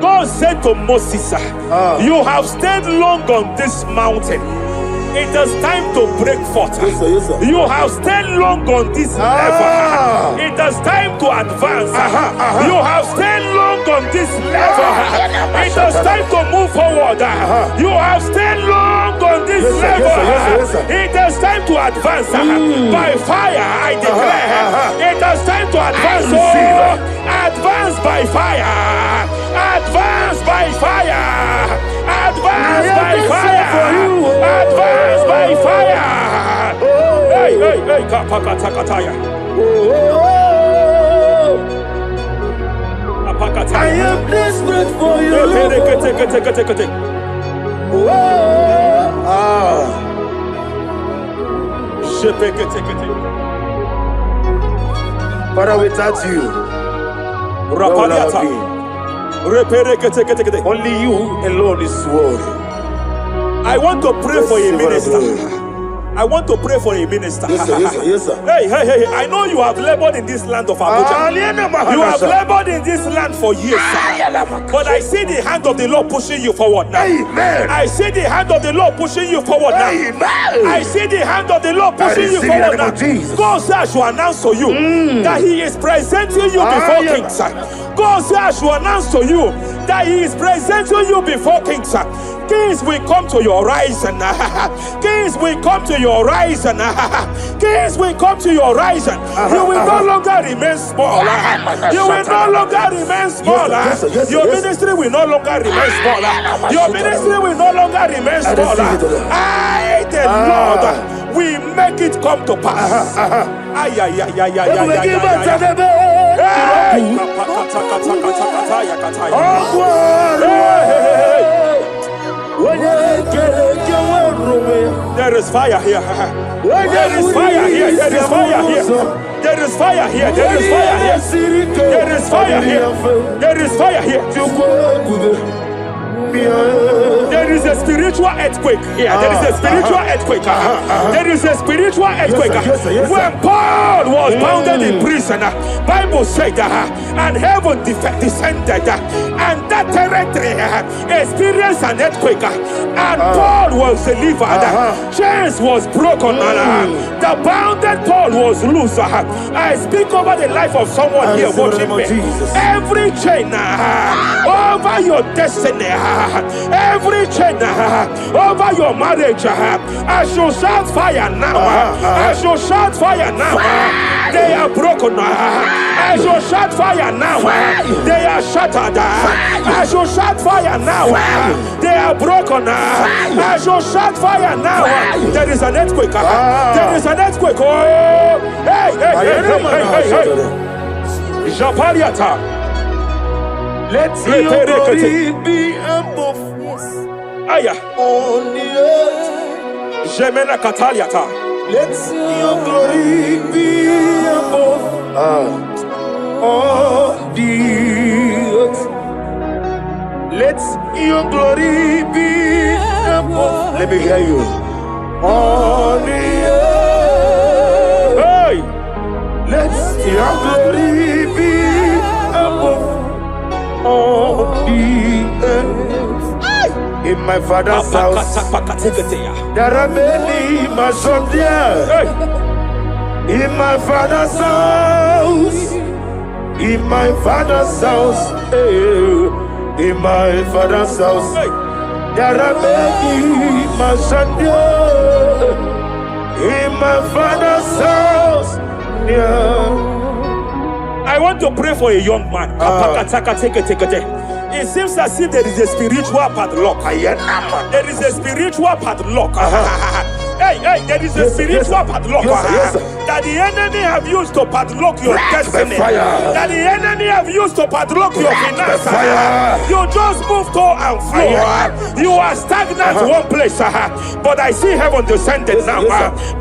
S2: God said to Moses, you have stayed long on this mountain. It is time to break forth.
S1: Yes, sir.
S2: You have stayed long on this level. It is time to advance. You have stayed long on this level. It is time to move forward. You have stayed long on this level.
S1: Yes, sir.
S2: It is time to advance. By fire, I declare. It is time to advance. Advance by fire. Advance by fire. Advance by fire. Advance by fire. Hey, kapakatakataya.
S1: I am desperate for you. Father, without you, where would I be? Only you alone is worthy.
S2: I want to pray for a minister. I want to pray for a minister.
S1: Yes, sir.
S2: Hey. I know you have labored in this land of Abuja. You have labored in this land for years. But I see the hand of the Lord pushing you forward now.
S1: Amen.
S2: I see the hand of the Lord pushing you forward now.
S1: Amen.
S2: I see the hand of the Lord pushing you forward now. God says I should announce to you that He is presenting you before kings. God says I should announce to you that He is presenting you before kings. Kings will come to your horizon. Kings will come to your horizon. Kings will come to your horizon. You will no longer remain small. You will no longer remain small. Your ministry will no longer remain small. Your ministry will no longer remain small. I, the Lord, will make it come to pass. There is fire here. There is fire here. There is fire here. There is fire here. There is fire here. There is fire here. There is fire here.
S3: There is a spiritual earthquake here. There is a spiritual earthquake. There is a spiritual earthquake. When Paul was bounded in prison, Bible said, and heaven descended, and that territory experienced an earthquake, and Paul was delivered. Chains was broken. The bounded Paul was loose. I speak over the life of someone here watching me. Every chain over your destiny, every chain over your marriage, I shall shout fire now. I shall shout fire now. They are broken. I shall shout fire now. They are shattered. I shall shout fire now. They are broken. I shall shout fire now. There is an earthquake. There is an earthquake. Oh, hey, hey, hey, hey, hey, hey. Japariata.
S1: Let your glory be above
S3: Aya.
S1: on the earth.
S3: Jemena Kataliata.
S1: Let your glory be above on the earth. Let your glory be above. Let me hear you. On the earth.
S3: Hey.
S1: Let your glory be above on the earth. In my father's house, there are many mansions there. In my father's house, in my father's house, in my father's house, there are many mansions there. In my father's house,
S3: I want to pray for a young man. It seems as if there is a spiritual padlock. There is a spiritual padlock. Hey, hey, there is a spiritual padlock that the enemy have used to padlock your destiny. That the enemy have used to padlock your finances. You just move to and fro. You are stagnant one place, but I see heaven descended now.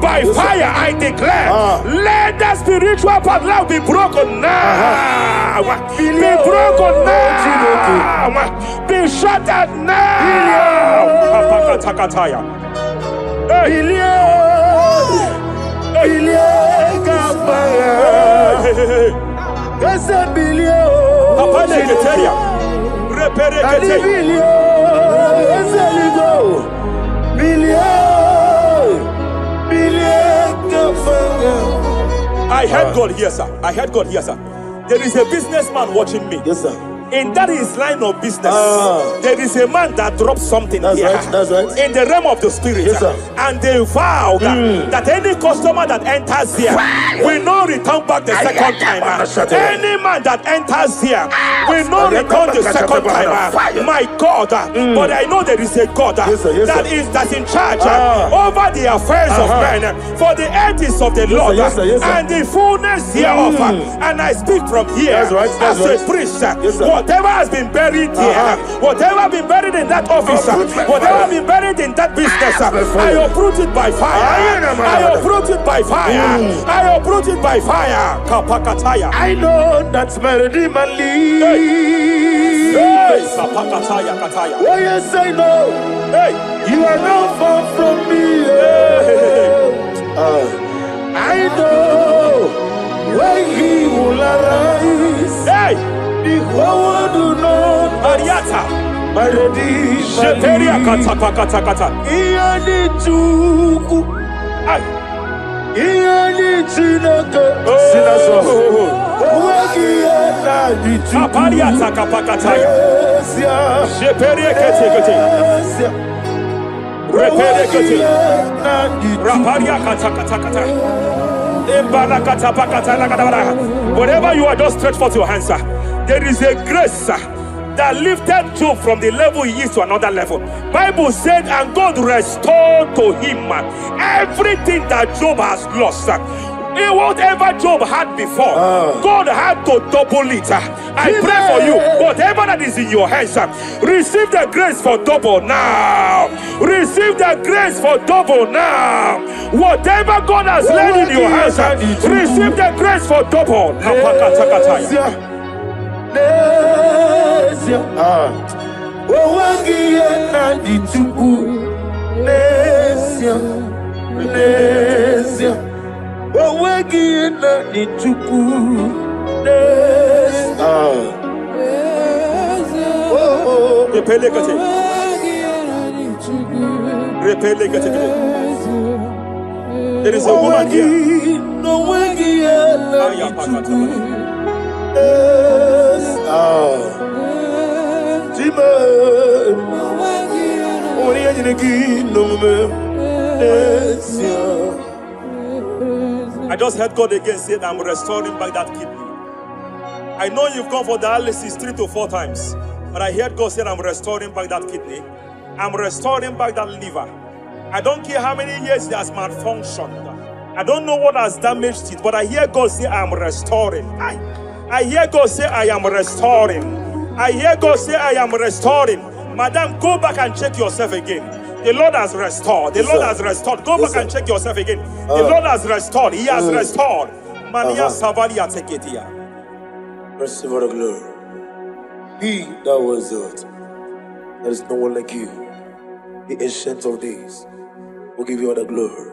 S3: By fire, I declare, let the spiritual padlock be broken now. Be broken now. Be shattered now. I heard God here, sir. I heard God here, sir. There is a businessman watching me.
S1: Yes, sir.
S3: In that his line of business, there is a man that drops something here.
S1: That's right.
S3: In the realm of the spirit,
S1: yes,
S3: and they vow that any customer that enters here will not return back the second time. Any man that enters here will not return the second time. My God, but I know there is a God that's in charge over the affairs of men. For the earth is of the Lord and the fullness hereof. And I speak from here as a priest. Whatever has been buried here, whatever has been buried in that office, whatever has been buried in that business, I uproot it by fire. I uproot it by fire. I uproot it by fire. Kapakataya.
S1: I know that's my Redeemer lives.
S3: Kapakataya, Kataya.
S1: Oh yes, I know.
S3: Hey,
S1: you are not far from me. I know when He will arise.
S3: Hey.
S1: The whole world do not
S3: Ariata.
S1: My Redeemer
S3: Sheteria kata.
S1: Iyani chuku. Iyani chinaka. Sinaso. Wagi iyani chuku.
S3: Apariata kapakataya. Sheperia kete. Repere kete. Raparia kata. Whatever you are, just stretch forth your hands, sir. There is a grace that lifted Job from the level he is to another level. Bible said, and God restored to him everything that Job has lost. Whatever Job had before, God had to double it. I pray for you, whatever that is in your hands, receive the grace for double now. Receive the grace for double now. Whatever God has laid in your hands, receive the grace for double.
S1: Owangiye na dituku Nesia Nesia Owangiye na dituku Nesia
S2: Repele kate. Repele kate. There is a woman here.
S1: No Owangiye na dituku
S2: I just heard God again say that I'm restoring back that kidney. I know you've gone for dialysis 3 to 4 times, but I heard God say I'm restoring back that kidney. I'm restoring back that liver. I don't care how many years it has malfunctioned. I don't know what has damaged it, but I hear God say I'm restoring. I hear God say I am restoring. I hear God say I am restoring. Madam, go back and check yourself again. The Lord has restored. The Lord has restored. Go back and check yourself again. The Lord has restored. He has restored. Mania Savalia, take it here.
S1: Receive all the glory. He that was it. There is no one like you. The ancient of days will give you all the glory.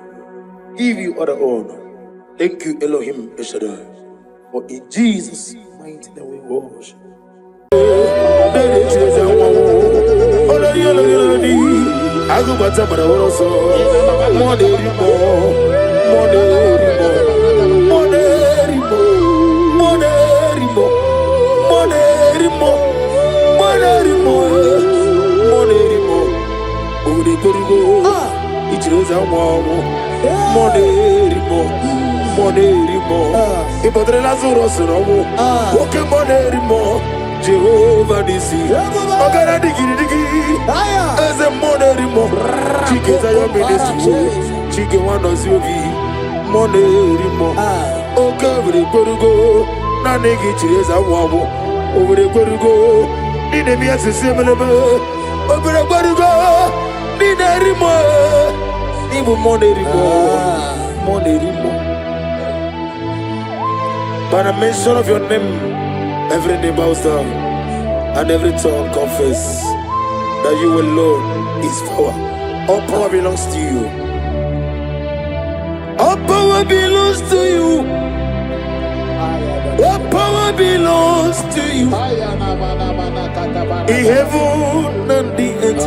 S1: Give you all the honor. Thank you, Elohim Eshadai. For in Jesus' mighty name we worship. Jehovah Nisi, Ogara digi digi, as a monerimo, Chike Zayo ministry, Chike Wanos Yogi, monerimo, Okavri Korugo, Nanegi Chesa Wabo, over the Korugo, Ninemias similar, over the Korugo, Ninerimo, even monerimo. By the mention of your name, every name bows down and every tongue confess that you alone is power. All power belongs to you. All power belongs to you. All power belongs to you. In heaven and the earth,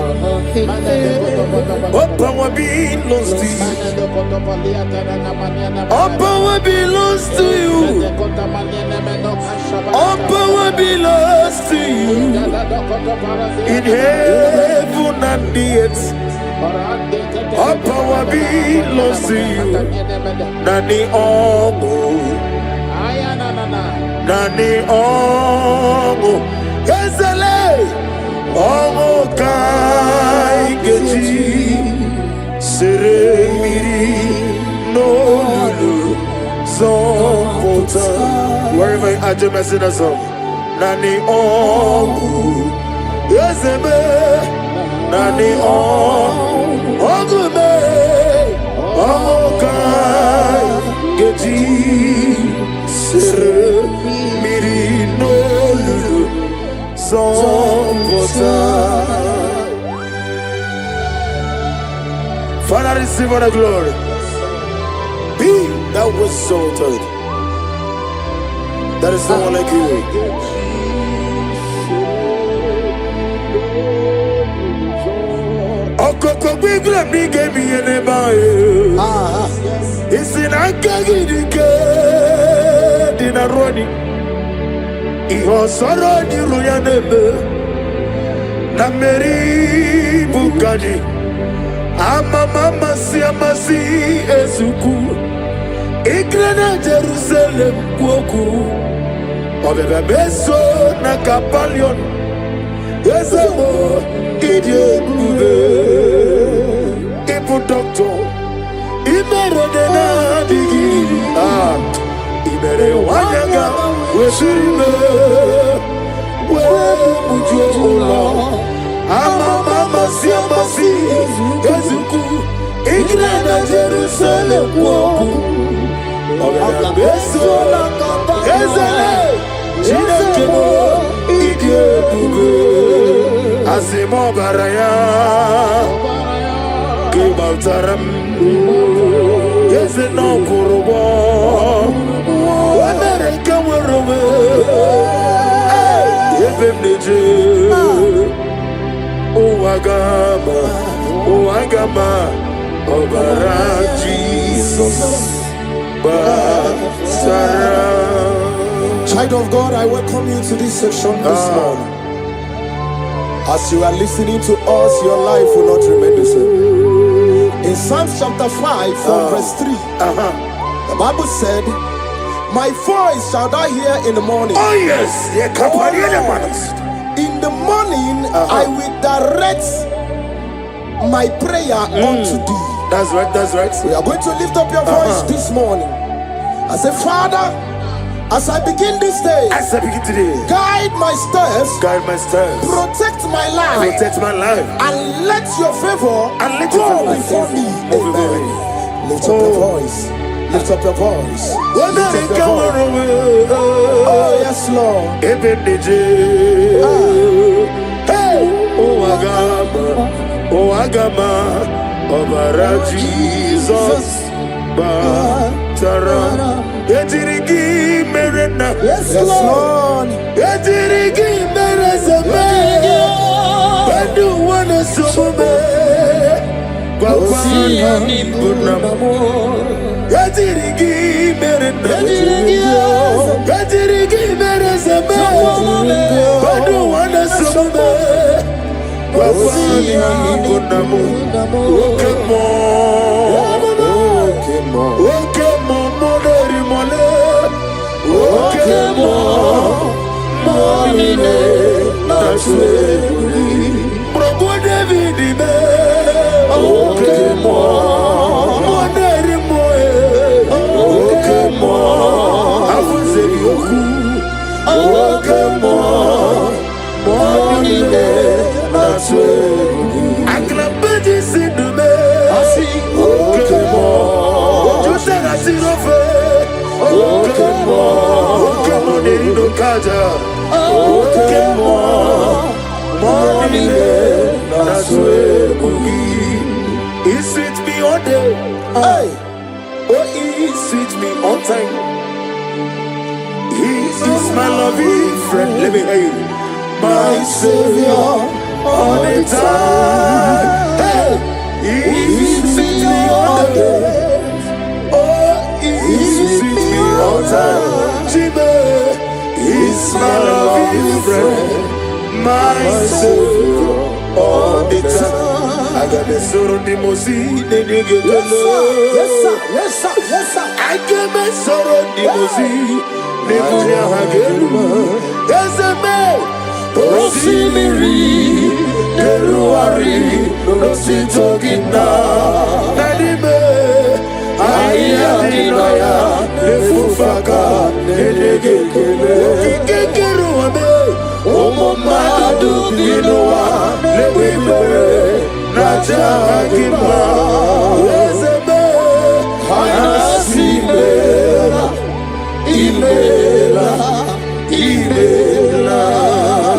S1: all power belongs to you. All power belongs to you. All power belongs to you. In heaven and the earth, all power belongs to you. Nani Omo, Nani Omo, Ezele, Omo Kai Geji, Seremiri, no Lulu, Zompota. Wherever you are, just sing a song. Nani Omu, Yezebe, Nani Omu, Ogume, Omokai, Geji, Sere, Miri, no Lulu, Zompota. Father, receive all the glory. Be that was exalted. There is no one like you. Okoko bigla bige mi eneba. Isina kagidike dinaroni. Iho soro di ruyanebe. Nameri bukani. Ama mama si amasi ezuku. Igrena Jerusalem kuoku. Obebe beso na kapalion. Ezemo idie kube. Ipu doctor. Imere dena digi. Imere wanyaga. Weshirime. We mujo ola. Ama mama si amasi ezuku. Igrena Jerusalem kuoku. Obebe beso na kapalion. Chinekemo idie kube. Asimo baraya Kibaltaram Yes no kurubo America wurubo Yefem neje O agama Obara Jesus Basara.
S5: Child of God, I welcome you to this section this morning. As you are listening to us, your life will not remain the same. In Psalms chapter 5 from verse 3, the Bible said, my voice shall thou hear in the morning.
S1: Oh yes,
S5: in the morning I will direct my prayer unto thee.
S1: That's right, that's right.
S5: We are going to lift up your voice this morning. I say, Father, as I begin this day, guide my steps, protect my life, and let your favor go before me. Amen. Lift up your voice. Lift up your voice. Lift up your voice. Oh yes, Lord.
S1: Hey, oh agama, Obara Jesus, Batara. Etirigi merena,
S5: Yes, Lord.
S1: Etirigi merezame, Bandu wana sumume, Kwakwana bunamo. Etirigi merena, Etirigi merezame, Bandu wana sumume, Kwakwana bunamo. He sweet me all day.
S5: Hey.
S1: Oh, he sweet me on time. He is my loving friend. Let me hear you. My Savior all the time. Hey. He sweet me all day. Oh, he sweet me all time. Jimmy is my loving friend. My Savior all the time. I got the soul of the Mosi, the nigga.
S5: Yes, sir.
S1: I got my soul of the Mosi, the nigga. Yes, man. Rosimiri, the Ruari, Rosito Gina, Nadime, Ayadinaya, the Fufaka, the nigga. Omo madu binoa, le wibe. Najagima, Ezebe, Anasimela, Imela.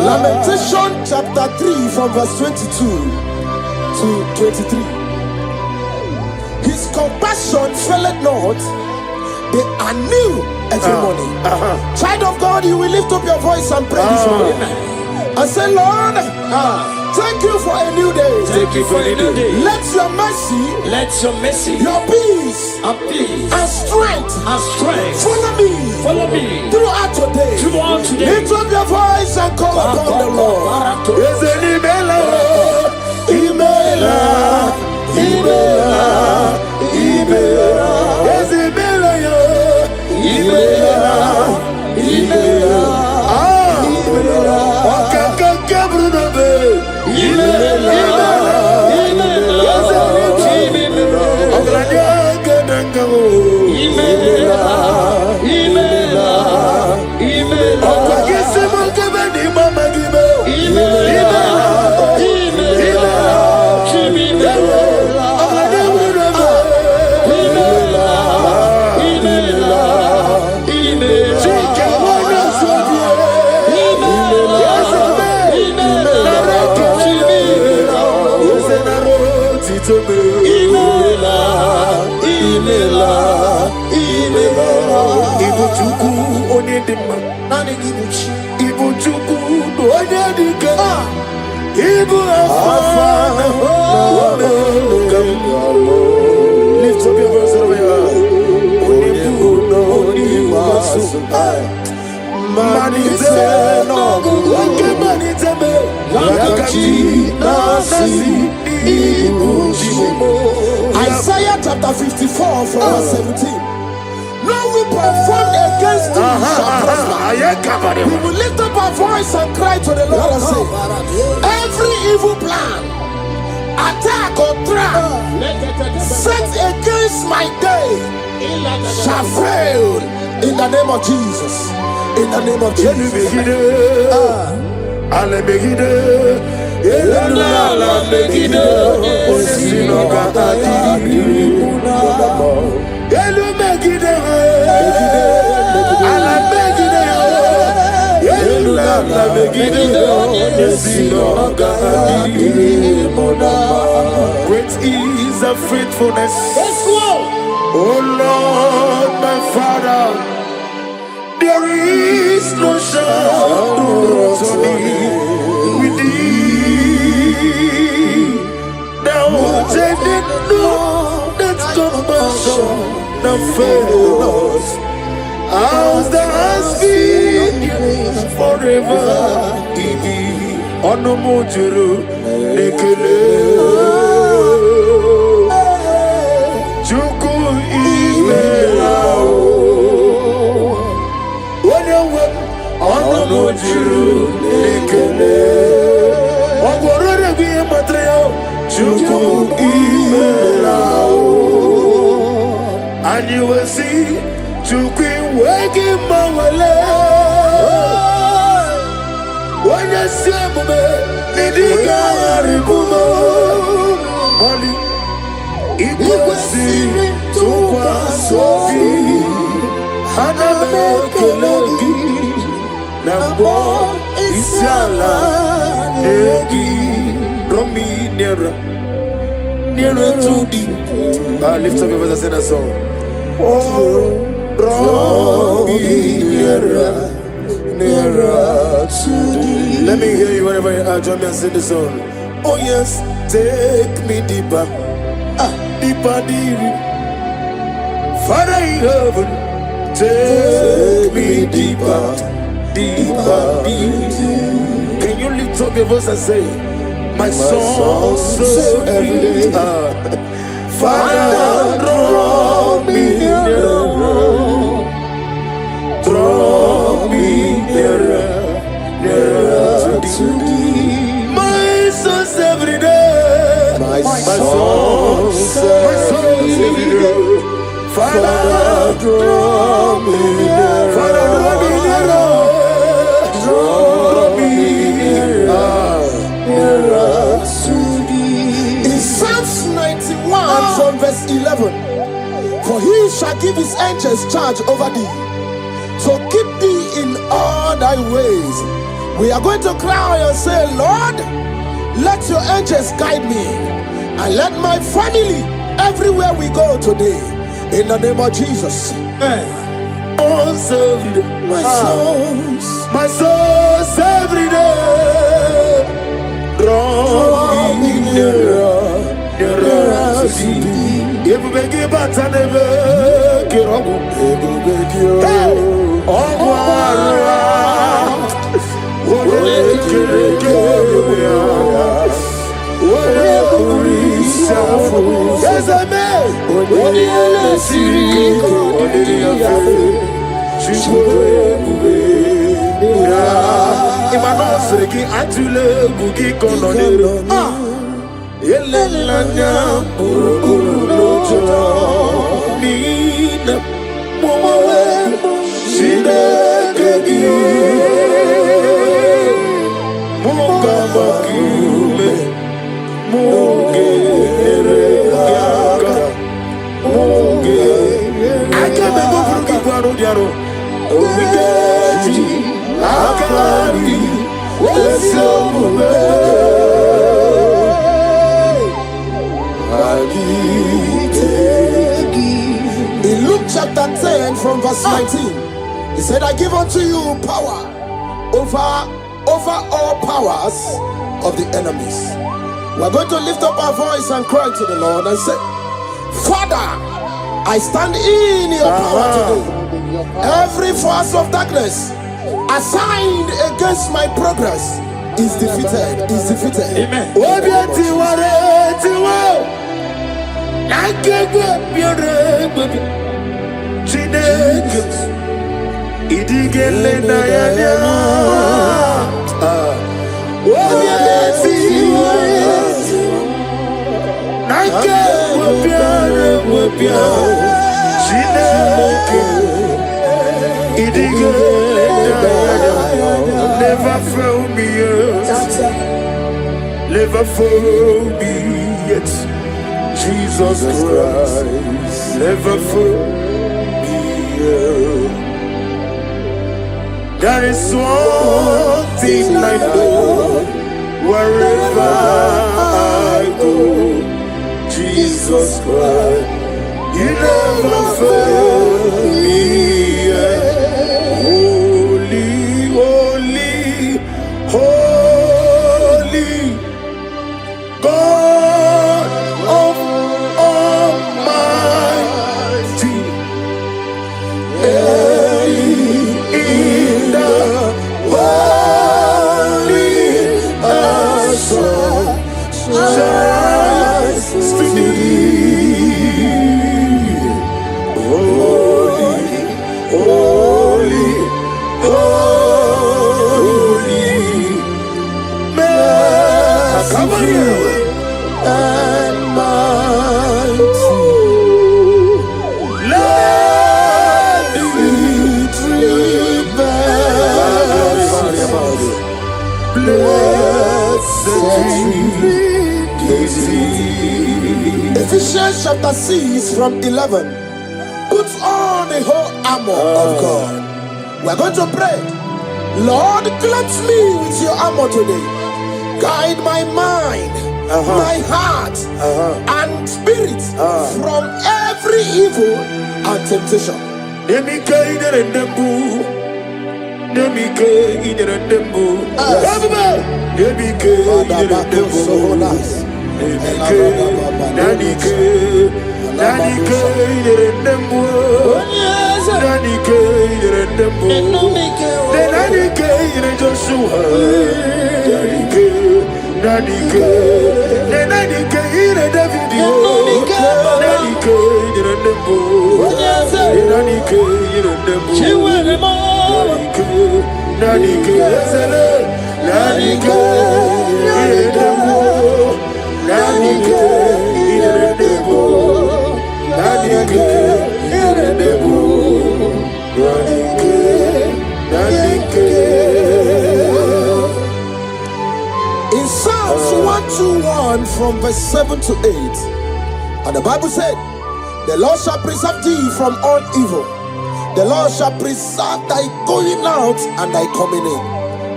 S5: Lamentation chapter 3 from verse 22 to 23. His compassion faileth not, they are new every morning. Child of God, you will lift up your voice and pray this morning. I say, Lord, thank you for a new day.
S3: Thank you for a new day.
S5: Let your mercy, your peace, and strength, follow me throughout today. Lift up your voice and call upon the Lord.
S1: Is it Imela? Is it Lift up your voice over here.
S5: Isaiah chapter 54 from verse 17. No weapon formed against thee shall prosper. We will lift up our voice and cry to the Lord and say, every evil plan, attack or trap set against my day shall fail in the name of Jesus. In the name of Jesus.
S1: Great is the faithfulness. Oh Lord, my Father, there is no shadow to thee with thee. Thou changest not that compassion that fails. As thou hast been forever in thee. Onomojuru nekele. Chuku imelao. Onomojuru nekele. Ogorore biye matreo. Chuku imelao. And you will see Chuku wegi mawale. When you see me, Nidiga Aribumo, Monie, Iguasi, Tukwa Sofi, Haname Kelogi, Nambo, Isiala, Egi, Romi, Nera to thee. Lift up your voice and sing a song. Oh, Romi, Nera. Let me hear you whenever you are. Join me and sing the song. Oh yes, take me deeper, deeper, deeper. Father in heaven, take me deeper, deeper, deeper. Can you lift up your voice and say, my soul, so every day. Father, draw me nearer. Draw me nearer, nearer to thee. My soul's every day. My soul's every day. Father, draw me nearer. Father, draw me nearer. Draw me nearer to thee.
S5: In Psalms 91 from verse 11, for he shall give his angels charge over thee, so keep thee in all thy ways. We are going to cry and say, Lord, let your angels guide me, and let my family everywhere we go today, in the name of Jesus.
S1: My soul's every day. Draw me nearer, nearer to thee. If we give back and never get up, yes, I may. Imanosreki atule bugi kononero. Elelanya burukuru lojo. Nina mowe shide kegi. Moga bakule. Moge eregaga. Moge. Akebe go bugi kwaro diaro. Omigeji. Akari.
S5: In Luke chapter 10 from verse 19, he said, I give unto you power over all powers of the enemies. We're going to lift up our voice and cry to the Lord and say, Father, I stand in your power today. Every force of darkness assigned against my progress is defeated. Amen.
S1: Never fail me yet. Never fail me yet. Jesus Christ, never fail me yet. There is one thing I know, wherever I go, Jesus Christ, you never fail me yet. Holy, holy, God of Almighty, in the holy shines to thee. Holy, holy, holy, merciful and mighty. Let the victory bells, blessed Ephesians chapter 6 from 11. Put on the whole armor of God. We're going to pray. Lord, clothe me with your armor today. Guide my mind, my heart, and spirit from every evil and temptation. In Psalms 121 from verse 7 to 8, and the Bible said, the Lord shall preserve thee from all evil. The Lord shall preserve thy going out and thy coming in.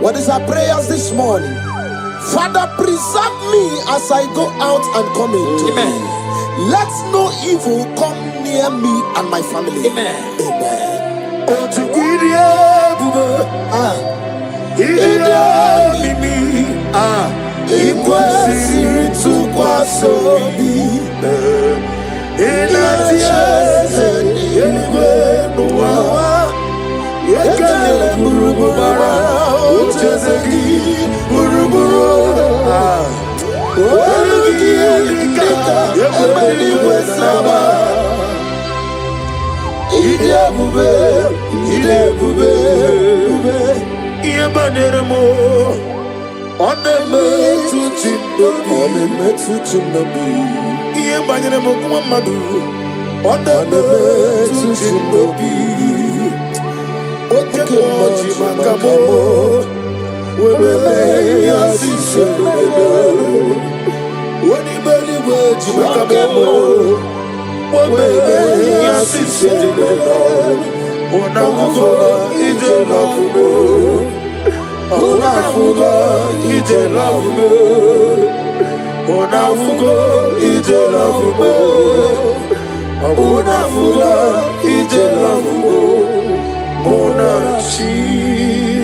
S1: What is our prayers this morning? Father, preserve me as I go out and come in today. Amen. Let no evil come near me and my family. Amen. Amen.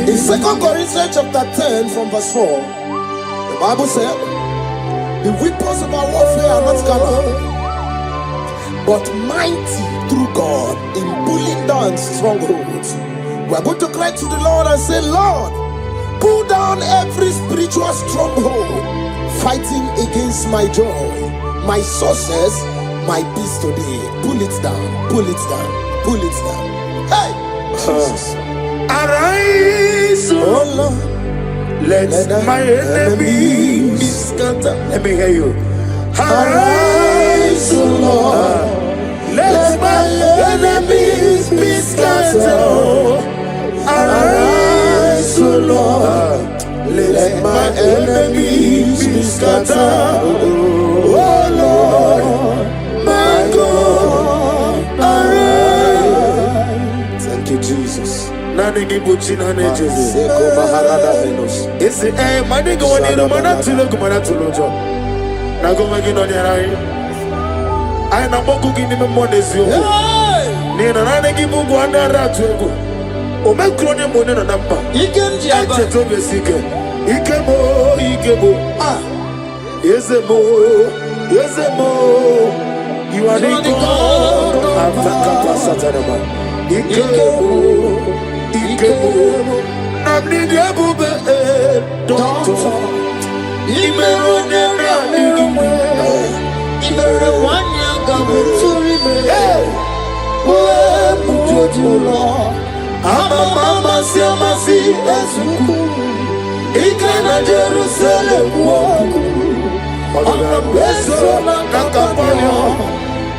S1: In 2 Corinthians chapter 10 from verse 4, the
S5: Bible said, the weapons of our warfare are not carnal, but mighty through God in pulling down strongholds. We are going to cry to the Lord and say, Lord, pull down every spiritual stronghold fighting against my joy, my success, my peace today. Pull it down, pull it down, pull it down. Hey! Jesus.
S1: Arise,
S5: Oh Lord.
S1: let my enemies be scattered. Let me hear you.
S5: Arise, O Lord.
S1: Let my enemies be scattered.
S5: Arise, O Lord. Let my enemies be scattered. Oh Lord, my God, arise. Thank you, Jesus.
S1: Nani gibuchina nejezi.
S5: Seko Maharada Venus.
S1: Isi mani go wani no mana tulo jo. Na go magi no nyarai. Ai na boku gini me monezi oku. Ni na nani gibu go anda ratu ego. O me krone mo ne na nampa.
S5: Ikenji aba.
S1: Eche to besike. Ikemo. Ah. Yezemo. You are the God of Satanama. Ikemo. Namni diabube. Doctor. Imero nani.
S5: Imero wanya gabutsuri me. Uwe mujojulo. Mama siamasi esuku. Ikana Jerusalem woku. Ona beso na kakapanyo.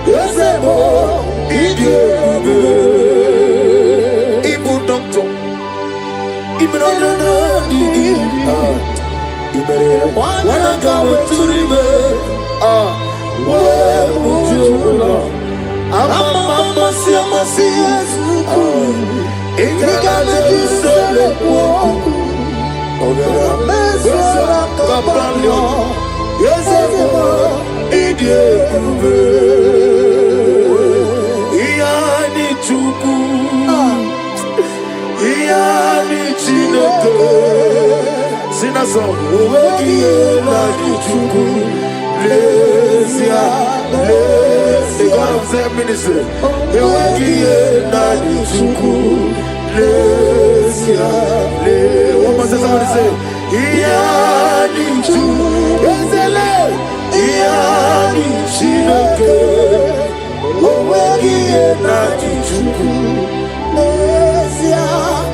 S5: Yezemo idiebe.
S1: Ibu doctor. Imero
S5: Wana gawe turime. Uwe mujojulo. Mama siamasi esuku. Ikana Jerusalem woku.
S1: One more time, somebody say, Iyani chu, ezele, Iyani chineke, owegi enadi chuku,
S5: Lesia.